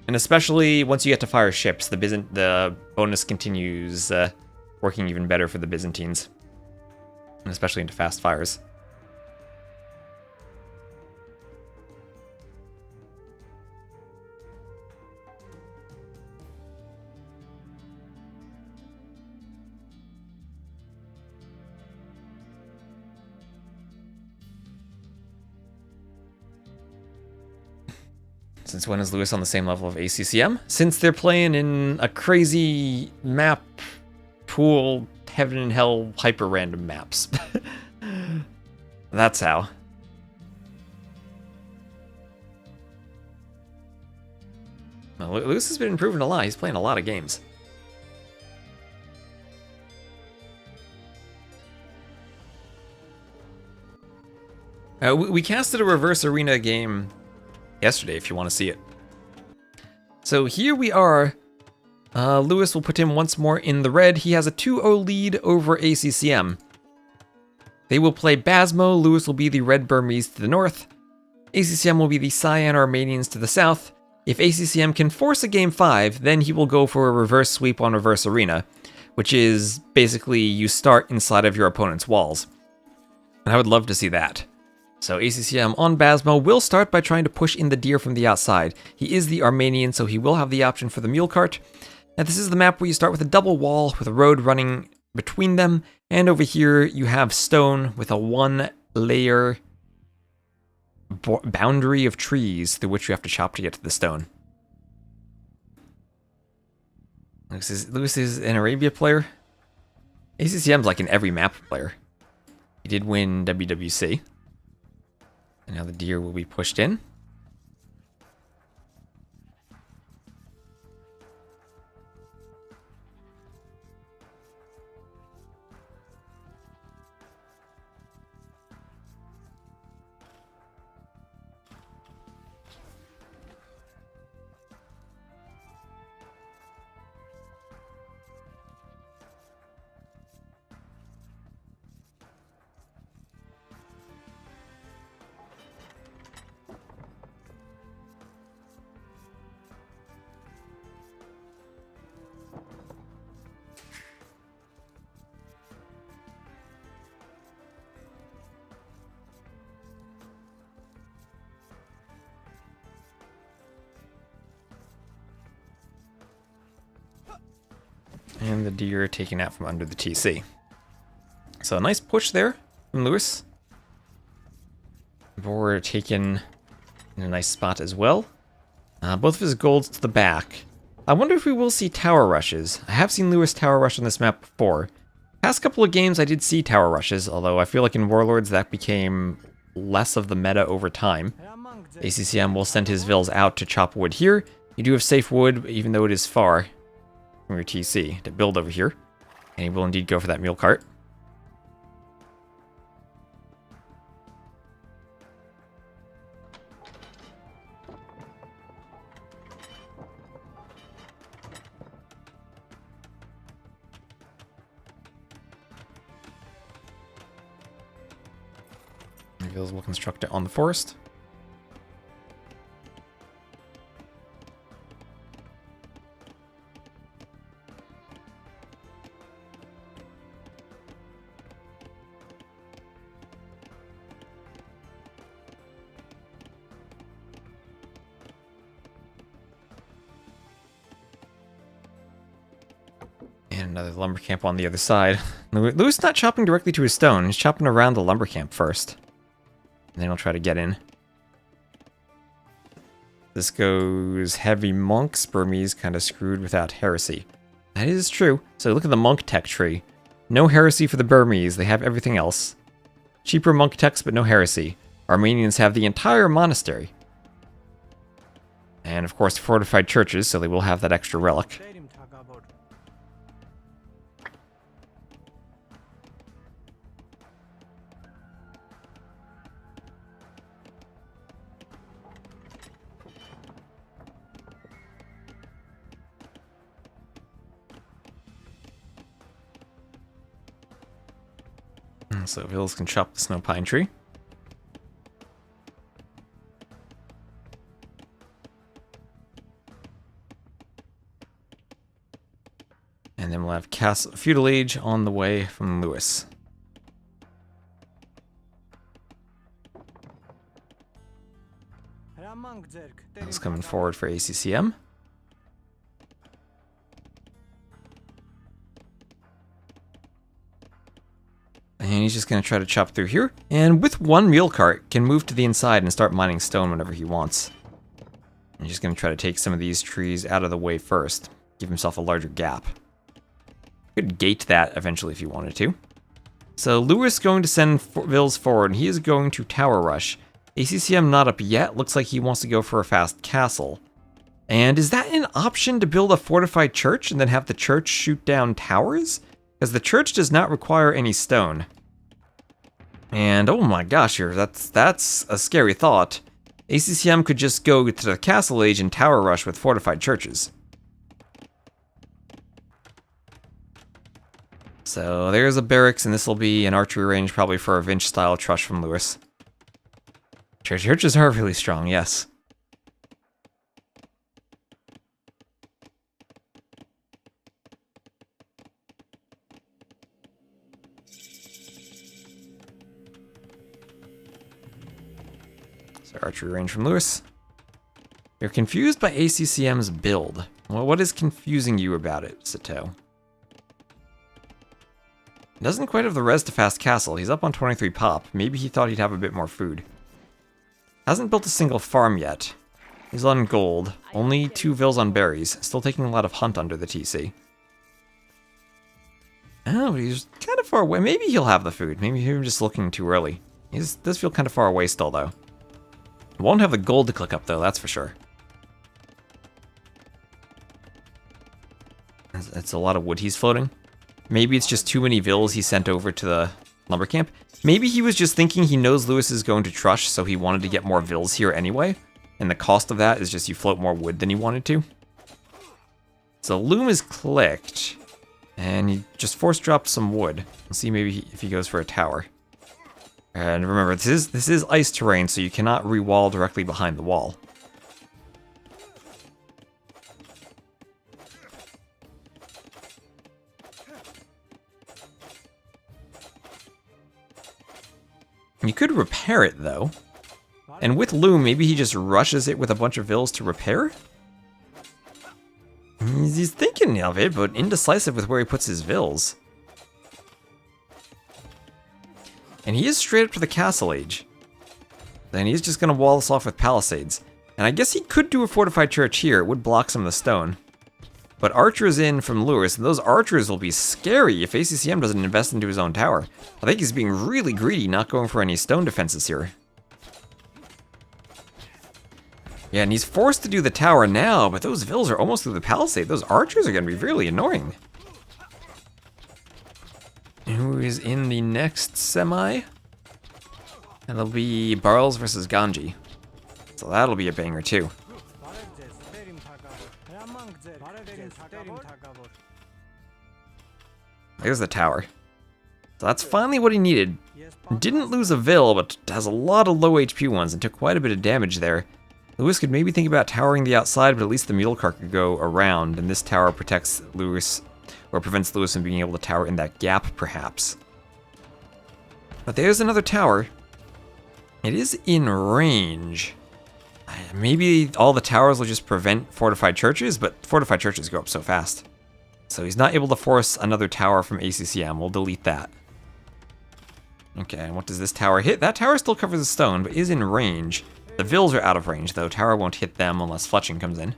And especially once you get to fire ships, the bonus continues working even better for the Byzantines. And especially into fast fires. Since when is Lewis on the same level of ACCM? Since they're playing in a crazy map pool, heaven and hell, hyper random maps. That's how. Well, Lewis has been improving a lot. He's playing a lot of games. We casted a reverse arena game yesterday, if you want to see it. So here we are. Lewis will put him once more in the red. He has a 2-0 lead over ACCM. They will play Basmo. Lewis will be the red Burmese to the north. ACCM will be the cyan Armenians to the south. If ACCM can force a game 5, then he will go for a reverse sweep on reverse arena, which is basically you start inside of your opponent's walls. And I would love to see that. So ACCM on Basmo will start by trying to push in the deer from the outside. He is the Armenian, so he will have the option for the mule cart. Now this is the map where you start with a double wall with a road running between them. And over here you have stone with a 1-layer boundary of trees through which you have to chop to get to the stone. Lewis is an Arabia player. ACCM's like an every map player. He did win WWC. And now the deer will be pushed in. And the deer taken out from under the TC. So a nice push there from Lewis. Boar taken in a nice spot as well. Both of his golds to the back. I wonder if we will see tower rushes. I have seen Lewis tower rush on this map before. Past couple of games I did see tower rushes, although I feel like in Warlords that became less of the meta over time. ACCM will send his vills out to chop wood here. You do have safe wood, even though it is far from your TC to build over here. And he will indeed go for that mule cart. Vills will construct it on the forest. And another lumber camp on the other side. Lewis not chopping directly to his stone. He's chopping around the lumber camp first. And then he'll try to get in. This goes heavy monks. Burmese kind of screwed without heresy. That is true. So look at the monk tech tree. No heresy for the Burmese. They have everything else. Cheaper monk techs, but no heresy. Armenians have the entire monastery. And of course fortified churches, so they will have that extra relic. So Vils can chop the snow pine tree. And then we'll have Feudal Age on the way from Lewis. That's coming forward for ACCM. And he's just going to try to chop through here. And with one mule cart, can move to the inside and start mining stone whenever he wants. And he's just going to try to take some of these trees out of the way first. Give himself a larger gap. Could gate that eventually if he wanted to. So Lewis going to send Vils forward, and he is going to tower rush. ACCM not up yet. Looks like he wants to go for a fast castle. And is that an option to build a fortified church and then have the church shoot down towers? Because the church does not require any stone. And oh my gosh, here that's a scary thought. ACCM could just go to the castle age and tower rush with fortified churches. So there's a barracks, and this will be an archery range probably for a Vinch-style trush from Lewis. Churches are really strong, yes. So archery range from Lewis. You're confused by ACCM's build. Well, what is confusing you about it, Sato? Doesn't quite have the res to fast castle. He's up on 23 pop. Maybe he thought he'd have a bit more food. Hasn't built a single farm yet. He's on gold. Only 2 Vils on berries. Still taking a lot of hunt under the TC. Oh, but he's kind of far away. Maybe he'll have the food. Maybe he's just looking too early. He does feel kind of far away still, though. Won't have the gold to click up, though, that's for sure. It's a lot of wood he's floating. Maybe it's just too many Vils he sent over to the lumber camp. Maybe he was just thinking he knows Lewis is going to trush, so he wanted to get more Vils here anyway. And the cost of that is just you float more wood than he wanted to. So Loom is clicked. And he just force dropped some wood. We'll see maybe if he goes for a tower. And remember, this is ice terrain, so you cannot re-wall directly behind the wall. You could repair it, though. And with Loom, maybe he just rushes it with a bunch of Vils to repair? He's thinking of it, but indecisive with where he puts his Vils. And he is straight up to the castle age. Then he's just going to wall this off with palisades. And I guess he could do a fortified church here. It would block some of the stone. But archers in from Lewis, and those archers will be scary if ACCM doesn't invest into his own tower. I think he's being really greedy, not going for any stone defenses here. Yeah, and he's forced to do the tower now, but those Vils are almost through the palisade. Those archers are going to be really annoying. Who is in the next semi? And it'll be Barles versus Ganji. So that'll be a banger too. There's the tower. So that's finally what he needed. Didn't lose a Vil, but has a lot of low HP ones and took quite a bit of damage there. Lewis could maybe think about towering the outside, but at least the mule cart could go around, and this tower protects Lewis, or prevents Lewis from being able to tower in that gap, perhaps. But there's another tower. It is in range. Maybe all the towers will just prevent fortified churches, but fortified churches go up so fast. So he's not able to force another tower from ACCM. We'll delete that. Okay, and what does this tower hit? That tower still covers the stone, but is in range. The Vils are out of range, though. Tower won't hit them unless fletching comes in.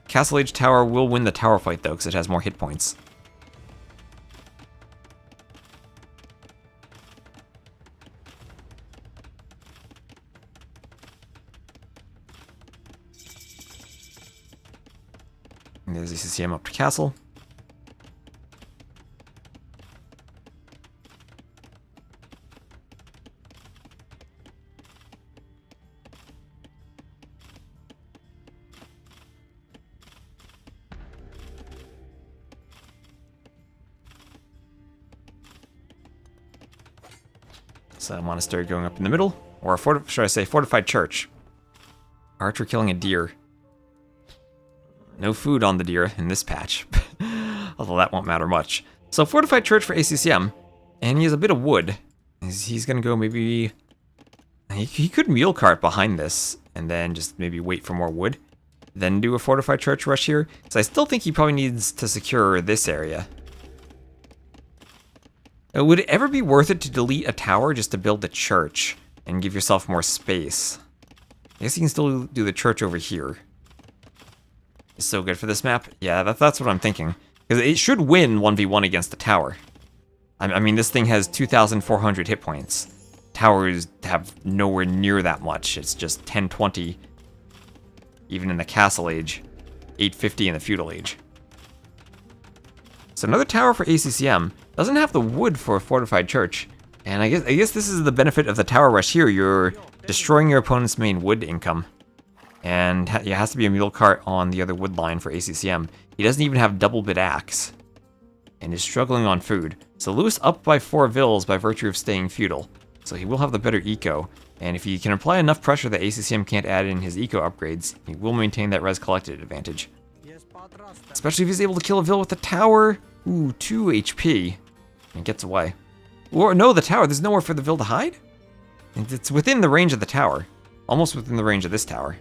Castle Age Tower will win the tower fight, though, because it has more hit points. And there's ACCM up to castle. So monastery going up in the middle, or should I say fortified church. Archer killing a deer. No food on the deer in this patch, although that won't matter much. So fortified church for ACCM, and he has a bit of wood. He's gonna go maybe... He could mule cart behind this, and then just maybe wait for more wood. Then do a fortified church rush here. So I still think he probably needs to secure this area. Would it ever be worth it to delete a tower just to build a church and give yourself more space? I guess you can still do the church over here. It's so good for this map. Yeah, that's what I'm thinking. Because it should win 1v1 against the tower. I mean, this thing has 2,400 hit points. Towers have nowhere near that much. It's just 1020, even in the Castle Age. 850 in the Feudal Age. So another tower for ACCM. Doesn't have the wood for a fortified church. And I guess this is the benefit of the tower rush here. You're destroying your opponent's main wood income. And it has to be a mule cart on the other wood line for ACCM. He doesn't even have double bit axe. And is struggling on food. So Lewis up by 4 vills by virtue of staying feudal. So he will have the better eco. And if he can apply enough pressure that ACCM can't add in his eco upgrades, he will maintain that res collected advantage. Especially if he's able to kill a vill with the tower. Ooh, 2 HP. And gets away. Or no, the tower. There's nowhere for the vill to hide? It's within the range of the tower. Almost within the range of this tower.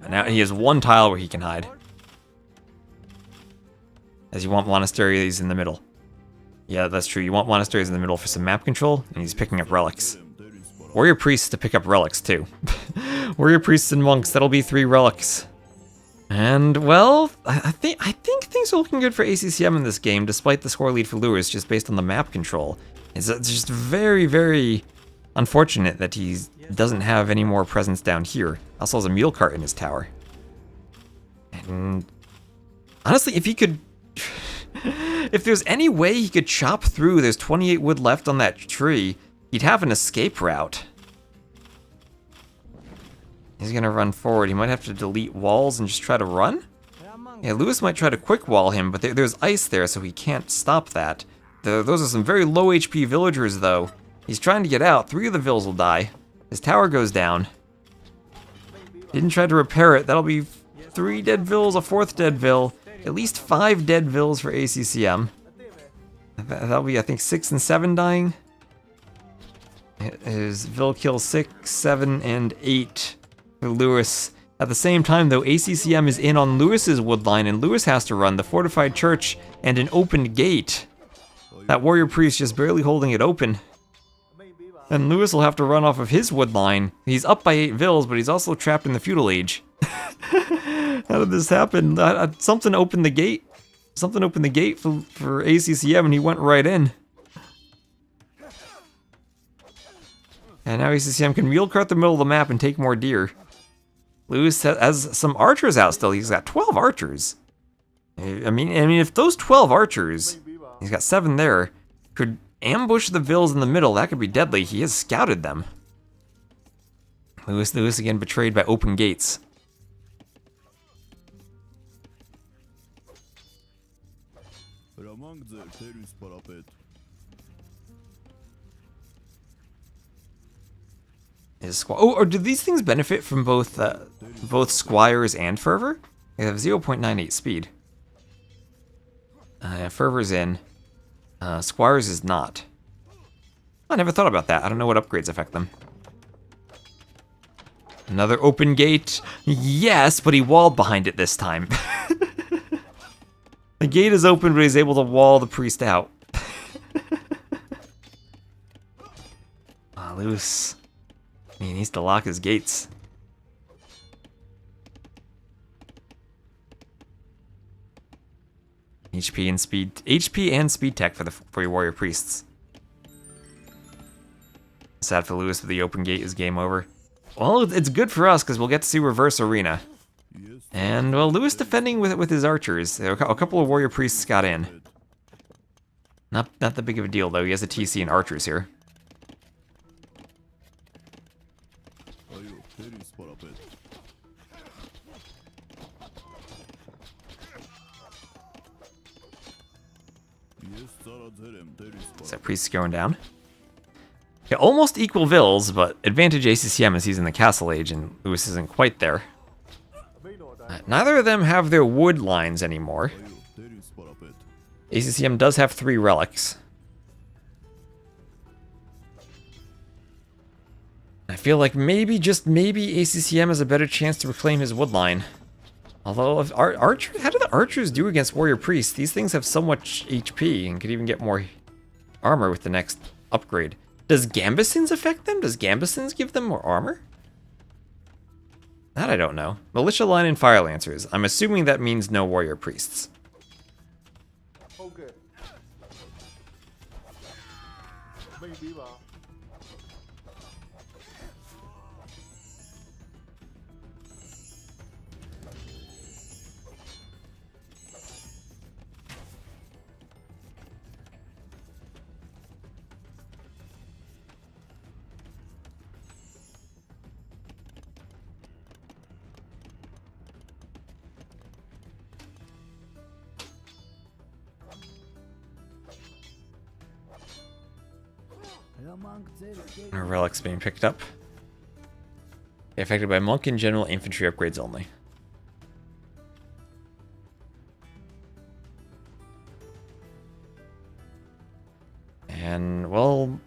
And now he has 1 tile where he can hide. As you want monasteries in the middle. Yeah, that's true. You want monasteries in the middle for some map control, and he's picking up relics. Warrior priests to pick up relics too. Warrior priests and monks, that'll be 3 relics. And well, I think things are looking good for ACCM in this game, despite the score lead for Lewis, just based on the map control. It's just very, very unfortunate that he doesn't have any more presence down here. Also has a mule cart in his tower. And honestly, if he could... if there's any way he could chop through, there's 28 wood left on that tree, he'd have an escape route. He's gonna run forward. He might have to delete walls and just try to run? Yeah, Lewis might try to quick wall him, but there's ice there, so he can't stop that. Those are some very low HP villagers, though. He's trying to get out. 3 of the vills will die. His tower goes down. Didn't try to repair it. That'll be 3 dead vills, a 4th dead vill. At least 5 dead vills for ACCM. That'll be, I think, 6 and 7 dying. His vill kills 6, 7, and 8 for Lewis. At the same time, though, ACCM is in on Lewis's wood line, and Lewis has to run the fortified church and an open gate. That warrior priest just barely holding it open. And Lewis will have to run off of his wood line. He's up by 8 vills, but he's also trapped in the feudal age. How did this happen? Something opened the gate. Something opened the gate for ACCM, and he went right in. And now ACCM can mule cart the middle of the map and take more deer. Lewis has some archers out still. He's got 12 archers. I mean, if those 12 archers, he's got 7 there, could ambush the vills in the middle, that could be deadly. He has scouted them. Lewis again betrayed by open gates. Oh, or do these things benefit from both Squires and Fervor? They have 0.98 speed. Fervor's in. Squires is not. I never thought about that. I don't know what upgrades affect them. Another open gate. Yes, but he walled behind it this time. The gate is open, but he's able to wall the priest out. Lewis. He needs to lock his gates. HP and speed tech for your warrior priests. Sad for Lewis, but the open gate is game over. Well, it's good for us because we'll get to see reverse arena. And well, Lewis defending with his archers. A couple of warrior priests got in. Not that big of a deal though. He has a TC and archers here. So that priest's going down. Okay, almost equal Vills, but advantage ACCM as he's in the Castle Age and Lewis isn't quite there. Neither of them have their wood lines anymore. ACCM does have 3 relics. I feel like maybe, just maybe, ACCM has a better chance to reclaim his wood line. Although, if how do the archers do against warrior priests? These things have so much HP and could even get more armor with the next upgrade. Does Gambesons affect them? Does Gambesons give them more armor? That I don't know. Militia line and fire lancers. I'm assuming that means no warrior priests. Okay. Maybe, but... Our relics being picked up. Affected by monk and general infantry upgrades only. And, well,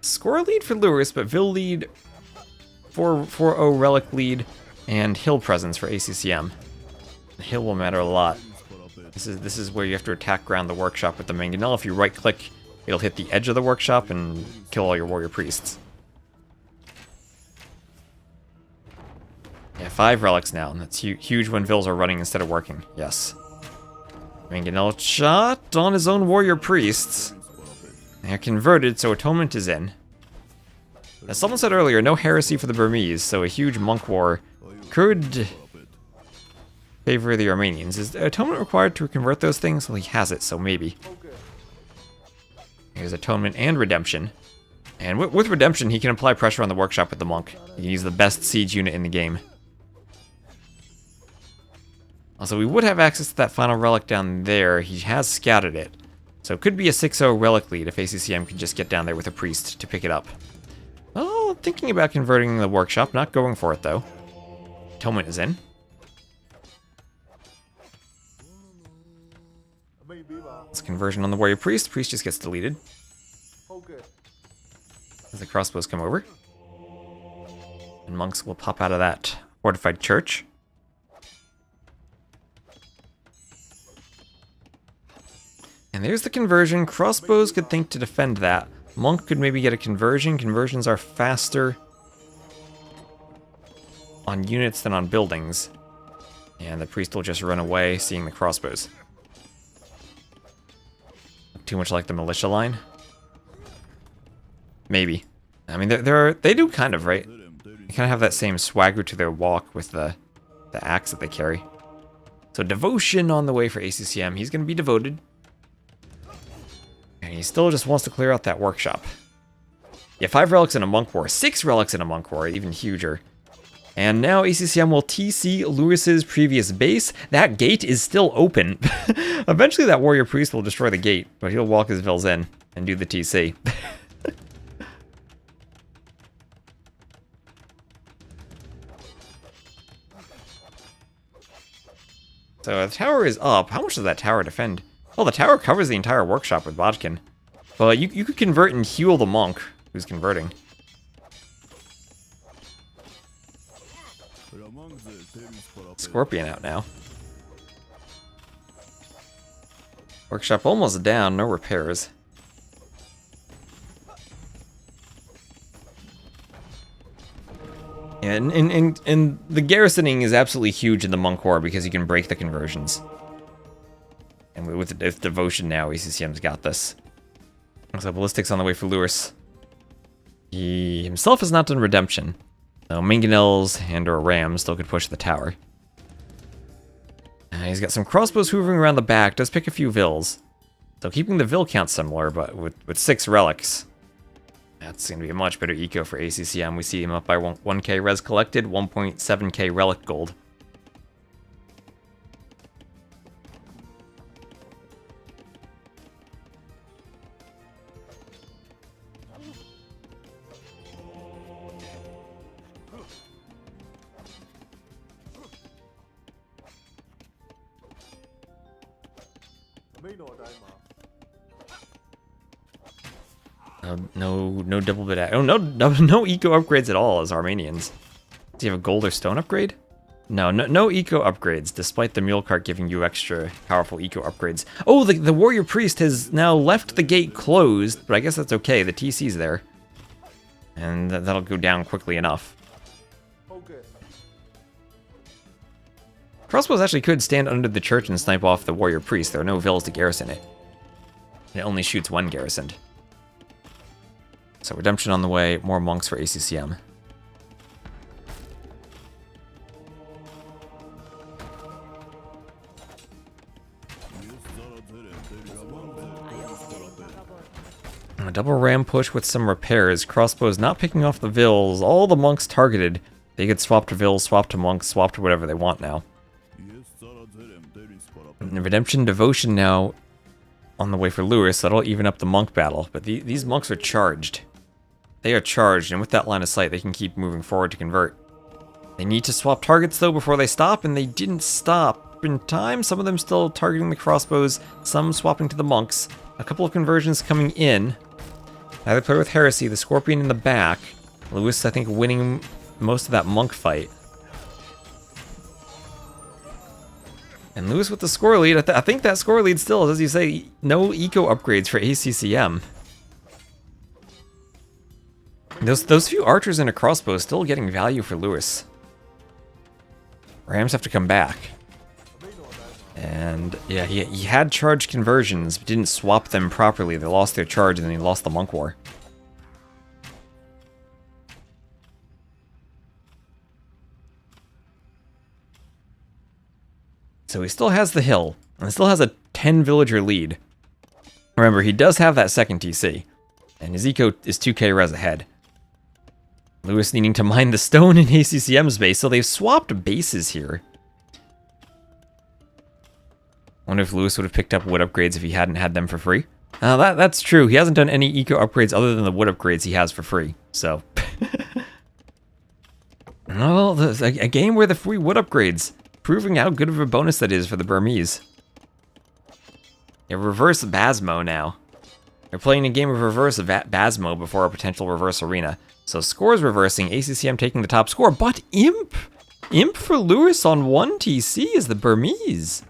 score lead for Lewis, but Vil lead, 4-0 relic lead, and hill presence for ACCM. The hill will matter a lot. This is where you have to attack ground the workshop with the mangonel. If you right click, it'll hit the edge of the workshop and kill all your warrior priests. Yeah, 5 relics now, and that's huge when Vils are running instead of working. Yes. Mangonel shot on his own warrior priests. They're converted, so atonement is in. As someone said earlier, no heresy for the Burmese, so a huge monk war could favor the Armenians. Is atonement required to convert those things? Well, he has it, so maybe. Here's atonement and redemption. And with redemption, he can apply pressure on the workshop with the monk. He's the best siege unit in the game. Also, we would have access to that final relic down there. He has scouted it. So it could be a 6-0 relic lead if ACCM can just get down there with a priest to pick it up. Oh, thinking about converting the workshop, not going for it though. Atonement is in. It's conversion on the warrior priest. Priest just gets deleted. As the crossbows come over. And monks will pop out of that fortified church. And there's the conversion. Crossbows could think to defend that. Monk could maybe get a conversion. Conversions are faster on units than on buildings. And the priest will just run away, seeing the crossbows. Too much like the militia line? Maybe. I mean, they do kind of, right? They kind of have that same swagger to their walk with the axe that they carry. So devotion on the way for ACCM. He's going to be devoted. And he still just wants to clear out that workshop. Yeah, 5 relics in a monk war. 6 relics in a monk war, even huger. And now ACCM will TC Lewis's previous base. That gate is still open. Eventually that warrior priest will destroy the gate, but he'll walk his Vils in and do the TC. So the tower is up. How much does that tower defend? Well, the tower covers the entire workshop with Bodkin. But you could convert and heal the monk who's converting. Scorpion out now. Workshop almost down, no repairs. And the garrisoning is absolutely huge in the monk war because you can break the conversions. And with devotion now, ACCM's got this. So ballistics on the way for Lewis. He himself has not done redemption. So mangonels and or rams still could push the tower. He's got some crossbows hoovering around the back, does pick a few Vils. So keeping the Vil count similar, but with 6 relics. That's going to be a much better eco for ACCM. We see him up by 1k res collected, 1.7k relic gold. No double bit. Oh, no eco upgrades at all as Armenians. Do you have a gold or stone upgrade? No eco upgrades, despite the mule cart giving you extra powerful eco upgrades. Oh, the warrior priest has now left the gate closed, but I guess that's okay. The TC's there, and that'll go down quickly enough. Crossbows actually could stand under the church and snipe off the warrior priest. There are no vills to garrison it. It only shoots one garrisoned. So redemption on the way, more monks for ACCM. A double ram push with some repairs. Crossbows not picking off the vills. All the monks targeted. They could swap to vills, swap to monks, swap to whatever they want now. And redemption devotion now on the way for Lewis. That'll even up the monk battle. But these monks are charged. They are charged, and with that line of sight, they can keep moving forward to convert. They need to swap targets, though, before they stop, and they didn't stop in time. Some of them still targeting the crossbows, some swapping to the monks. A couple of conversions coming in. Now they play with Heresy, the Scorpion in the back. Lewis, I think, winning most of that monk fight. And Lewis with the score lead. I think that score lead still, as you say, no eco upgrades for ACCM. Those few archers and a crossbow still getting value for Lewis. Rams have to come back. And yeah, he had charge conversions, but didn't swap them properly. They lost their charge and then he lost the monk war. So he still has the hill, and still has a 10 villager lead. Remember, he does have that second TC, and his eco is 2k res ahead. Lewis needing to mine the stone in ACCM's base, so they've swapped bases here. Wonder if Lewis would have picked up wood upgrades if he hadn't had them for free. That's true. He hasn't done any eco upgrades other than the wood upgrades he has for free, so. Well, a game where the free wood upgrades, proving how good of a bonus that is for the Burmese. Yeah, reverse Basmo now. They're playing a game of reverse Basmo before a potential reverse arena. So scores reversing, ACCM taking the top score, but Imp! Imp for Lewis on 1 TC is the Burmese.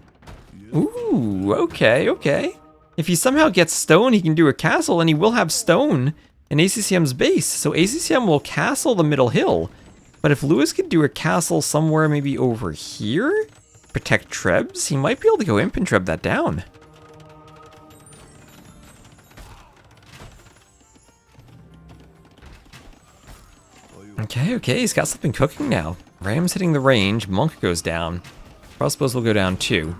Ooh, okay. If he somehow gets stone, he can do a castle, and he will have stone in ACCM's base. So ACCM will castle the middle hill. But if Lewis could do a castle somewhere maybe over here, protect Trebs, he might be able to go Imp and Treb that down. Okay, he's got something cooking now. Ram's hitting the range, Monk goes down. Crossbows will go down too.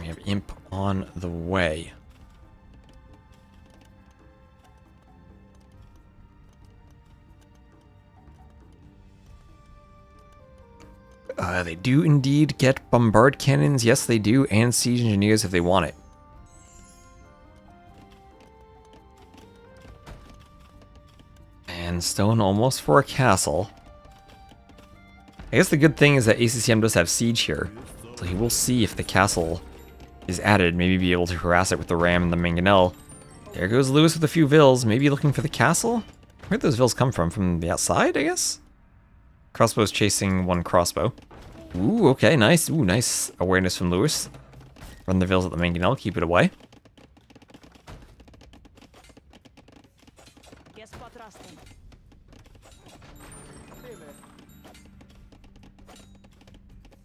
We have Imp on the way. They do indeed get bombard cannons. Yes, they do, and siege engineers if they want it. And stone almost for a castle. I guess the good thing is that ACCM does have siege here, so he will see if the castle is added, maybe be able to harass it with the ram and the mangonel. There goes Lewis with a few vills, maybe looking for the castle? Where'd those vills come from? From the outside, I guess? Crossbow's chasing one crossbow. Ooh, okay, nice. Ooh, nice awareness from Lewis. Run the vills at the mangonel, keep it away.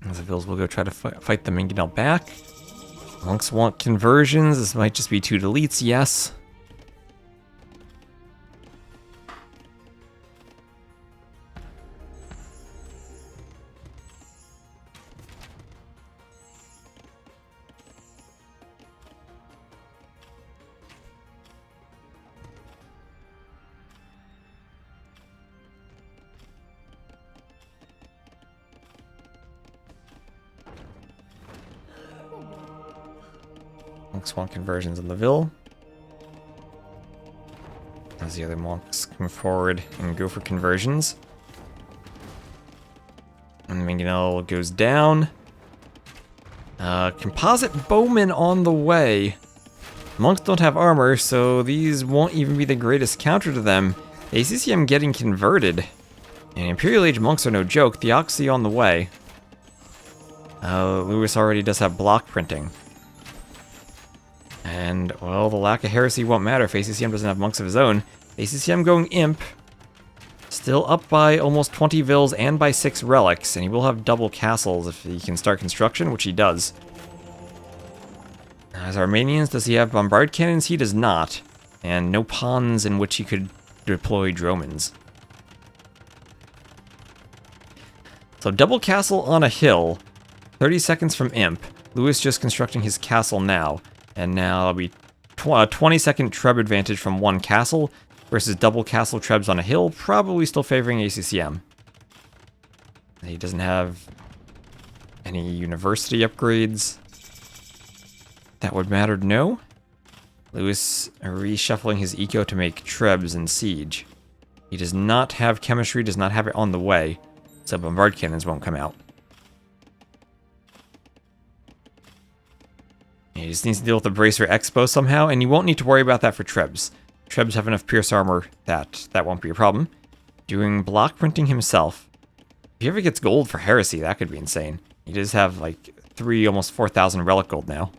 As the vills will go try to fight the mangonel back. Monks want conversions. This might just be 2 deletes, yes. Monks want conversions on the Ville. As the other monks come forward and go for conversions. And Mangonel goes down. Composite bowmen on the way. Monks don't have armor, so these won't even be the greatest counter to them. ACCM getting converted. And Imperial Age monks are no joke. The Oxy on the way. Lewis already does have block printing. And, well, the lack of heresy won't matter if ACCM doesn't have monks of his own. ACCM going Imp. Still up by almost 20 Vills and by 6 relics, and he will have double castles if he can start construction, which he does. As Armenians, does he have bombard cannons? He does not. And no ponds in which he could deploy Dromans. So double castle on a hill, 30 seconds from Imp. Lewis just constructing his castle now. And now it'll be a 20-second Treb advantage from one castle versus double castle Trebs on a hill, probably still favoring ACCM. He doesn't have any university upgrades that would matter, no. Lewis reshuffling his eco to make Trebs and Siege. He does not have chemistry, does not have it on the way, so bombard cannons won't come out. He just needs to deal with the Bracer Expo somehow, and you won't need to worry about that for Trebs. Trebs have enough Pierce Armor that won't be a problem. Doing block printing himself. If he ever gets gold for Heresy, that could be insane. He does have like almost 4,000 relic gold now.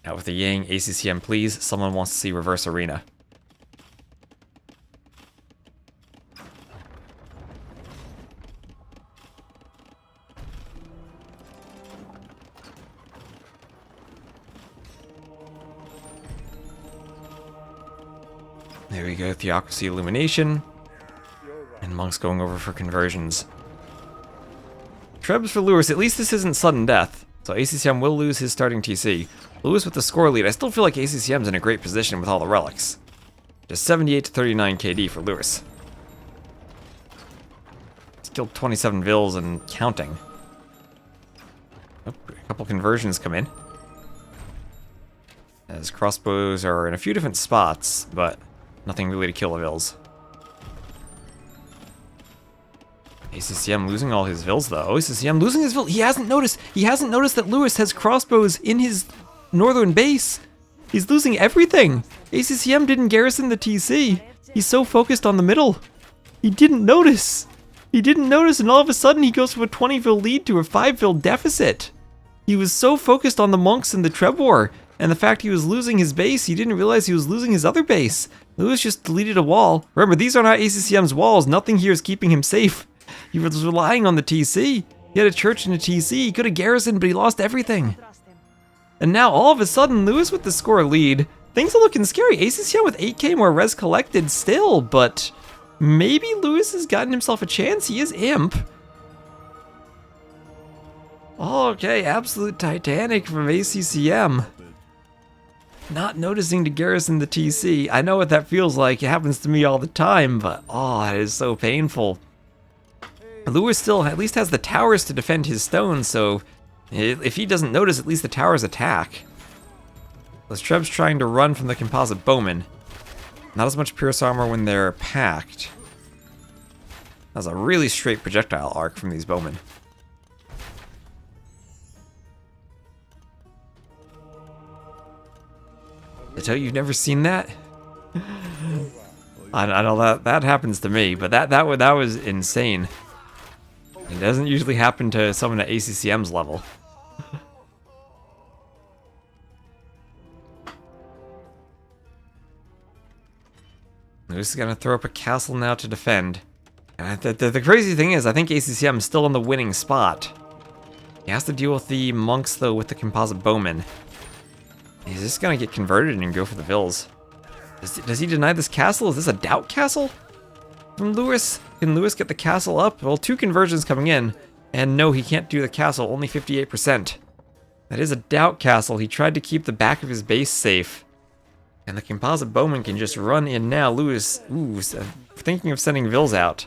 Now with the Yang ACCM, please, someone wants to see Reverse Arena. There we go, Theocracy Illumination. And monks going over for conversions. Trebs for Lewis, at least this isn't sudden death. So ACCM will lose his starting TC. Lewis with the score lead. I still feel like ACCM's in a great position with all the relics. Just 78 to 39 KD for Lewis. He's killed 27 Vills and counting. Oh, a couple conversions come in. As crossbows are in a few different spots, but nothing really to kill the Vills. ACCM losing all his Vills though. ACCM losing his Vills. He hasn't noticed that Lewis has crossbows in his northern base. He's losing everything. ACCM didn't garrison the TC. He's so focused on the middle. He didn't notice. And all of a sudden he goes from a 20 Vil lead to a 5 Vil deficit. He was so focused on the monks and the Treb War, and the fact he was losing his base, he didn't realize he was losing his other base. Lewis just deleted a wall. Remember, these are not ACCM's walls. Nothing here is keeping him safe. He was relying on the TC. He had a church and a TC. He could have garrisoned, but he lost everything. And now, all of a sudden, Lewis with the score lead. Things are looking scary. ACCM with 8k more res collected still, but maybe Lewis has gotten himself a chance. He is Imp. Okay, absolute Titanic from ACCM. Not noticing to garrison the TC. I know what that feels like. It happens to me all the time, but oh, it is so painful. Lewis still at least has the towers to defend his stones, so if he doesn't notice, at least the towers attack. Those Trebs trying to run from the composite bowmen. Not as much pierce armor when they're packed. That's a really straight projectile arc from these bowmen. I tell you, you've never seen that? I know that happens to me, but that was insane. It doesn't usually happen to someone at ACCM's level. Lewis is gonna throw up a castle now to defend. And the crazy thing is, I think ACCM is still in the winning spot. He has to deal with the monks though with the composite bowmen. He's just gonna get converted and go for the Vills. Does he deny this castle? Is this a doubt castle from Lewis? Can Lewis get the castle up? Well, 2 conversions coming in. And no, he can't do the castle, only 58%. That is a doubt castle. He tried to keep the back of his base safe. And the composite bowman can just run in now. Lewis, thinking of sending Vills out.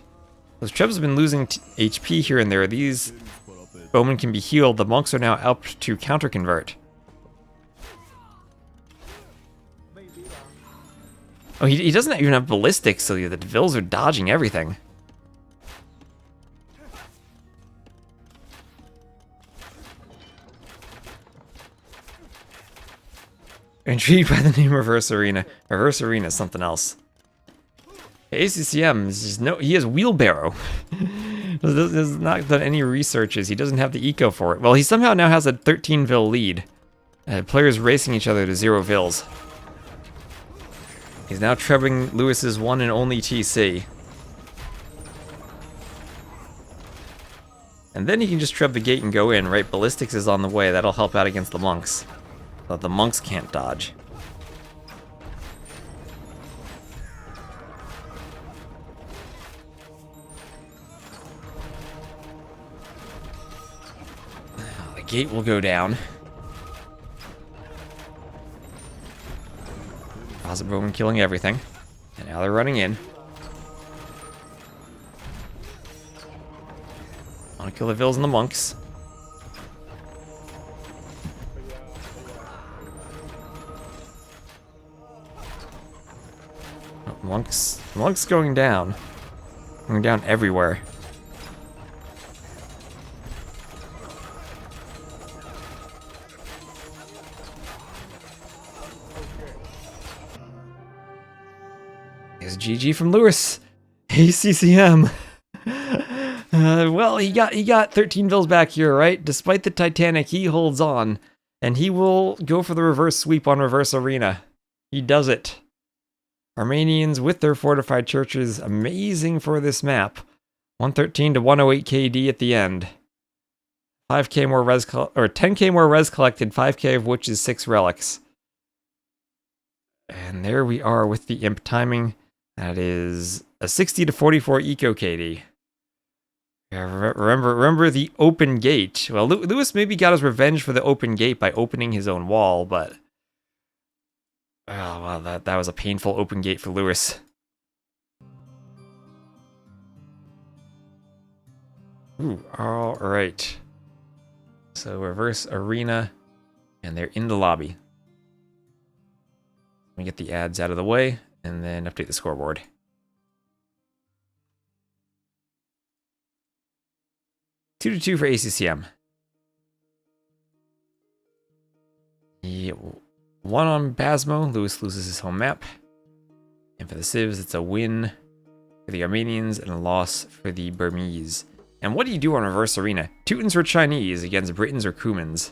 Those Trebs have been losing HP here and there. These bowmen can be healed, the monks are now up to counter-convert. Oh, he doesn't even have ballistics, so the Devils are dodging everything. Intrigued by the name Reverse Arena. Reverse Arena is something else. ACCM is just he has wheelbarrow. Has not done any researches. He doesn't have the eco for it. Well, he somehow now has a 13 vil lead. Players racing each other to 0 vils. He's now trebling Lewis's one and only TC. And then he can just treb the gate and go in, right? Ballistics is on the way. That'll help out against the monks. But the monks can't dodge. The gate will go down. Deposit bowman killing everything. And now they're running in. Want to kill the Vils and the monks. Monks going down. Going down everywhere. There's GG from Lewis. ACCM. Well, he got 13 Vils back here, right? Despite the Titanic, he holds on. And he will go for the reverse sweep on Reverse Arena. He does it. Armenians with their fortified churches, amazing for this map. 113 to 108 KD at the end. 5k more res, or 10k more res collected, 5k of which is 6 relics. And there we are with the imp timing. That is a 60 to 44 eco KD. Yeah, remember the open gate. Well, Lewis maybe got his revenge for the open gate by opening his own wall, but oh wow, that was a painful open gate for Lewis. Ooh, all right. So Reverse Arena, and they're in the lobby. Let me get the ads out of the way, and then update the scoreboard. Two to 2 for ACCM. Yeah, 1 on Basmo. Lewis loses his home map. And for the Civs, it's a win for the Armenians and a loss for the Burmese. And what do you do on Reverse Arena? Teutons or Chinese against Britons or Cumans?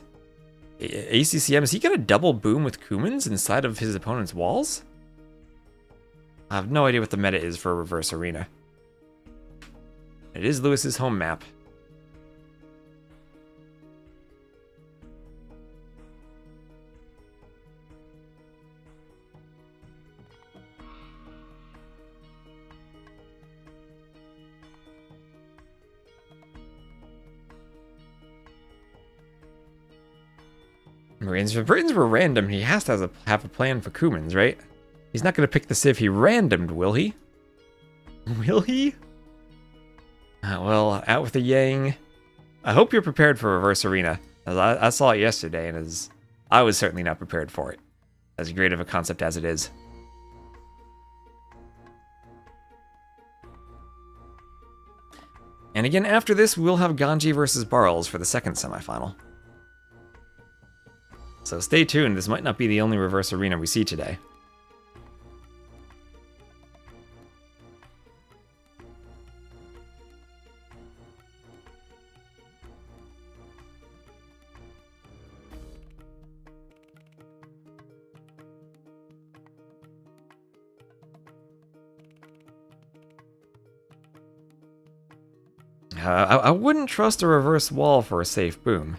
ACCM, is he going to double boom with Cumans inside of his opponent's walls? I have no idea what the meta is for Reverse Arena. It is Lewis's home map. Marines, if Britons were random, he has to have a plan for Cumans, right? He's not going to pick the Civ he randomed, will he? Will he? Well, out with the Yang. I hope you're prepared for Reverse Arena. As I saw it yesterday, and I was certainly not prepared for it. As great of a concept as it is. And again, after this, we'll have Ganji versus Barles for the second semifinal. So stay tuned, this might not be the only Reverse Arena we see today. I wouldn't trust a reverse wall for a safe boom.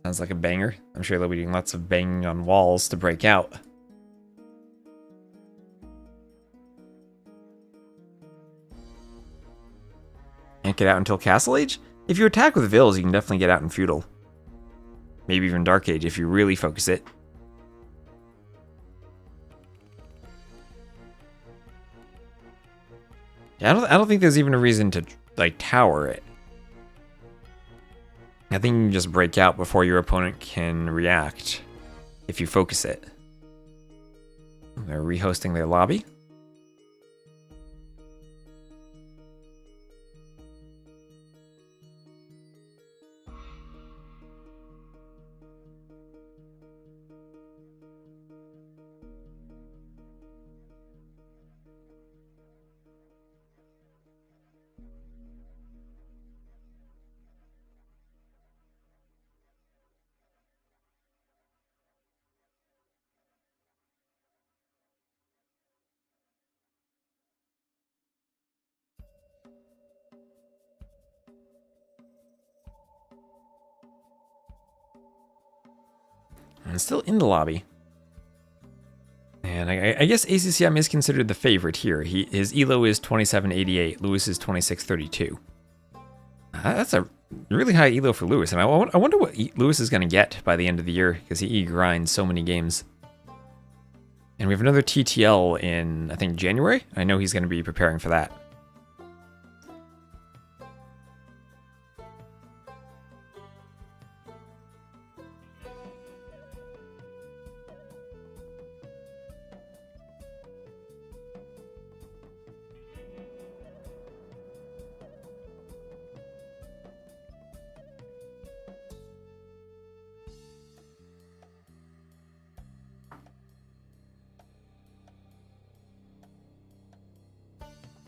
Sounds like a banger. I'm sure they'll be doing lots of banging on walls to break out. Can't get out until Castle Age? If you attack with Vils, you can definitely get out in Feudal. maybe even Dark Age if you really focus it. Yeah, I don't think there's even a reason to like tower it. I think you can just break out before your opponent can react if you focus it. They're rehosting their lobby. And still in the lobby. And I guess ACCM is considered the favorite here. His elo is 2788, Lewis is 2632. That's a really high elo for Lewis, and I wonder what Lewis is going to get by the end of the year, because he grinds so many games. And we have another TTL in, I think, January. I know he's going to be preparing for that.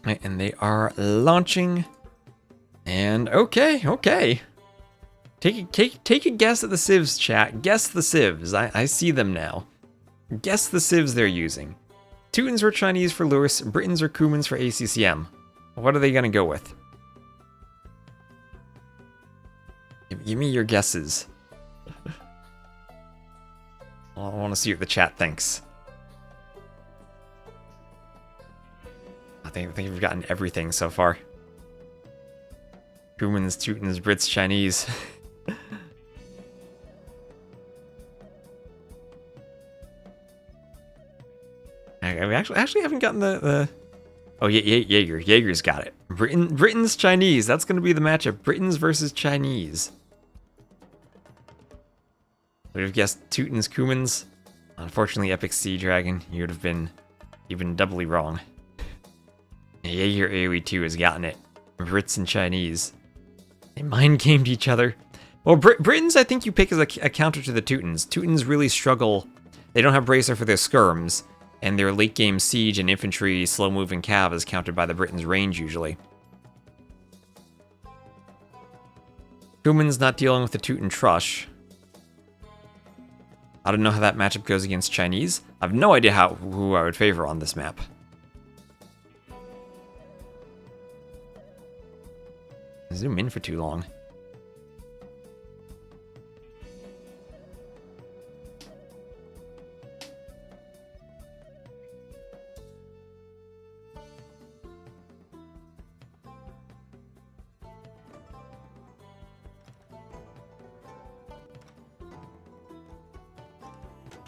Right, and they are launching. And okay. Take a guess at the civs, chat. Guess the civs. I see them now. Guess the civs they're using. Teutons or Chinese for Lewis, Britons or Cumans for ACCM. What are they gonna go with? Give me your guesses. I want to see what the chat thinks. I think we've gotten everything so far. Cumans, Teutons, Brits, Chinese. We actually haven't gotten the... Oh, Jaeger. Jaeger's got it. Britons, Chinese. That's going to be the matchup. Britons versus Chinese. Would have guessed Teutons, Cumans. Unfortunately, Epic Sea Dragon, you would have been even doubly wrong. Jaeger AoE 2 has gotten it. Brits and Chinese. They mind gamed each other. Well, Britons, I think you pick as a counter to the Teutons. Teutons really struggle. They don't have Bracer for their skirms, and their late game siege and infantry slow moving cav is countered by the Britons' range usually. Cumans not dealing with the Teuton Trush. I don't know how that matchup goes against Chinese. I have no idea who I would favor on this map. Zoom in for too long.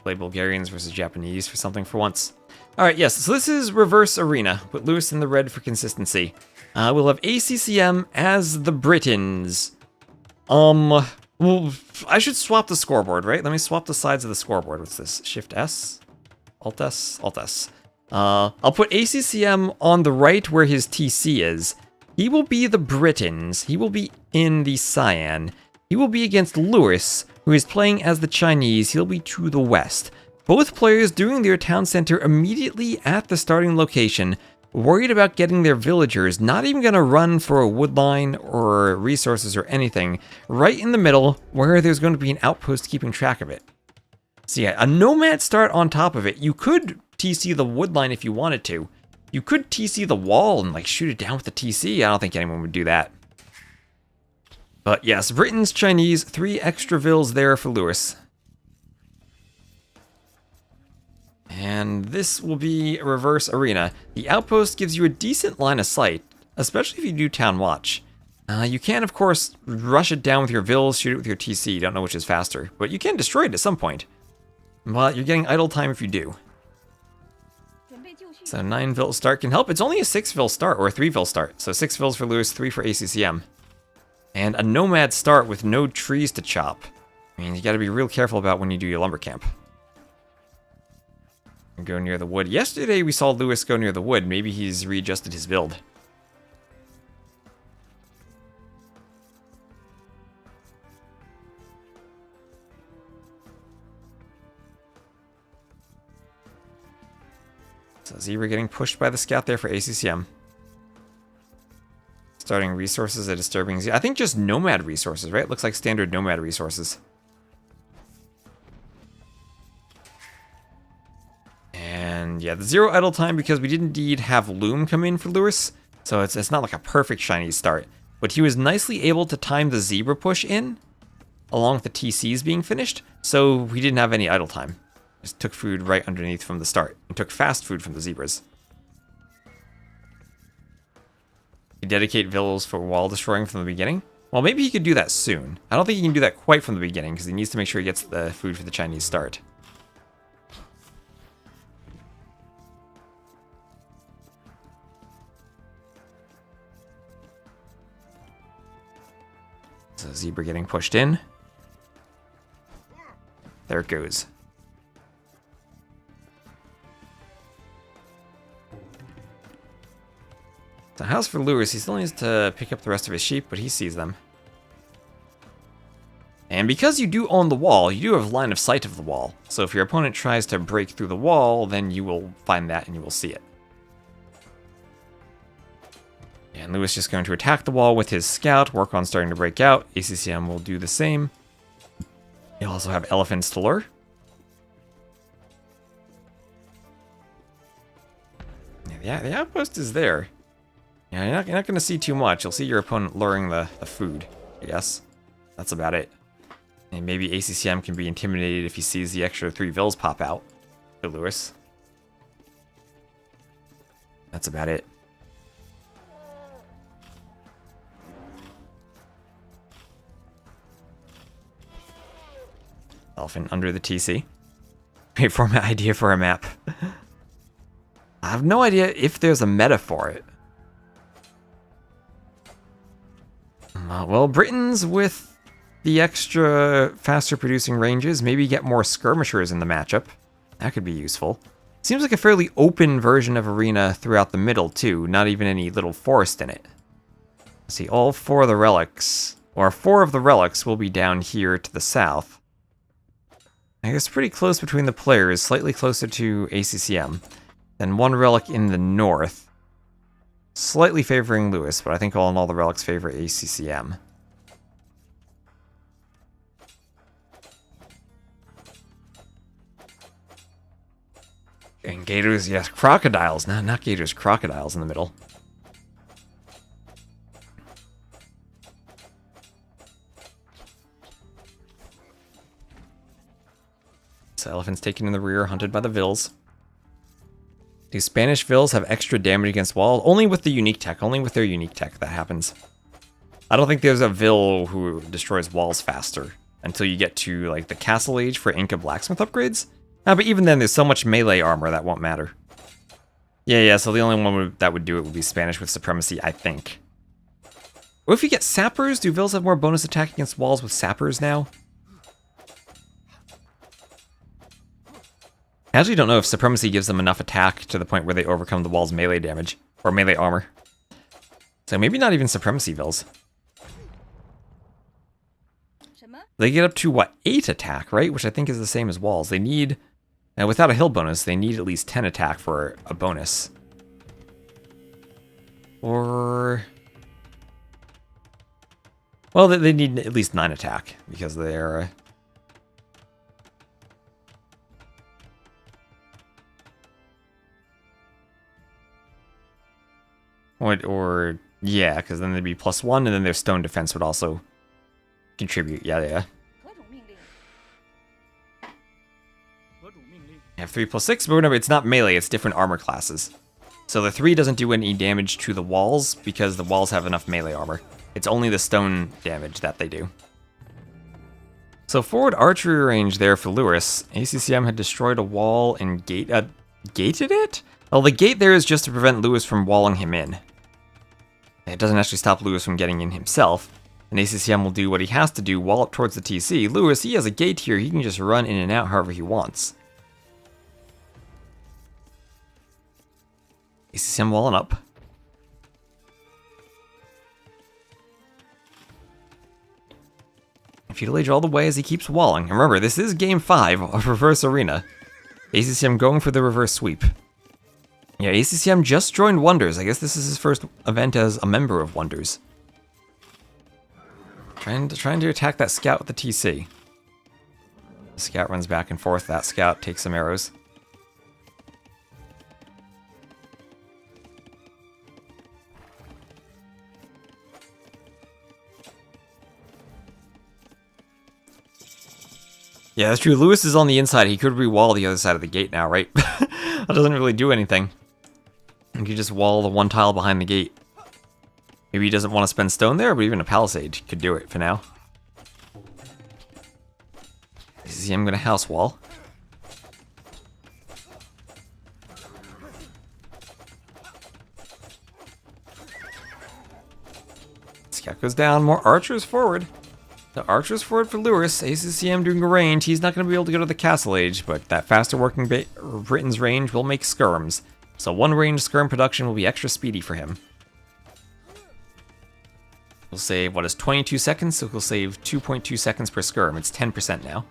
Play Bulgarians versus Japanese for something for once. Alright, yes, so this is reverse arena. Put Lewis in the red for consistency. We'll have ACCM as the Britons. Well, I should swap the scoreboard, right? Let me swap the sides of the scoreboard. What's this? Shift S? Alt S? Alt S. I'll put ACCM on the right where his TC is. He will be the Britons. He will be in the Cyan. He will be against Lewis, who is playing as the Chinese. He'll be to the west. Both players doing their town center immediately at the starting location, worried about getting their villagers, not even going to run for a wood line or resources or anything, right in the middle where there's going to be an outpost keeping track of it. So yeah, a nomad start on top of it. You could TC the wood line if you wanted to. You could TC the wall and like shoot it down with the TC. I don't think anyone would do that. But yes, Britons, Chinese, 3 extra vills there for Lewis. And this will be a reverse arena. The outpost gives you a decent line of sight, especially if you do town watch. You can, of course, rush it down with your Vils, shoot it with your TC. You don't know which is faster. But you can destroy it at some point. But you're getting idle time if you do. So 9 Vil start can help. It's only a 6 Vil start, or a 3 Vil start. So 6 Vils for Lewis, 3 for ACCM. And a Nomad start with no trees to chop. I mean, you gotta be real careful about when you do your lumber camp. Go near the wood. Yesterday we saw Lewis go near the wood. Maybe he's readjusted his build. So Zebra getting pushed by the scout there for ACCM. Starting resources at disturbing Z. I think just Nomad resources, right? Looks like standard Nomad resources. And yeah, the 0 idle time because we did indeed have Loom come in for Lewis. So it's not like a perfect shiny start. But he was nicely able to time the Zebra push in along with the TCs being finished. So we didn't have any idle time. Just took food right underneath from the start. And took fast food from the Zebras. You dedicate Vils for wall destroying from the beginning? Well, maybe he could do that soon. I don't think he can do that quite from the beginning, because he needs to make sure he gets the food for the Chinese start. So Zebra getting pushed in. There it goes. So how's for Lewis? He still needs to pick up the rest of his sheep, but he sees them. And because you do own the wall, you do have line of sight of the wall. So if your opponent tries to break through the wall, then you will find that and you will see it. And Lewis just going to attack the wall with his scout, work on starting to break out. ACCM will do the same. He'll also have elephants to lure. Yeah, the outpost is there. Yeah, you're not going to see too much. You'll see your opponent luring the food, I guess. That's about it. And maybe ACCM can be intimidated if he sees the extra 3 Vils pop out to Lewis. That's about it. Elephant under the TC. Wait for my idea for a map. I have no idea if there's a meta for it. Well, Britons with the extra faster producing ranges maybe get more skirmishers in the matchup. That could be useful. Seems like a fairly open version of Arena throughout the middle too, not even any little forest in it. Let's see, all 4 of the relics, or 4 of the relics will be down here to the south. I guess pretty close between the players, slightly closer to ACCM. Then 1 relic in the north. Slightly favoring Lewis, but I think all in all the relics favor ACCM. And gators, yes, crocodiles. No, not gators, crocodiles in the middle. So elephants taken in the rear, hunted by the Vils. Do Spanish Vils have extra damage against walls? Only with the unique tech. Only with their unique tech that happens. I don't think there's a Vil who destroys walls faster until you get to like the Castle Age for Inca Blacksmith upgrades. But even then, there's so much melee armor that won't matter. Yeah, so the only one that would do it would be Spanish with Supremacy, I think. What if you get Sappers? Do Vils have more bonus attack against walls with Sappers now? I actually don't know if Supremacy gives them enough attack to the point where they overcome the wall's melee damage, or melee armor. So maybe not even Supremacy Vils. They get up to, what, 8 attack, right? Which I think is the same as walls. They need, without a hill bonus, they need at least 10 attack for a bonus. Or... well, they need at least 9 attack, because they're... Or yeah, because then they'd be +1, and then their stone defense would also contribute. Yeah. You have 3 + 6, but remember, it's not melee, it's different armor classes. So the 3 doesn't do any damage to the walls, because the walls have enough melee armor. It's only the stone damage that they do. So forward archery range there for Lewis. ACCM had destroyed a wall and gated it? Well, the gate there is just to prevent Lewis from walling him in. It doesn't actually stop Lewis from getting in himself. And ACCM will do what he has to do, wall up towards the TC. Lewis, he has a gate here. He can just run in and out however he wants. ACCM walling up. Feudal Age all the way as he keeps walling. And remember, this is Game 5 of Reverse Arena. ACCM going for the reverse sweep. Yeah, ACCM just joined Wonders. I guess this is his first event as a member of Wonders. Trying to attack that scout with the TC. The scout runs back and forth. That scout takes some arrows. Yeah, that's true. Lewis is on the inside. He could re-wall the other side of the gate now, right? That doesn't really do anything. You could just wall the one tile behind the gate. Maybe he doesn't want to spend stone there, but even a palisade could do it for now. I'm going to house wall. Scout goes down, more archers forward. The archers forward for Lewis. ACCM doing a range. He's not going to be able to go to the Castle Age, but that faster working Britain's range will make skirms. So one range skirm production will be extra speedy for him. We'll save, what is 22 seconds? So he'll save 2.2 seconds per skirm. It's 10% now.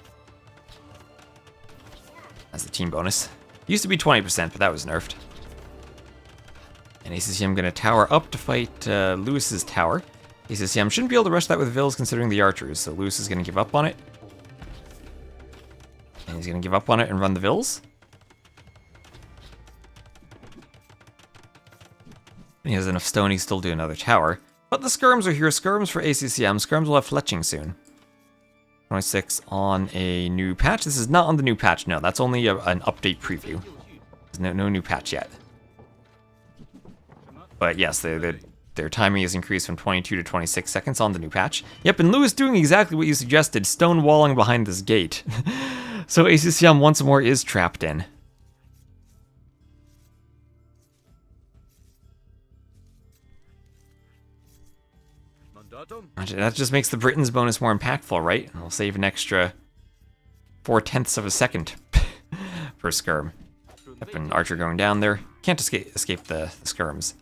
That's the team bonus. Used to be 20%, but that was nerfed. And ACCM going to tower up to fight Lewis's tower. ACCM shouldn't be able to rush that with Vills considering the archers, so Lewis is going to give up on it. And he's going to give up on it and run the Vills. And he has enough stone, he's still do another tower. But the skirms are here. Skirms for ACCM. Skirms will have fletching soon. 26 on a new patch. This is not on the new patch, no. That's only an update preview. There's no new patch yet. But yes, their timing is increased from 22 to 26 seconds on the new patch. Yep, and Lewis doing exactly what you suggested, stone walling behind this gate. So ACCM once more is trapped in. That just makes the Britain's bonus more impactful, right? And we'll save an extra 4/10 of a second per skirm. Yep, and Archer going down there. Can't escape the skirms.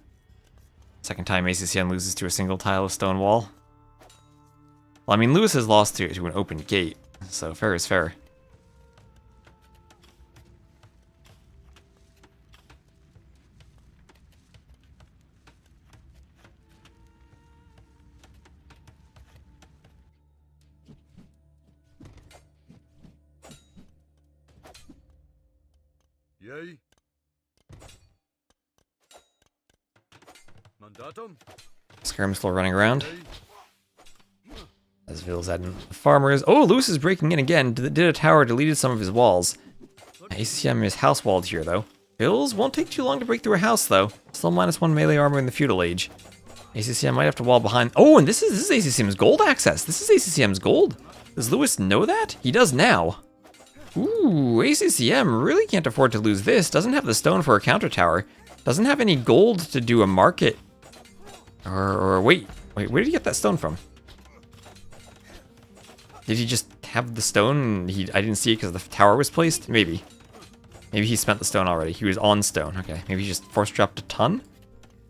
Second time ACCM loses to a single tile of stone wall. Well, I mean, Lewis has lost to an open gate, so fair is fair. Yay. Mandatum. Skirm still running around. As Vill's adding farmers. Oh, Lewis is breaking in again. Did a tower, deleted some of his walls. ACCM is house walled here, though. Bills won't take too long to break through a house, though. Still -1 melee armor in the Feudal Age. ACCM might have to wall behind. Oh, and this is ACCM's gold access. This is ACCM's gold. Does Lewis know that? He does now. Ooh, ACCM really can't afford to lose this. Doesn't have the stone for a counter tower. Doesn't have any gold to do a market. Or wait, where did he get that stone from? Did he just have the stone? I didn't see it because the tower was placed? Maybe. Maybe he spent the stone already. He was on stone. Okay, maybe he just force dropped a ton?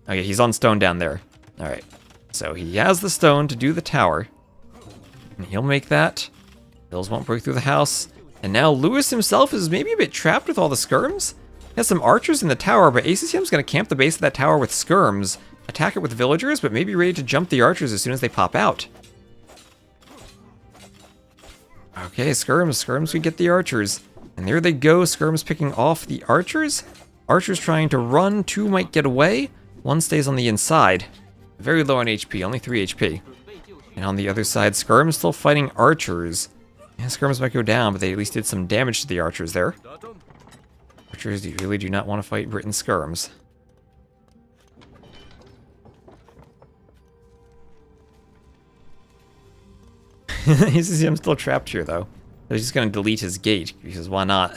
Okay, he's on stone down there. Alright, so he has the stone to do the tower. And he'll make that. Bills won't break through the house. And now Lewis himself is maybe a bit trapped with all the skirms. He has some archers in the tower, but ACCM's going to camp the base of that tower with skirms, attack it with villagers, but maybe ready to jump the archers as soon as they pop out. Okay, skirms can get the archers. And there they go, skirms picking off the archers. Archers trying to run, 2 might get away. 1 stays on the inside. Very low on HP, only 3 HP. And on the other side, skirms still fighting archers. Yeah, skirms might go down, but they at least did some damage to the archers there. Archers really do not want to fight Britain skirms. ACCM's still trapped here, though. He's just going to delete his gate, because why not?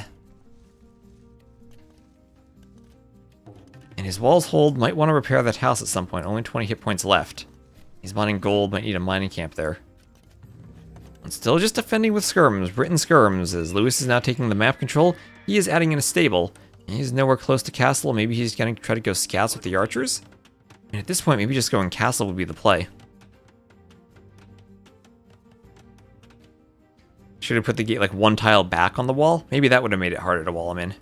And his walls hold. Might want to repair that house at some point. Only 20 hit points left. He's mining gold. Might need a mining camp there. And still just defending with skirms. Britain skirms. As Lewis is now taking the map control, he is adding in a stable. He's nowhere close to castle. Maybe he's going to try to go scouts with the archers. And at this point, maybe just going castle would be the play. Should have put the gate like one tile back on the wall. Maybe that would have made it harder to wall him in.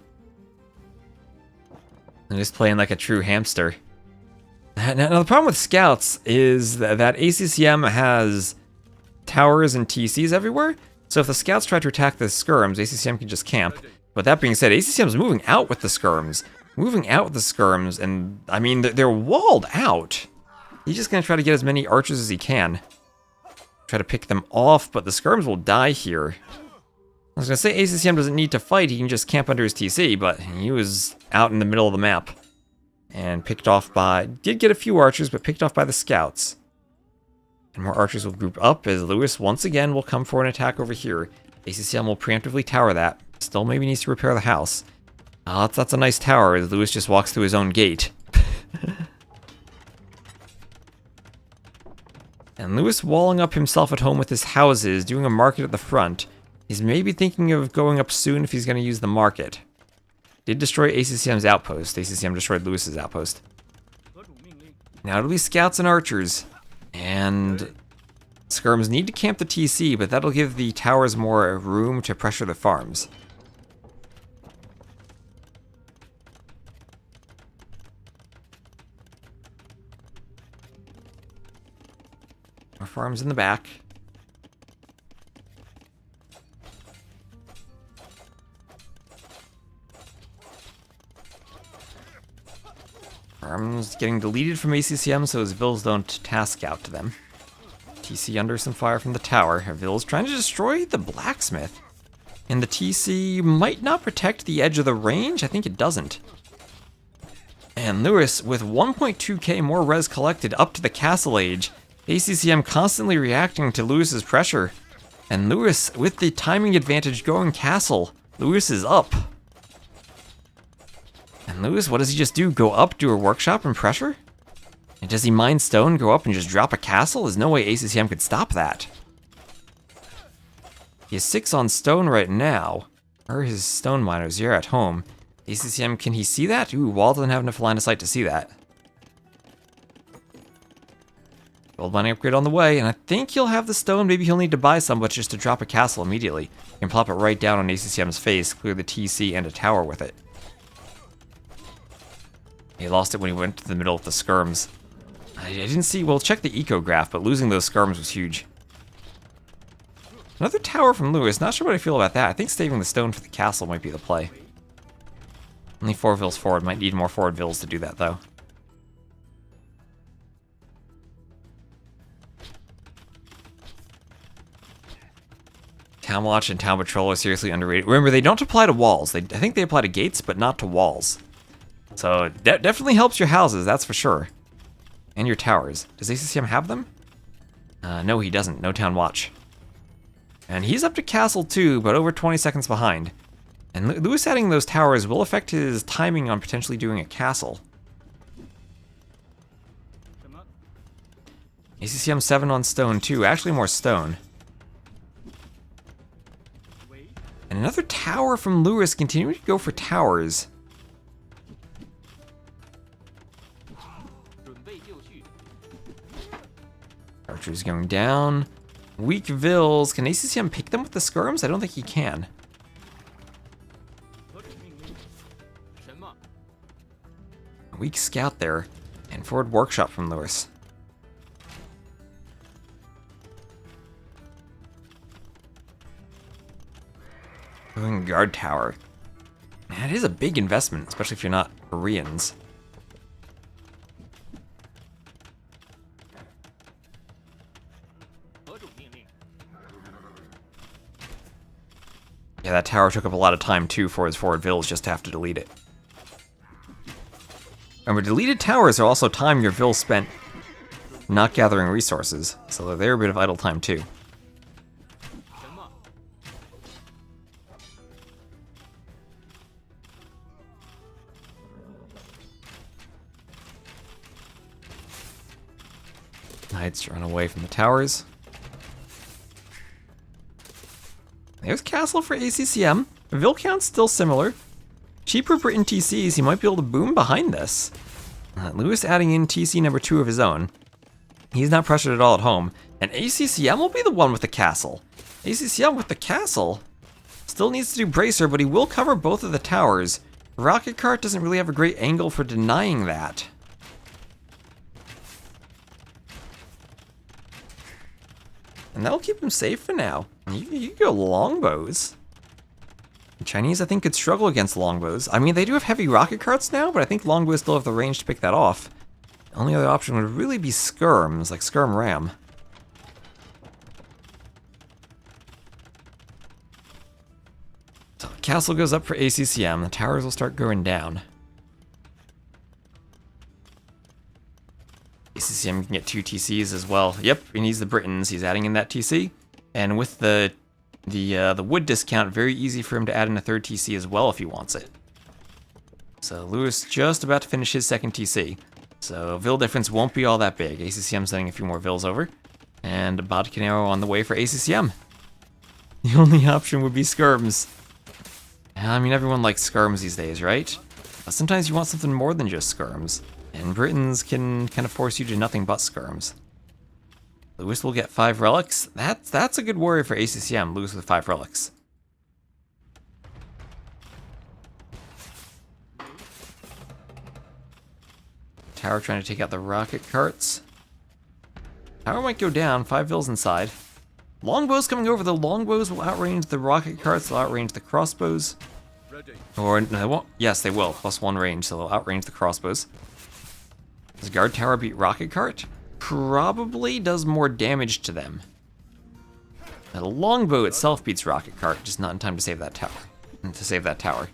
And just playing like a true hamster. Now the problem with scouts is that ACCM has towers and TCs everywhere. So if the scouts try to attack the skirms, ACCM can just camp. But that being said, ACCM's moving out with the skirms. And I mean, they're walled out. He's just going to try to get as many archers as he can. Try to pick them off, but the skirms will die here. I was going to say ACCM doesn't need to fight, he can just camp under his TC, but he was out in the middle of the map. And picked off by... Did get a few archers, but picked off by the scouts. And more archers will group up as Lewis once again will come for an attack over here. ACCM will preemptively tower that. Still maybe needs to repair the house. That's a nice tower as Lewis just walks through his own gate. And Lewis walling up himself at home with his houses, doing a market at the front. He's maybe thinking of going up soon if he's going to use the market. Did destroy ACCM's outpost. ACCM destroyed Lewis's outpost. Now it'll be scouts and archers. And skirms need to camp the TC, but that'll give the towers more room to pressure the farms. More farms in the back. Farms getting deleted from ACCM so his vills don't task out to them. TC under some fire from the tower. Vills trying to destroy the blacksmith. And the TC might not protect the edge of the range. I think it doesn't. And Lewis, with 1.2k more res collected up to the castle age, ACCM constantly reacting to Lewis's pressure. And Lewis, with the timing advantage going castle, Lewis is up. And Lewis, what does he just do? Go up, do a workshop, and pressure? And does he mine stone, go up, and just drop a castle? There's no way ACCM could stop that. He has 6 on stone right now. Where are his stone miners? Here at home. ACCM, can he see that? Ooh, Wall doesn't have enough line of sight to see that. Gold mining upgrade on the way, and I think he'll have the stone. Maybe he'll need to buy some, but just to drop a castle immediately. And plop it right down on ACCM's face, clear the TC and a tower with it. He lost it when he went to the middle of the skirms. I didn't see, well, check the eco graph, but losing those skirms was huge. Another tower from Lewis, not sure what I feel about that. I think saving the stone for the castle might be the play. Only 4 vills forward, might need more forward vills to do that though. Town Watch and Town Patrol are seriously underrated. Remember, they don't apply to walls. I think they apply to gates, but not to walls. So, that definitely helps your houses, that's for sure. And your towers. Does ACCM have them? No, he doesn't. No Town Watch. And he's up to castle too, but over 20 seconds behind. And Lewis adding those towers will affect his timing on potentially doing a castle. ACCM 7 on stone too. Actually more stone. And another tower from Lewis, continuing to go for towers. Archers going down. Weak vills. Can ACCM pick them with the skirms? I don't think he can. Weak scout there. And forward workshop from Lewis. Guard tower. Man, it is a big investment, especially if you're not Koreans. Yeah, that tower took up a lot of time too for his forward vills just to have to delete it. Remember, deleted towers are also time your vills spent not gathering resources, so they're a bit of idle time too. Knights run away from the towers. There's castle for ACCM. Vilcount's still similar. Cheaper Britain TCs, he might be able to boom behind this. Lewis adding in TC number 2 of his own. He's not pressured at all at home. And ACCM will be the one with the castle. ACCM with the castle still needs to do bracer, but he will cover both of the towers. Rocket Cart doesn't really have a great angle for denying that. And that'll keep him safe for now. You go longbows. The Chinese, I think, could struggle against longbows. I mean, they do have heavy rocket carts now, but I think longbows still have the range to pick that off. The only other option would really be skirms, like skirm ram. So the castle goes up for ACCM. The towers will start going down. ACCM can get 2 TCs as well. Yep, he needs the Britons. He's adding in that TC. And with the wood discount, very easy for him to add in a 3rd TC as well if he wants it. So Lewis just about to finish his 2nd TC. So Vil difference won't be all that big. ACCM sending a few more Vils over. And Bodcanero on the way for ACCM. The only option would be skirms. I mean, everyone likes skirms these days, right? But sometimes you want something more than just skirms. And Britons can kind of force you to nothing but skirms. Lewis will get 5 relics. That's a good warrior for ACCM. Lewis with 5 relics. Tower trying to take out the rocket carts. Tower might go down. 5 Vils inside. Longbows coming over. The longbows will outrange the rocket carts. They'll outrange the crossbows. Or no, they won't. Yes, they will. +1 range, so they'll outrange the crossbows. Does guard tower beat rocket cart? Probably does more damage to them. Now, the longbow itself beats rocket cart, just not in time to save that tower.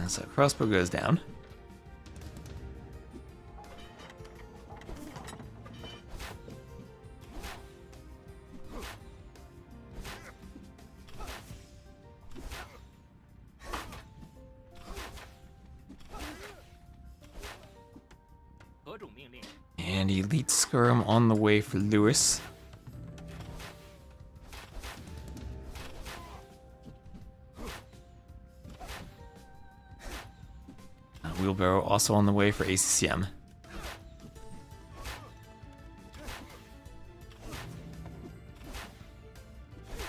So crossbow goes down. And elite skirm on the way for Lewis. Wheelbarrow also on the way for ACCM.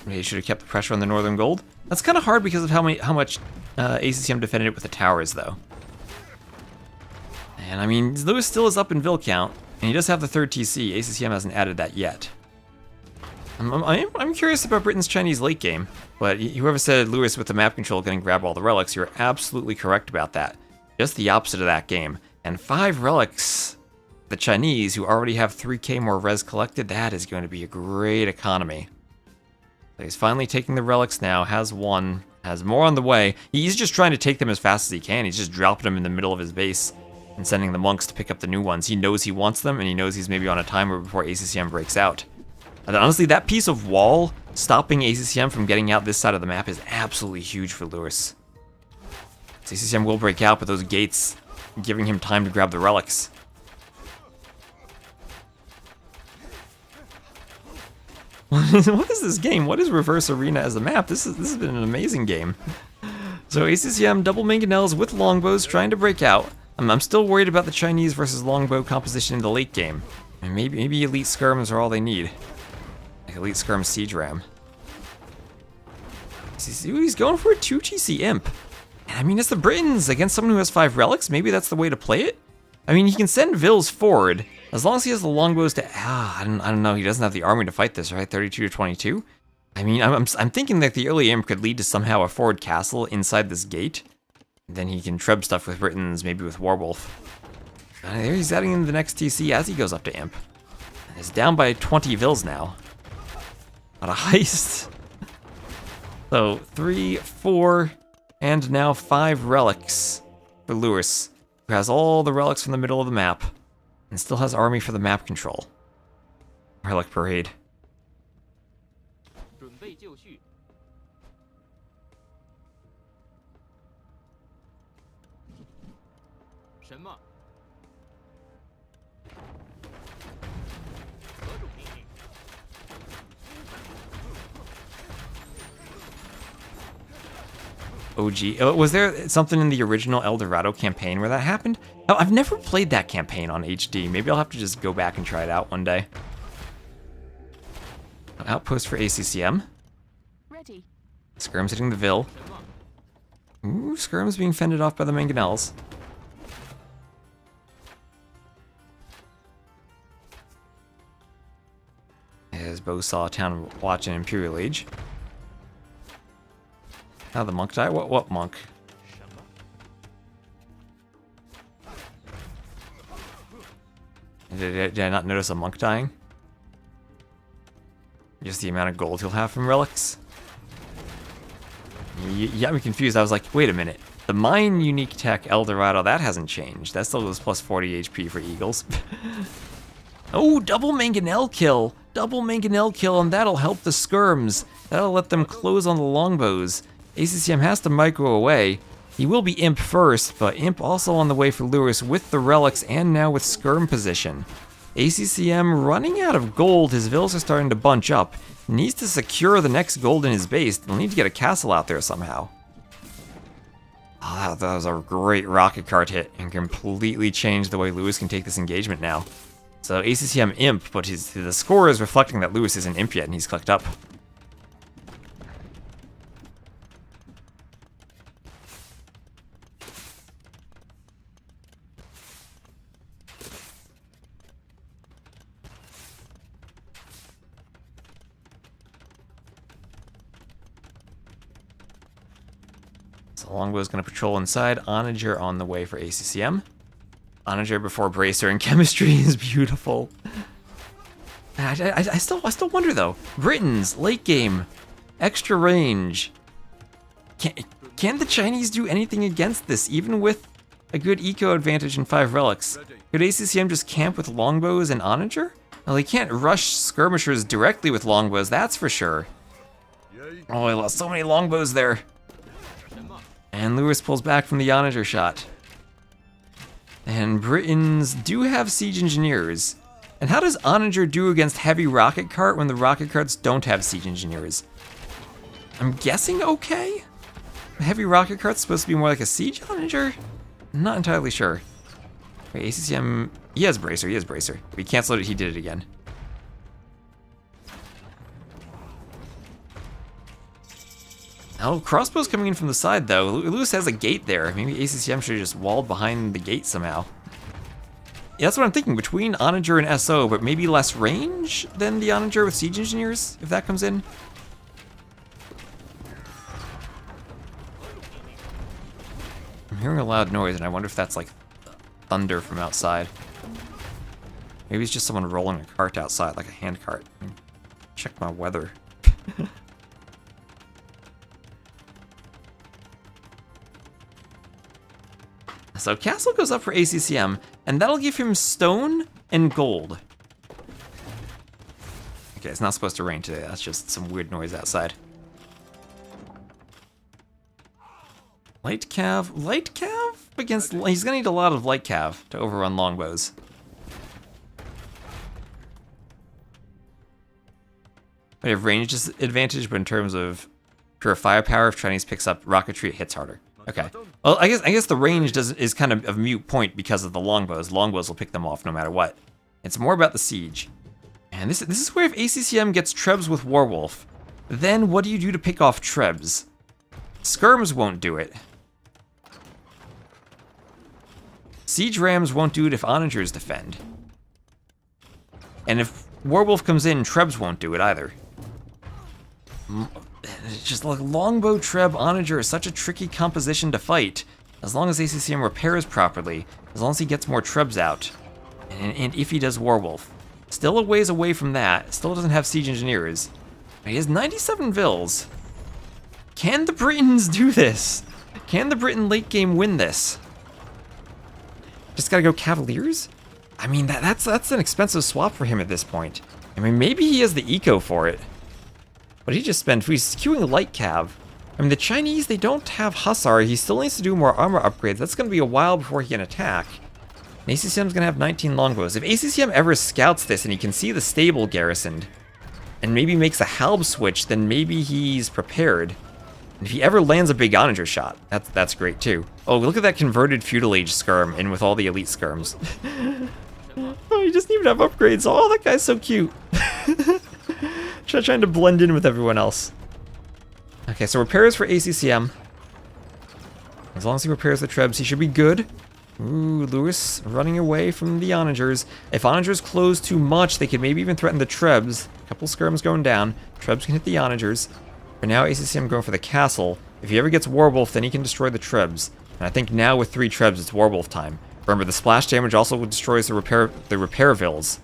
Maybe should have kept the pressure on the Northern Gold. That's kind of hard because of how much ACCM defended it with the towers, though. And I mean, Lewis still is up in Vil count, and he does have the 3rd TC. ACCM hasn't added that yet. I'm curious about Britain's Chinese late game, but whoever said Lewis with the map control going to grab all the relics, you're absolutely correct about that. Just the opposite of that game. And 5 relics, the Chinese, who already have 3k more res collected, that is going to be a great economy. So he's finally taking the relics now, has 1, has more on the way. He's just trying to take them as fast as he can. He's just dropping them in the middle of his base and sending the monks to pick up the new ones. He knows he wants them, and he knows he's maybe on a timer before ACCM breaks out. And honestly, that piece of wall stopping ACCM from getting out this side of the map is absolutely huge for Lewis. ACCM will break out, but those gates giving him time to grab the relics. What is this game? What is Reverse Arena as a map? This has been an amazing game. So ACCM double mangonels with longbows trying to break out. I'm still worried about the Chinese versus longbow composition in the late game. And maybe elite skirms are all they need. Like elite skirm siege ram. He's going for a 2 TC imp. I mean, it's the Britons against someone who has 5 relics. Maybe that's the way to play it. I mean, he can send Vils forward as long as he has the longbows to. I don't know. He doesn't have the army to fight this, right? 32 to 22. I mean, I'm thinking that the early imp could lead to somehow a forward castle inside this gate. Then he can treb stuff with Britons, maybe with Warwolf. There he's adding in the next TC as he goes up to imp. It's down by 20 Vils now. What a heist. So 3, 4, and now 5 relics for Lewis, who has all the relics from the middle of the map, and still has army for the map control. Relic parade. 准备就绪。什么？何种命令？ OG. Was there something in the original El Dorado campaign where that happened? Oh, I've never played that campaign on HD. Maybe I'll have to just go back and try it out one day. Outpost for ACCM. Ready. Skirm's hitting the Vil. Ooh, Skirm's being fended off by the Mangonels. As Bosaw Town watching Imperial Age. How the monk die? What monk? Did I not notice a monk dying? Just the amount of gold he'll have from relics? You got me confused. I was like, wait a minute. The mine unique tech El Dorado, that hasn't changed. That still goes plus 40 HP for eagles. Oh, double mangonel kill. Double mangonel kill, and that'll help the skirms. That'll let them close on the longbows. ACCM has to micro away. He will be Imp first, but Imp also on the way for Lewis with the relics and now with skirm position. ACCM running out of gold. His Vils are starting to bunch up. He needs to secure the next gold in his base. They'll need to get a castle out there somehow. Oh, that was a great rocket cart hit and completely changed the way Lewis can take this engagement now. So ACCM Imp, but the score is reflecting that Lewis isn't Imp yet and he's clicked up. So Longbow is going to patrol inside. Onager on the way for ACCM. Onager before Bracer and chemistry is beautiful. I still wonder though. Britons late game, extra range. Can the Chinese do anything against this, even with a good eco advantage and 5 relics? Could ACCM just camp with longbows and Onager? Well, they can't rush skirmishers directly with longbows, that's for sure. Oh, I lost so many longbows there. And Lewis pulls back from the Onager shot. And Britons do have siege engineers. And how does Onager do against heavy rocket cart when the rocket carts don't have siege engineers? I'm guessing okay? Heavy rocket cart's supposed to be more like a siege Onager? I'm not entirely sure. Wait, ACCM, he has Bracer. If he canceled it, he did it again. Oh, crossbow's coming in from the side though. Lewis has a gate there. Maybe ACCM should have just walled behind the gate somehow. Yeah, that's what I'm thinking. Between Onager and SO, but maybe less range than the Onager with siege engineers, if that comes in. I'm hearing a loud noise, and I wonder if that's like thunder from outside. Maybe it's just someone rolling a cart outside, like a hand cart. Check my weather. So castle goes up for ACCM, and that'll give him stone and gold. Okay, it's not supposed to rain today. That's just some weird noise outside. Light cav against. He's gonna need a lot of light cav to overrun longbows. We have range advantage, but in terms of pure firepower, if Chinese picks up rocketry, it hits harder. Okay. Well, I guess the range is kind of a mute point because of the longbows. Longbows will pick them off no matter what. It's more about the siege. And this is where if ACCM gets Trebs with Warwolf, then what do you do to pick off Trebs? Skirms won't do it. Siege Rams won't do it if Onagers defend. And if Warwolf comes in, Trebs won't do it either. It's just like longbow Treb Onager is such a tricky composition to fight. As long as ACCM repairs properly, as long as he gets more Trebs out, and if he does Warwolf. Still a ways away from that, still doesn't have siege engineers. He has 97 Vils. Can the Britons do this? Can the Briton late game win this? Just gotta go Cavaliers? I mean, that's an expensive swap for him at this point. I mean, maybe he has the eco for it. But he just spent, he's queuing light cav. I mean, the Chinese, they don't have Hussar. He still needs to do more armor upgrades. That's going to be a while before he can attack. And ACCM's going to have 19 longbows. If ACCM ever scouts this and he can see the stable garrisoned, and maybe makes a halb switch, then maybe he's prepared. And if he ever lands a big onager shot, that's great too. Oh, look at that converted feudal age skirm in with all the elite skirms. Oh, he doesn't even have upgrades. Oh, that guy's so cute. Trying to blend in with everyone else. Okay, so repairs for ACCM. As long as he repairs the trebs, he should be good. Ooh, Lewis running away from the onagers. If onagers close too much, they could maybe even threaten the trebs. A couple skirms going down. Trebs can hit the onagers. For now, ACCM going for the castle. If he ever gets Warwolf, then he can destroy the trebs. And I think now with 3 trebs, it's Warwolf time. Remember, the splash damage also destroys the repair vills.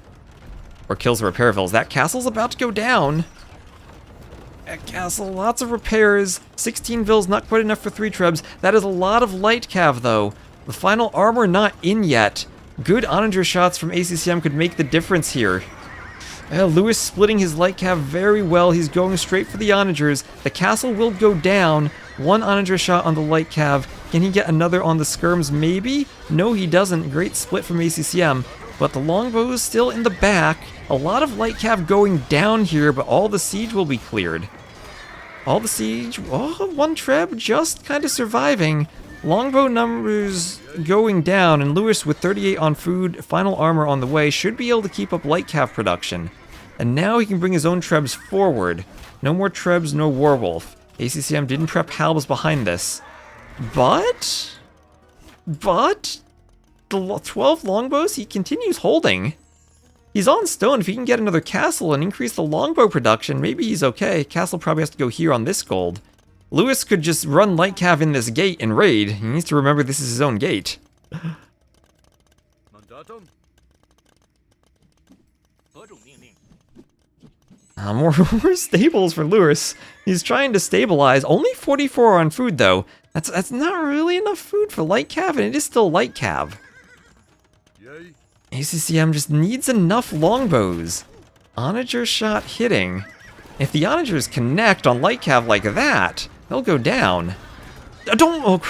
Or kills the repair vills. That castle's about to go down. That castle, lots of repairs. 16 vills, not quite enough for 3 trebs. That is a lot of light cav, though. The final armor not in yet. Good onager shots from ACCM could make the difference here. Lewis splitting his light cav very well. He's going straight for the onagers. The castle will go down. 1 onager shot on the light cav. Can he get another on the skirms? Maybe? No, he doesn't. Great split from ACCM. But the longbow is still in the back. A lot of light cav going down here, but all the siege will be cleared. All the siege. Oh, 1 treb just kind of surviving. Longbow numbers going down, and Lewis with 38 on food, final armor on the way, should be able to keep up light cav production. And now he can bring his own trebs forward. No more trebs, no Warwolf. ACCM didn't prep halbs behind this. But the 12 longbows he continues holding. He's on stone. If he can get another castle and increase the longbow production, maybe he's okay. Castle probably has to go here on this gold. Lewis could just run light cav in this gate and raid. He needs to remember this is his own gate. More stables for Lewis. He's trying to stabilize. Only 44 on food, though. That's not really enough food for light cav, and it is still light cav. ACCM just needs enough longbows. Onager shot hitting. If the onagers connect on light cav like that, they'll go down. Don't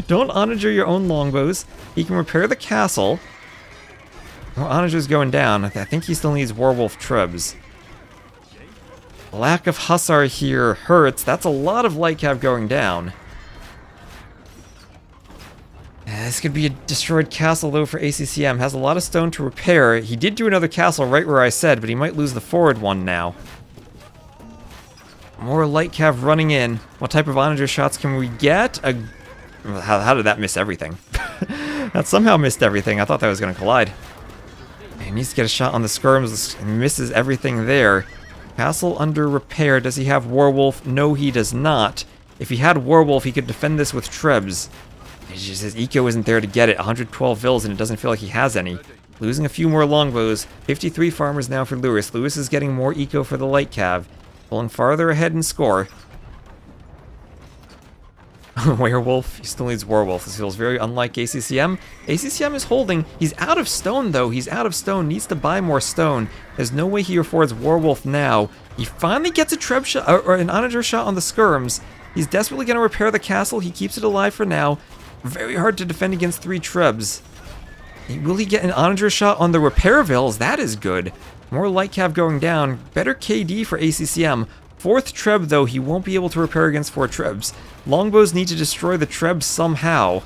onager your own longbows. He can repair the castle. More onagers going down. I think he still needs Warwolf trebs. Lack of Hussar here hurts. That's a lot of light cav going down. This could be a destroyed castle, though, for ACCM. Has a lot of stone to repair. He did do another castle right where I said, but he might lose the forward one now. More light cav running in. What type of onager shots can we get? How did that miss everything? That somehow missed everything. I thought that was going to collide. He needs to get a shot on the skirms and misses everything there. Castle under repair. Does he have Warwolf? No, he does not. If he had Warwolf, he could defend this with trebs. It's just his eco isn't there to get it. 112 vills, and it doesn't feel like he has any. Losing a few more longbows. 53 farmers now for Lewis. Lewis is getting more eco for the light cav. Pulling farther ahead in score. Werewolf. He still needs Warwolf. This feels very unlike ACCM. ACCM is holding. He's out of stone, though. He's out of stone. Needs to buy more stone. There's no way he affords Warwolf now. He finally gets a treb shot, or an onager shot on the skirms. He's desperately going to repair the castle. He keeps it alive for now. Very hard to defend against 3 trebs. Will he get an onager shot on the repair vills? That is good. More light cav going down. Better KD for ACCM. 4th treb, though, he won't be able to repair against 4 trebs. Longbows need to destroy the trebs somehow.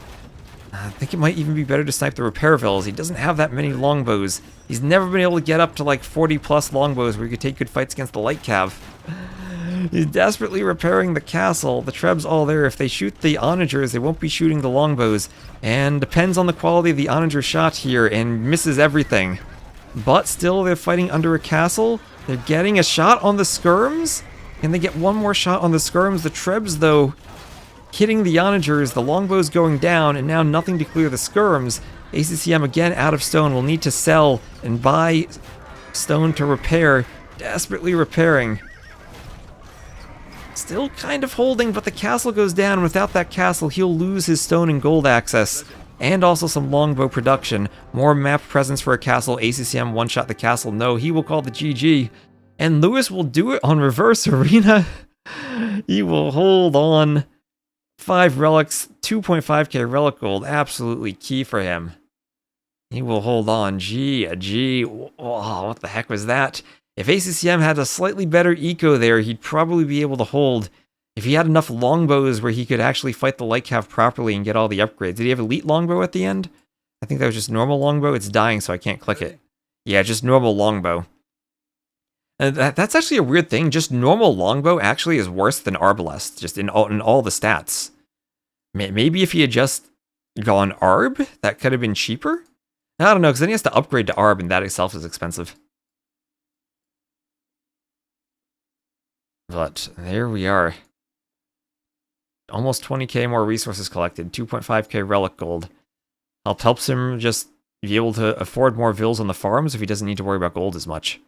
I think it might even be better to snipe the repair vills. He doesn't have that many longbows. He's never been able to get up to like 40 plus longbows where he could take good fights against the light cav. He's desperately repairing the castle. The trebs all there. If they shoot the onagers, they won't be shooting the longbows. And depends on the quality of the onager shot here and misses everything. But still, they're fighting under a castle. They're getting a shot on the skirms. Can they get one more shot on the skirms? The trebs, though, hitting the onagers. The longbows going down, and now nothing to clear the skirms. ACCM again out of stone. Will need to sell and buy stone to repair. Desperately repairing. Still kind of holding, but the castle goes down. Without that castle, he'll lose his stone and gold access. And also some longbow production. More map presence for a castle. ACCM one-shot the castle. No, he will call the GG. And Lewis will do it on reverse arena. He will hold on. 5 relics, 2.5k relic gold. Absolutely key for him. He will hold on. G. Oh, what the heck was that? If ACCM had a slightly better eco there, he'd probably be able to hold. If he had enough longbows where he could actually fight the light cav properly and get all the upgrades. Did he have elite longbow at the end? I think that was just normal longbow. It's dying, so I can't click it. Yeah, just normal longbow. And that's actually a weird thing. Just normal longbow actually is worse than arbalest, just in all the stats. Maybe if he had just gone arb, that could have been cheaper? I don't know, because then he has to upgrade to arb, and that itself is expensive. But there we are. Almost 20k more resources collected, 2.5k relic gold. Helps him just be able to afford more vills on the farms if he doesn't need to worry about gold as much.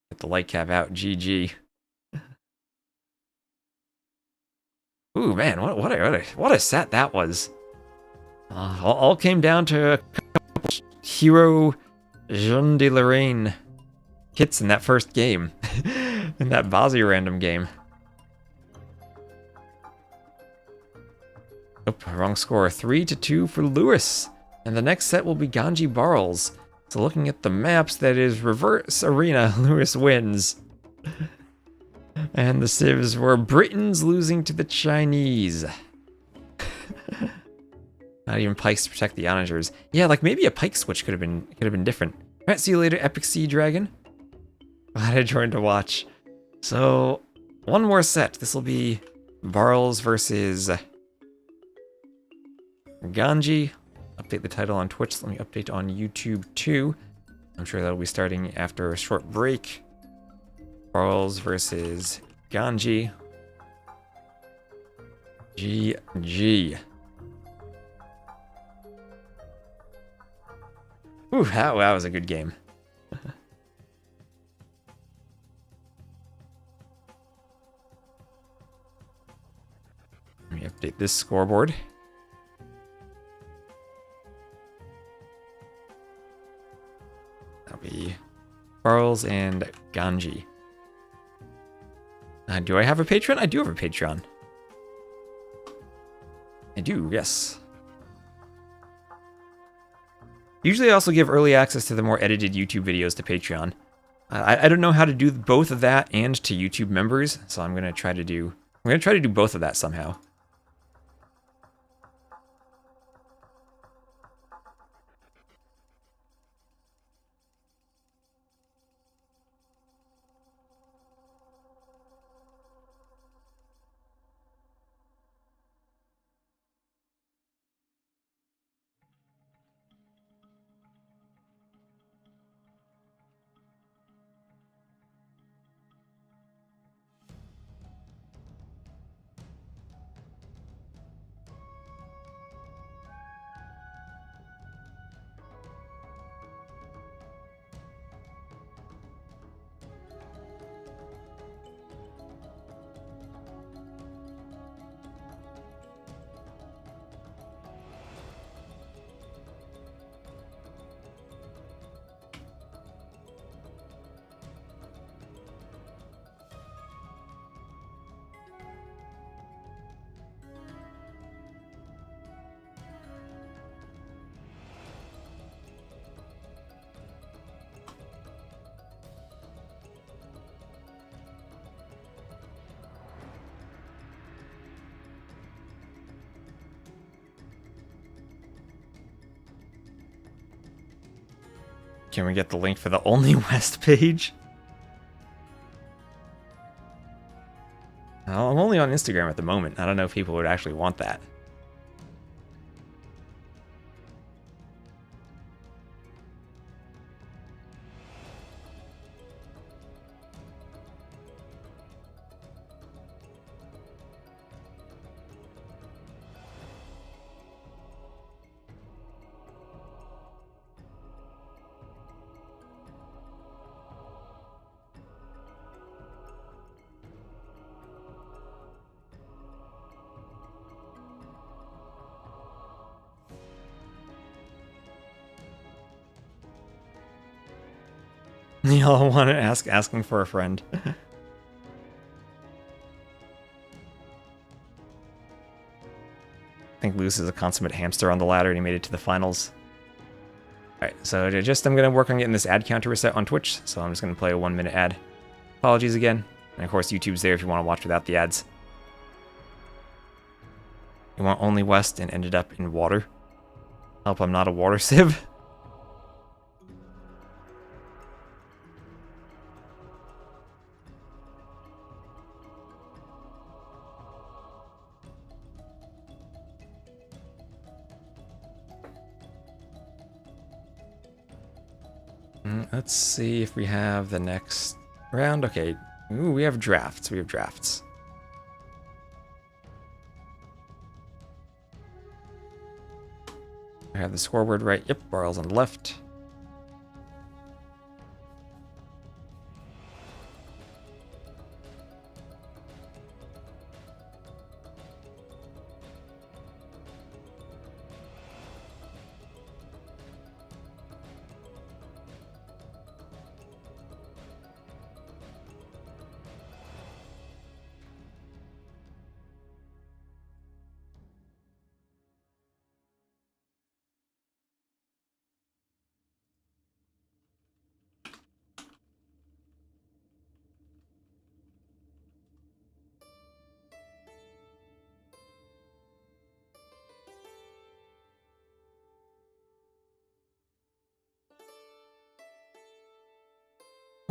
Get the light cap out, GG. Ooh, man, what a set that was. All came down to a couple hero Jean de Lorraine hits in that first game. In that Bazi random game. Nope, wrong score. 3-2 for Lewis. And the next set will be Ganji Barles. So looking at the maps, that is reverse arena. Lewis wins. And the civs were Britons losing to the Chinese. Not even pikes to protect the onagers. Yeah, like maybe a pike switch could have been different. Alright, see you later, Epic Sea Dragon. Glad I joined to watch. So, one more set. This will be Barles versus Ganji. Update the title on Twitch. Let me update on YouTube too. I'm sure that'll be starting after a short break. Barles versus Ganji. GG. Ooh, that was a good game. Let me update this scoreboard. That'll be Barles and Ganji. Do I have a Patreon? I do have a Patreon. I do, yes. Usually I also give early access to the more edited YouTube videos to Patreon. I don't know how to do both of that and to YouTube members, so I'm gonna try to do both of that somehow. Can we get the link for the Only West page? I'm only on Instagram at the moment. I don't know if people would actually want that. Y'all want to asking for a friend. I think Luce is a consummate hamster on the ladder and he made it to the finals. Alright, so I'm going to work on getting this ad counter reset on Twitch, so I'm just going to play a 1-minute ad. Apologies again. And of course, YouTube's there if you want to watch without the ads. You want only west and ended up in water. Help, I'm not a water sieve. Let's see if we have the next round. Okay. Ooh, we have drafts. I have the scoreboard right. Yep, Barles on the left.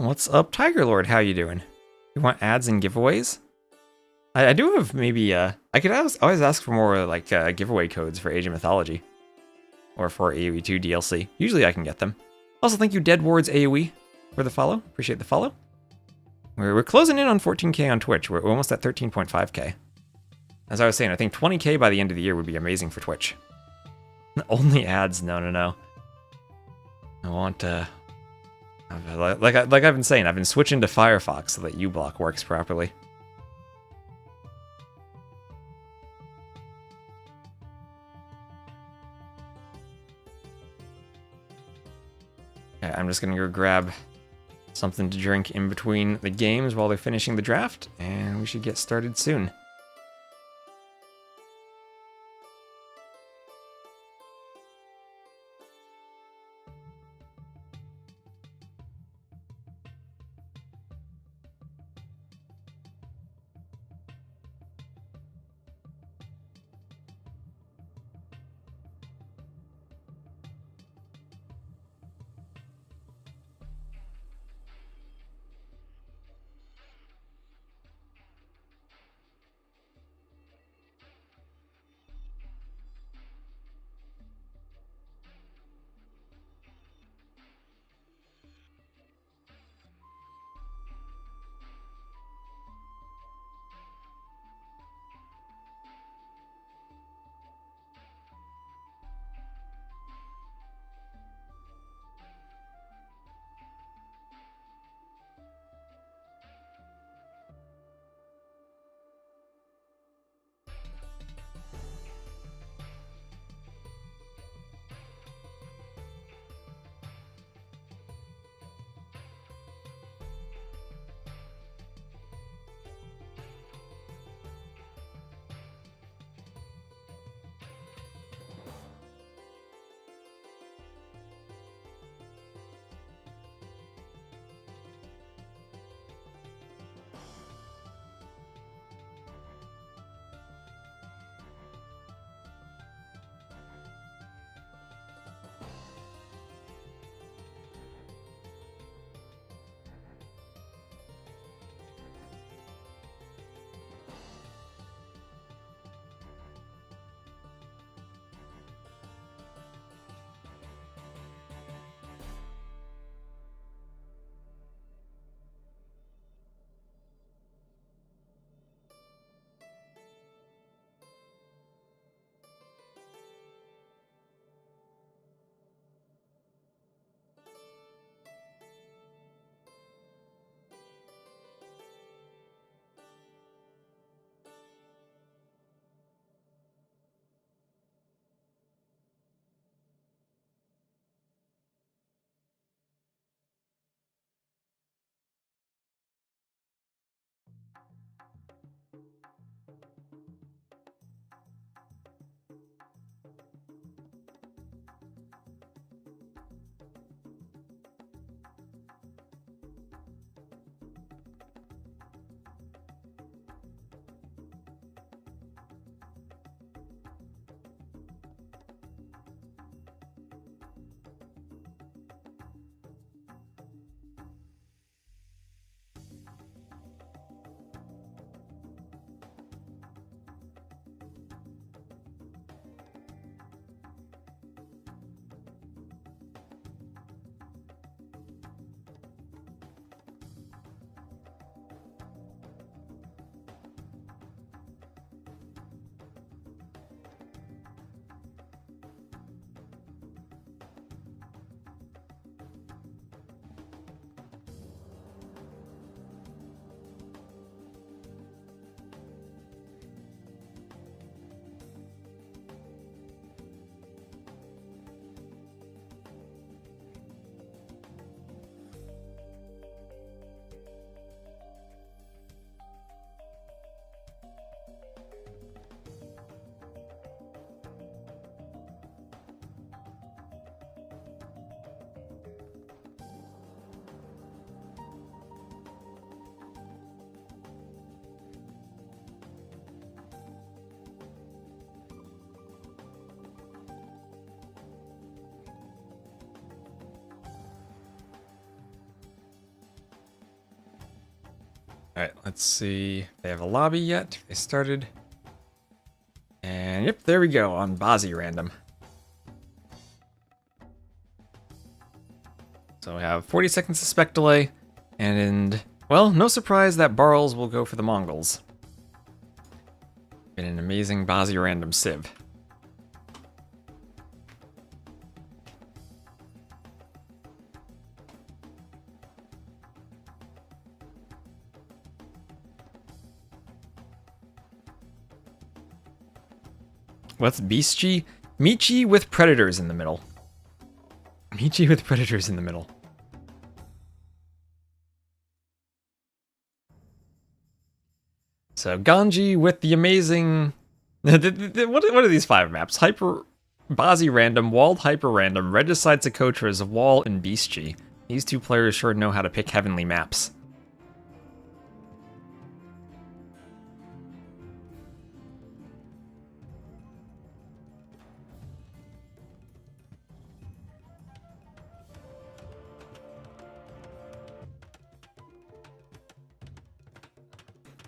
What's up, Tiger Lord? How you doing? You want ads and giveaways? I do have maybe, I could always ask for more, like, giveaway codes for Age of Mythology. Or for AoE 2 DLC. Usually I can get them. Also, thank you, Dead Wards AoE, for the follow. Appreciate the follow. We're closing in on 14k on Twitch. We're almost at 13.5k. As I was saying, I think 20k by the end of the year would be amazing for Twitch. Only ads? No. I want, like I've been saying, I've been switching to Firefox so that uBlock works properly. Okay, I'm just gonna go grab something to drink in between the games while they're finishing the draft, and we should get started soon. Alright, let's see. They have a lobby yet? They started. And yep, there we go on Bazi random. So we have 40 seconds of spec delay. And well, no surprise that Barles will go for the Mongols. Been an amazing Bazi random civ. What's Beastchi? Michi with predators in the middle. Michi with predators in the middle. So Ganji with the amazing... what are these 5 maps? Hyper... Bazi random, Walled hyper random, Regicide Socotra's, Wall, and Beastchi. These 2 players sure know how to pick heavenly maps.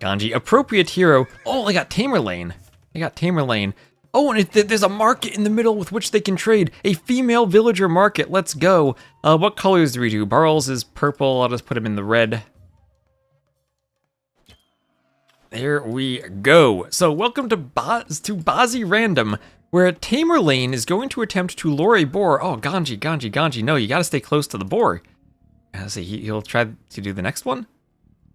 Ganji, appropriate hero. Oh, I got Tamerlane. Oh, and there's a market in the middle with which they can trade. A female villager market. Let's go. What colors do we do? Barles is purple. I'll just put him in the red. There we go. So welcome to Bazi Random, where Tamerlane is going to attempt to lure a boar. Oh, Ganji. No, you gotta stay close to the boar. Let's see, he'll try to do the next one?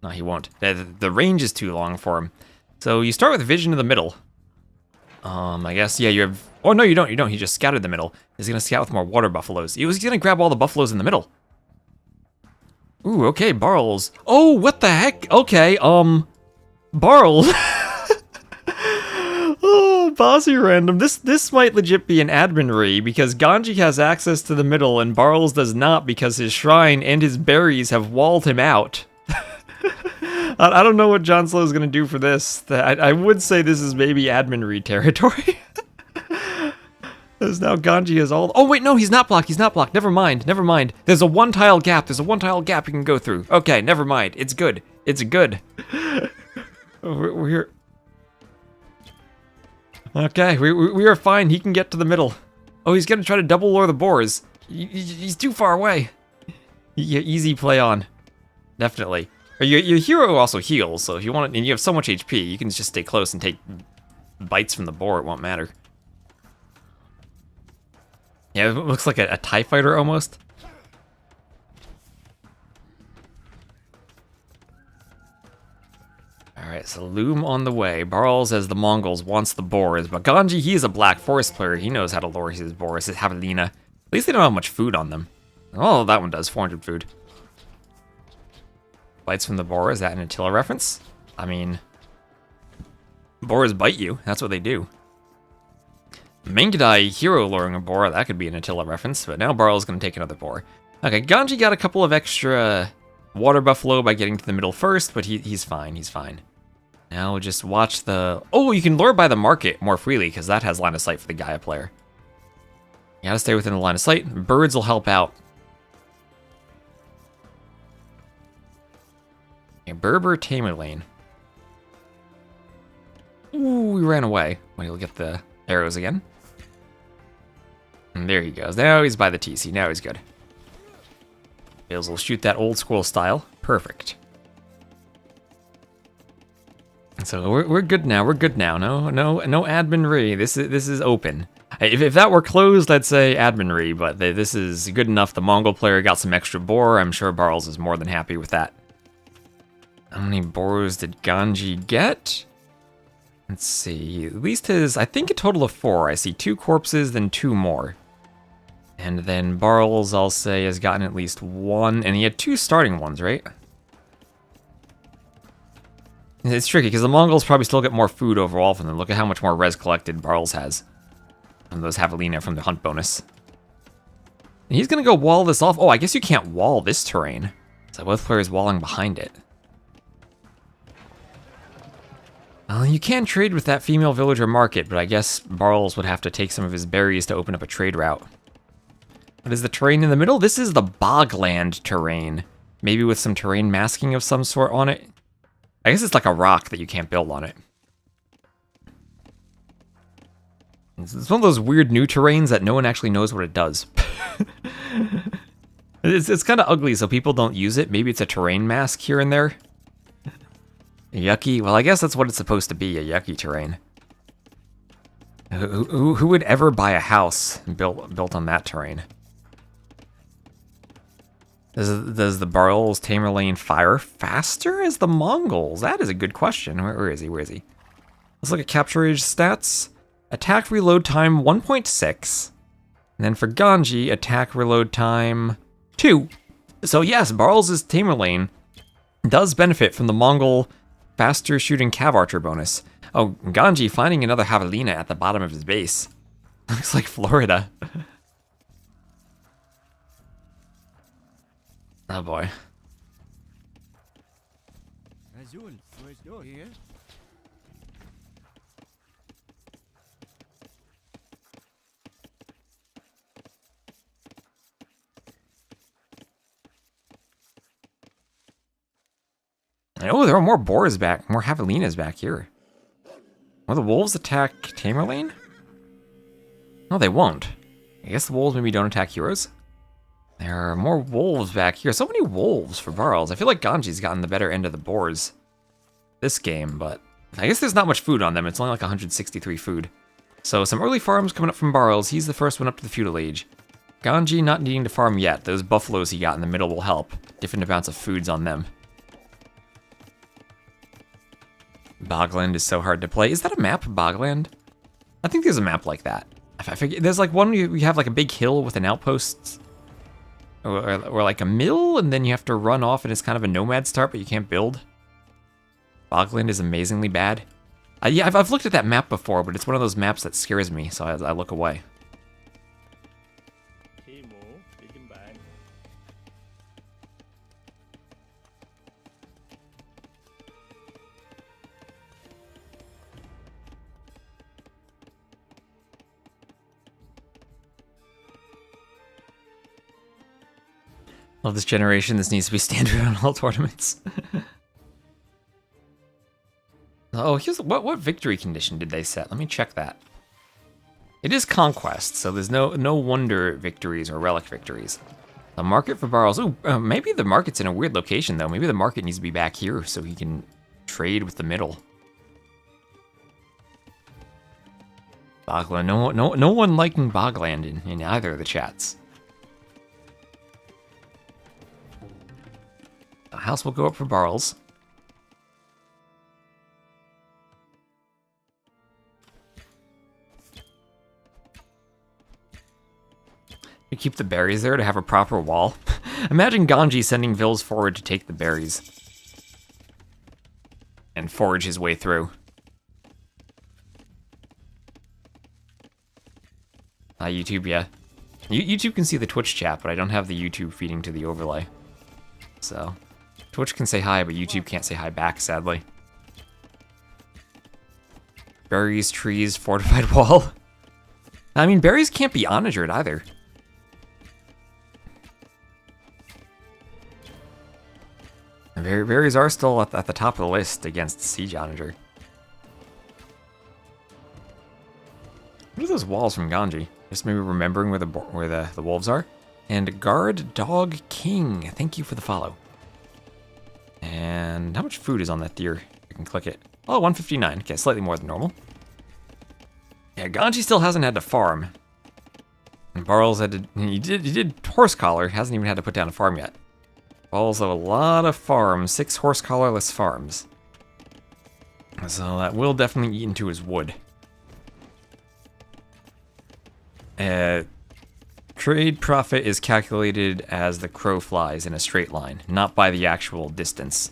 No, he won't. The range is too long for him. So you start with vision in the middle. I guess, yeah, you have... Oh, no, you don't. He just scouted the middle. He's going to scout with more water buffaloes. He was going to grab all the buffaloes in the middle. Ooh, okay, Barles. Oh, what the heck? Okay, Barles. Oh, Bazi random. This might legit be an admin re, because Ganji has access to the middle and Barles does not because his shrine and his berries have walled him out. I don't know what John Slow is going to do for this. I would say this is maybe admin re territory. Because now Ganji is all... Oh, wait, no, he's not blocked. Never mind. There's a 1-tile gap. you can go through. Okay, never mind. It's good. We're... Okay, we are fine. He can get to the middle. Oh, he's going to try to double lure the boars. He's too far away. Easy play on. Definitely. Your hero also heals, so if you want, and you have so much HP, you can just stay close and take bites from the boar. It won't matter. Yeah, it looks like a TIE fighter almost. Alright, so Loom on the way. Barles, as the Mongols, wants the boars, but Ganji, he's a Black Forest player. He knows how to lure his boars, his javelina. At least they don't have much food on them. Oh, that one does. 400 food. Bites from the boar, is that an Attila reference? I mean, boars bite you, that's what they do. Mangudai hero luring a boar, that could be an Attila reference, but now Barles is going to take another boar. Okay, Ganji got a couple of extra water buffalo by getting to the middle first, but he's fine. Now we'll just watch the... Oh, you can lure by the market more freely, because that has line of sight for the Gaia player. You gotta stay within the line of sight. Birds will help out. A Berber Tamerlane. Ooh, he ran away. Well, he'll get the arrows again. And there he goes. Now he's by the TC. Now he's good. Bales will shoot that old school style. Perfect. So we're good now. No admin re. This is open. If that were closed, I'd say admin re, but this is good enough. The Mongol player got some extra boar. I'm sure Barles is more than happy with that. How many boars did Ganji get? Let's see. At least I think a total of 4. I see 2 corpses, then 2 more. And then Barles, I'll say, has gotten at least 1. And he had 2 starting ones, right? It's tricky, because the Mongols probably still get more food overall from them. Look at how much more res collected Barles has. From those javelina from the hunt bonus. And he's going to go wall this off. Oh, I guess you can't wall this terrain. So both players walling behind it. You can trade with that female villager market, but I guess Barles would have to take some of his berries to open up a trade route. What is the terrain in the middle? This is the bogland terrain. Maybe with some terrain masking of some sort on it. I guess it's like a rock that you can't build on it. It's one of those weird new terrains that no one actually knows what it does. It's kind of ugly, so people don't use it. Maybe it's a terrain mask here and there. Yucky. Well, I guess that's what it's supposed to be, a yucky terrain. Who would ever buy a house built on that terrain? Does the Barles Tamerlane fire faster as the Mongols? That is a good question. Where is he? Where is he? Let's look at capture age stats. Attack reload time 1.6. And then for Ganji, attack reload time 2. So yes, Barles' Tamerlane does benefit from the Mongol faster shooting cav archer bonus. Oh, Ganji finding another javelina at the bottom of his base. Looks like Florida. Oh boy. Oh, there are more boars back, more javelinas back here. Will the wolves attack Tamerlane? No, they won't. I guess the wolves maybe don't attack heroes. There are more wolves back here. So many wolves for Barles. I feel like Ganji's gotten the better end of the boars this game, but I guess there's not much food on them. It's only like 163 food. So some early farms coming up from Barles. He's the first one up to the feudal age. Ganji not needing to farm yet. Those buffaloes he got in the middle will help. Different amounts of foods on them. Bogland is so hard to play. Is that a map, Bogland? I think there's a map like that. I figure there's like one where you have like a big hill with an outpost, or like a mill, and then you have to run off, and it's kind of a nomad start, but you can't build. Bogland is amazingly bad. Yeah, I've looked at that map before, but it's one of those maps that scares me, so I look away. Love this generation. This needs to be standard on all tournaments. Oh, here's what victory condition did they set? Let me check that. It is conquest, so there's no wonder victories or relic victories. The market for Barles. Ooh, maybe the market's in a weird location though. Maybe the market needs to be back here so he can trade with the middle. Bogland. No one liking Bogland in either of the chats. The house will go up for Barles. You keep the berries there to have a proper wall. Imagine Ganji sending Vils forward to take the berries and forage his way through. YouTube, yeah. YouTube can see the Twitch chat, but I don't have the YouTube feeding to the overlay. So, Twitch can say hi, but YouTube can't say hi back, sadly. Berries, trees, fortified wall. I mean, berries can't be onagered either. Berries are still at the top of the list against siege onager. What are those walls from Ganji? Just maybe remembering where the wolves are. And Guard Dog King, thank you for the follow. And how much food is on that deer? I can click it. Oh, 159. Okay, slightly more than normal. Yeah, Ganji still hasn't had to farm. And Barles had to. He did horse collar. Hasn't even had to put down a farm yet. Barles have a lot of farms. 6 horse collarless farms. So that will definitely eat into his wood. Trade profit is calculated as the crow flies in a straight line, not by the actual distance.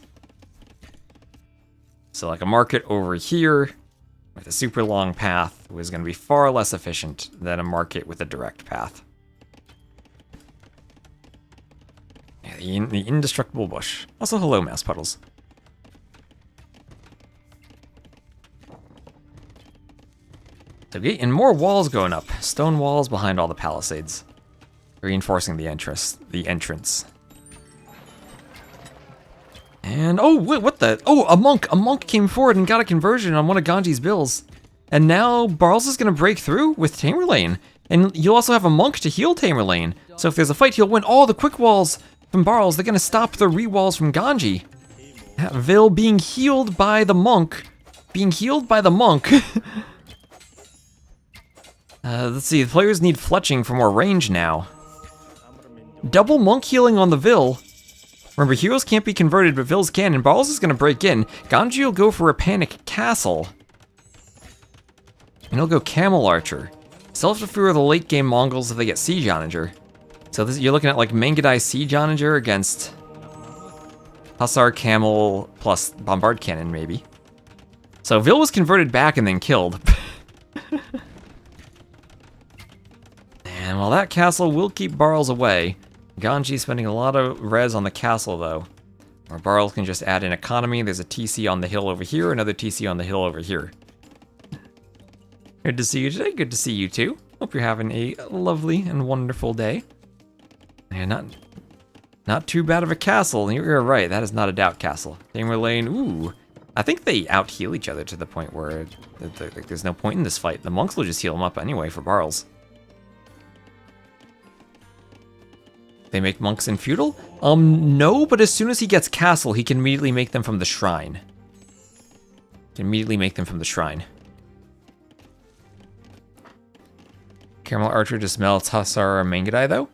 So like a market over here with a super long path was going to be far less efficient than a market with a direct path. Yeah, the indestructible bush. Also, hello, Mass Puddles. Okay, and more walls going up. Stone walls behind all the palisades. Reinforcing the entrance. And, oh, wait, what the? Oh, a monk! A monk came forward and got a conversion on one of Ganji's bills. And now Barles is going to break through with Tamerlane. And you'll also have a monk to heal Tamerlane. So if there's a fight, he'll win all the quick walls from Barles. They're going to stop the re-walls from Ganji. Vil being healed by the monk. Being healed by the monk. Let's see, the players need fletching for more range now. Double monk healing on the Vil. Remember, heroes can't be converted, but Vils can, and Barles is going to break in. Ganji will go for a panic castle. And he'll go camel archer. Still have to fear the late game Mongols if they get siege onager. So this, you're looking at like Mangudai siege onager against Hussar camel plus bombard cannon maybe. So Vil was converted back and then killed. And while that castle will keep Barles away, Ganji spending a lot of res on the castle though. Or Barles can just add an economy. There's a TC on the hill over here, another TC on the hill over here. Good to see you today. Good to see you too. Hope you're having a lovely and wonderful day. And not too bad of a castle. You're right. That is not a doubt castle. Tamerlane. Ooh. I think they out heal each other to the point where there's no point in this fight. The monks will just heal them up anyway for Barles. They make monks in feudal? No, but as soon as he gets castle, he can immediately make them from the shrine. Can immediately make them from the shrine. Caramel Archer just melts Hussar or Mangudai though.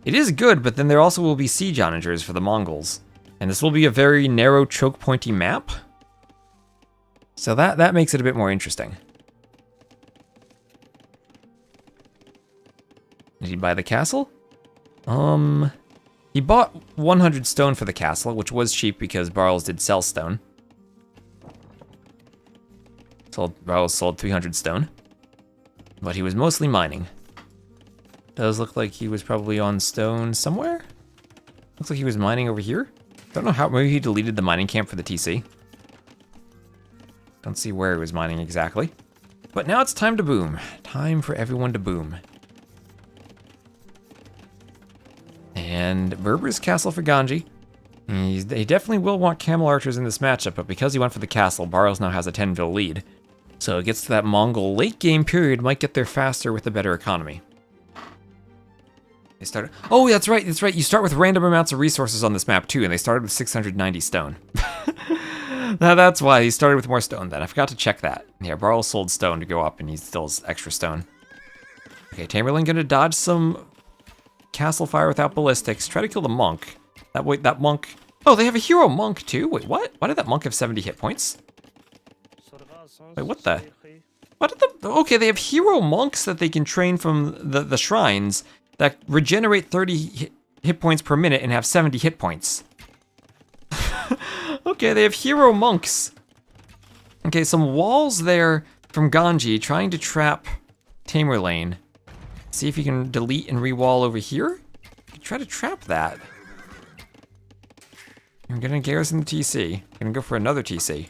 It is good, but then there also will be siege onagers for the Mongols. And this will be a very narrow choke pointy map. So that makes it a bit more interesting. Did he buy the castle? He bought 100 stone for the castle, which was cheap because Barles did sell stone. Barles sold 300 stone. But he was mostly mining. Does look like he was probably on stone somewhere? Looks like he was mining over here. Don't know how, maybe he deleted the mining camp for the TC. Don't see where he was mining exactly. But now it's time to boom. Time for everyone to boom. And Berber's castle for Ganji. He definitely will want camel archers in this matchup, but because he went for the castle, Barles now has a 10-vil lead. So it gets to that Mongol late game period, might get there faster with a better economy. They started. Oh, that's right, that's right. You start with random amounts of resources on this map too, and they started with 690 stone. Now that's why he started with more stone then. I forgot to check that. Yeah, Barles sold stone to go up, and he still has extra stone. Okay, Tamerlane gonna dodge some castle fire without ballistics. Try to kill the monk. That monk. Oh, they have a hero monk too. Wait, what? Why did that monk have 70 hit points? Wait, what the? What did the? Okay, they have hero monks that they can train from the shrines that regenerate 30 hit points per minute and have 70 hit points. Okay, they have hero monks. Okay, some walls there from Ganji trying to trap Tamerlane. See if you can delete and re-wall over here. Try to trap that. I'm gonna garrison the TC. I'm gonna go for another TC.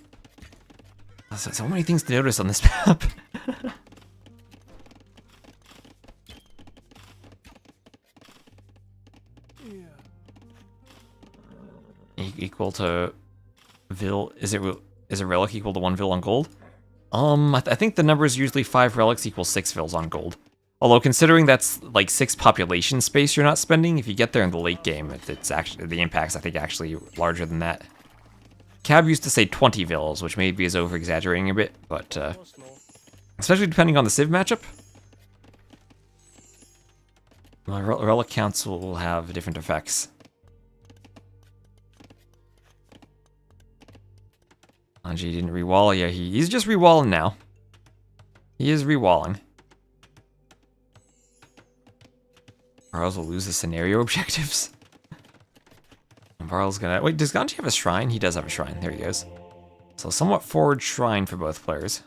So many things to notice on this map. Equal to Vil. Is a relic equal to 1 Vil on gold? I think the number is usually 5 relics equals 6 Vils on gold. Although considering that's like 6 population space you're not spending, if you get there in the late game, it's actually the impact's I think actually larger than that. Cab used to say 20 Vils, which maybe is over exaggerating a bit, but especially depending on the Civ matchup. Well, relic counts will have different effects. Ganji didn't re-wall. Yeah, he's just re-walling now. He is re-walling. Barles will lose the scenario objectives. And Barles gonna... Wait, does Ganji have a shrine? He does have a shrine. There he goes. So somewhat forward shrine for both players.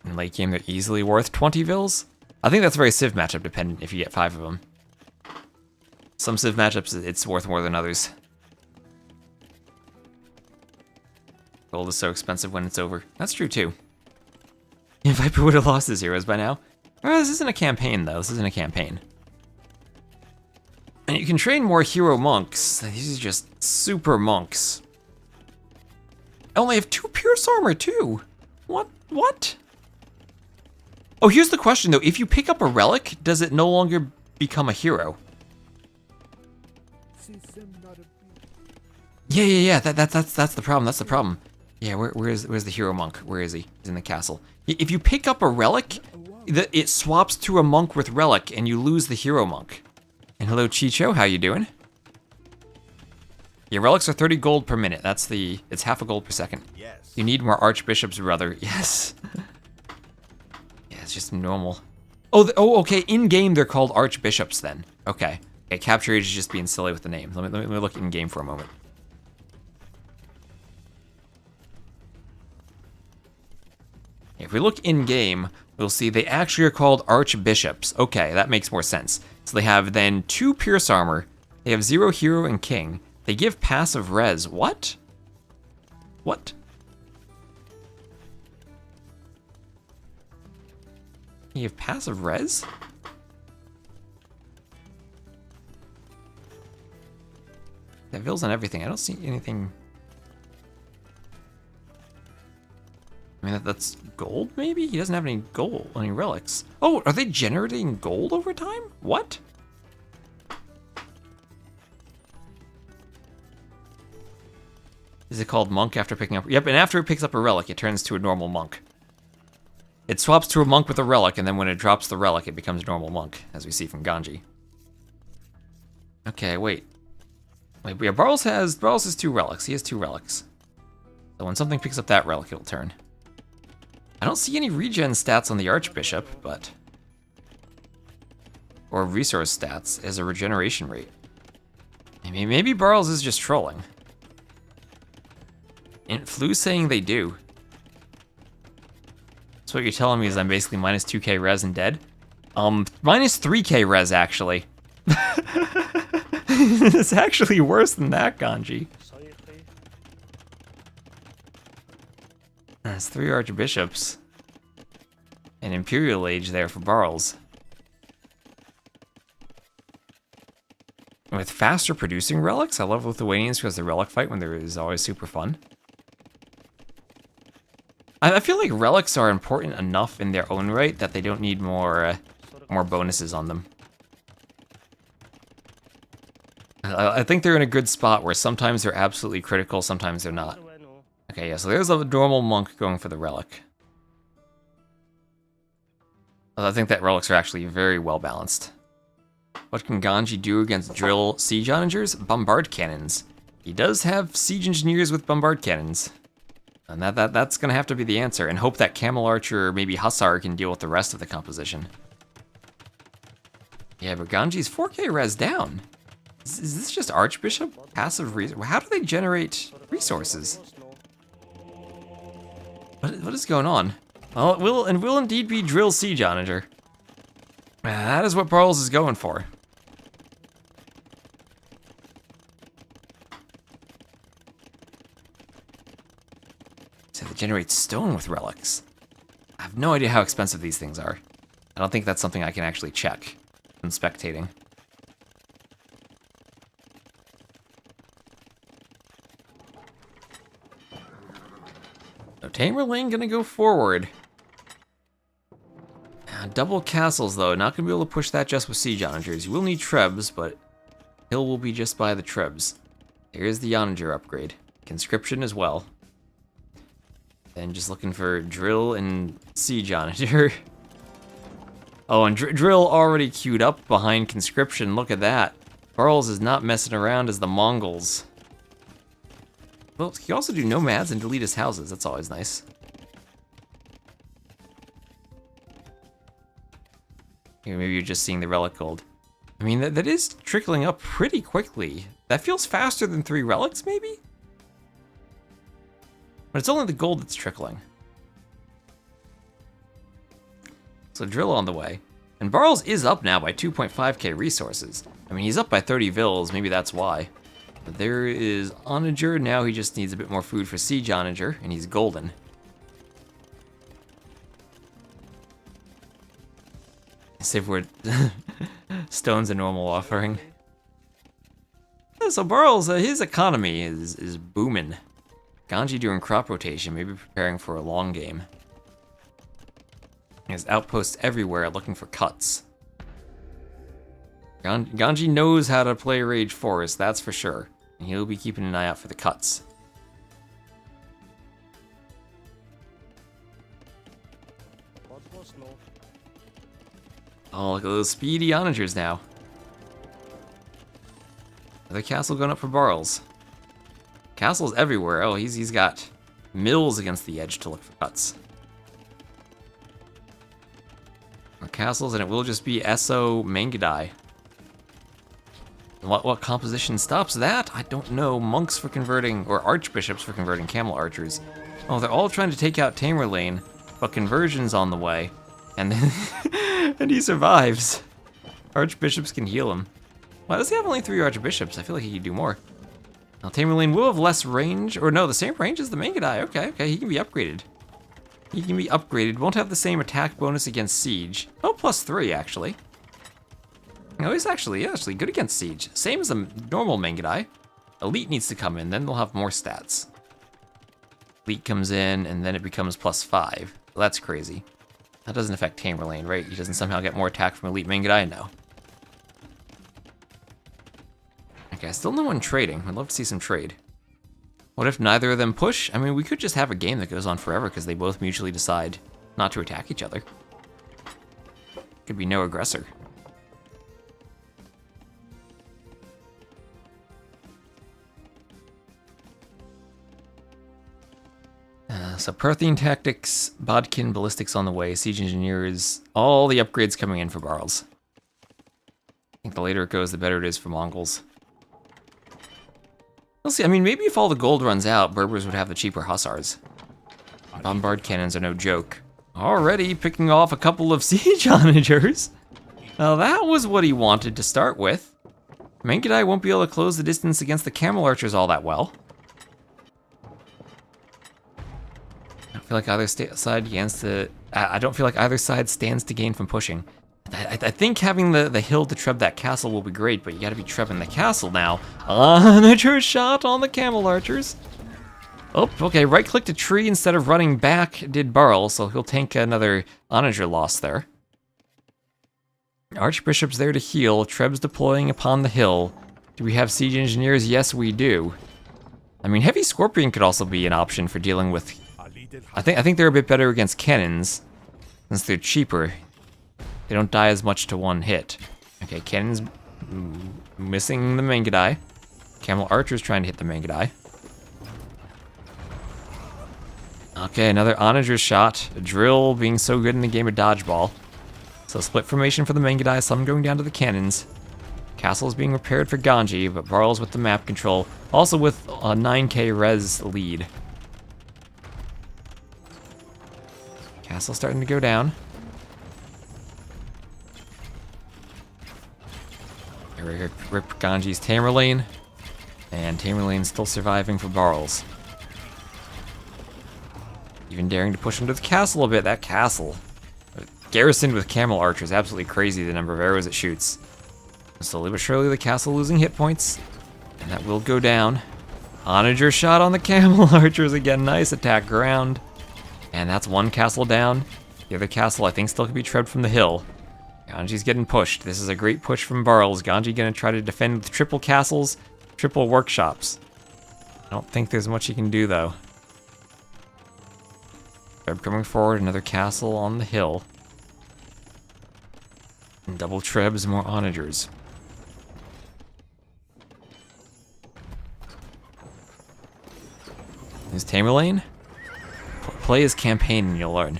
In late game, they're easily worth 20 Vils. I think that's very Civ matchup dependent if you get 5 of them. Some Civ matchups, it's worth more than others. Gold is so expensive when it's over. That's true too. Viper would have lost his heroes by now. This isn't a campaign, though. This isn't a campaign. And you can train more hero monks. These are just super monks. I only have 2 pierce armor, too. What? Oh, here's the question, though. If you pick up a relic, does it no longer become a hero? Yeah. That's the problem. That's the problem. Yeah, where's the hero monk? Where is he? He's in the castle. If you pick up a relic, it swaps to a monk with relic, and you lose the hero monk. And hello, Chicho. How you doing? Yeah, relics are 30 gold per minute. It's half a gold per second. Yes. You need more archbishops, brother. Yes. Yeah, it's just normal. Oh, okay. In game, they're called archbishops then. Okay. Okay, Capture Age is just being silly with the name. Let me look in game for a moment. If we look in game, we'll see they actually are called archbishops. Okay, that makes more sense. So they have then 2 pierce armor. They have 0 hero and king. They give passive res. What? You have passive res? That Vils on everything. I don't see anything. I mean, that's gold, maybe? He doesn't have any gold, any relics. Oh, are they generating gold over time? What? Is it called monk after picking up? Yep, and after it picks up a relic, it turns to a normal monk. It swaps to a monk with a relic, and then when it drops the relic, it becomes a normal monk, as we see from Ganji. Okay, wait. Yeah, Barles has 2 relics. He has 2 relics. So when something picks up that relic, it'll turn. I don't see any regen stats on the Archbishop, but... Or resource stats as a regeneration rate. Maybe Barles is just trolling. And Flu's saying they do. So what you're telling me is I'm basically minus 2k res and dead? Minus 3k res, actually. It's actually worse than that, Ganji. That's 3 archbishops. And Imperial Age there for Barles. With faster producing relics, I love Lithuanians because the relic fight when there is always super fun. I feel like relics are important enough in their own right that they don't need more bonuses on them. I think they're in a good spot where sometimes they're absolutely critical, sometimes they're not. Okay, yeah, so there's a normal monk going for the relic. I think that relics are actually very well balanced. What can Ganji do against drill siege onagers? Bombard cannons. He does have siege engineers with bombard cannons. And that's gonna have to be the answer, and hope that Camel Archer or maybe Hussar can deal with the rest of the composition. Yeah, but Ganji's 4k res down. Is this just Archbishop? Passive resource? How do they generate resources? What is going on? Well, it will indeed be Drill Siege Onager. That is what Barles is going for. So they generate stone with relics. I have no idea how expensive these things are. I don't think that's something I can actually check when spectating. So Tamerlane gonna go forward. Double castles though, not gonna be able to push that just with siege onagers. You will need trebs, but hill will be just by the trebs. Here's the onager upgrade. Conscription as well. Then just looking for drill and siege onager. Oh, and drill already queued up behind conscription. Look at that. Barles is not messing around as the Mongols. Well, he can also do nomads and delete his houses. That's always nice. Here, maybe you're just seeing the relic gold. I mean, that is trickling up pretty quickly. That feels faster than 3 relics, maybe? But it's only the gold that's trickling. So drill on the way. And Barles is up now by 2.5k resources. I mean, he's up by 30 vils, maybe that's why. But there is Onager, now he just needs a bit more food for Siege Onager, and he's golden. Save word. Stone's a normal offering. Yeah, so Barles, his economy is booming. Ganji doing crop rotation, maybe preparing for a long game. He has outposts everywhere looking for cuts. Ganji knows how to play Rage Forest, that's for sure. And he'll be keeping an eye out for the cuts. Oh, look at those speedy onagers now. Another castle going up for Barles. Castles everywhere. Oh, he's got mills against the edge to look for cuts. More castles, and it will just be Esso Mangadai. What composition stops that? I don't know. Monks for converting, or archbishops for converting camel archers. Oh, they're all trying to take out Tamerlane, but conversion's on the way. And then and he survives. Archbishops can heal him. Why does he have only 3 archbishops? I feel like he could do more. Now Tamerlane will have less range, or no, the same range as the Mangadai. Okay, he can be upgraded. He can be upgraded. Won't have the same attack bonus against siege. Oh, +3 actually. No, he's actually good against siege. Same as a normal Mangadai. Elite needs to come in, then they'll have more stats. Elite comes in, and then it becomes +5. Well, that's crazy. That doesn't affect Tamerlane, right? He doesn't somehow get more attack from Elite Mangadai? No. Okay, still no one trading. I'd love to see some trade. What if neither of them push? I mean, we could just have a game that goes on forever because they both mutually decide not to attack each other. Could be no aggressor. So Parthian tactics, Bodkin, ballistics on the way, siege engineers, all the upgrades coming in for Barles. I think the later it goes, the better it is for Mongols. We'll see. I mean, maybe if all the gold runs out, Berbers would have the cheaper hussars. Bombard cannons are no joke. Already picking off a couple of siege onagers. Now that was what he wanted to start with. Mangadai won't be able to close the distance against the camel archers all that well. I don't feel like either side stands to. I don't feel like either side stands to gain from pushing. I think having the hill to treb that castle will be great, but you gotta be trebbing the castle now. Onager shot on the camel archers. Oh, okay, right-clicked a tree instead of running back did Barles, so he'll tank another onager loss there. Archbishop's there to heal, Treb's deploying upon the hill. Do we have siege engineers? Yes, we do. I mean, heavy scorpion could also be an option for dealing with. I think they're a bit better against cannons, since they're cheaper. They don't die as much to one hit. Okay, cannons missing the Mangadai. Camel archers trying to hit the Mangadai. Okay, another onager shot. A drill being so good in the game of dodgeball. So split formation for the Mangadai, some going down to the cannons. Castle is being repaired for Ganji, but Barles with the map control. Also with a 9k res lead. Castle starting to go down. Rip Ganji's Tamerlane. And Tamerlane's still surviving for Barles. Even daring to push him to the castle a bit. That castle, garrisoned with camel archers, absolutely crazy the number of arrows it shoots. Slowly but surely the castle losing hit points. And that will go down. Onager shot on the camel archers again. Nice attack ground. And that's one castle down. The other castle I think still can be trebbed from the hill. Ganji's getting pushed. This is a great push from Barles. Ganji gonna try to defend with triple castles, triple workshops. I don't think there's much he can do though. Treb coming forward, another castle on the hill. And double trebs, more onagers. Is Tamerlane? Play his campaign and you'll learn.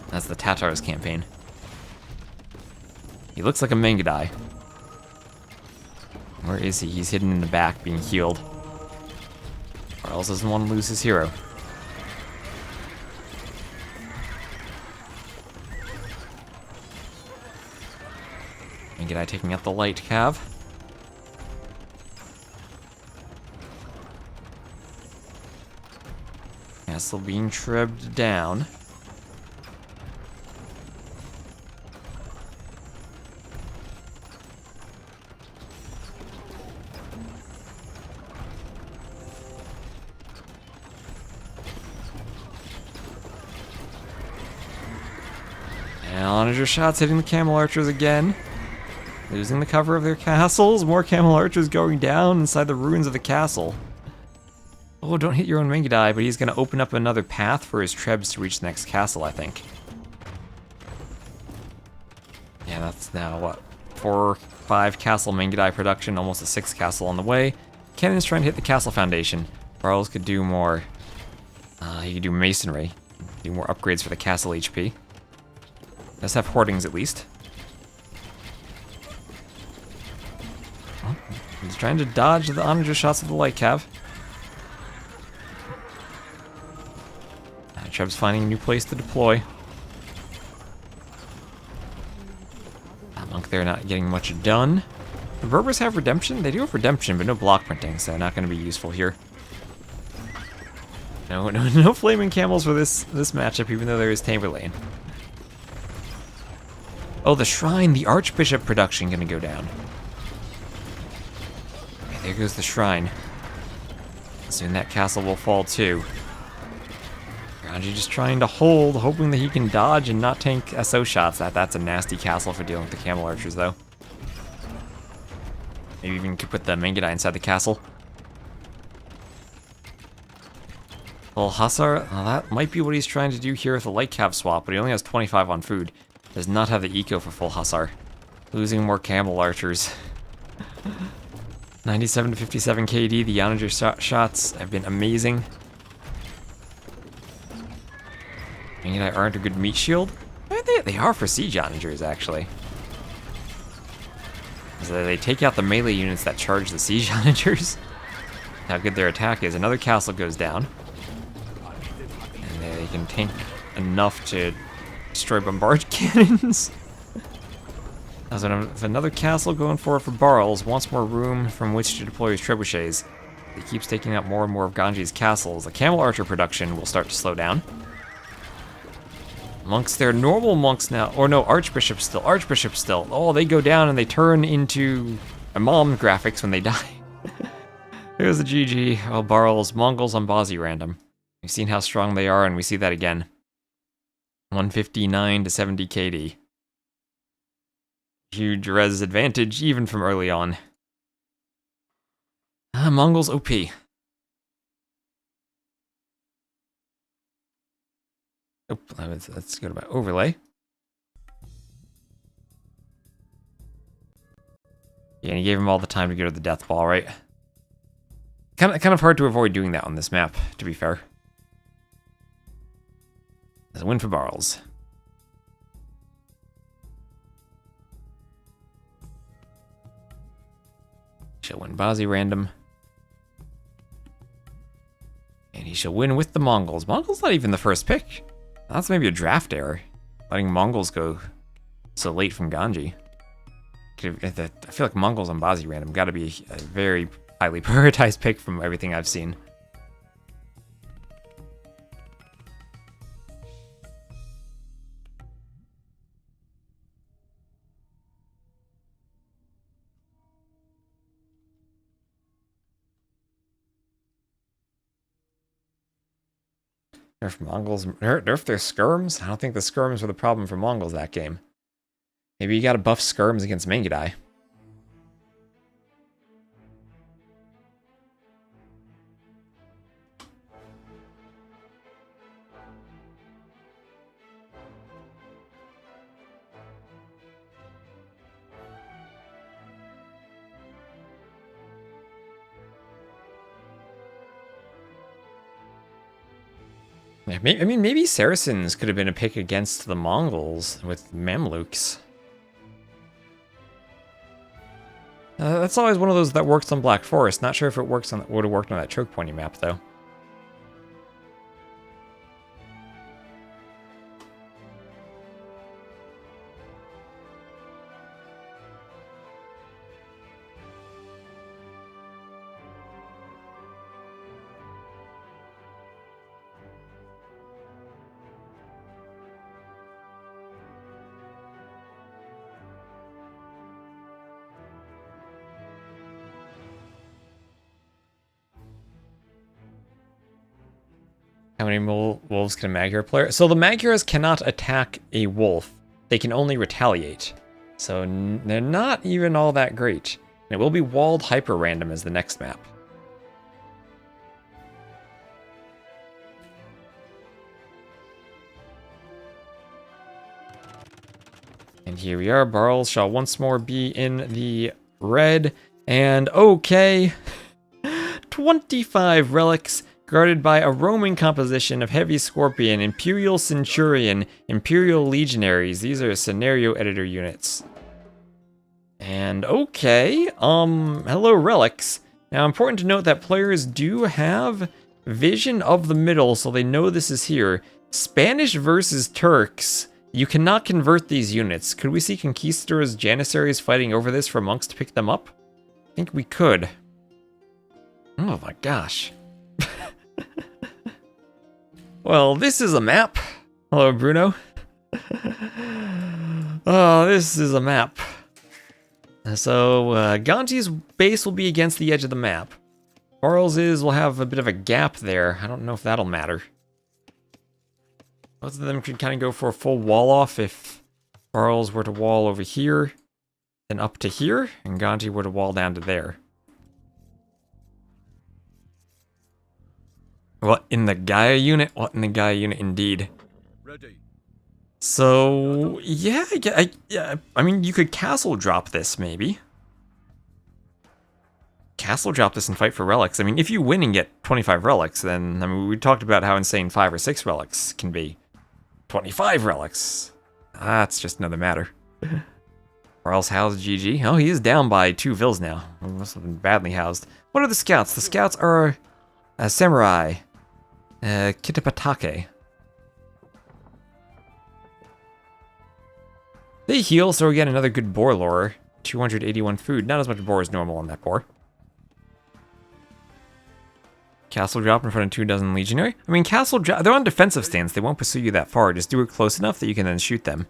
That's the Tatar's campaign. He looks like a Mangadai. Where is he? He's hidden in the back being healed. Barles doesn't want to lose his hero. Mangadai taking out the light cav. Castle being trebbed down. And onager shots hitting the camel archers again. Losing the cover of their castles. More camel archers going down inside the ruins of the castle. Oh, don't hit your own Mangudai, but he's going to open up another path for his trebs to reach the next castle, I think. Yeah, that's now, what, 4, 5 castle Mangudai production, almost a 6th castle on the way. Cannon's trying to hit the castle foundation. Barles could do more. He could do masonry. Do more upgrades for the castle HP. Let's have hoardings at least. Oh, he's trying to dodge the onager shots of the light cav. Treb's finding a new place to deploy. Monk there not getting much done. The Berbers have redemption? They do have redemption, but no block printing, so not going to be useful here. No flaming camels for this matchup, even though there is Tamerlane. Oh, the shrine, the Archbishop production going to go down. Okay, there goes the shrine. Soon that castle will fall too. Ganji just trying to hold, hoping that he can dodge and not tank SO shots. That's a nasty castle for dealing with the camel archers, though. Maybe even could put the Mangudai inside the castle. Well, Hussar, that might be what he's trying to do here with the light cav swap, but he only has 25 on food. Does not have the eco for full Hussar. Losing more camel archers. 97 to 57 KD, the onager shots have been amazing. Mangudai aren't a good meat shield. They are for siege onagers, actually. So they take out the melee units that charge the siege onagers. How good their attack is. Another castle goes down. And they can tank enough to destroy bombard cannons. If another castle going for Barles wants more room from which to deploy his trebuchets. He keeps taking out more and more of Ganji's castles. The camel archer production will start to slow down. Monks there, normal monks now, or no, archbishops still. Oh, they go down and they turn into Imam graphics when they die. There's the GG. Oh, Barles, Mongols on Bazi random. We've seen how strong they are, and we see that again. 159 to 70 KD. Huge res advantage, even from early on. Mongols OP. Oh, let's go to my overlay. Yeah, and he gave him all the time to go to the death ball, right? Kind of hard to avoid doing that on this map, to be fair. There's a win for Barles. She'll win Bazi random. And he shall win with the Mongols. Mongols not even the first pick. That's maybe a draft error. Letting Mongols go so late from Ganji. I feel like Mongols on Bazi random gotta be a very highly prioritized pick from everything I've seen. Nerf Mongols, nerf their skirms? I don't think the skirms were the problem for Mongols that game. Maybe you gotta buff skirms against Mangudai. I mean, maybe Saracens could have been a pick against the Mongols with Mamluks. That's always one of those that works on Black Forest. Not sure if it works on would have worked on that choke pointy map though. How many wolves can a Maghiar player? So the Magyars cannot attack a wolf they can only retaliate. So they're not even all that great. And it will be walled hyper-random as the next map. And here we are. Barles shall once more be in the red. And okay, 25 relics guarded by a roaming composition of Heavy Scorpion, Imperial Centurion, Imperial Legionaries. These are scenario editor units. And okay, hello relics. Now important to note that players do have vision of the middle, so they know this is here. Spanish versus Turks. You cannot convert these units. Could we see conquistadors, janissaries fighting over this for monks to pick them up? I think we could. Oh my gosh. Well, this is a map. Hello, Bruno. Oh, this is a map. So, Ganji's base will be against the edge of the map. Barles' will have a bit of a gap there. I don't know if that'll matter. Both of them could kind of go for a full wall off if Barles were to wall over here, then up to here, and Ganji were to wall down to there. What in the Gaia unit? What in the Gaia unit indeed. Ready. So, yeah, I mean, you could castle drop this, maybe. Castle drop this and fight for relics. I mean, if you win and get 25 relics, then, I mean, we talked about how insane 5 or 6 relics can be. 25 relics. That's just another matter. Barles housed GG. Oh, he is down by 2 vills now. He must have been badly housed. What are the scouts? The scouts are samurai. Kitapatake. They heal, so again, another good boar lore. 281 food. Not as much boar as normal on that boar. Castle drop in front of 2 dozen legionary. I mean, castle drop, they're on defensive stance. They won't pursue you that far. Just do it close enough that you can then shoot them.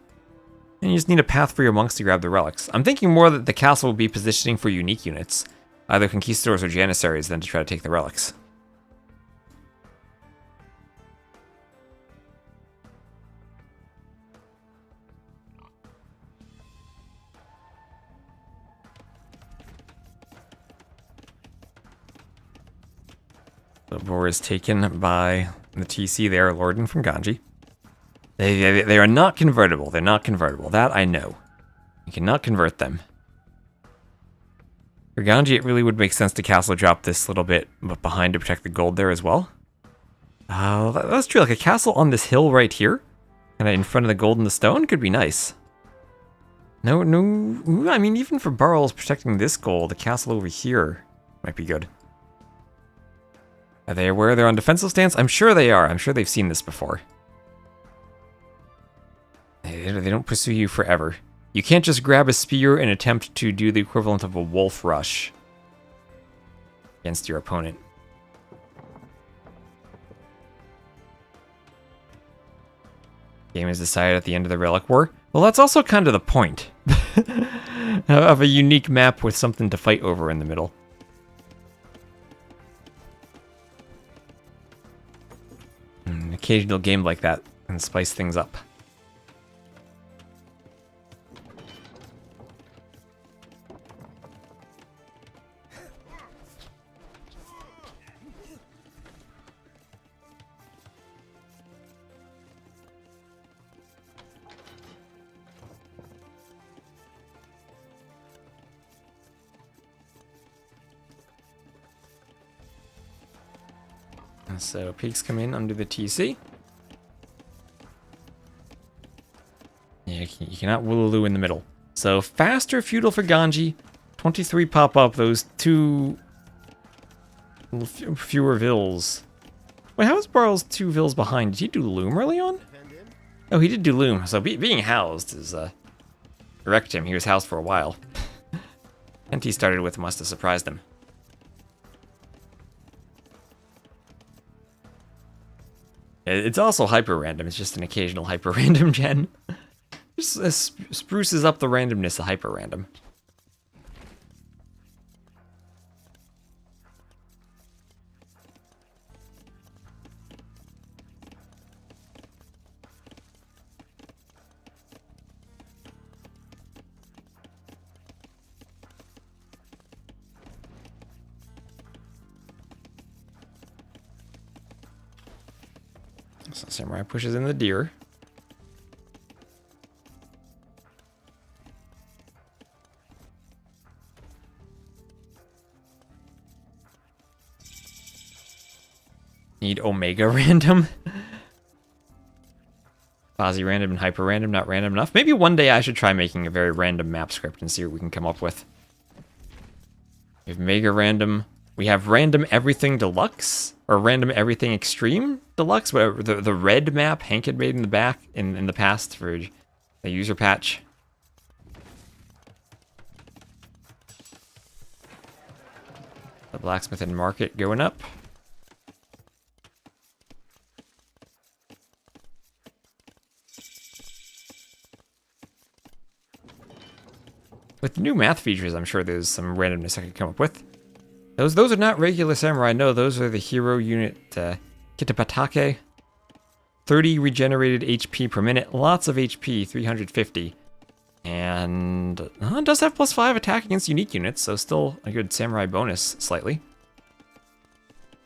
And you just need a path for your monks to grab the relics. I'm thinking more that the castle will be positioning for unique units. Either conquistadors or janissaries than to try to take the relics. The boar is taken by the TC there, Lorden from Ganji. They are not convertible. They're not convertible. That I know. You cannot convert them. For Ganji, it really would make sense to castle drop this little bit behind to protect the gold there as well. That's true. Like a castle on this hill right here, kind of in front of the gold and the stone, could be nice. No, I mean, even for Barles protecting this gold, the castle over here might be good. Are they aware they're on defensive stance? I'm sure they are. I'm sure they've seen this before. They don't pursue you forever. You can't just grab a spear and attempt to do the equivalent of a wolf rush against your opponent. Game is decided at the end of the Relic War. Well, that's also kind of the point of a unique map with something to fight over in the middle. An occasional game like that can spice things up. So pigs come in under the TC. Yeah, you cannot Wooloo in the middle. So faster feudal for Ganji. 23 pop up, those 2 fewer vills. Wait, how is Barles 2 vills behind? Did he do loom early on? Oh, he did do loom. So being housed is wrecked him. He was housed for a while. And he started with must have surprised him. It's also hyper-random. It's just an occasional hyper-random gen. Just spruces up the randomness of hyper-random. So Samurai pushes in the deer. Need Omega random. Quasi random and hyper random, not random enough. Maybe one day I should try making a very random map script and see what we can come up with. We have Mega Random. We have Random Everything Deluxe, or Random Everything Extreme Deluxe, whatever. The red map Hank had made in the back in the past for a user patch. The blacksmith and market going up. With new math features, I'm sure there's some randomness I could come up with. Those are not regular samurai. No, those are the hero unit Kitapatake. 30 regenerated HP per minute. Lots of HP, 350. And it does have +5 attack against unique units, so still a good samurai bonus, slightly.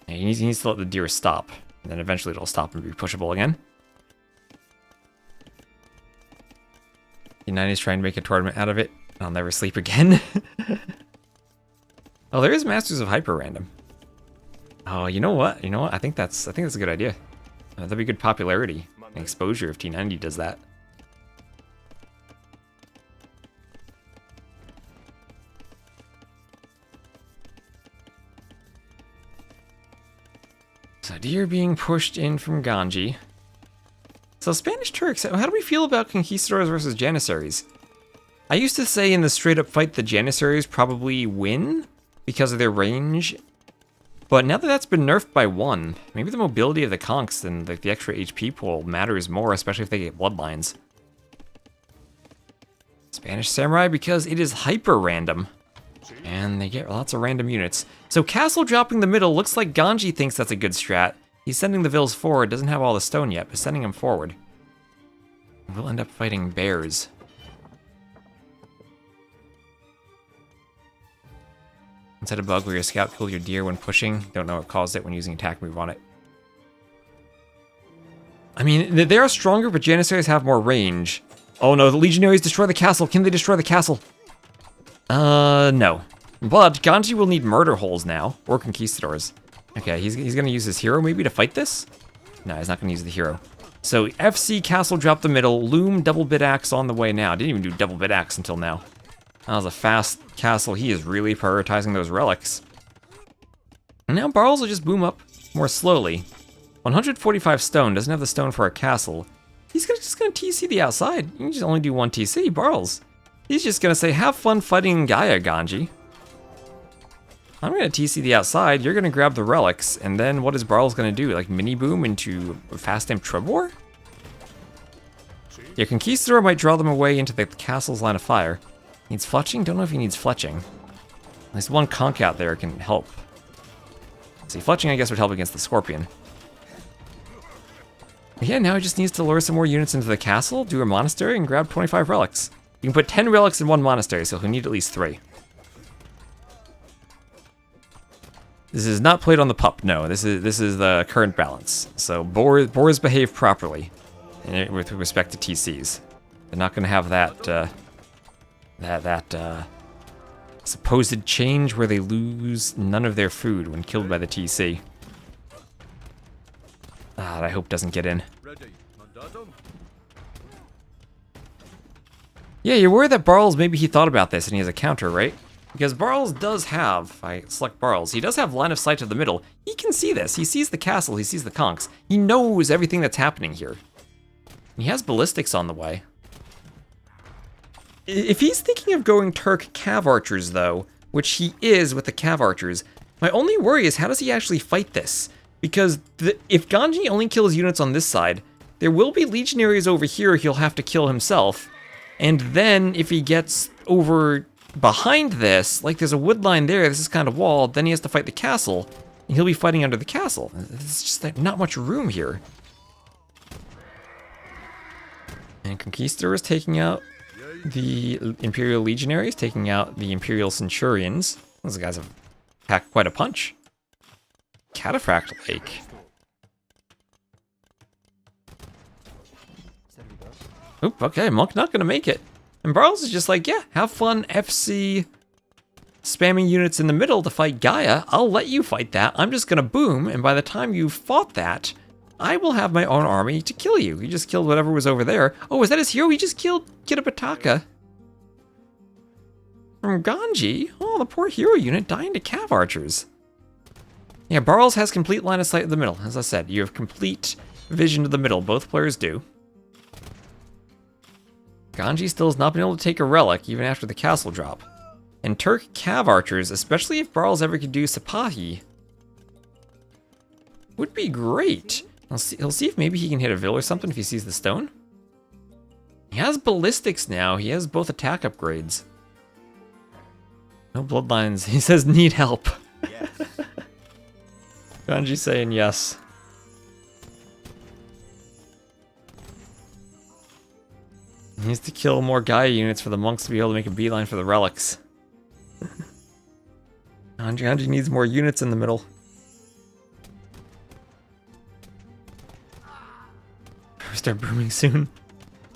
And he needs to let the deer stop, and then eventually it'll stop and be pushable again. United is trying to make a tournament out of it. I'll never sleep again. Oh, there is Masters of Hyper Random. Oh, you know what? I think that's a good idea. That'd be good popularity and exposure if T90 does that. So deer being pushed in from Ganji. So Spanish Turks, how do we feel about conquistadors versus janissaries? I used to say in the straight up fight the janissaries probably win because of their range, but now that that's been nerfed by 1, maybe the mobility of the conks and like the extra HP pool matters more, especially if they get bloodlines. Spanish Samurai because it is hyper random, and they get lots of random units. So castle dropping the middle looks like Ganji thinks that's a good strat. He's sending the vills forward, doesn't have all the stone yet, but sending them forward. We'll end up fighting bears. Instead of bug where your scout kills your deer when pushing, don't know what caused it when using attack move on it. I mean, they are stronger, but janissaries have more range. Oh no, the legionaries destroy the castle. Can they destroy the castle? No. But Ganji will need murder holes now, or conquistadors. Okay, he's gonna use his hero maybe to fight this? No, he's not gonna use the hero. So FC castle drop the middle, loom double bit axe on the way now. Didn't even do double bit axe until now. That was a fast castle. He is really prioritizing those relics. And now Barles will just boom up more slowly. 145 stone, doesn't have the stone for a castle. He's just gonna TC the outside. You can just only do 1 TC, Barles. He's just gonna say, have fun fighting Gaia, Ganji. I'm gonna TC the outside, you're gonna grab the relics, and then what is Barles gonna do? Like mini boom into fast amp Trebor? Your Conquistador might draw them away into the castle's line of fire. Needs fletching? Don't know if he needs fletching. At least one conch out there can help. See, fletching I guess would help against the scorpion. But yeah, now he just needs to lure some more units into the castle, do a monastery, and grab 25 relics. You can put 10 relics in one monastery, so he'll need at least 3. This is not played on the pup, no. This is the current balance. So boars behave properly with respect to TCs. They're not going to have that supposed change where they lose none of their food when killed by the TC. That I hope doesn't get in. Yeah, you're worried that Barles, maybe he thought about this and he has a counter, right? Because Barles does have, if I select Barles, he does have line of sight to the middle. He can see this. He sees the castle, he sees the conchs. He knows everything that's happening here. He has ballistics on the way. If he's thinking of going Turk Cav Archers, though, which he is with the Cav Archers, my only worry is how does he actually fight this? Because if Ganji only kills units on this side, there will be legionaries over here he'll have to kill himself. And then if he gets over behind this, like there's a wood line there, this is kind of wall, then he has to fight the castle, and he'll be fighting under the castle. There's just like, not much room here. And Conquistador is taking out the Imperial Legionaries, taking out the Imperial Centurions. Those guys have packed quite a punch. Cataphract Lake. Oop, okay, Monk not gonna make it. And Barles is just like, yeah, have fun FC spamming units in the middle to fight Gaia. I'll let you fight that. I'm just gonna boom, and by the time you've fought that, I will have my own army to kill you. He just killed whatever was over there. Oh, was that his hero? He just killed Kitabataka. From Ganji? Oh, the poor hero unit dying to cav archers. Yeah, Barles has complete line of sight of the middle. As I said, you have complete vision of the middle. Both players do. Ganji still has not been able to take a relic, even after the castle drop. And Turk cav archers, especially if Barles ever could do Sipahi, would be great. He'll see if maybe he can hit a Vil or something if he sees the stone. He has ballistics now. He has both attack upgrades. No bloodlines. He says need help. Yes. Ganji saying yes. He needs to kill more Gaia units for the monks to be able to make a beeline for the relics. Ganji needs more units in the middle. Start booming soon.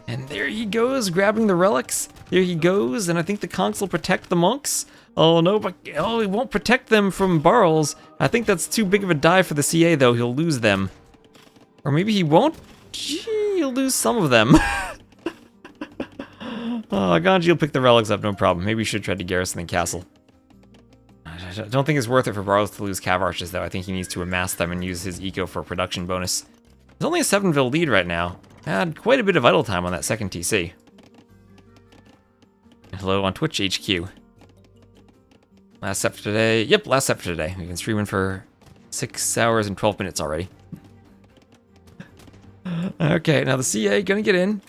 And there he goes, grabbing the relics. There he goes, and I think the conks will protect the monks. Oh no, but oh, he won't protect them from Barles. I think that's too big of a dive for the CA though, he'll lose them. Or maybe he won't? Gee, he'll lose some of them. Oh, Ganji will pick the relics up, no problem. Maybe he should try to garrison the castle. I don't think it's worth it for Barles to lose cav archers though. I think he needs to amass them and use his eco for a production bonus. There's only a 7-vil lead right now. Had quite a bit of idle time on that second TC. Hello on Twitch HQ. Last set for today. Yep, last set for today. We've been streaming for 6 hours and 12 minutes already. Okay, now the CA gonna get in.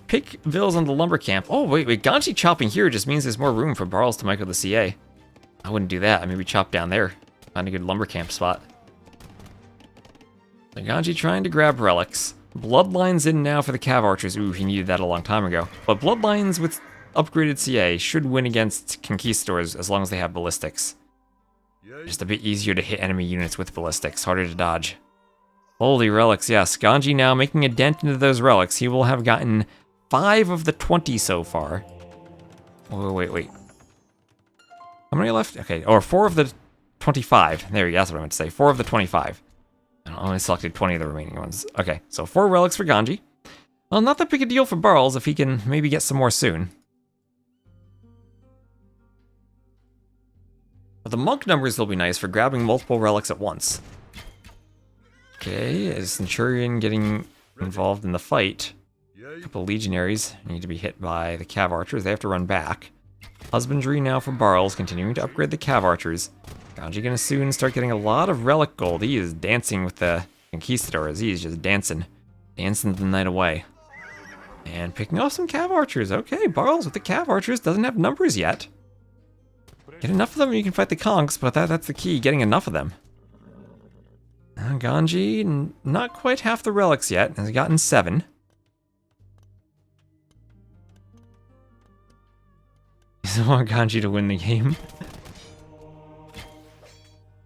Pick Vils on the lumber camp. Oh, wait, Ganji chopping here just means there's more room for Barles to micro the CA. I wouldn't do that. I maybe chop down there. Find a good lumber camp spot. So Ganji trying to grab relics. Bloodlines in now for the cav archers. Ooh, he needed that a long time ago. But Bloodlines with upgraded CA should win against Conquistadors as long as they have ballistics. Just a bit easier to hit enemy units with ballistics. Harder to dodge. Holy relics, yes. Ganji now making a dent into those relics. He will have gotten 5 of the 20 so far. Oh, wait. How many left? Okay, or 4 of the 25. There you go, that's what I meant to say. 4 of the 25. I only selected 20 of the remaining ones. Okay, so 4 relics for Ganji. Well, not that big a deal for Barles if he can maybe get some more soon. But the monk numbers will be nice for grabbing multiple relics at once. Okay, is Centurion getting involved in the fight? A couple of legionaries need to be hit by the cav archers. They have to run back. Husbandry now for Barles, continuing to upgrade the cav archers. Ganji gonna soon start getting a lot of relic gold. He is dancing with the Conquistadors. He's just dancing. Dancing the night away. And picking off some cav archers. Okay, Barles with the cav archers doesn't have numbers yet. Get enough of them and you can fight the conks, but that's the key, getting enough of them. Ganji, not quite half the relics yet, has gotten 7. He doesn't want Ganji to win the game.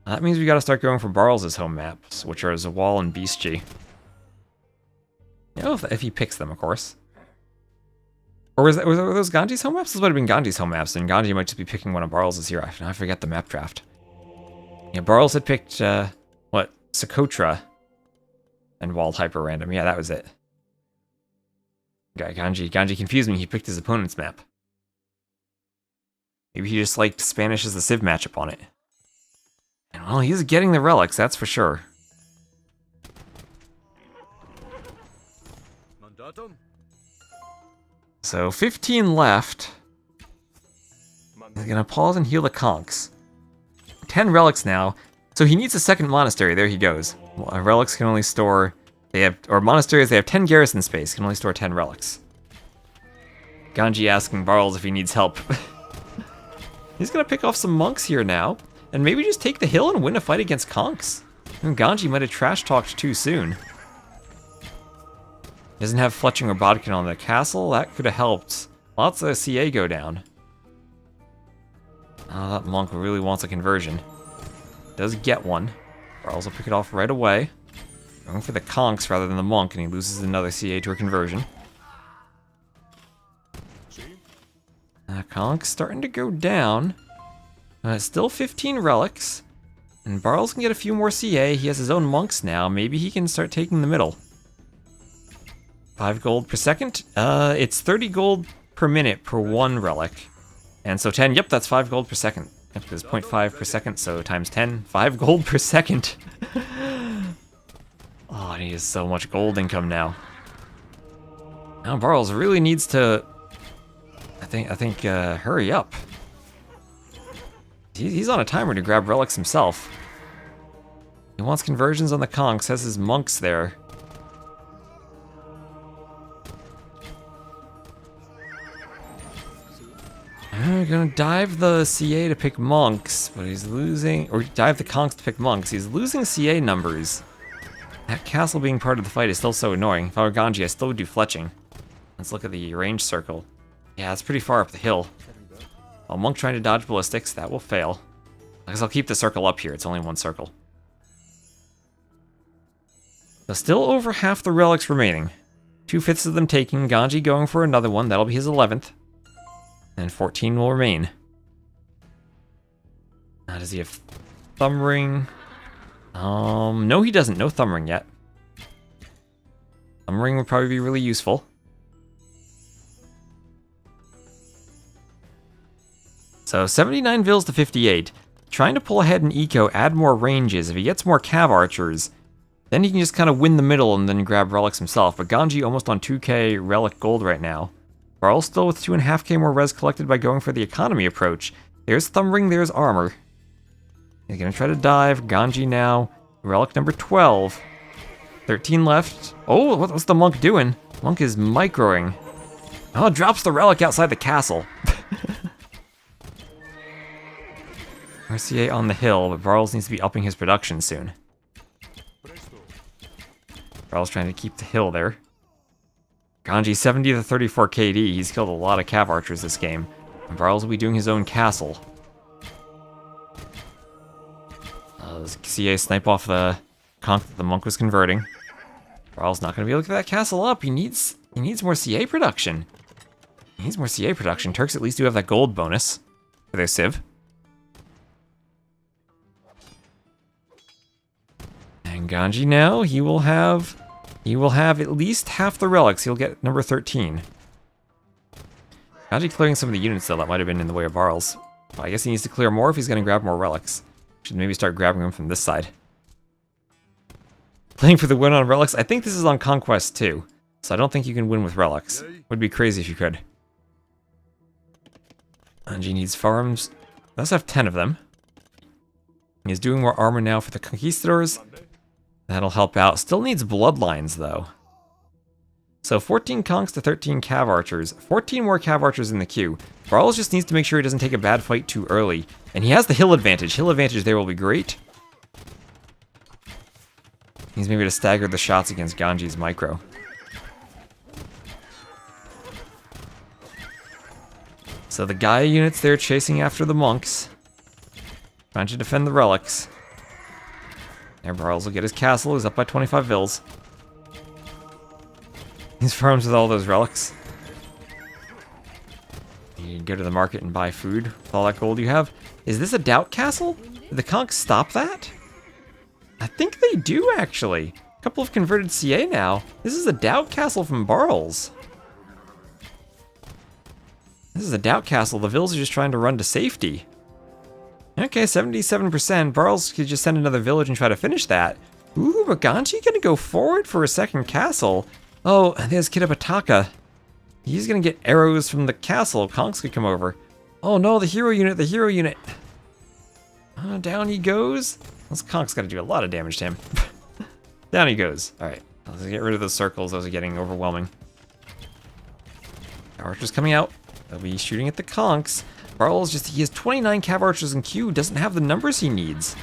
That means we gotta start going for Barles' home maps, which are Zawal and Beastji. You know, if he picks them, of course. Or were those Ganji's home maps? Those might have been Ganji's home maps, and Ganji might just be picking one of Barles' here. I forget the map draft. Yeah, Barles had picked, Socotra and Walled Hyper Random. Yeah, that was it. Ganji confused me. He picked his opponent's map. Maybe he just liked Spanish as the Civ matchup on it. And well, he's getting the relics, that's for sure. So 15 left. He's gonna pause and heal the conks. 10 relics now. So he needs a second monastery. There he goes. Well, relics can only store. Monasteries, they have 10 garrison space, can only store 10 relics. Ganji asking Barles if he needs help. He's gonna pick off some monks here now. And maybe just take the hill and win a fight against conks. Ganji might have trash talked too soon. Doesn't have Fletching or Bodkin on the castle. That could have helped. Lots of CA go down. Oh, that monk really wants a conversion. Does get one. Barles will pick it off right away. Going for the conks rather than the monk, and he loses another CA to a conversion. Conk's starting to go down. Still 15 relics. And Barles can get a few more CA. He has his own monks now. Maybe he can start taking the middle. 5 gold per second. It's 30 gold per minute per 1 relic. And so 10, yep, that's 5 gold per second. Yep, there's 0.5 per second, so times 10, 5 gold per second. Oh, he has so much gold income now. Now Barles really needs to, I think, hurry up. He's on a timer to grab relics himself. He wants conversions on the conks, has his monks there. I'm gonna dive the CA to pick monks, but he's losing, or dive the conks to pick monks. He's losing CA numbers. That castle being part of the fight is still so annoying. If I were Ganji, I still would do fletching. Let's look at the range circle. Yeah, it's pretty far up the hill. While monk trying to dodge ballistics, that will fail. I guess I'll keep the circle up here. It's only 1 circle. So still over half the relics remaining. 2/5 of them taking. Ganji going for another one. That'll be his 11th. And 14 will remain. Now, does he have thumb ring? No, he doesn't. No thumb ring yet. Thumb ring would probably be really useful. So 79 vills to 58. Trying to pull ahead in eco, add more ranges. If he gets more cav archers, then he can just kind of win the middle and then grab relics himself. But Ganji almost on 2k relic gold right now. Barles still with 2.5k more res collected by going for the economy approach. There's thumb ring, there's armor. He's gonna try to dive. Ganji now. Relic number 12. 13 left. Oh, what's the monk doing? Monk is microing. Oh, drops the relic outside the castle. RCA on the hill, but Barles needs to be upping his production soon. Barles trying to keep the hill there. Ganji 70 to 34 KD. He's killed a lot of cav archers this game. And Barles will be doing his own castle. CA snipe off the conch that the monk was converting. Barles not going to be able to get that castle up. He needs more CA production. He needs more CA production. Turks at least do have that gold bonus for their civ. And Ganji now, he will have at least half the relics. He'll get number 13. Ganji clearing some of the units though, that might have been in the way of Barles. Well, I guess he needs to clear more if he's going to grab more relics. Should maybe start grabbing them from this side. Playing for the win on relics. I think this is on Conquest too, so I don't think you can win with relics. Would be crazy if you could. Ganji needs farms. Let's have 10 of them. He's doing more armor now for the conquistadors. That'll help out. Still needs bloodlines though. So 14 conks to 13 cav archers. 14 more cav archers in the queue. Barles just needs to make sure he doesn't take a bad fight too early. And he has the hill advantage. Hill advantage there will be great. He's maybe to stagger the shots against Ganji's micro. So the Gaia units there chasing after the monks. Trying to defend the relics. There, Barles will get his castle. He's up by 25 vills. He's farms with all those relics. You can go to the market and buy food with all that gold you have. Is this a doubt castle? Did the conks stop that? I think they do, actually. A couple of converted CA now. This is a doubt castle from Barles. This is a doubt castle. The vills are just trying to run to safety. Okay, 77%. Barles could just send another village and try to finish that. Ooh, but Ganji gonna go forward for a second castle. Oh, there's Kitapataka. He's gonna get arrows from the castle. Conks could come over. Oh no, the hero unit, the hero unit. Down he goes. Those conks gotta do a lot of damage to him. Down he goes. Alright, let's get rid of those circles. Those are getting overwhelming. Archers coming out. They'll be shooting at the conks. Barles he has 29 cav archers in queue, doesn't have the numbers he needs.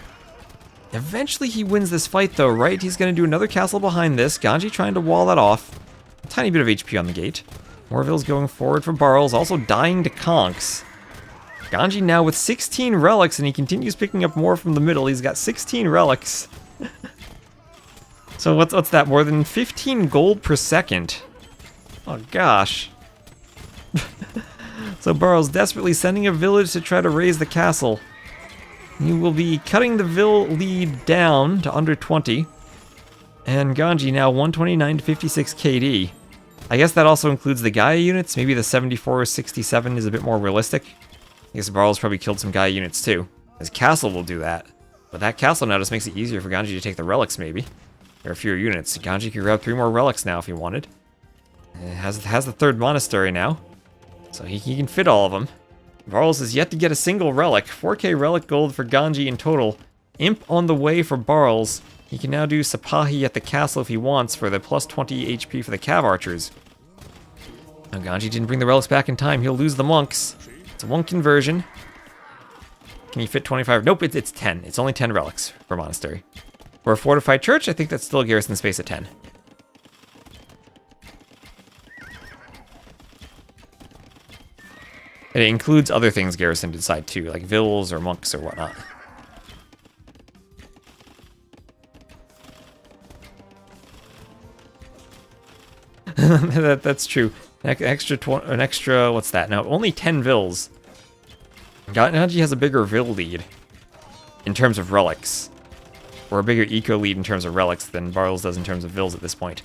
Eventually he wins this fight though, right? He's gonna do another castle behind this. Ganji trying to wall that off. A tiny bit of HP on the gate. Morville's going forward for Barles, also dying to conks. Ganji now with 16 relics, and he continues picking up more from the middle. He's got 16 relics. So what's that? More than 15 gold per second. Oh gosh. So Barles desperately sending a village to try to raise the castle. He will be cutting the Vil lead down to under 20. And Ganji now 129 to 56 KD. I guess that also includes the Gaia units. Maybe the 74 or 67 is a bit more realistic. I guess Barles probably killed some Gaia units too. His castle will do that. But that castle now just makes it easier for Ganji to take the relics maybe. There are fewer units. Ganji could grab 3 more relics now if he wanted. It has the 3rd monastery now. So he can fit all of them. Barles is yet to get a single relic. 4k relic gold for Ganji in total. Imp on the way for Barles. He can now do Sipahi at the castle if he wants for the plus 20 HP for the Cav Archers. Now Ganji didn't bring the relics back in time. He'll lose the monks. It's a 1 conversion. Can he fit 25? Nope, it's 10. It's only 10 relics per monastery. For a fortified church, I think that's still garrison space at 10. And it includes other things garrisoned inside too, like vills or monks or whatnot. That's true. An extra, what's that? Now, only 10 vills. Ganji has a bigger vill lead in terms of relics. Or a bigger eco lead in terms of relics than Barles does in terms of vills at this point.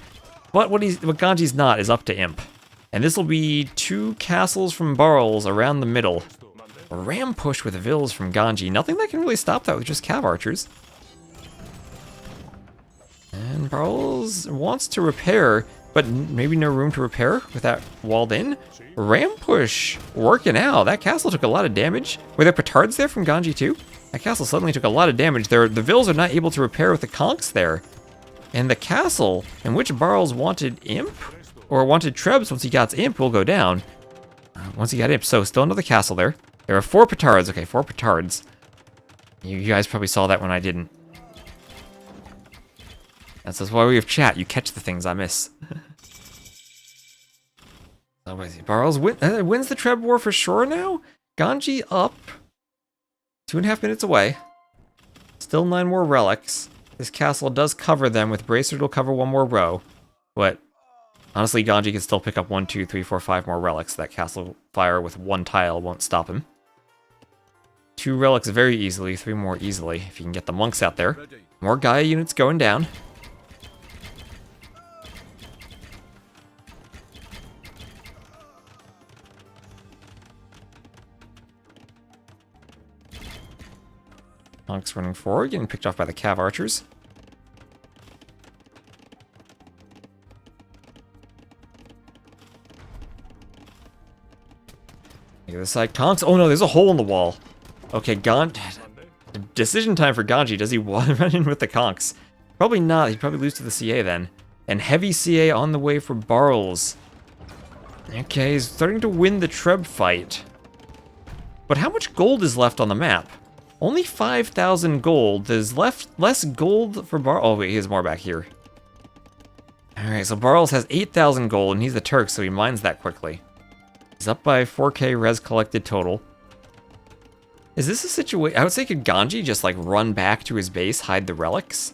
But what Ganji's not is up to Imp. And this will be 2 castles from Barles around the middle. A ram push with vills from Ganji. Nothing that can really stop that with just Cav Archers. And Barles wants to repair, but maybe no room to repair with that walled in. Ram push working out. That castle took a lot of damage. Were there petards there from Ganji too? That castle suddenly took a lot of damage. The vills are not able to repair with the conks there. And the castle in which Barles wanted Imp, or wanted Trebs once he got Imp, will go down. Once he got Imp, so still another castle there. There are 4 petards. Okay, 4 petards. You guys probably saw that when I didn't. That's why we have chat. You catch the things I miss. Barles wins the Treb War for sure now. Ganji up. 2.5 minutes away. Still 9 more relics. This castle does cover them. With Bracer, it'll cover 1 more row. But honestly, Ganji can still pick up 1, 2, 3, 4, 5 more relics. That castle fire with 1 tile won't stop him. 2 relics very easily. 3 more easily if you can get the monks out there. More Gaia units going down. Monks running forward, getting picked off by the Cav Archers. The other side, Conks. Oh no, there's a hole in the wall. Okay, decision time for Ganji. Does he run in with the Conks? Probably not. He'd probably lose to the CA then. And heavy CA on the way for Barles. Okay, he's starting to win the Treb fight. But how much gold is left on the map? Only 5,000 gold. There's less gold for Barles. Oh wait, he has more back here. Alright, so Barles has 8,000 gold, and he's the Turk, so he mines that quickly. He's up by 4k res collected total. Is this a situation? I would say could Ganji just like run back to his base, hide the relics,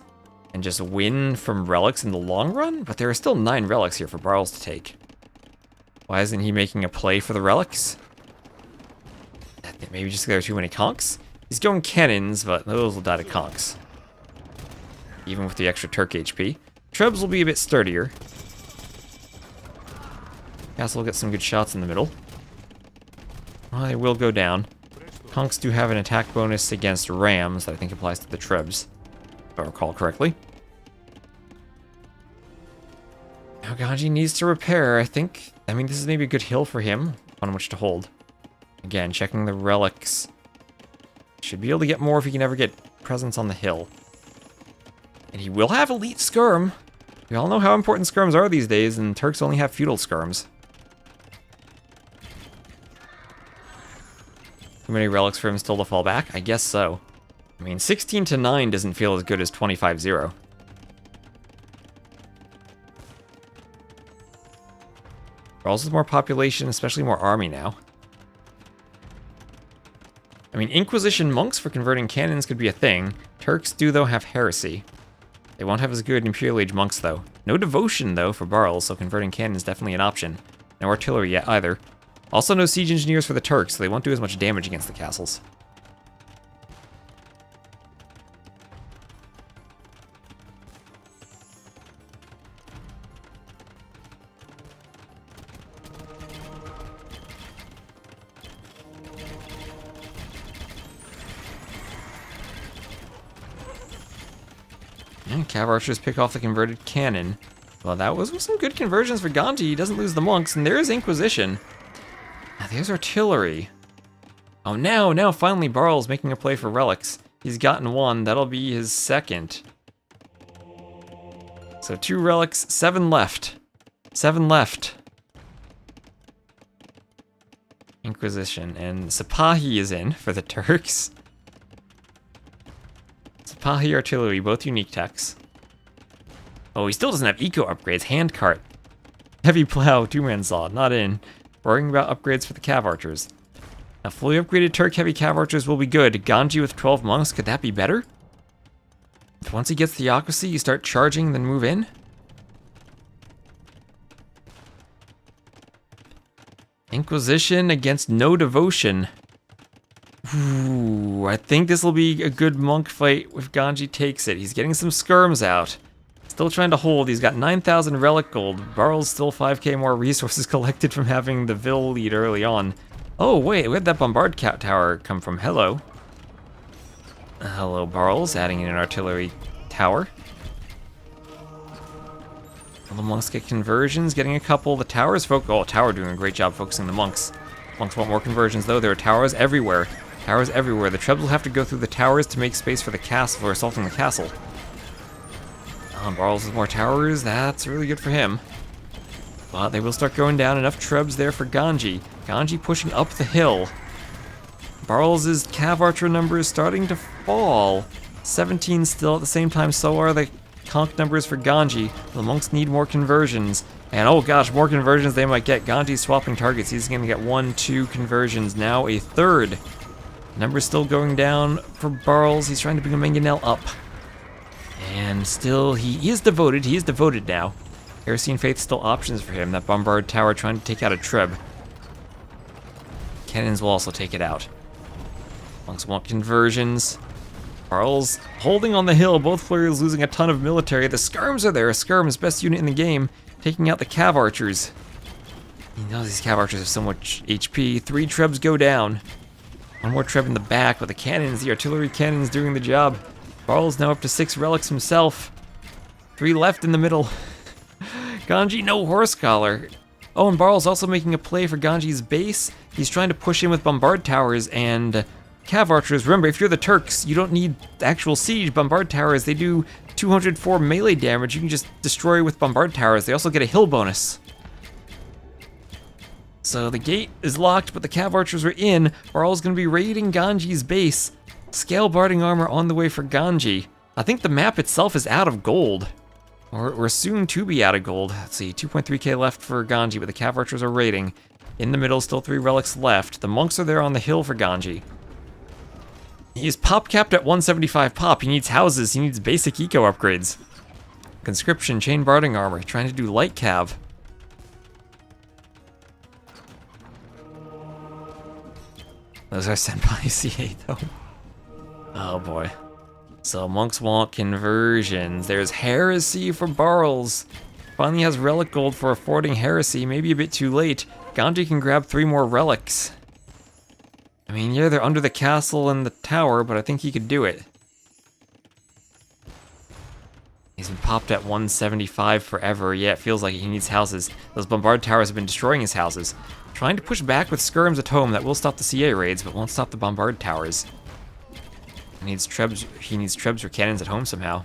and just win from relics in the long run? But there are still 9 relics here for Barles to take. Why isn't he making a play for the relics? Maybe just there are too many conks? He's going cannons, but those will die to conks. Even with the extra Turk HP. Trebs will be a bit sturdier. Castle will get some good shots in the middle. Well, they will go down. Conks do have an attack bonus against rams that I think applies to the Trebs, if I recall correctly. Now Ganji needs to repair, I mean, this is maybe a good hill for him on which to hold. Again, checking the relics. Should be able to get more if he can ever get presence on the hill. And he will have elite skirm. We all know how important skirms are these days, and Turks only have feudal skirms. Too many relics for him still to fall back? I guess so. I mean, 16 to 9 doesn't feel as good as 25-0. Also more population, especially more army now. I mean, Inquisition monks for converting cannons could be a thing. Turks do, though, have heresy. They won't have as good Imperial Age monks, though. No devotion, though, for Barles, so converting cannons is definitely an option. No artillery yet, either. Also no siege engineers for the Turks, so they won't do as much damage against the castles. And Cav archers pick off the converted cannon. Well, that was some good conversions for Ganji. He doesn't lose the monks, and there is Inquisition. Now, there's artillery. Oh, now finally Barles making a play for relics. He's gotten one. That'll be his second. So 2 relics, 7 left. 7 left. Inquisition. And Sipahi is in for the Turks. Sipahi artillery, both unique techs. Oh, he still doesn't have eco upgrades. Handcart. Heavy plow, 2-man saw, not in. Worrying about upgrades for the Cav archers. Now, fully upgraded Turk heavy Cav archers will be good. Ganji with 12 monks, could that be better? Once he gets Theocracy, you start charging, then move in? Inquisition against no devotion. Ooh, I think this will be a good monk fight if Ganji takes it. He's getting some skirms out. Still trying to hold. He's got 9,000 relic gold. Barles still 5k more resources collected from having the Vil lead early on. Oh, wait, where'd that bombard tower come from? Hello. Hello, Barles, adding in an artillery tower. All the monks get conversions, getting a couple. The towers tower doing a great job focusing the monks. Monks want more conversions, though. There are towers everywhere. Towers everywhere. The Trebs will have to go through the towers to make space for the castle, for assaulting the castle. Barles has more towers. That's really good for him. But they will start going down. Enough Trebs there for Ganji. Ganji pushing up the hill. Barles' Cav Archer number is starting to fall. 17 still at the same time, so are the conch numbers for Ganji. The monks need more conversions. And oh gosh, more conversions they might get. Ganji's swapping targets. He's going to get 1, 2 conversions. Now a third. Number's still going down for Barles. He's trying to bring a Mangonel up. And still, he is devoted. He is devoted now. Heresy and Faith still options for him. That Bombard Tower trying to take out a Treb. Cannons will also take it out. Monks want conversions. Barles holding on the hill. Both flurries losing a ton of military. The skirms are there. Skirms, best unit in the game, taking out the Cav archers. You know these Cav archers have so much HP. 3 Trebs go down. 1 more Treb in the back, but the cannons, the artillery cannons doing the job. Barles now up to 6 relics himself. 3 left in the middle. Ganji, no horse collar. Oh, and Barles also making a play for Ganji's base. He's trying to push in with bombard towers and Cav archers. Remember, if you're the Turks, you don't need actual siege. Bombard towers, they do 204 melee damage. You can just destroy with bombard towers. They also get a hill bonus. So the gate is locked, but the Cav archers are in. Barles going to be raiding Ganji's base. Scale barding armor on the way for Ganji. I think the map itself is out of gold. Or we're soon to be out of gold. Let's see, 2.3k left for Ganji, but the Cav archers are raiding. In the middle, still 3 relics left. The monks are there on the hill for Ganji. He's pop capped at 175 pop. He needs houses. He needs basic eco upgrades. Conscription, chain barding armor. Trying to do light Cav. Those are sent by CA though. Oh boy. So monks want conversions. There's heresy for Barles. Finally has relic gold for affording heresy. Maybe a bit too late. Ganji can grab 3 more relics. I mean, yeah, they're under the castle and the tower, but I think he could do it. He's been popped at 175 forever. Yeah, it feels like he needs houses. Those bombard towers have been destroying his houses. Trying to push back with skirms at home. That will stop the CA raids, but won't stop the bombard towers. He needs Trebs or cannons at home somehow.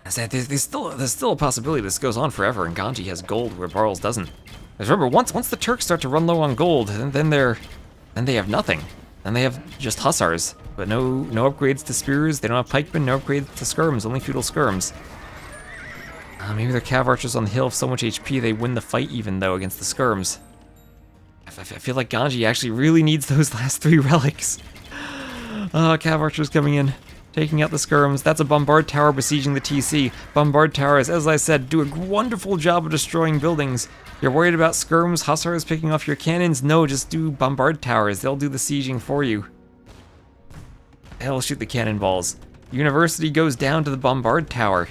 I said, there's still a possibility this goes on forever, and Ganji has gold where Barles doesn't. Because remember, once the Turks start to run low on gold, then they have nothing. Then they have just hussars, but no upgrades to spears. They don't have pikemen, no upgrades to skirms, only feudal skirms. Maybe their Cav archers on the hill have so much HP they win the fight even though against the skirms. I feel like Ganji actually really needs those last 3 relics. Cav archers coming in. taking out the skirms. That's a bombard tower besieging the TC. Bombard towers, as I said, do a wonderful job of destroying buildings. You're worried about skirms, hussars picking off your cannons? No, just do bombard towers. They'll do the sieging for you. They'll shoot the cannonballs. University goes down to the bombard tower.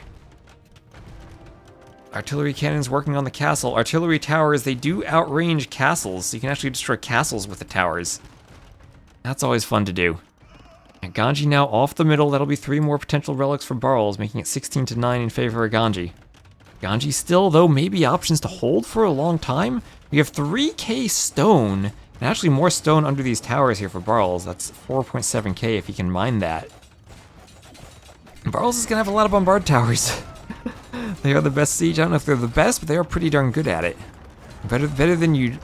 Artillery cannons working on the castle. Artillery towers, they do outrange castles, so you can actually destroy castles with the towers. That's always fun to do. And Ganji now off the middle. That'll be 3 more potential relics for Barles, making it 16-9 in favor of Ganji. Ganji still, though, maybe options to hold for a long time. We have 3k stone, and actually more stone under these towers here for Barles. That's 4.7k if he can mine that. Barles is going to have a lot of bombard towers. They are the best siege. I don't know if they're the best, but they are pretty darn good at it. Better than you'd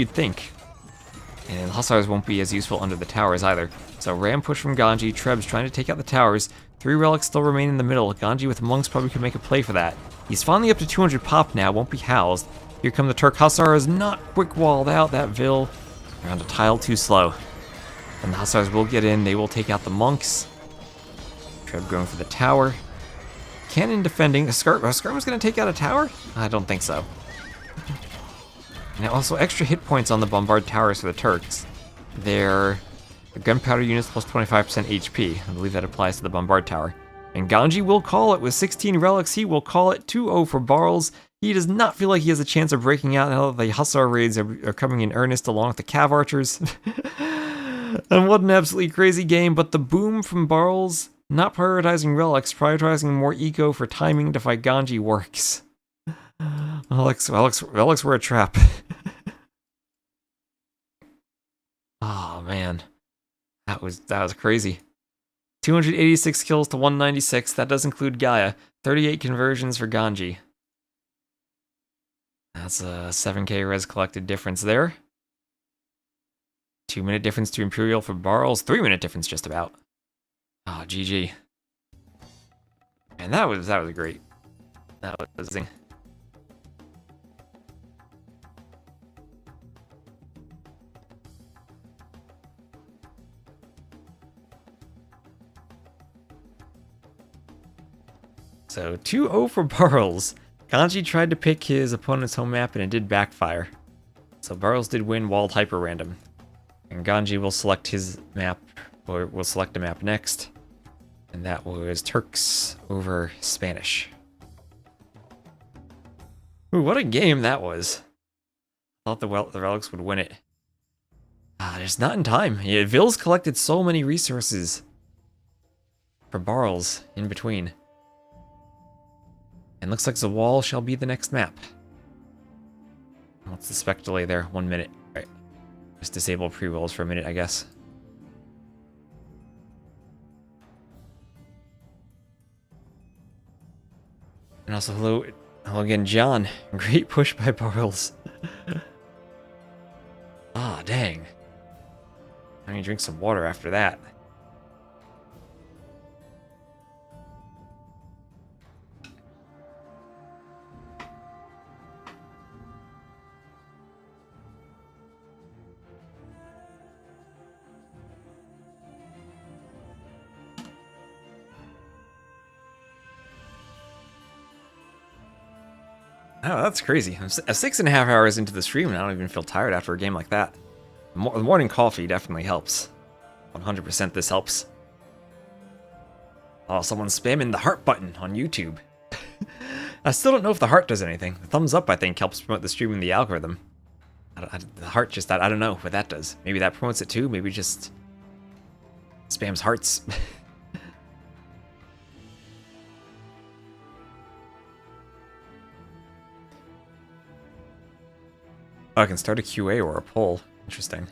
think. And hussars won't be as useful under the towers either. So ram push from Ganji. Treb's trying to take out the towers. 3 relics still remain in the middle. Ganji with monks probably could make a play for that. He's finally up to 200 pop now. Won't be housed. Here come the Turk hussars. Not quick walled out. That Vil. They're on a tile too slow. And the hussars will get in. They will take out the monks. Treb going for the tower. Cannon defending. Skirm's going to take out a tower? I don't think so. Now also extra hit points on the bombard towers for the Turks. They're gunpowder units plus 25% HP. I believe that applies to the bombard tower. And Ganji will call it with 16 relics. He will call it 2-0 for Barles. He does not feel like he has a chance of breaking out now that the hussar raids are coming in earnest along with the cav archers. And what an absolutely crazy game, but the boom from Barles, not prioritizing relics, prioritizing more eco for timing to fight Ganji works. Relics were a trap. Oh man, that was crazy. 286 kills to 196. That does include Gaia. 38 conversions for Ganji. That's a 7k res collected difference there. 2-minute difference to Imperial for Barles. 3-minute difference just about. Oh, GG. And that was great. That was zing. So 2-0 for Barles. Ganji tried to pick his opponent's home map and it did backfire. So Barles did win walled hyper random. And Ganji will select his map, or will select a map next. And that was Turks over Spanish. Ooh, what a game that was. I thought the relics would win it. Just not in time. Yeah, Vil's collected so many resources for Barles in between. And looks like the wall shall be the next map. What's the spec delay there? 1 minute. All right. Just disable pre-rolls for a minute, I guess. And also, hello again, John. Great push by Barles. Ah, dang. I need to drink some water after that. Oh, that's crazy. I'm 6.5 hours into the stream and I don't even feel tired after a game like that. The morning coffee definitely helps. 100% this helps. Oh, someone's spamming the heart button on YouTube. I still don't know if the heart does anything. The thumbs up, I think, helps promote the stream in the algorithm. The heart just, I don't know what that does. Maybe that promotes it too. Maybe just spams hearts. Oh, I can start a QA or a poll. Interesting.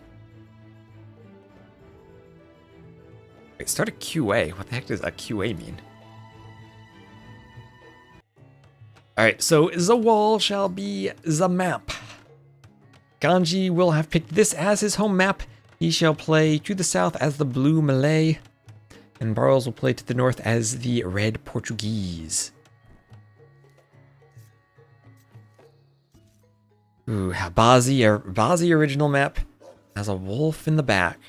Wait, start a QA? What the heck does a QA mean? Alright, so the wall shall be the map. Ganji will have picked this as his home map. He shall play to the south as the blue Malay. And Barles will play to the north as the red Portuguese. Ooh, Bazi original map has a wolf in the back.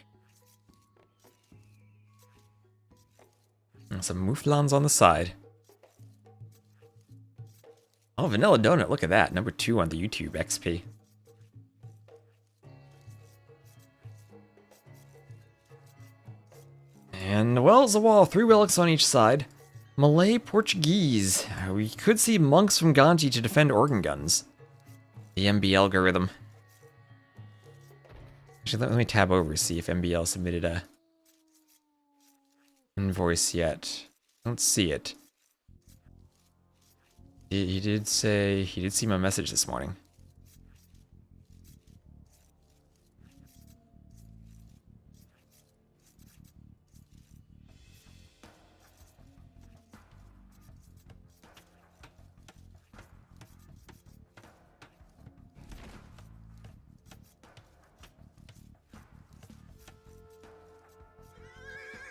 some mouflons on the side. Oh, Vanilla Donut, look at that. Number 2 on the YouTube XP. And, well, Zawal, 3 relics on each side. Malay, Portuguese. We could see monks from Ganji to defend organ guns. The MB algorithm. Actually, let me tab over, see if MBL submitted a invoice yet. I don't see it. He did see my message this morning.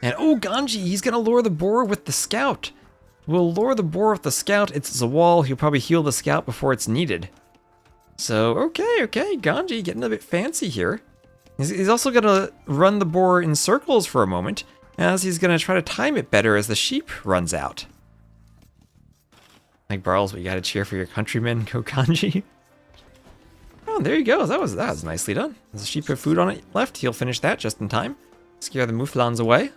And oh, Ganji, he's gonna lure the boar with the scout. We'll lure the boar with the scout. It's Zawal. He'll probably heal the scout before it's needed. So, okay, Ganji getting a bit fancy here. He's also gonna run the boar in circles for a moment, as he's gonna try to time it better as the sheep runs out. Like Barles, we gotta cheer for your countrymen, go Ganji. Oh, there you go. That was nicely done. There's a sheep with food on it left. He'll finish that just in time. Scare the mouflons away.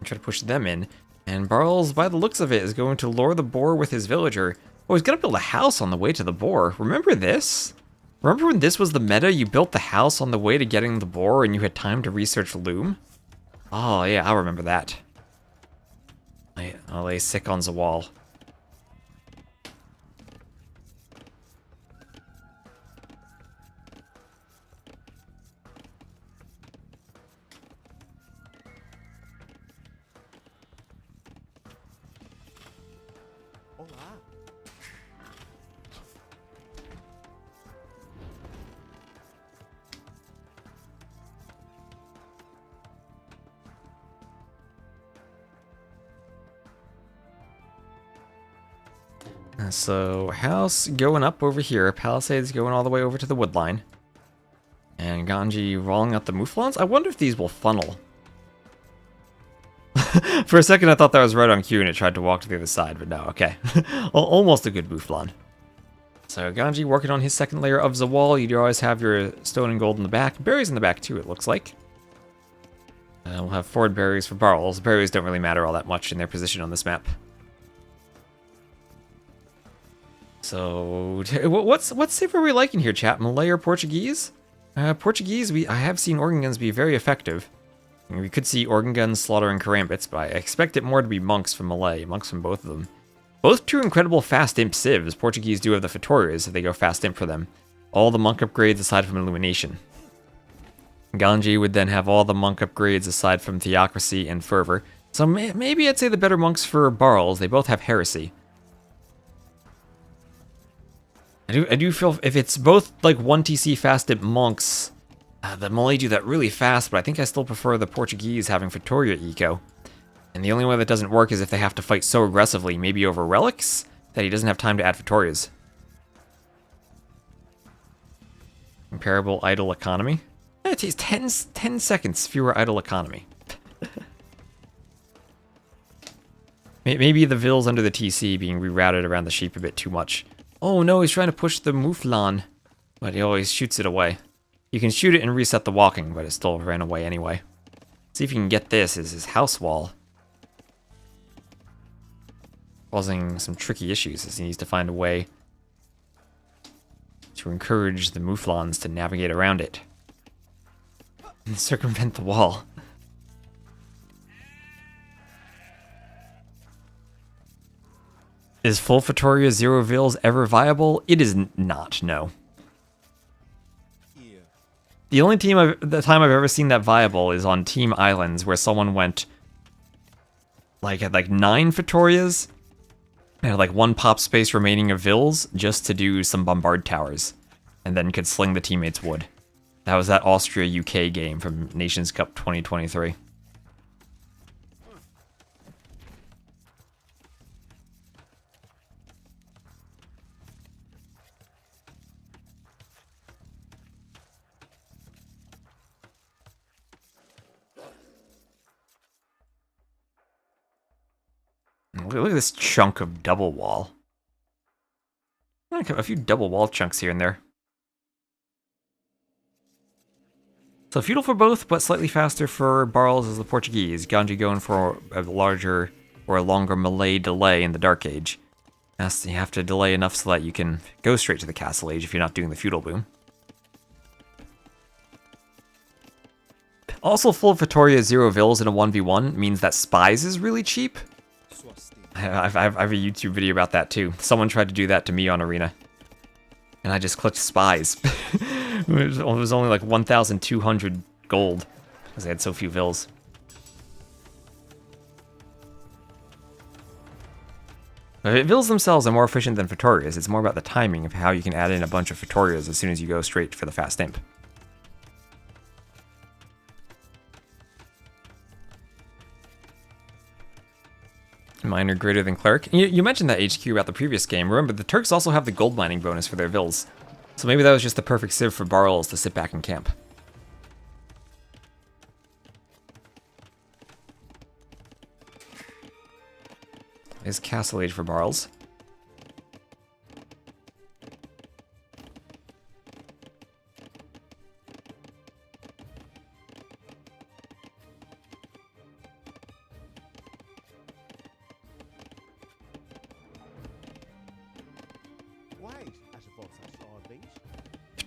Try to push them in. And Barles, by the looks of it, is going to lure the boar with his villager. Oh, he's gonna build a house on the way to the boar. Remember this? Remember when this was the meta? You built the house on the way to getting the boar and you had time to research Loom? Oh, yeah, I'll remember that. I'll lay sick on Zawal. So, house going up over here, palisades going all the way over to the wood line. And Ganji rolling out the mouflons. I wonder if these will funnel. For a second I thought that was right on cue and it tried to walk to the other side, but no, okay. Almost a good mouflon. So Ganji working on his second layer of Zawal. You do always have your stone and gold in the back. Berries in the back too, it looks like. We'll have forward berries for Barles. Berries don't really matter all that much in their position on this map. So, what safe are we liking here, chat? Malay or Portuguese? Portuguese, I have seen organ guns be very effective. We could see organ guns slaughtering karambits, but I expect it more to be monks from Malay, monks from both of them. Both two incredible fast imp civs. Portuguese do have the Fetorias if they go fast imp for them. All the monk upgrades aside from Illumination. Ganji would then have all the monk upgrades aside from Theocracy and Fervor. So maybe I'd say the better monks for Barles. They both have Heresy. I do feel if it's both like 1TC fast imp monks, the Malay do that really fast, but I think I still prefer the Portuguese having Fatoria eco. And the only way that doesn't work is if they have to fight so aggressively, maybe over relics, that he doesn't have time to add Fatorias. Comparable idle economy. It takes 10 seconds fewer idle economy. Maybe the vills under the TC being rerouted around the sheep a bit too much. Oh no, he's trying to push the mouflon, but he always shoots it away. You can shoot it and reset the walking, but it still ran away anyway. See if you can get this as his house wall. Causing some tricky issues as he needs to find a way to encourage the mouflons to navigate around it. And circumvent the wall. Is full Fatoria 0 vills ever viable? It is not, no. The only time I've ever seen that viable is on Team Islands, where someone went had 9 Fatorias and had 1 pop space remaining of vills just to do some bombard towers, and then could sling the teammates' wood. That was that Austria-UK game from Nations Cup 2023. Look at this chunk of double wall. A few double wall chunks here and there. So feudal for both, but slightly faster for Barles as the Portuguese. Ganji going for a larger or a longer melee delay in the Dark Age. You have to delay enough so that you can go straight to the Castle Age if you're not doing the feudal boom. Also, full Vittoria 0 Vils in a 1v1 means that Spies is really cheap. I have a YouTube video about that too. Someone tried to do that to me on Arena. And I just clicked Spies. It was only like 1,200 gold, because they had so few Vils. Vils themselves are more efficient than Vittorias. It's more about the timing of how you can add in a bunch of Vittorias as soon as you go straight for the fast imp. Miner greater than Cleric. You mentioned that HQ about the previous game. Remember, the Turks also have the gold mining bonus for their Vils. So maybe that was just the perfect civ for Barles to sit back and camp. Is Castle Age for Barles.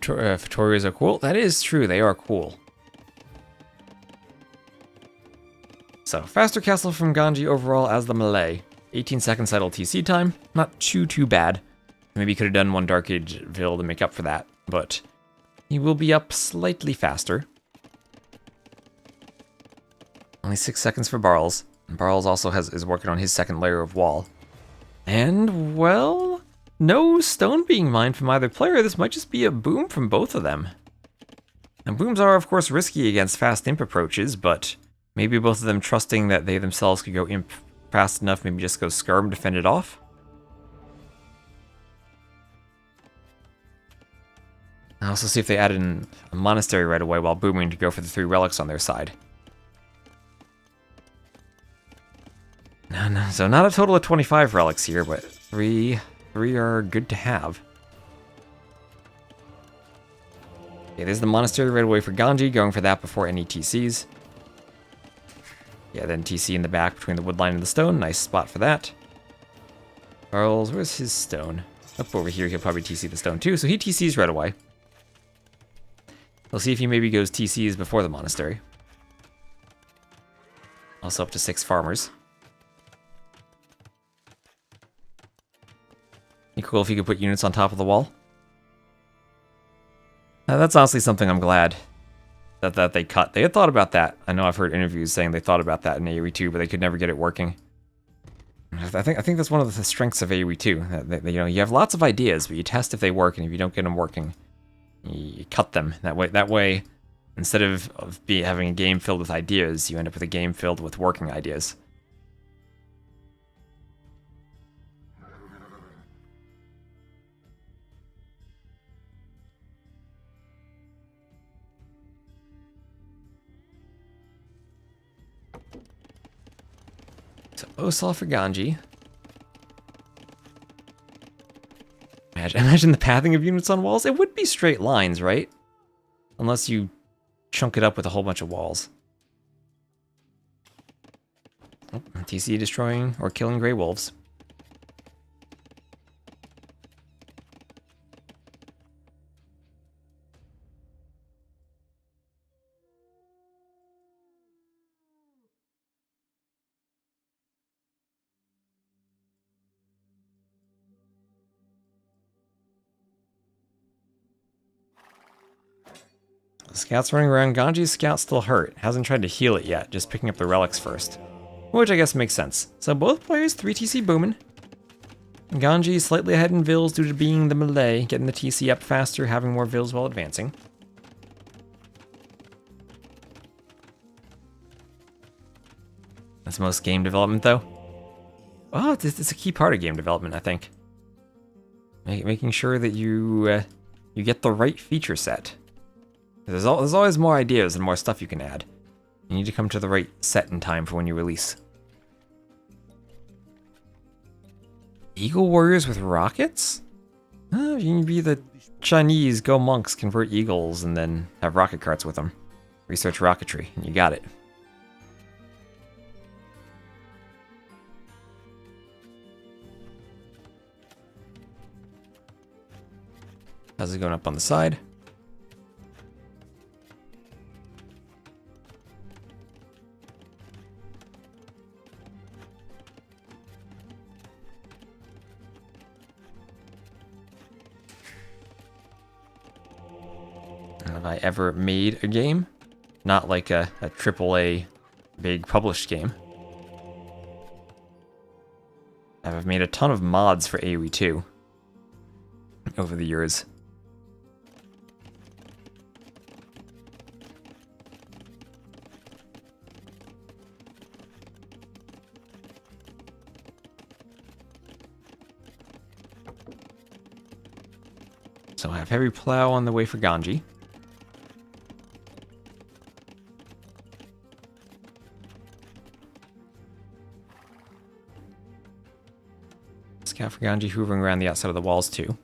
Vittorias are cool. That is true, they are cool. So, faster castle from Ganji overall as the melee. 18 seconds idle TC time. Not too bad. Maybe could have done one Dark Age Vil to make up for that, but he will be up slightly faster. Only 6 seconds for Barles. And Barles also is working on his second layer of wall. And, well, no stone being mined from either player. This might just be a boom from both of them. And booms are, of course, risky against fast imp approaches, but maybe both of them trusting that they themselves could go imp fast enough, maybe just go skirm to fend it off. I'll also see if they add in a monastery right away while booming to go for the 3 relics on their side. No, so not a total of 25 relics here, but 3 are good to have. Okay, there's the monastery right away for Ganji, going for that before any TCs. Yeah, then TC in the back between the woodline and the stone. Nice spot for that. Barles, where's his stone? Up over here, he'll probably TC the stone too, so he TCs right away. We'll see if he maybe goes TCs before the monastery. Also up to 6 farmers. Be cool if he could put units on top of the wall. That's honestly something I'm glad that they cut. They had thought about that. I know I've heard interviews saying they thought about that in AoE 2, but they could never get it working. I think that's one of the strengths of AoE 2. That, you know, you have lots of ideas, but you test if they work, and if you don't get them working, you cut them. That way, instead of having a game filled with ideas, you end up with a game filled with working ideas. So Osal for Ganji. Imagine the pathing of units on walls. It would be straight lines, right? Unless you chunk it up with a whole bunch of walls. Oh, TC destroying or killing Grey Wolves. The scout's running around. Ganji's scout still hurt. Hasn't tried to heal it yet, just picking up the relics first. Which I guess makes sense. So both players 3 TC booming. Ganji slightly ahead in Vils due to being the melee, getting the TC up faster, having more Vils while advancing. That's most game development though. Oh, it's a key part of game development, I think. Making sure that you get the right feature set. There's always more ideas and more stuff you can add. You need to come to the right set in time for when you release. Eagle warriors with rockets? You can be the Chinese, go monks, convert eagles, and then have rocket carts with them. Research rocketry, and you got it. How's it going up on the side? Have I ever made a game? Not like a AAA big published game. I've made a ton of mods for AoE 2 over the years. So I have Heavy Plow on the way for Ganji. Scout for Ganji hoovering around the outside of the walls too.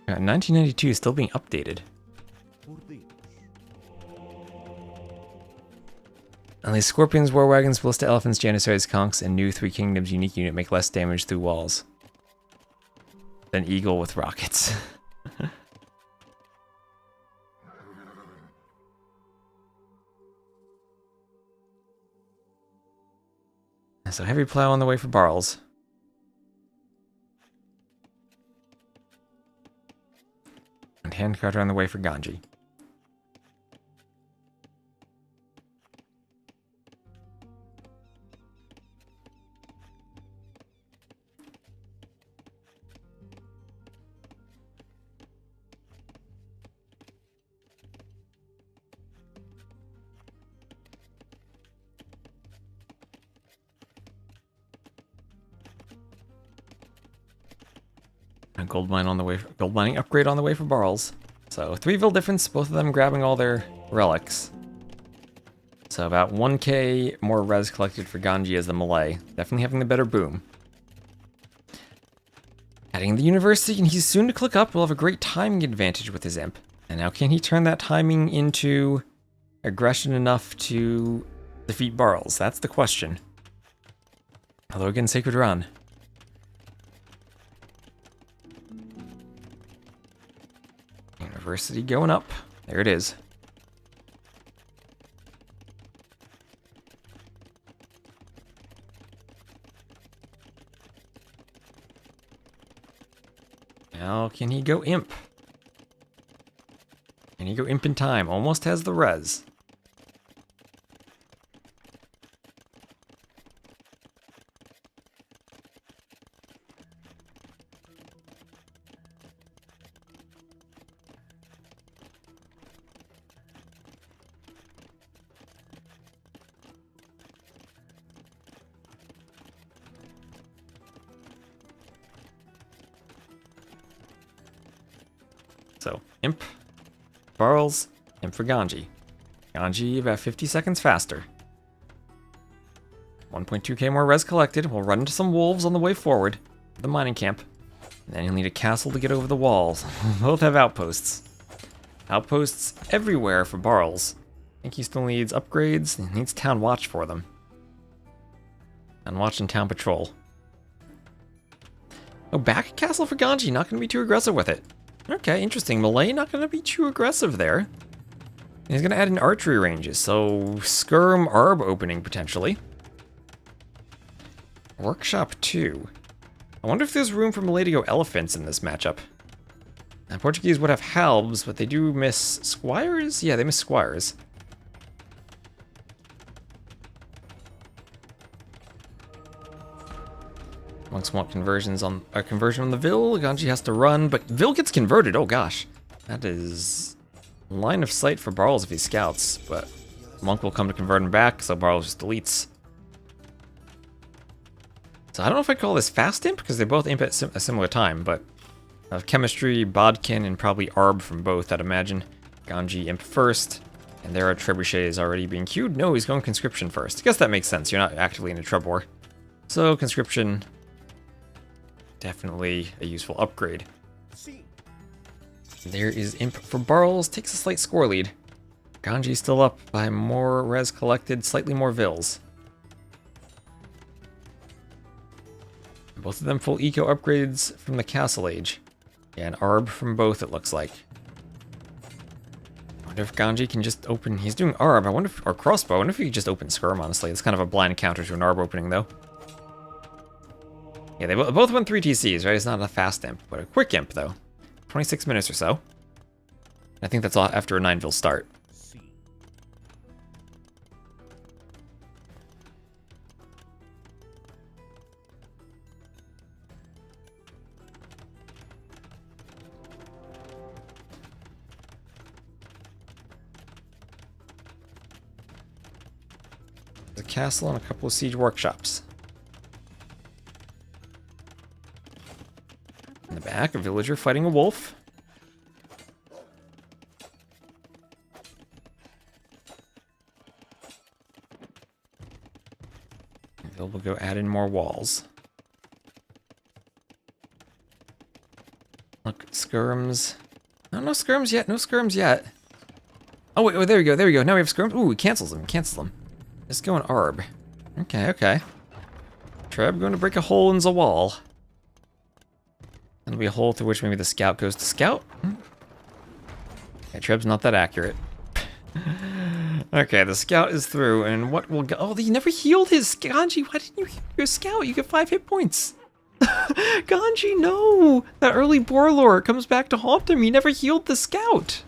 Yeah, 1992 is still being updated. At least Scorpions, War Wagons, Ballista Elephants, Janissaries, Conks, and new Three Kingdoms unique unit make less damage through walls than Eagle with rockets. So Heavy Plow on the way for Barles. And Hand Cutter on the way for Ganji. A gold mine on the way. Gold mining upgrade on the way for Barles. So 3 difference, both of them grabbing all their relics. So about 1k more res collected for Ganji as the Malay. Definitely having the better boom. Adding the university, and he's soon to click up, will have a great timing advantage with his imp. And now can he turn that timing into aggression enough to defeat Barles? That's the question. Hello again, Sacred Run. University going up. There it is. Now, can he go imp? Can he go imp in time? Almost has the res. So, imp, Barles, imp for Ganji. Ganji about 50 seconds faster. 1.2k more res collected. We'll run into some wolves on the way forward to the mining camp. And then he'll need a castle to get over the walls. Both have outposts. Outposts everywhere for Barles. I think he still needs upgrades. He needs town watch for them. Town watch and town patrol. Oh, back castle for Ganji. Not going to be too aggressive with it. Okay, interesting. Malay not going to be too aggressive there. He's going to add in archery ranges, so skirm arb opening potentially. Workshop 2. I wonder if there's room for Malay to go elephants in this matchup. Now, Portuguese would have halbs, but they do miss squires? Yeah, they miss squires. Monks want conversions on a conversion on the Vil. Ganji has to run, but Vil gets converted. Oh gosh, that is line of sight for Barles if he scouts. But Monk will come to convert him back, so Barles just deletes. So I don't know if I'd call this fast imp because they both imp at a similar time, but Chemistry, Bodkin, and probably Arb from both, I'd imagine. Ganji Imp first. And there are trebuchets already being queued. No, he's going conscription first. I guess that makes sense. You're not actively in a treb war. So conscription, definitely a useful upgrade. There is Imp for Barles. Takes a slight score lead. Ganji's still up by more res collected, slightly more vills. Both of them full eco upgrades from the Castle Age. Yeah, and Arb from both, it looks like. I wonder if Ganji can just open... He's doing Arb, I wonder if... Or Crossbow, I wonder if he could just open Skirm, honestly. It's kind of a blind counter to an Arb opening, though. Yeah, they both went 3 TCs, right? It's not a fast imp, but a quick imp, though. 26 minutes or so. I think that's all after a 9-vil start. A castle and a couple of siege workshops. In the back, a villager fighting a wolf. We'll go add in more walls. Look, skirms. No, no skirms yet. No skirms yet. Oh, wait, there we go. There we go. Now we have skirms. Ooh, he cancels them. Cancels them. Let's go on Arb. Okay, okay. Treb going to break a hole in the wall. That'll be a hole through which maybe the scout goes to scout. Okay, Treb's not that accurate. Okay, the scout is through, and what will go? Oh, he never healed his Ganji. Why didn't you heal your scout? You get 5 hit points. Ganji, no! That early Borlore comes back to haunt him. He never healed the scout.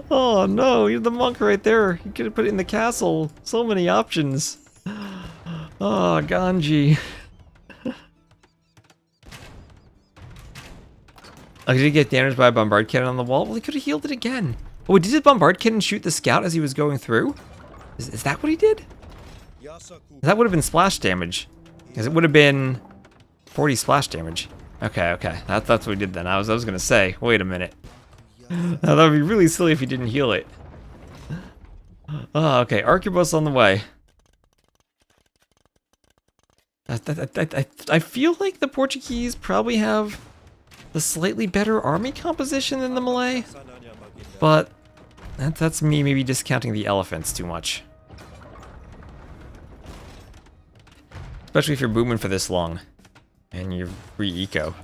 Oh no, you're the monk right there. You could have put it in the castle. So many options. Oh, Ganji. Oh, did he get damaged by a bombard cannon on the wall? Well, he could have healed it again. Oh, did the bombard cannon shoot the scout as he was going through? Is that what he did? That would have been splash damage. Because it would have been 40 splash damage. Okay, okay. That's what he did then. I was gonna say, wait a minute. That would be really silly if he didn't heal it. Oh, okay. Arquebus on the way. I feel like the Portuguese probably have the slightly better army composition than the Malay. But that's me maybe discounting the elephants too much. Especially if you're booming for this long. And you're re-eco.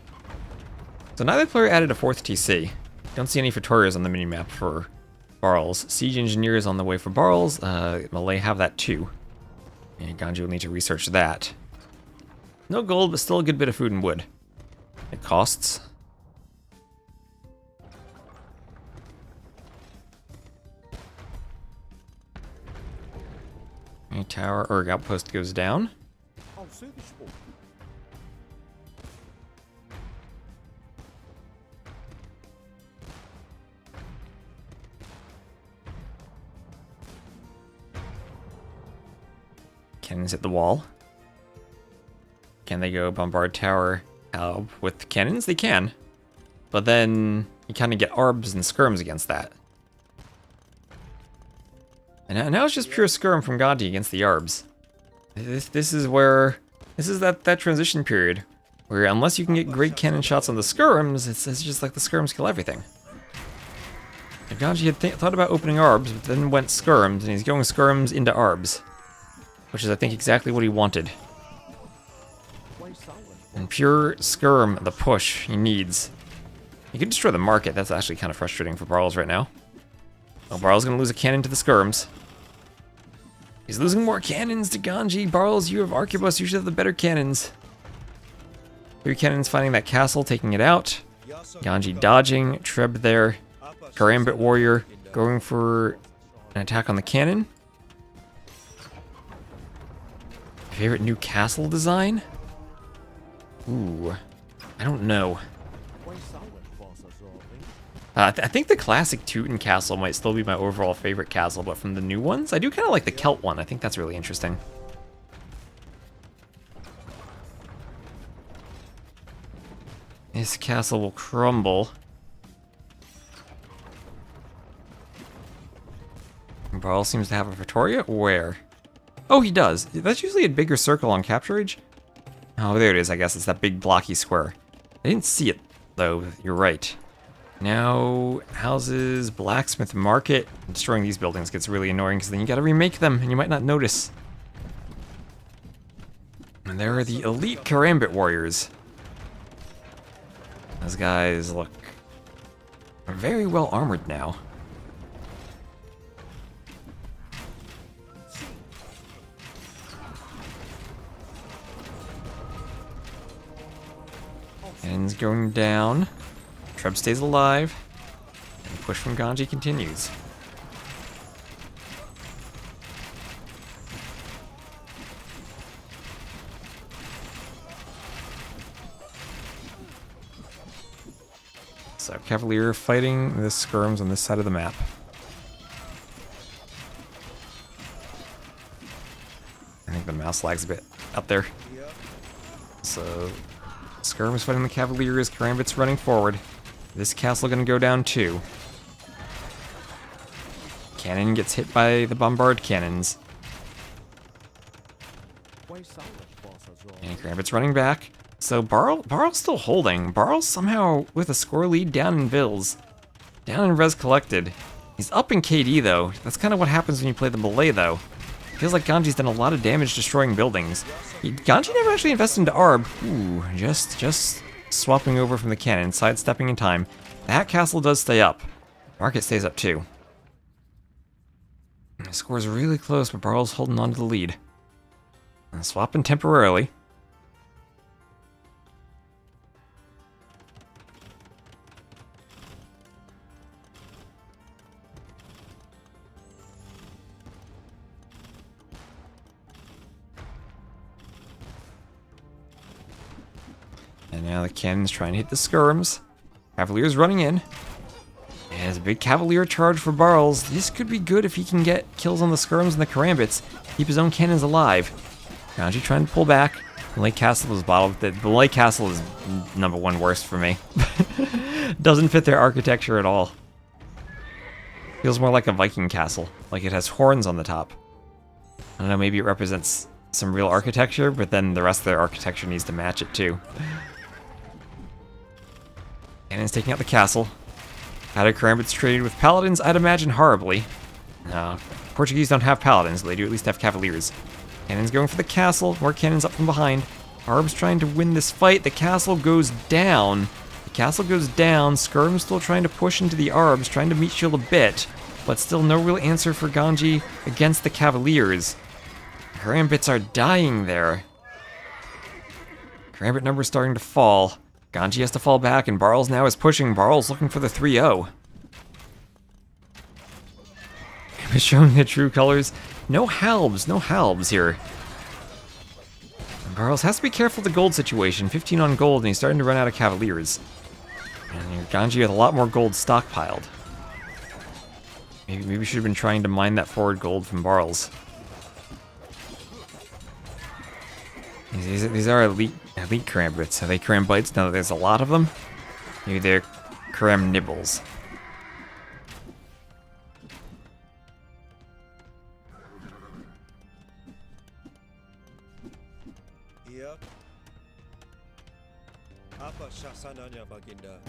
So neither player added a 4th TC. Don't see any Ftorias on the minimap for Barles. Siege Engineers on the way for Barles. Malay have that too. And Ganji will need to research that. No gold, but still a good bit of food and wood. It costs. A tower or outpost goes down. Cannons hit the wall. Can they go bombard tower with cannons? They can. But then you kind of get arbs and skirms against that. And now it's just pure skirm from Ganji against the arbs. This is that transition period where unless you can get great cannon shots on the skirms, it's just like the skirms kill everything. If Ganji had thought about opening arbs, but then went skirms, and he's going skirms into arbs. Which is, I think, exactly what he wanted. And pure skirm, the push he needs. He could destroy the market. That's actually kind of frustrating for Barles right now. Oh, Barles gonna lose a cannon to the skirms. He's losing more cannons to Ganji. Barles, you have Arquebus. You should have the better cannons. 3 cannons finding that castle, taking it out. Ganji dodging. Treb there. Karambit warrior going for an attack on the cannon. Favorite new castle design? Ooh, I don't know. I think the classic Teuton castle might still be my overall favorite castle, but from the new ones, I do kind of like the Celt one. I think that's really interesting. This castle will crumble. Barles seems to have a Pretoria. Where? Oh, he does. That's usually a bigger circle on capture age. Oh, there it is. I guess it's that big blocky square. I didn't see it, though. You're right. Now, houses, blacksmith market. Destroying these buildings gets really annoying because then you gotta remake them and you might not notice. And there are the elite Karambit warriors. Those guys look very well armored now. Cannon's going down. Treb stays alive. And the push from Ganji continues. So Cavalier fighting the skirms on this side of the map. I think the mouse lags a bit up there. So Skirm is fighting the Cavaliers, Karambit's running forward. This castle gonna go down too. Cannon gets hit by the bombard cannons. And Karambit's running back. So Barles still holding. Barles somehow with a score lead down in Vils. Down in Res Collected. He's up in KD though. That's kind of what happens when you play the Belay though. Feels like Ganji's done a lot of damage destroying buildings. Ganji never actually invested into Arb. Ooh, just swapping over from the cannon, sidestepping in time. That castle does stay up. Market stays up too. The score's really close, but Barles holding on to the lead. And swapping temporarily. And now the cannon's trying to hit the skirms. Cavalier's running in. And there's a big Cavalier charge for Barles. This could be good if he can get kills on the skirms and the Karambits. Keep his own cannons alive. Ganji trying to pull back. Belay Castle is bottled. The Belay Castle is #1 worst for me. Doesn't fit their architecture at all. Feels more like a Viking castle. Like it has horns on the top. I don't know, maybe it represents some real architecture, but then the rest of their architecture needs to match it too. Cannon's taking out the castle. How do Karambits traded with paladins? I'd imagine horribly. No, Portuguese don't have paladins, but they do at least have cavaliers. Cannon's going for the castle. More cannons up from behind. Arb's trying to win this fight. The castle goes down. The castle goes down. Skirm's still trying to push into the Arbs, trying to meat shield a bit, but still no real answer for Ganji against the Cavaliers. Karambits are dying there. Karambit numbers starting to fall. Ganji has to fall back, and Barles now is pushing. Barles looking for the 3-0. He's showing the true colors. No halbs here. And Barles has to be careful of the gold situation. 15 on gold, and he's starting to run out of Cavaliers. And Ganji with a lot more gold stockpiled. Maybe we should have been trying to mine that forward gold from Barles. These are elite Karambits. Are they Karambites now that there's a lot of them? Maybe they're Karam Nibbles. Yep. Apa syasananya baginda?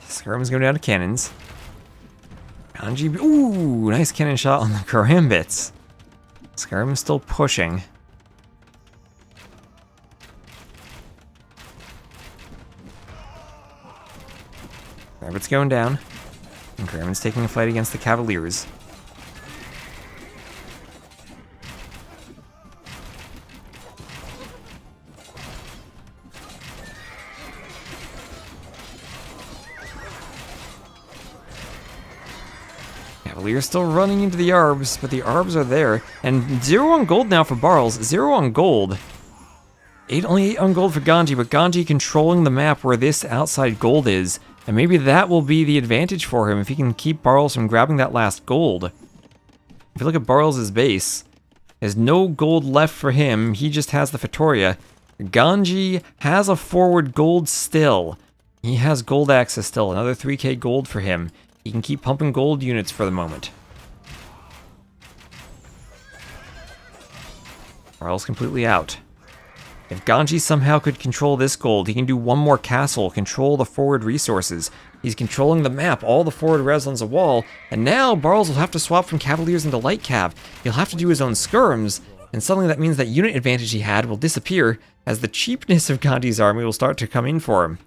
Skirm's going down to cannons. Ganji, ooh, nice cannon shot on the Karambits. Skirm's still pushing. Karambit's going down. And Karambit's taking a fight against the Cavaliers. Cavalier's still running into the Arbs, but the Arbs are there. And 0 on gold now for Barles. 0 on gold. Only 8 on gold for Ganji, but Ganji controlling the map where this outside gold is. And maybe that will be the advantage for him if he can keep Barles from grabbing that last gold. If you look at Barles' base, There's no gold left for him. He just has the Vittoria. Ganji has a forward gold still. He has gold access still. Another 3k gold for him. He can keep pumping gold units for the moment. Barles completely out. If Ganji somehow could control this gold, he can do one more castle, control the forward resources. He's controlling the map, all the forward res on the wall, and now Barles will have to swap from Cavaliers into Light Cav. He'll have to do his own skirms, and suddenly that means that unit advantage he had will disappear, as the cheapness of Ganji's army will start to come in for him.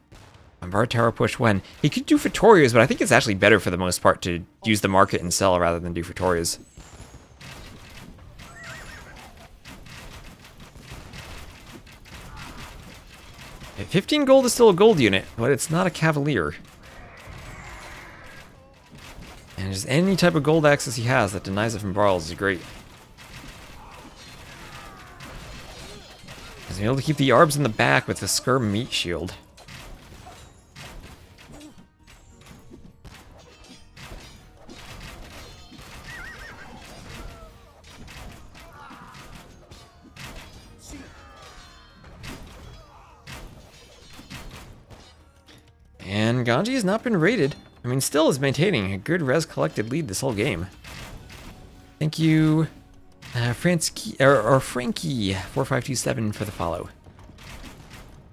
Bombard tower push when? He could do Vittorias, but I think it's actually better for the most part to use the market and sell rather than do Vittorias. Okay, 15 gold is still a gold unit, but it's not a Cavalier. And just any type of gold access he has that denies it from Barles is great. He's able to keep the Arbs in the back with the Skirm meat shield. And Ganji has not been raided. I mean, still is maintaining a good res collected lead this whole game. Thank you, Frankie 4527 for the follow.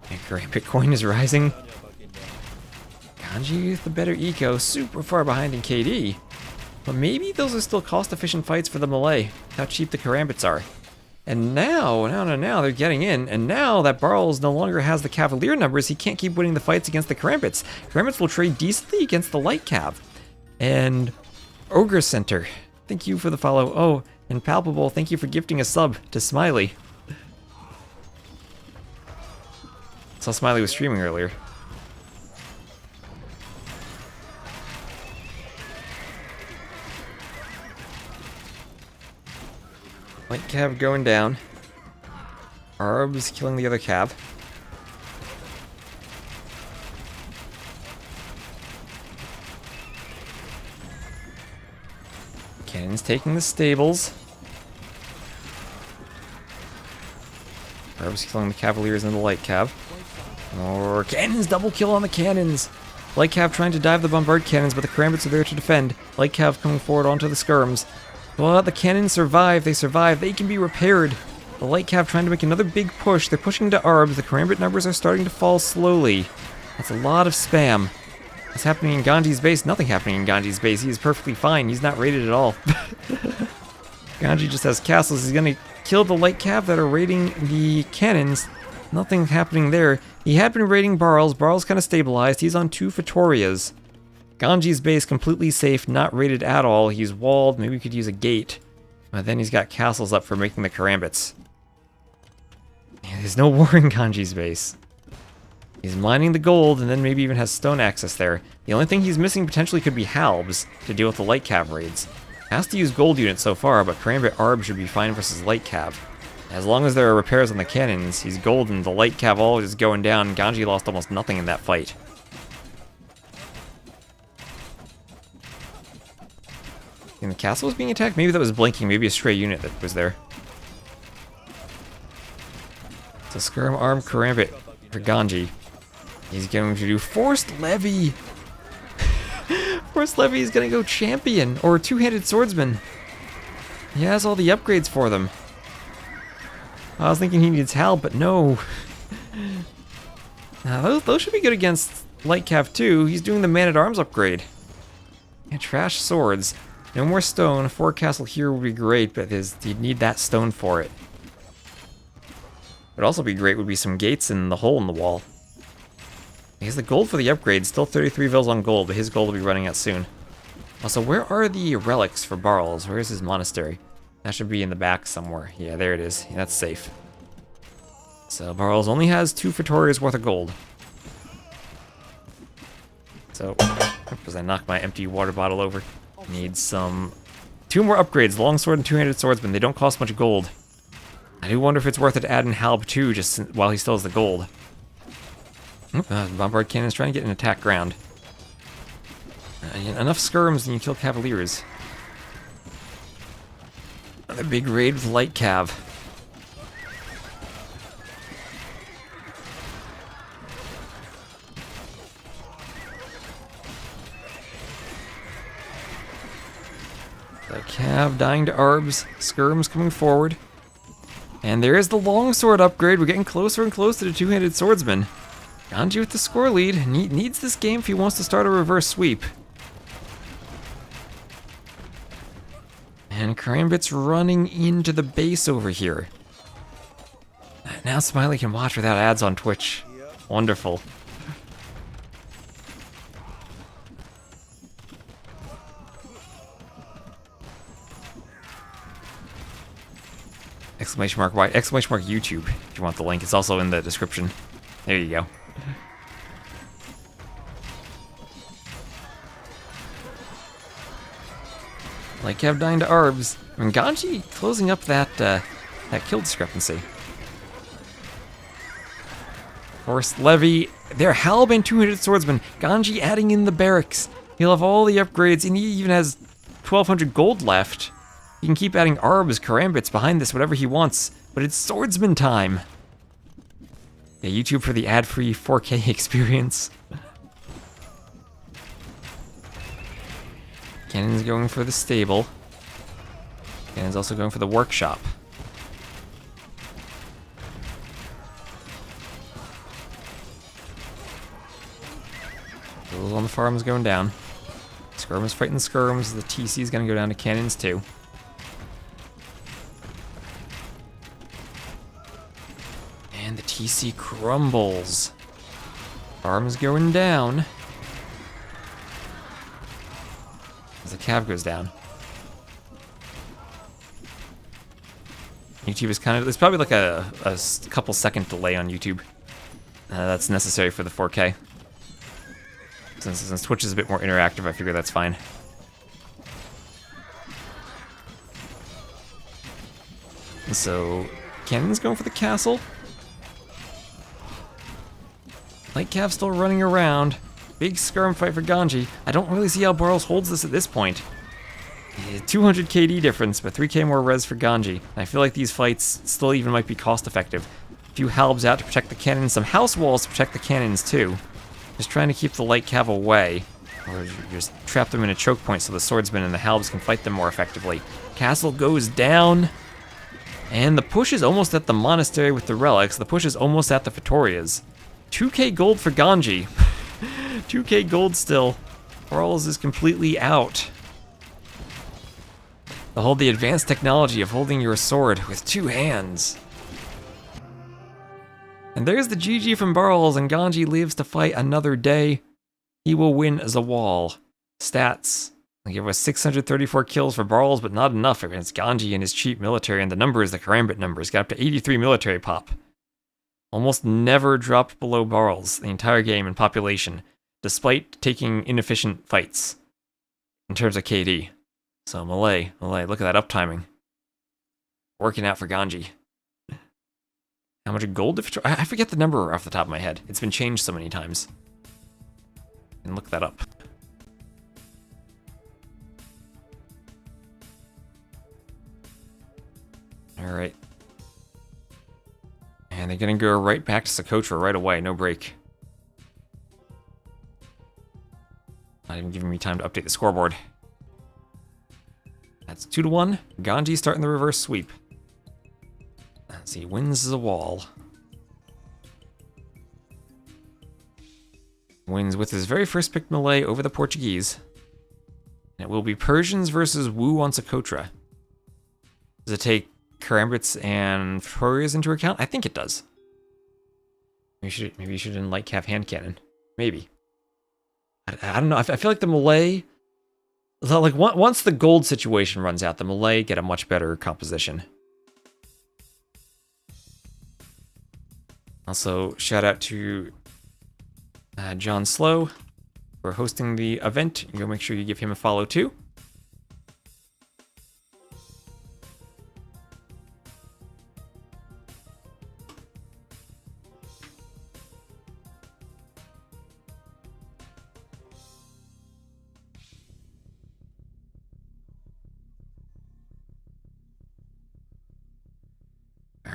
Bitcoin is rising. Ganji with the better eco, super far behind in KD. But maybe those are still cost-efficient fights for the Malay. How cheap the Karambits are. And now they're getting in, and now that Barles no longer has the Cavalier numbers, he can't keep winning the fights against the Karambits. Karambits will trade decently against the Light Cav. And Ogre Center, thank you for the follow. Oh, and Palpable, thank you for gifting a sub to Smiley. Saw Smiley was streaming earlier. Light Cav going down. Arbs killing the other Cav. Cannon's taking the stables. Arbs killing the Cavaliers and the Light Cav. Or Cannons double kill on the Cannons. Light Cav trying to dive the Bombard Cannons, but the Karambits are there to defend. Light Cav coming forward onto the Skirms. But the Cannons survive, they survive, they can be repaired. The Light Cav trying to make another big push. They're pushing to Arbs. The Karambit numbers are starting to fall slowly. That's a lot of spam. What's happening in Ganji's base? Nothing happening in Ganji's base. He is perfectly fine. He's not raided at all. Ganji just has castles. He's going to kill the Light Cav that are raiding the Cannons. Nothing happening there. He had been raiding Barles. Barles kind of stabilized. He's on 2 Vittorias. Ganji's base completely safe, not raided at all. He's walled. Maybe we could use a gate. But then he's got castles up for making the Karambits. Yeah, there's no war in Ganji's base. He's mining the gold and then maybe even has stone access there. The only thing he's missing potentially could be Halbs to deal with the Light Cav raids. Has to use gold units so far, but Karambit Arb should be fine versus Light Cav. As long as there are repairs on the cannons, he's golden. The Light Cav all is going down. Ganji lost almost nothing in that fight. And the castle was being attacked? Maybe that was blinking. Maybe a stray unit that was there. So Skirm Arm Karambit for Ganji. He's going to do Forced Levy. Forced Levy is going to go Champion or Two-Handed Swordsman. He has all the upgrades for them. I was thinking he needs Hal, but no. Now, those should be good against Light Cav too. He's doing the Man-at-Arms upgrade. And trash swords. No more stone. A 4 castle here would be great, but you'd need that stone for it. Would also be great would be some gates in the hole in the wall. He has the gold for the upgrade. Still 33 vils on gold, but his gold will be running out soon. Also, where are the relics for Barles? Where is his monastery? That should be in the back somewhere. Yeah, there it is. Yeah, that's safe. So Barles only has 2 Vittorias worth of gold. So, as I knock my empty water bottle over. Need some 2 more upgrades, longsword and Two-Handed Swordsman. They don't cost much gold. I do wonder if it's worth it to add in Halb too, just while he still has the gold. Bombard Cannon's trying to get an attack ground. Enough skirms and you kill Cavaliers. The big raid with light cav. The cav dying to arbs. Skirms coming forward. And there is the longsword upgrade. We're getting closer and closer to two-handed swordsman. Ganji with the score lead. Needs this game if he wants to start a reverse sweep. And Karambit's running into the base over here. Now Smiley can watch without ads on Twitch. Wonderful. Exclamation mark Y, exclamation mark YouTube, if you want the link. It's also in the description. There you go. Like Kev dying to Arbs. And Ganji closing up that kill discrepancy. Forced Levy. There, Halbin two-handed swordsman. Ganji adding in the barracks. He'll have all the upgrades, and he even has 1,200 gold left. He can keep adding Arbs, Karambits behind this, whatever he wants. But it's swordsman time. Yeah, YouTube for the ad-free 4K experience. Cannon's going for the stable. Cannon's also going for the workshop. Those on the farm is going down. Skirm is fighting skirms. The TC is going to go down to cannons too. And the TC crumbles. Farm is going down. As the cav goes down. YouTube is kind of, there's probably like a couple second delay on YouTube. That's necessary for the 4K. Since Twitch is a bit more interactive, I figure that's fine. And so, Cannon's going for the castle. Light Cav still running around. Big skirm fight for Ganji. I don't really see how Barles holds this at this point. 200 KD difference, but 3k more res for Ganji. I feel like these fights still even might be cost effective. A few halbs out to protect the cannons, some house walls to protect the cannons too. Just trying to keep the light cav away. Or just trap them in a choke point so the swordsmen and the halbs can fight them more effectively. Castle goes down. And the push is almost at the monastery with the relics. The push is almost at the Fetorias. 2k gold for Ganji. 2k gold still. Barles is completely out. Behold the advanced technology of holding your sword with two hands. And there's the GG from Barles, and Ganji lives to fight another day. He will win Zawal. Stats. They give us 634 kills for Barles, but not enough against Ganji and his cheap military, and the numbers, the Karambit numbers, got up to 83 military pop. Almost never dropped below Barles the entire game in population, despite taking inefficient fights in terms of KD. So Malay, look at that uptiming. Working out for Ganji. How much gold? I forget the number off the top of my head. It's been changed so many times. And look that up. Alright. And they're gonna go right back to Socotra right away, no break. Not even giving me time to update the scoreboard. That's 2-1. Ganji starting the reverse sweep. Let's see, wins the wall. Wins with his very first pick Malay over the Portuguese. And it will be Persians versus Wu on Socotra. Does it take Karambits and Fetorias into account? I think it does. Maybe you should in light cav hand cannon. Maybe. I don't know. I feel like the Malay, like once the gold situation runs out, the Malay get a much better composition. Also, shout out to John Slow for hosting the event. Go make sure you give him a follow too.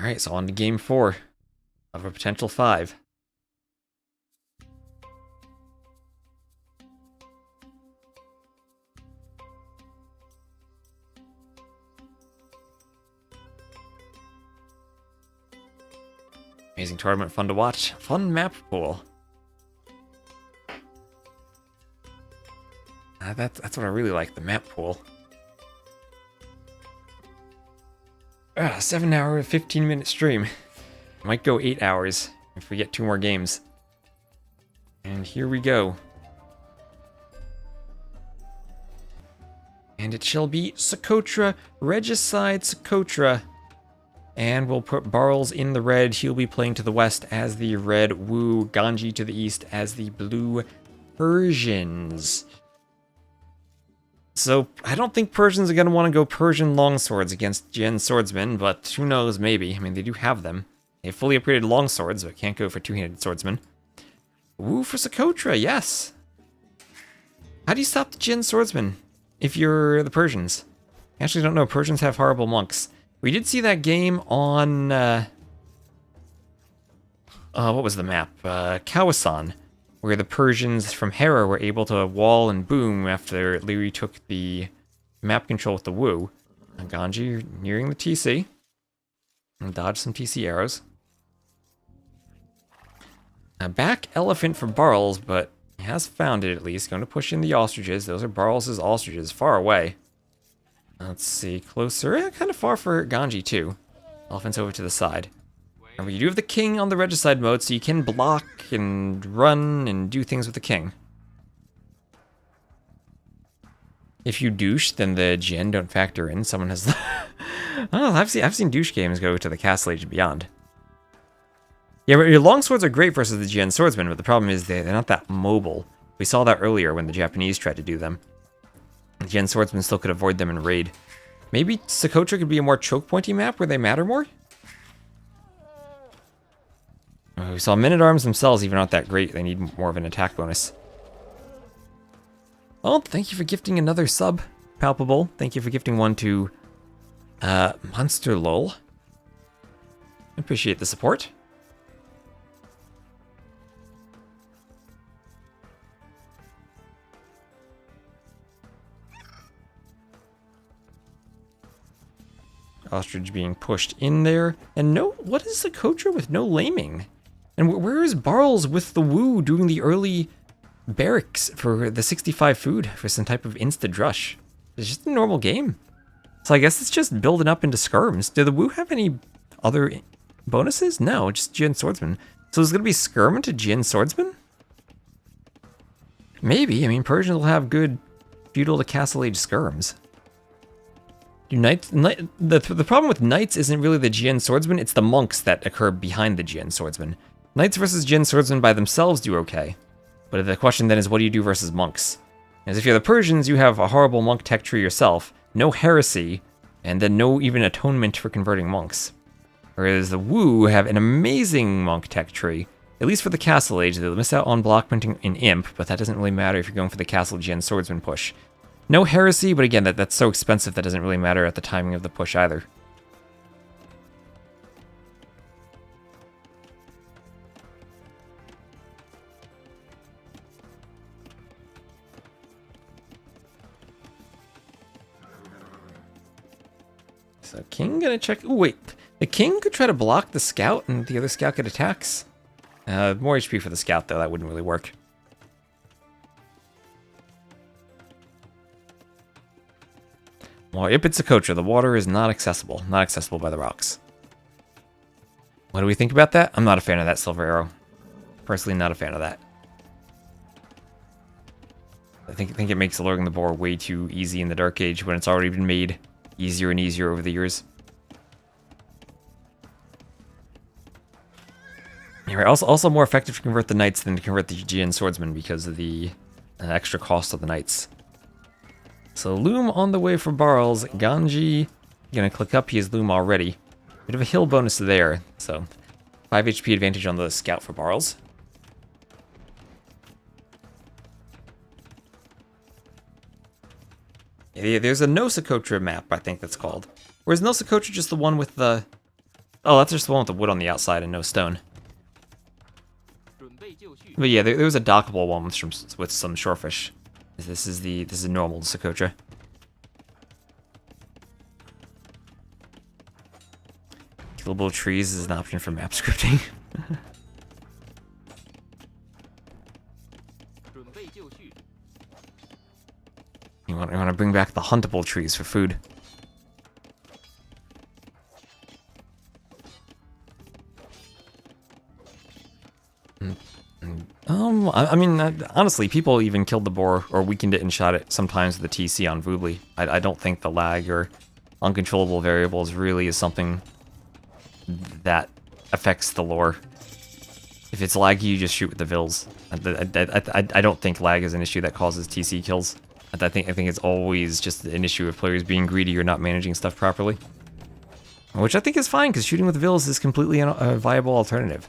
Alright, so on to game 4 of a potential 5. Amazing tournament, fun to watch. Fun map pool. That's what I really like, the map pool. 7-hour, 15-minute stream. Might go 8 hours if we get 2 more games. And here we go. And it shall be Socotra, Regicide Socotra. And we'll put Barles in the red. He'll be playing to the west as the red Wu. Ganji to the east as the blue Persians. So, I don't think Persians are going to want to go Persian longswords against Jin swordsmen, but who knows, maybe. I mean, they do have them. They have fully upgraded longswords, but can't go for two-handed swordsmen. Wu for Socotra, yes! How do you stop the Jin swordsmen if you're the Persians? I actually don't know. Persians have horrible monks. We did see that game on, what was the map? Kawasan, where the Persians from Hera were able to wall and boom after LingHe took the map control with the Wu. And Ganji nearing the TC. And dodge some TC arrows. Back elephant for Barles, but he has found it at least. Going to push in the ostriches. Those are Barles' ostriches, far away. Let's see, closer. Yeah, kind of far for Ganji, too. Elephant's over to the side. Remember, you do have the king on the regicide mode, so you can block and run and do things with the king. If you douche, then the Jin don't factor in. Someone has... oh, I've seen douche games go to the Castle Age and beyond. Yeah, but your longswords are great versus the Jin swordsmen, but the problem is they're not that mobile. We saw that earlier when the Japanese tried to do them. The Jin swordsmen still could avoid them in raid. Maybe Socotra could be a more choke pointy map where they matter more? We saw men-at-arms themselves even aren't that great. They need more of an attack bonus. Well, thank you for gifting another sub, Palpable. Thank you for gifting one to Monster Lol. Appreciate the support. Ostrich being pushed in there. And no, what is Socotra with no laming? And where is Barles with the Wu doing the early barracks for the 65 food for some type of insta-drush? It's just a normal game. So I guess it's just building up into skirms. Do the Wu have any other bonuses? No, just Jin Swordsman. So it's going to be skirm into Jin Swordsman? Maybe. I mean, Persians will have good feudal to castle age skirms. Do the problem with knights isn't really the Jin swordsmen, it's the monks that occur behind the Jin swordsmen. Knights versus Jin swordsmen by themselves do okay. But the question then is, what do you do versus monks? As if you're the Persians, you have a horrible monk tech tree yourself, no heresy, and then no even atonement for converting monks. Whereas the Wu have an amazing monk tech tree, at least for the castle age. They'll miss out on block printing in Imp, but that doesn't really matter if you're going for the castle Jin swordsman push. No heresy, but again, that's so expensive that doesn't really matter at the timing of the push either. So king gonna check... Ooh, wait. The king could try to block the scout and the other scout get attacks. More HP for the scout, though. That wouldn't really work. Well, if it's Socotra, the water is not accessible. Not accessible by the rocks. What do we think about that? I'm not a fan of that silver arrow. Personally, not a fan of that. I think it makes luring the boar way too easy in the Dark Age when it's already been made easier and easier over the years. Anyway, also more effective to convert the knights than to convert the Jin swordsmen because of the extra cost of the knights. So Loom on the way for Barles. Ganji gonna click up. He has Loom already. Bit of a hill bonus there. So 5 HP advantage on the scout for Barles. Yeah, there's a no Socotra map, I think that's called. Or is no Socotra just the one with the Oh, that's just the one with the wood on the outside and no stone. 准备就绪， But yeah, there was a dockable one with some shorefish. This is normal to Socotra. Killable trees is an option for map scripting. 准备就绪， you want to bring back the huntable trees for food. I mean, honestly, people even killed the boar or weakened it and shot it sometimes with the TC on Voobly. I don't think the lag or uncontrollable variables really is something that affects the lore. If it's laggy, you just shoot with the Vils. I don't think lag is an issue that causes TC kills. I think it's always just an issue of players being greedy or not managing stuff properly. Which I think is fine, because shooting with Vils is completely a viable alternative.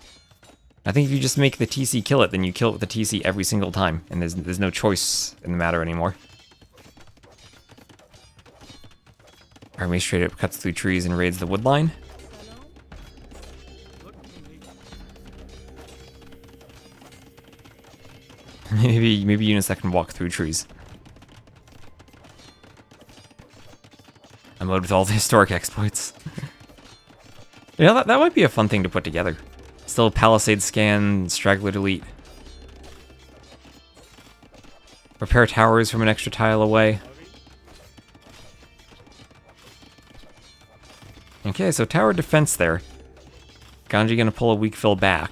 I think if you just make the TC kill it, then you kill it with the TC every single time, and there's no choice in the matter anymore. Army straight up cuts through trees and raids the wood line. Maybe units that can walk through trees. A mode with all the historic exploits. You know, that might be a fun thing to put together. Still Palisade scan, Straggler delete. Repair towers from an extra tile away. Okay, so tower defense there. Ganji gonna pull a weak fill back.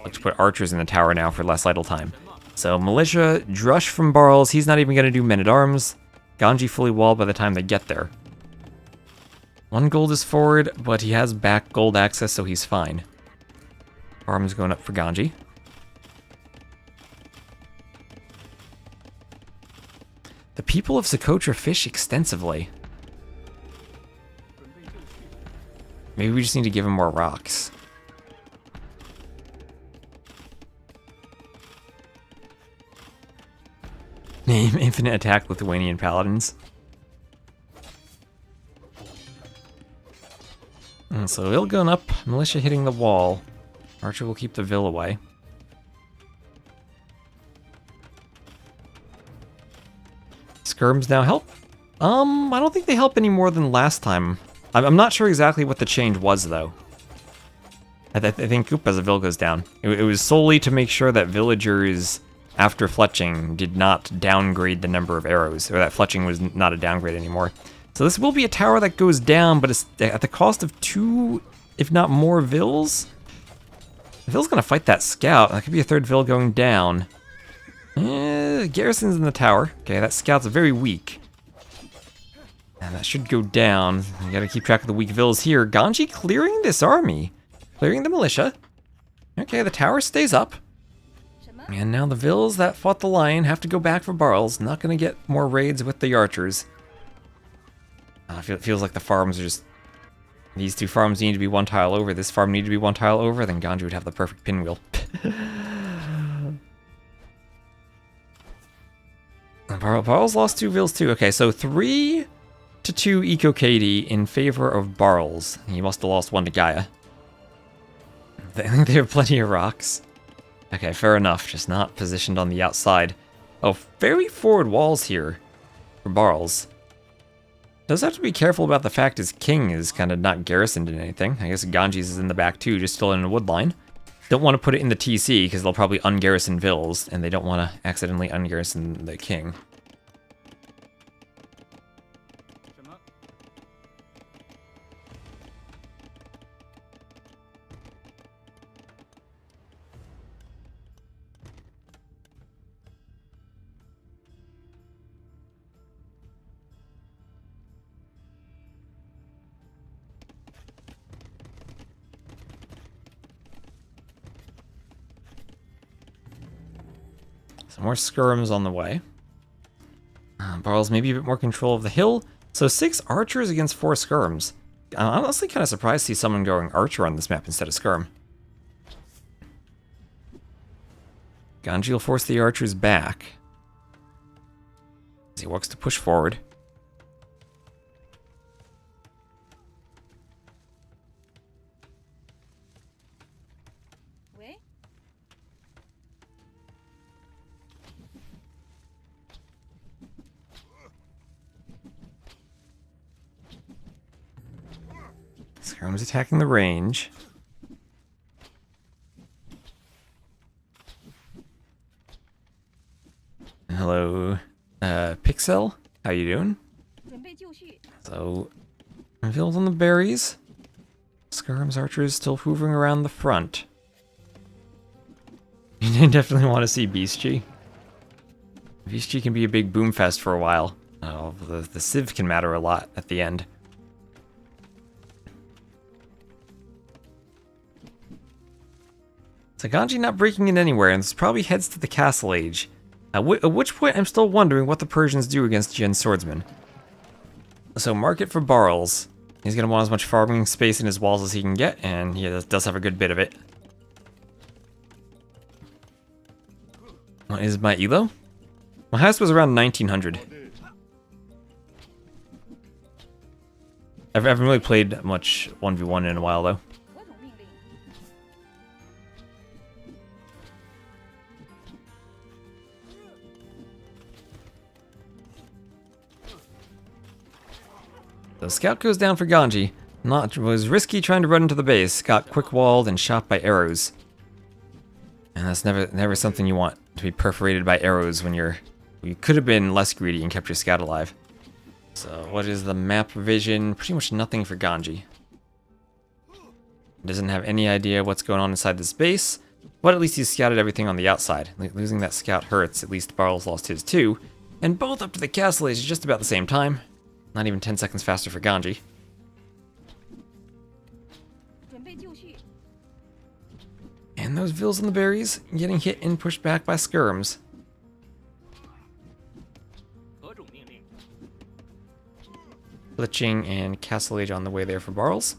Like to put archers in the tower now for less idle time. So militia, Drush from Barles, he's not even gonna do men-at-arms. Ganji fully walled by the time they get there. 1 gold is forward, but he has back gold access, so he's fine. Arms going up for Ganji. The people of Socotra fish extensively. Maybe we just need to give him more rocks. Name infinite attack Lithuanian paladins. And so Vil going up, militia hitting the wall. Archer will keep the Vil away. Skirms now help? I don't think they help any more than last time. I'm not sure exactly what the change was, though. I think Goop as a Vil goes down. It was solely to make sure that villagers, after fletching, did not downgrade the number of arrows, or that fletching was not a downgrade anymore. So this will be a tower that goes down, but it's at the cost of 2, if not more, Vils. Vil's gonna fight that scout. That could be a 3rd Vil going down. Garrison's in the tower. Okay, that scout's very weak. And that should go down. You gotta keep track of the weak Vils here. Ganji clearing this army. Clearing the militia. Okay, the tower stays up. And now the Vils that fought the lion have to go back for Barles. Not gonna get more raids with the archers. It feels like the farms are just... These 2 farms need to be 1 tile over. This farm need to be 1 tile over. Then Ganji would have the perfect pinwheel. Barles lost 2 Vils too. Okay, so 3-2 Eco KD in favor of Barles. He must have lost 1 to Gaia. I think they have plenty of rocks. Okay, fair enough. Just not positioned on the outside. Oh, very forward walls here for Barles. Does have to be careful about the fact his king is kind of not garrisoned in anything. I guess Ganji's is in the back too, just still in a wood line. Don't want to put it in the TC because they'll probably ungarrison Vils, and they don't want to accidentally ungarrison the king. 什么？ Some more skirms on the way. Barles maybe a bit more control of the hill. So 6 archers against 4 skirms. I'm honestly kind of surprised to see someone going archer on this map instead of skirm. Ganji will force the archers back as he works to push forward. Skirm's attacking the range. Hello, Pixel. How you doing? 准备就绪， So, reveals on the berries. Skirm's archers still hoovering around the front. You definitely want to see Beastie. Beastie can be a big boom fest for a while. Oh, the Civ can matter a lot at the end. So Ganji not breaking in anywhere, and this probably heads to the Castle Age. At which point I'm still wondering what the Persians do against Jin swordsmen. So market for Barles. He's going to want as much farming space in his walls as he can get, and he does have a good bit of it. What is my elo? My highest was around 1900. I haven't really played much 1v1 in a while though. 何种命令？ The scout goes down for Ganji. Was risky trying to run into the base. Got quick walled and shot by arrows. And that's never something you want to be perforated by arrows when you could have been less greedy and kept your scout alive. So what is the map vision? Pretty much nothing for Ganji. Doesn't have any idea what's going on inside this base, but at least he's scouted everything on the outside. Losing that scout hurts. At least Barles lost his too, and both up to the castle age just about the same time. Not even 10 seconds faster for Ganji. 准备就绪， And those vills on the berries getting hit and pushed back by skirms. 何种命令？ Glitching and castle age on the way there for Barles.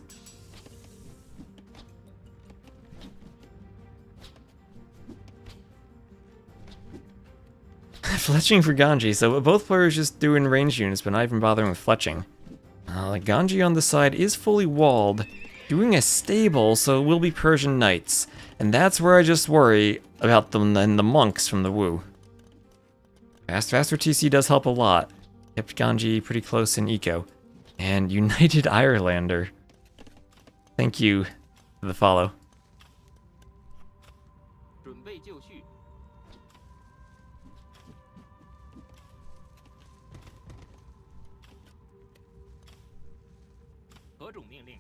Fletching for Ganji, so both players just doing range units, but not even bothering with fletching. Ganji on the side is fully walled, doing a stable, so it will be Persian knights. And that's where I just worry about them and the monks from the Wu. Faster TC does help a lot. Kept Ganji pretty close in eco. And United Irelander. Thank you for the follow. 准备就绪， 何种命令？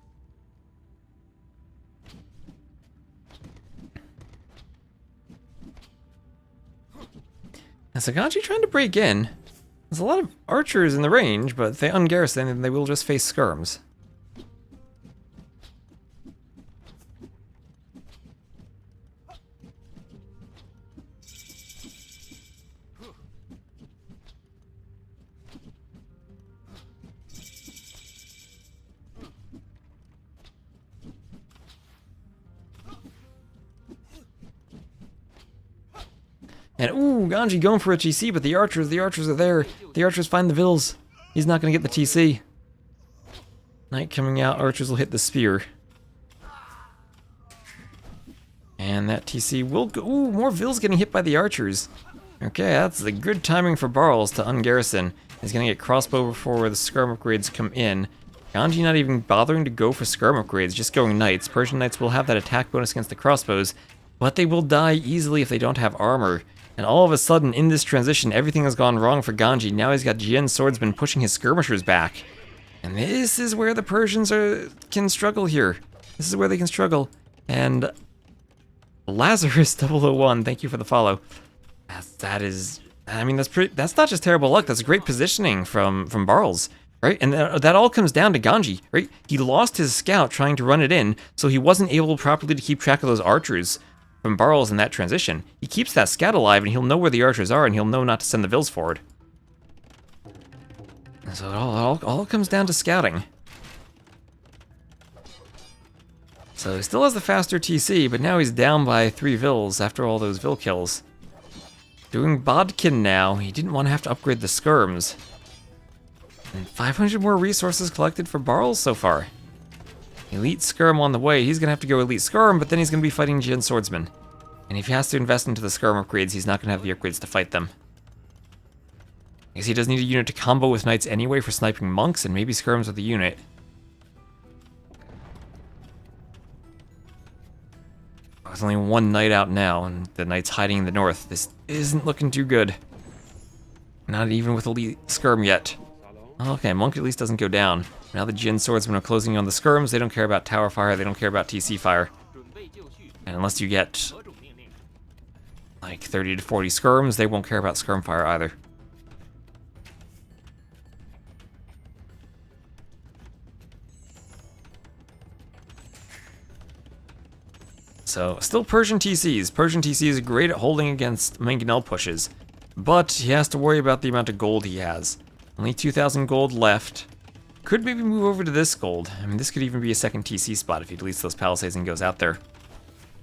Now, Ganji trying to break in. There's a lot of archers in the range, but if they ungarrison, they will just face skirms. And ooh, Ganji going for a TC, but the archers are there. The archers find the vills. He's not gonna get the TC. Knight coming out, archers will hit the spear. And that TC will go. Ooh, more vills getting hit by the archers. Okay, that's the good timing for Barles to ungarrison. He's gonna get crossbow before the skirm upgrades come in. Ganji not even bothering to go for skirm upgrades, just going knights. Persian knights will have that attack bonus against the crossbows, but they will die easily if they don't have armor. And all of a sudden, in this transition, everything has gone wrong for Ganji. Now he's got Jin swordsman pushing his skirmishers back. And this is where the Persians can struggle here. This is where they can struggle. And Lazarus 001, thank you for the follow. That's not just terrible luck, that's great positioning from Barles, right? And that all comes down to Ganji, right? He lost his scout trying to run it in, so he wasn't able properly to keep track of those archers from Barles in that transition. He keeps that scout alive, and he'll know where the archers are, and he'll know not to send the vills forward. So it all comes down to scouting. So he still has the faster TC, but now he's down by 3 vills after all those vill kills. Doing Bodkin now. He didn't want to have to upgrade the skirms. And 500 more resources collected for Barles so far. Elite skirm on the way. He's going to have to go elite skirm, but then he's going to be fighting Jin swordsmen. And if he has to invest into the skirm upgrades, he's not going to have the upgrades to fight them. I guess he does need a unit to combo with knights anyway for sniping monks, and maybe skirms with a unit. There's only one knight out now, and the knight's hiding in the north. This isn't looking too good. Not even with elite skirm yet. Okay, monk at least doesn't go down. Now the Jin swordsmen are closing on the skirms. They don't care about tower fire. They don't care about TC fire. 准备就绪， And unless you get 何种命令？ like 30 to 40 skirms, they won't care about skirm fire either. So, still Persian TCs. Persian TC is great at holding against Mangonel pushes, but he has to worry about the amount of gold he has. Only 2,000 gold left. Could maybe move over to this gold. I mean, this could even be a second TC spot if he deletes those palisades and goes out there.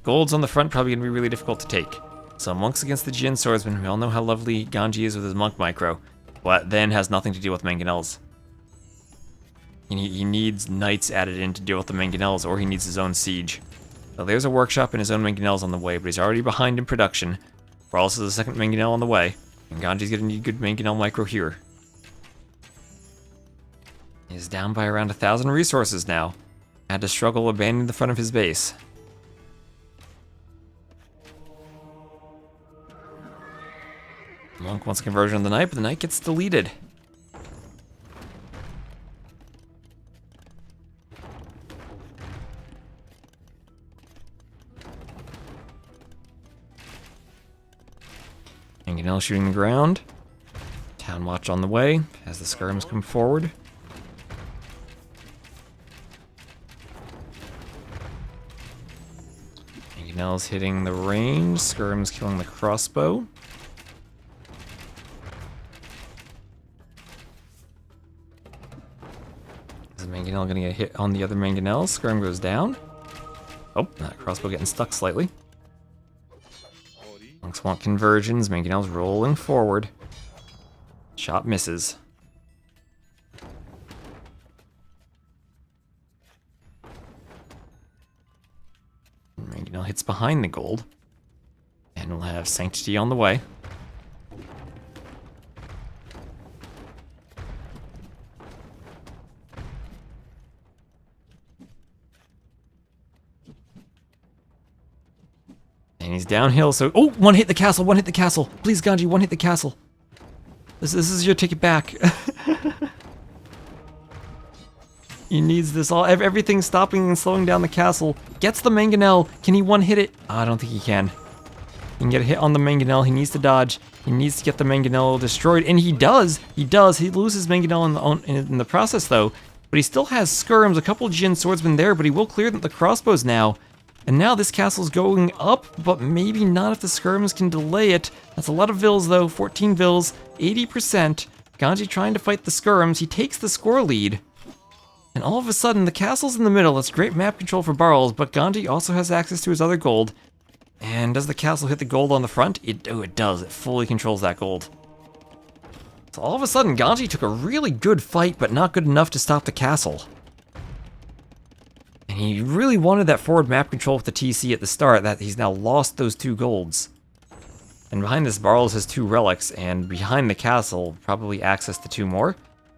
Gold's on the front, probably going to be really difficult to take. So, monks against the Jin swordsman. We all know how lovely Ganji is with his monk micro, but then has nothing to deal with Mangonels. He needs knights added in to deal with the Mangonels, or he needs his own siege. So there's a workshop and his own Mangonels on the way, but he's already behind in production. Barles is a second Mangonel on the way, and Ganji's gonna need good Mangonel micro here. He's down by around 1,000 resources now. Had to struggle abandoning the front of his base. Monk wants conversion on the knight, but the knight gets deleted. Mangonel shooting the ground. Town watch on the way as the skirms come forward. Mangonel's hitting the range. Skirms killing the crossbow. Is Mangonel gonna get hit on the other Mangonel? Skirm goes down. Oh, that crossbow getting stuck slightly. Monks want conversions. Mangonel's rolling forward. Shot misses. Mangonel hits behind the gold. And we'll have Sanctity on the way. And he's downhill, so... Oh! One hit the castle! One hit the castle! Please, Ganji, one hit the castle! This is your ticket back. He needs this all. Everything's stopping and slowing down the castle. Gets the Mangonel. Can he one-hit it? Oh, I don't think he can. He can get a hit on the Mangonel. He needs to dodge. He needs to get the Mangonel destroyed. And he does! He does. He loses Mangonel in the process, though. But he still has skirms. A couple Jin swordsmen there, but he will clear the crossbows now. And now this castle's going up, but maybe not if the skirms can delay it. That's a lot of vills, though. 14 vills, 80%. Ganji trying to fight the skirms. He takes the score lead. And all of a sudden, the castle's in the middle. That's great map control for Barles, but Ganji also has access to his other gold. And does the castle hit the gold on the front? It does. It fully controls that gold. So all of a sudden, Ganji took a really good fight, but not good enough to stop the castle. And he really wanted that forward map control with the TC at the start, that he's now lost those 2 golds. And behind this, Barles has 2 relics, and behind the castle, probably access to 2 more.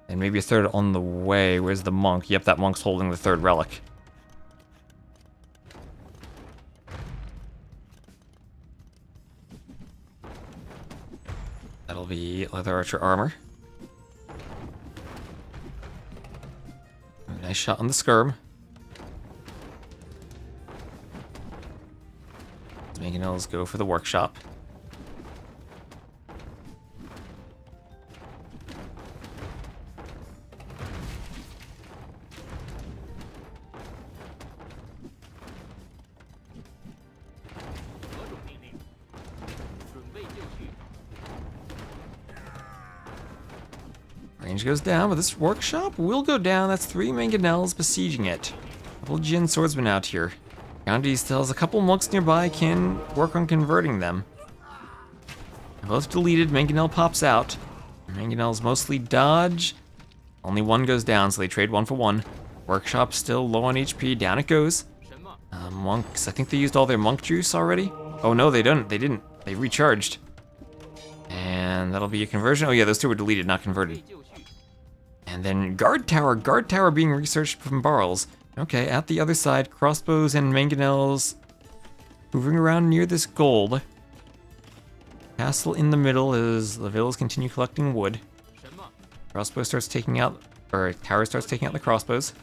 And maybe a 3rd on the way. Where's the monk? Yep, that monk's holding the 3rd relic. That'll be leather archer armor. Nice shot on the skirm. Mangonels go for the workshop. Range goes down, but this workshop will go down. That's 3 Mangonels besieging it. Couple Jin swordsmen out here. Ganji still has a couple monks nearby, can work on converting them. Both deleted, Mangonel pops out. Mangonel's mostly dodge. Only one goes down, so they trade 1 for 1. Workshop still low on HP, down it goes. Monks, I think they used all their monk juice already. Oh no, they didn't. They recharged. And that'll be a conversion. Oh yeah, those 2 were deleted, not converted. And then guard tower being researched from Barles. Okay, at the other side, crossbows and Mangonels moving around near this gold. Castle in the middle as the villas continue collecting wood. 什么？ Crossbow starts taking out, or tower starts taking out the crossbows.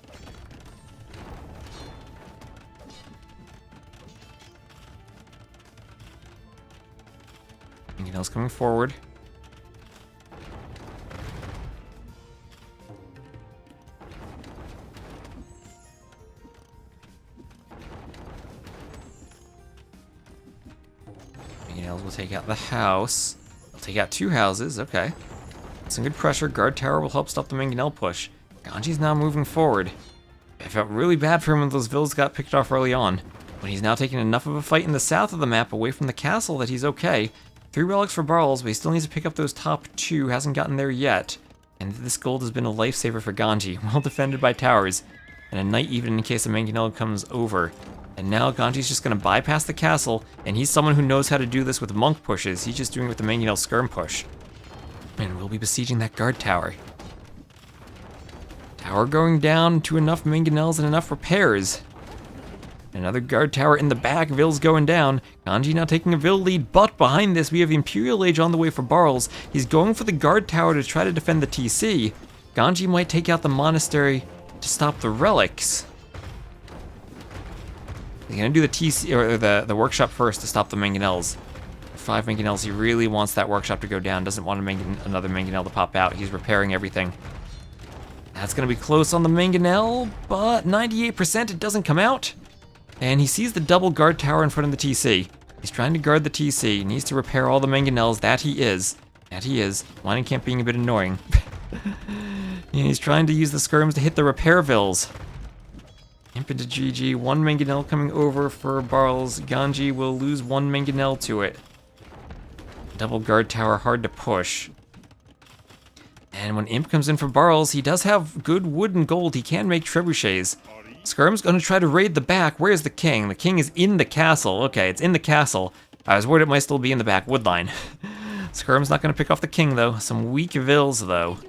Mangonel's coming forward. Mangonels will take out the house. They'll take out 2 houses, okay. Some good pressure. Guard tower will help stop the Mangonel push. Ganji's now moving forward. I felt really bad for him when those villas got picked off early on. But he's now taking enough of a fight in the south of the map away from the castle that he's okay. 3 relics for Barles, but he still needs to pick up those top 2. Hasn't gotten there yet. And this gold has been a lifesaver for Ganji. Well defended by towers. And a knight even in case a Mangonel comes over. And now Ganji's just going to bypass the castle. And he's someone who knows how to do this with monk pushes. He's just doing it with the Mangonel skirm push. And we'll be besieging that guard tower. Tower going down to enough Mangonels and enough repairs. Another guard tower in the back, Vill's going down. Ganji now taking a Vill lead, but behind this we have Imperial Age on the way for Barles. He's going for the guard tower to try to defend the TC. Ganji might take out the monastery to stop the relics. He's gonna do the TC or the workshop first to stop the Mangonels. 5 Mangonels, he really wants that workshop to go down, doesn't want another Mangonel to pop out. He's repairing everything. That's gonna be close on the Mangonel, but 98% it doesn't come out. And he sees the double guard tower in front of the TC. He's trying to guard the TC. He needs to repair all the Mangonels. That he is. That he is. Mining camp being a bit annoying. And he's trying to use the skirms to hit the repair vills. Imp into GG. 1 Mangonel coming over for Barles. Ganji will lose 1 Mangonel to it. Double guard tower hard to push. And when Imp comes in for Barles, he does have good wood and gold. He can make trebuchets. Skirm's gonna try to raid the back. Where's the king? The king is in the castle. Okay, it's in the castle. I was worried it might still be in the back wood line. Skirm's not gonna pick off the king though. Some weak vills though.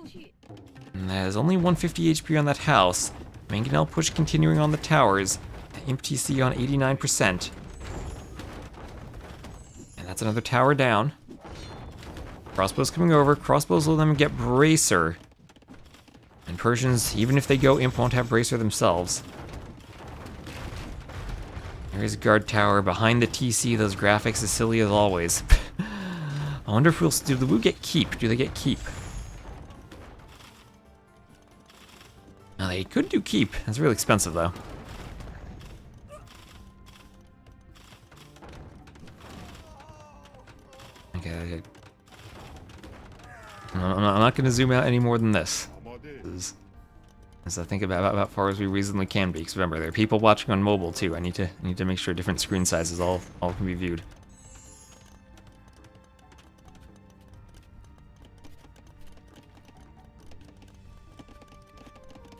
And there's only 150 HP on that house. Mangonel push continuing on the towers. Imp TC on 89%. And that's another tower down. Crossbows coming over. Crossbows will let them get Bracer. And Persians, even if they go Imp, won't have Bracer themselves. There's a guard tower behind the TC. Those graphics as silly as always. I wonder if we'll do the Wu get keep. Do they get keep? Now they could do keep. That's really expensive though. Okay. I'm not going to zoom out any more than this. As I think about far as we reasonably can be. Because remember, there are people watching on mobile too. I need to make sure different screen sizes all can be viewed.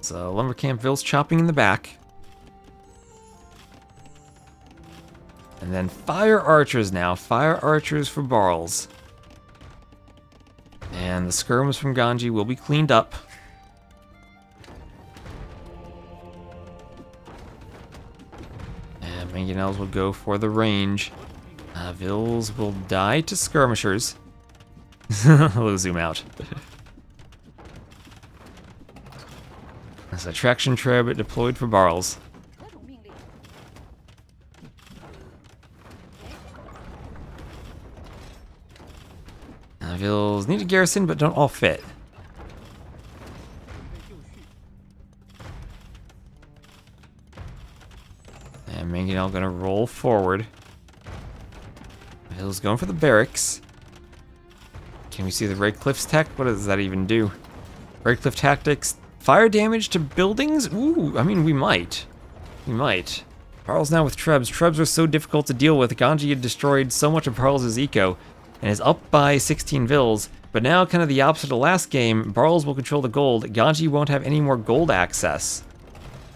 So lumber camp Ville's chopping in the back. And then fire archers now. Fire archers for Barles. And the skirms from Ganji will be cleaned up. And Mangonels will go for the range. Vills will die to skirmishers. We'll zoom out. That's a traction treb deployed for Barles. 何种命令？ Vills need a garrison, but don't all fit. And Mangonel gonna roll forward. Vills going for the barracks. Can we see the Redcliffe's tech? What does that even do? Redcliffe tactics. Fire damage to buildings? Ooh, I mean, we might. We might. Barles now with Trebs. Trebs are so difficult to deal with. Ganji had destroyed so much of Barles' eco and is up by 16 Vills. But now, kind of the opposite of last game, Barles will control the gold. Ganji won't have any more gold access.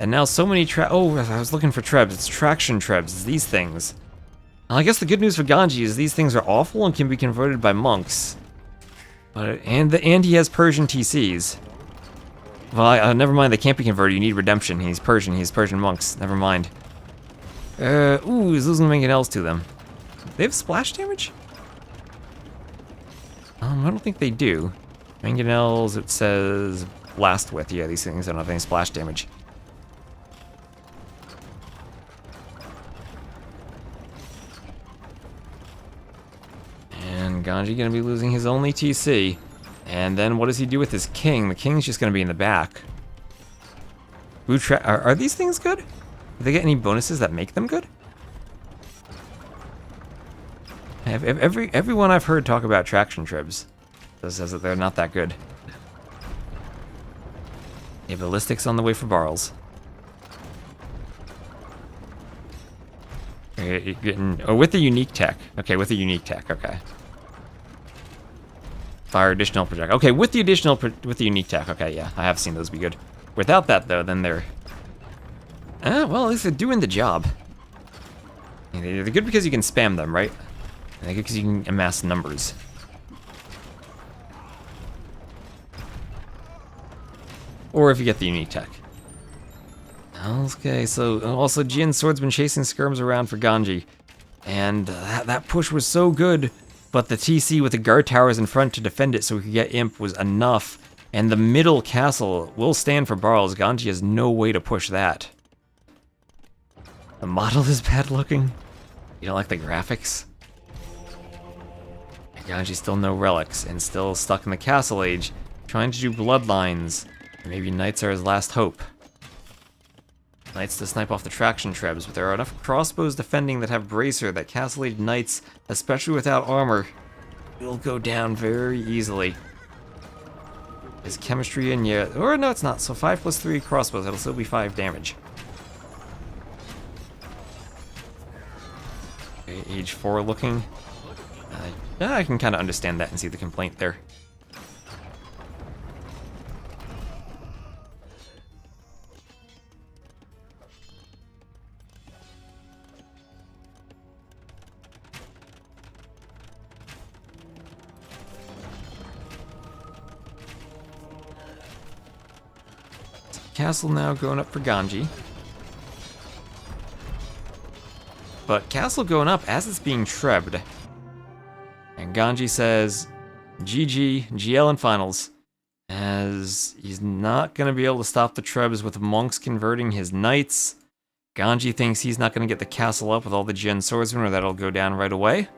And now so many oh, I was looking for Trebs. It's traction Trebs. It's these things. I guess the good news for Ganji is these things are awful and can be converted by monks. But, and he has Persian TCs. Well, never mind, they can't be converted. You need redemption. He's Persian monks. Never mind. Ooh, he's losing mangonels to them. They have splash damage? I don't think they do. Mangonels, it says blast with. Yeah, these things don't have any splash damage. And Ganji gonna be losing his only TC. And then what does he do with his king? The king's just gonna be in the back. Are these things good? Do they get any bonuses that make them good? Everyone I've heard talk about traction tribs says that they're not that good. Yeah, ballistics on the way for Barles. You're getting, oh, with the unique tech. Okay, with the unique tech. Okay. Fire additional projectile. Okay, with the unique tech. Okay, yeah, I have seen those be good. Without that though, then they're well, at least they're doing the job. They're good because you can spam them, right? And they're good because you can amass numbers. Or if you get the unique tech. Okay, so also Jin's sword's been chasing skirms around for Ganji. And that push was so good, but the TC with the guard towers in front to defend it so we could get Imp was enough. And the middle castle will stand for Barles. Ganji has no way to push that. The model is bad looking. You don't like the graphics? Ganji's still no relics and still stuck in the castle age, trying to do bloodlines. Maybe knights are his last hope. Knights to snipe off the traction trebs, but there are enough crossbows defending that have bracer that castle age knights, especially without armor, will go down very easily. Is chemistry in yet? Or no, it's not. So 5 plus 3 crossbows, that'll still be 5 damage. Okay, age 4 looking. Yeah, I can kind of understand that and see the complaint there. Castle now going up for Ganji. But castle going up as it's being trebbed. And Ganji says, GG, GL in finals. As he's not going to be able to stop the trebs with monks converting his knights. Ganji thinks he's not going to get the castle up with all the Jin swordsmen or that'll go down right away.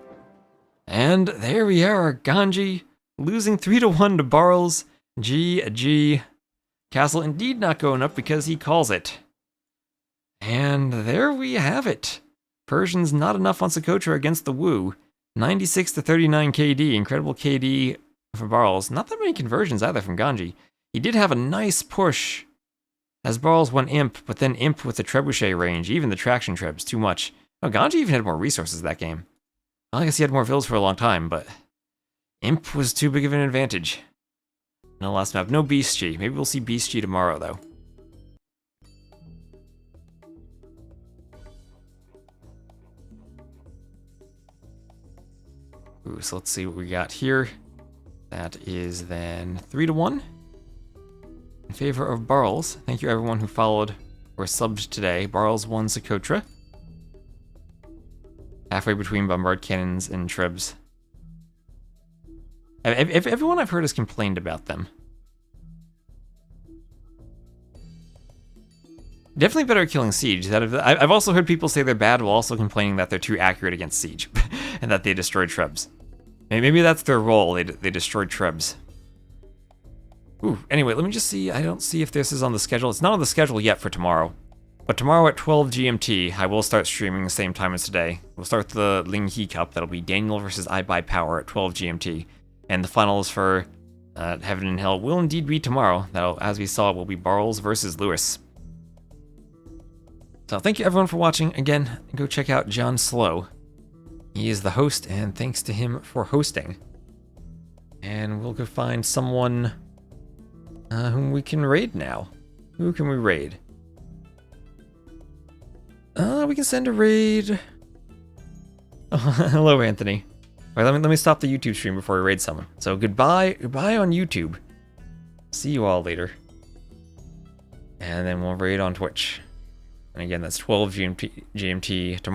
And there we are, Ganji losing 3-1 to Barles. GG. Castle indeed not going up because he calls it. And there we have it. Persians not enough on Socotra against the Wu. 96 to 39 KD. Incredible KD for Barles. Not that many conversions either from Ganji. He did have a nice push as Barles went Imp, but then Imp with the trebuchet range. Even the traction trebs, too much. Oh, Ganji even had more resources that game. Well, I guess he had more vills for a long time, but Imp was too big of an advantage. No last map. No Beast G. Maybe we'll see Beast G tomorrow, though. Ooh, so let's see what we got here. That is then 3-1 in favor of Barles. Thank you everyone who followed or subbed today. Barles won Socotra. Halfway between bombard cannons and trebs. If everyone I've heard has complained about them. Definitely better at killing siege. I've also heard people say they're bad while also complaining that they're too accurate against siege. And that they destroy trebs. Maybe that's their role, they destroy trebs. Ooh, anyway, let me just see. I don't see if this is on the schedule. It's not on the schedule yet for tomorrow. But tomorrow at 12 GMT, I will start streaming the same time as today. We'll start the LingHe Cup. That'll be Daniel versus I Buy Power at 12 GMT. And the finals for Heaven and Hell will indeed be tomorrow. That'll, as we saw, will be Barles versus Lewis. So thank you everyone for watching. Again, go check out John Slow. He is the host, and thanks to him for hosting. And we'll go find someone whom we can raid now. Who can we raid? We can send a raid. Oh, hello, Anthony. All right, let me stop the YouTube stream before we raid someone. So goodbye on YouTube. See you all later. And then we'll raid on Twitch. And again, that's 12 GMT tomorrow.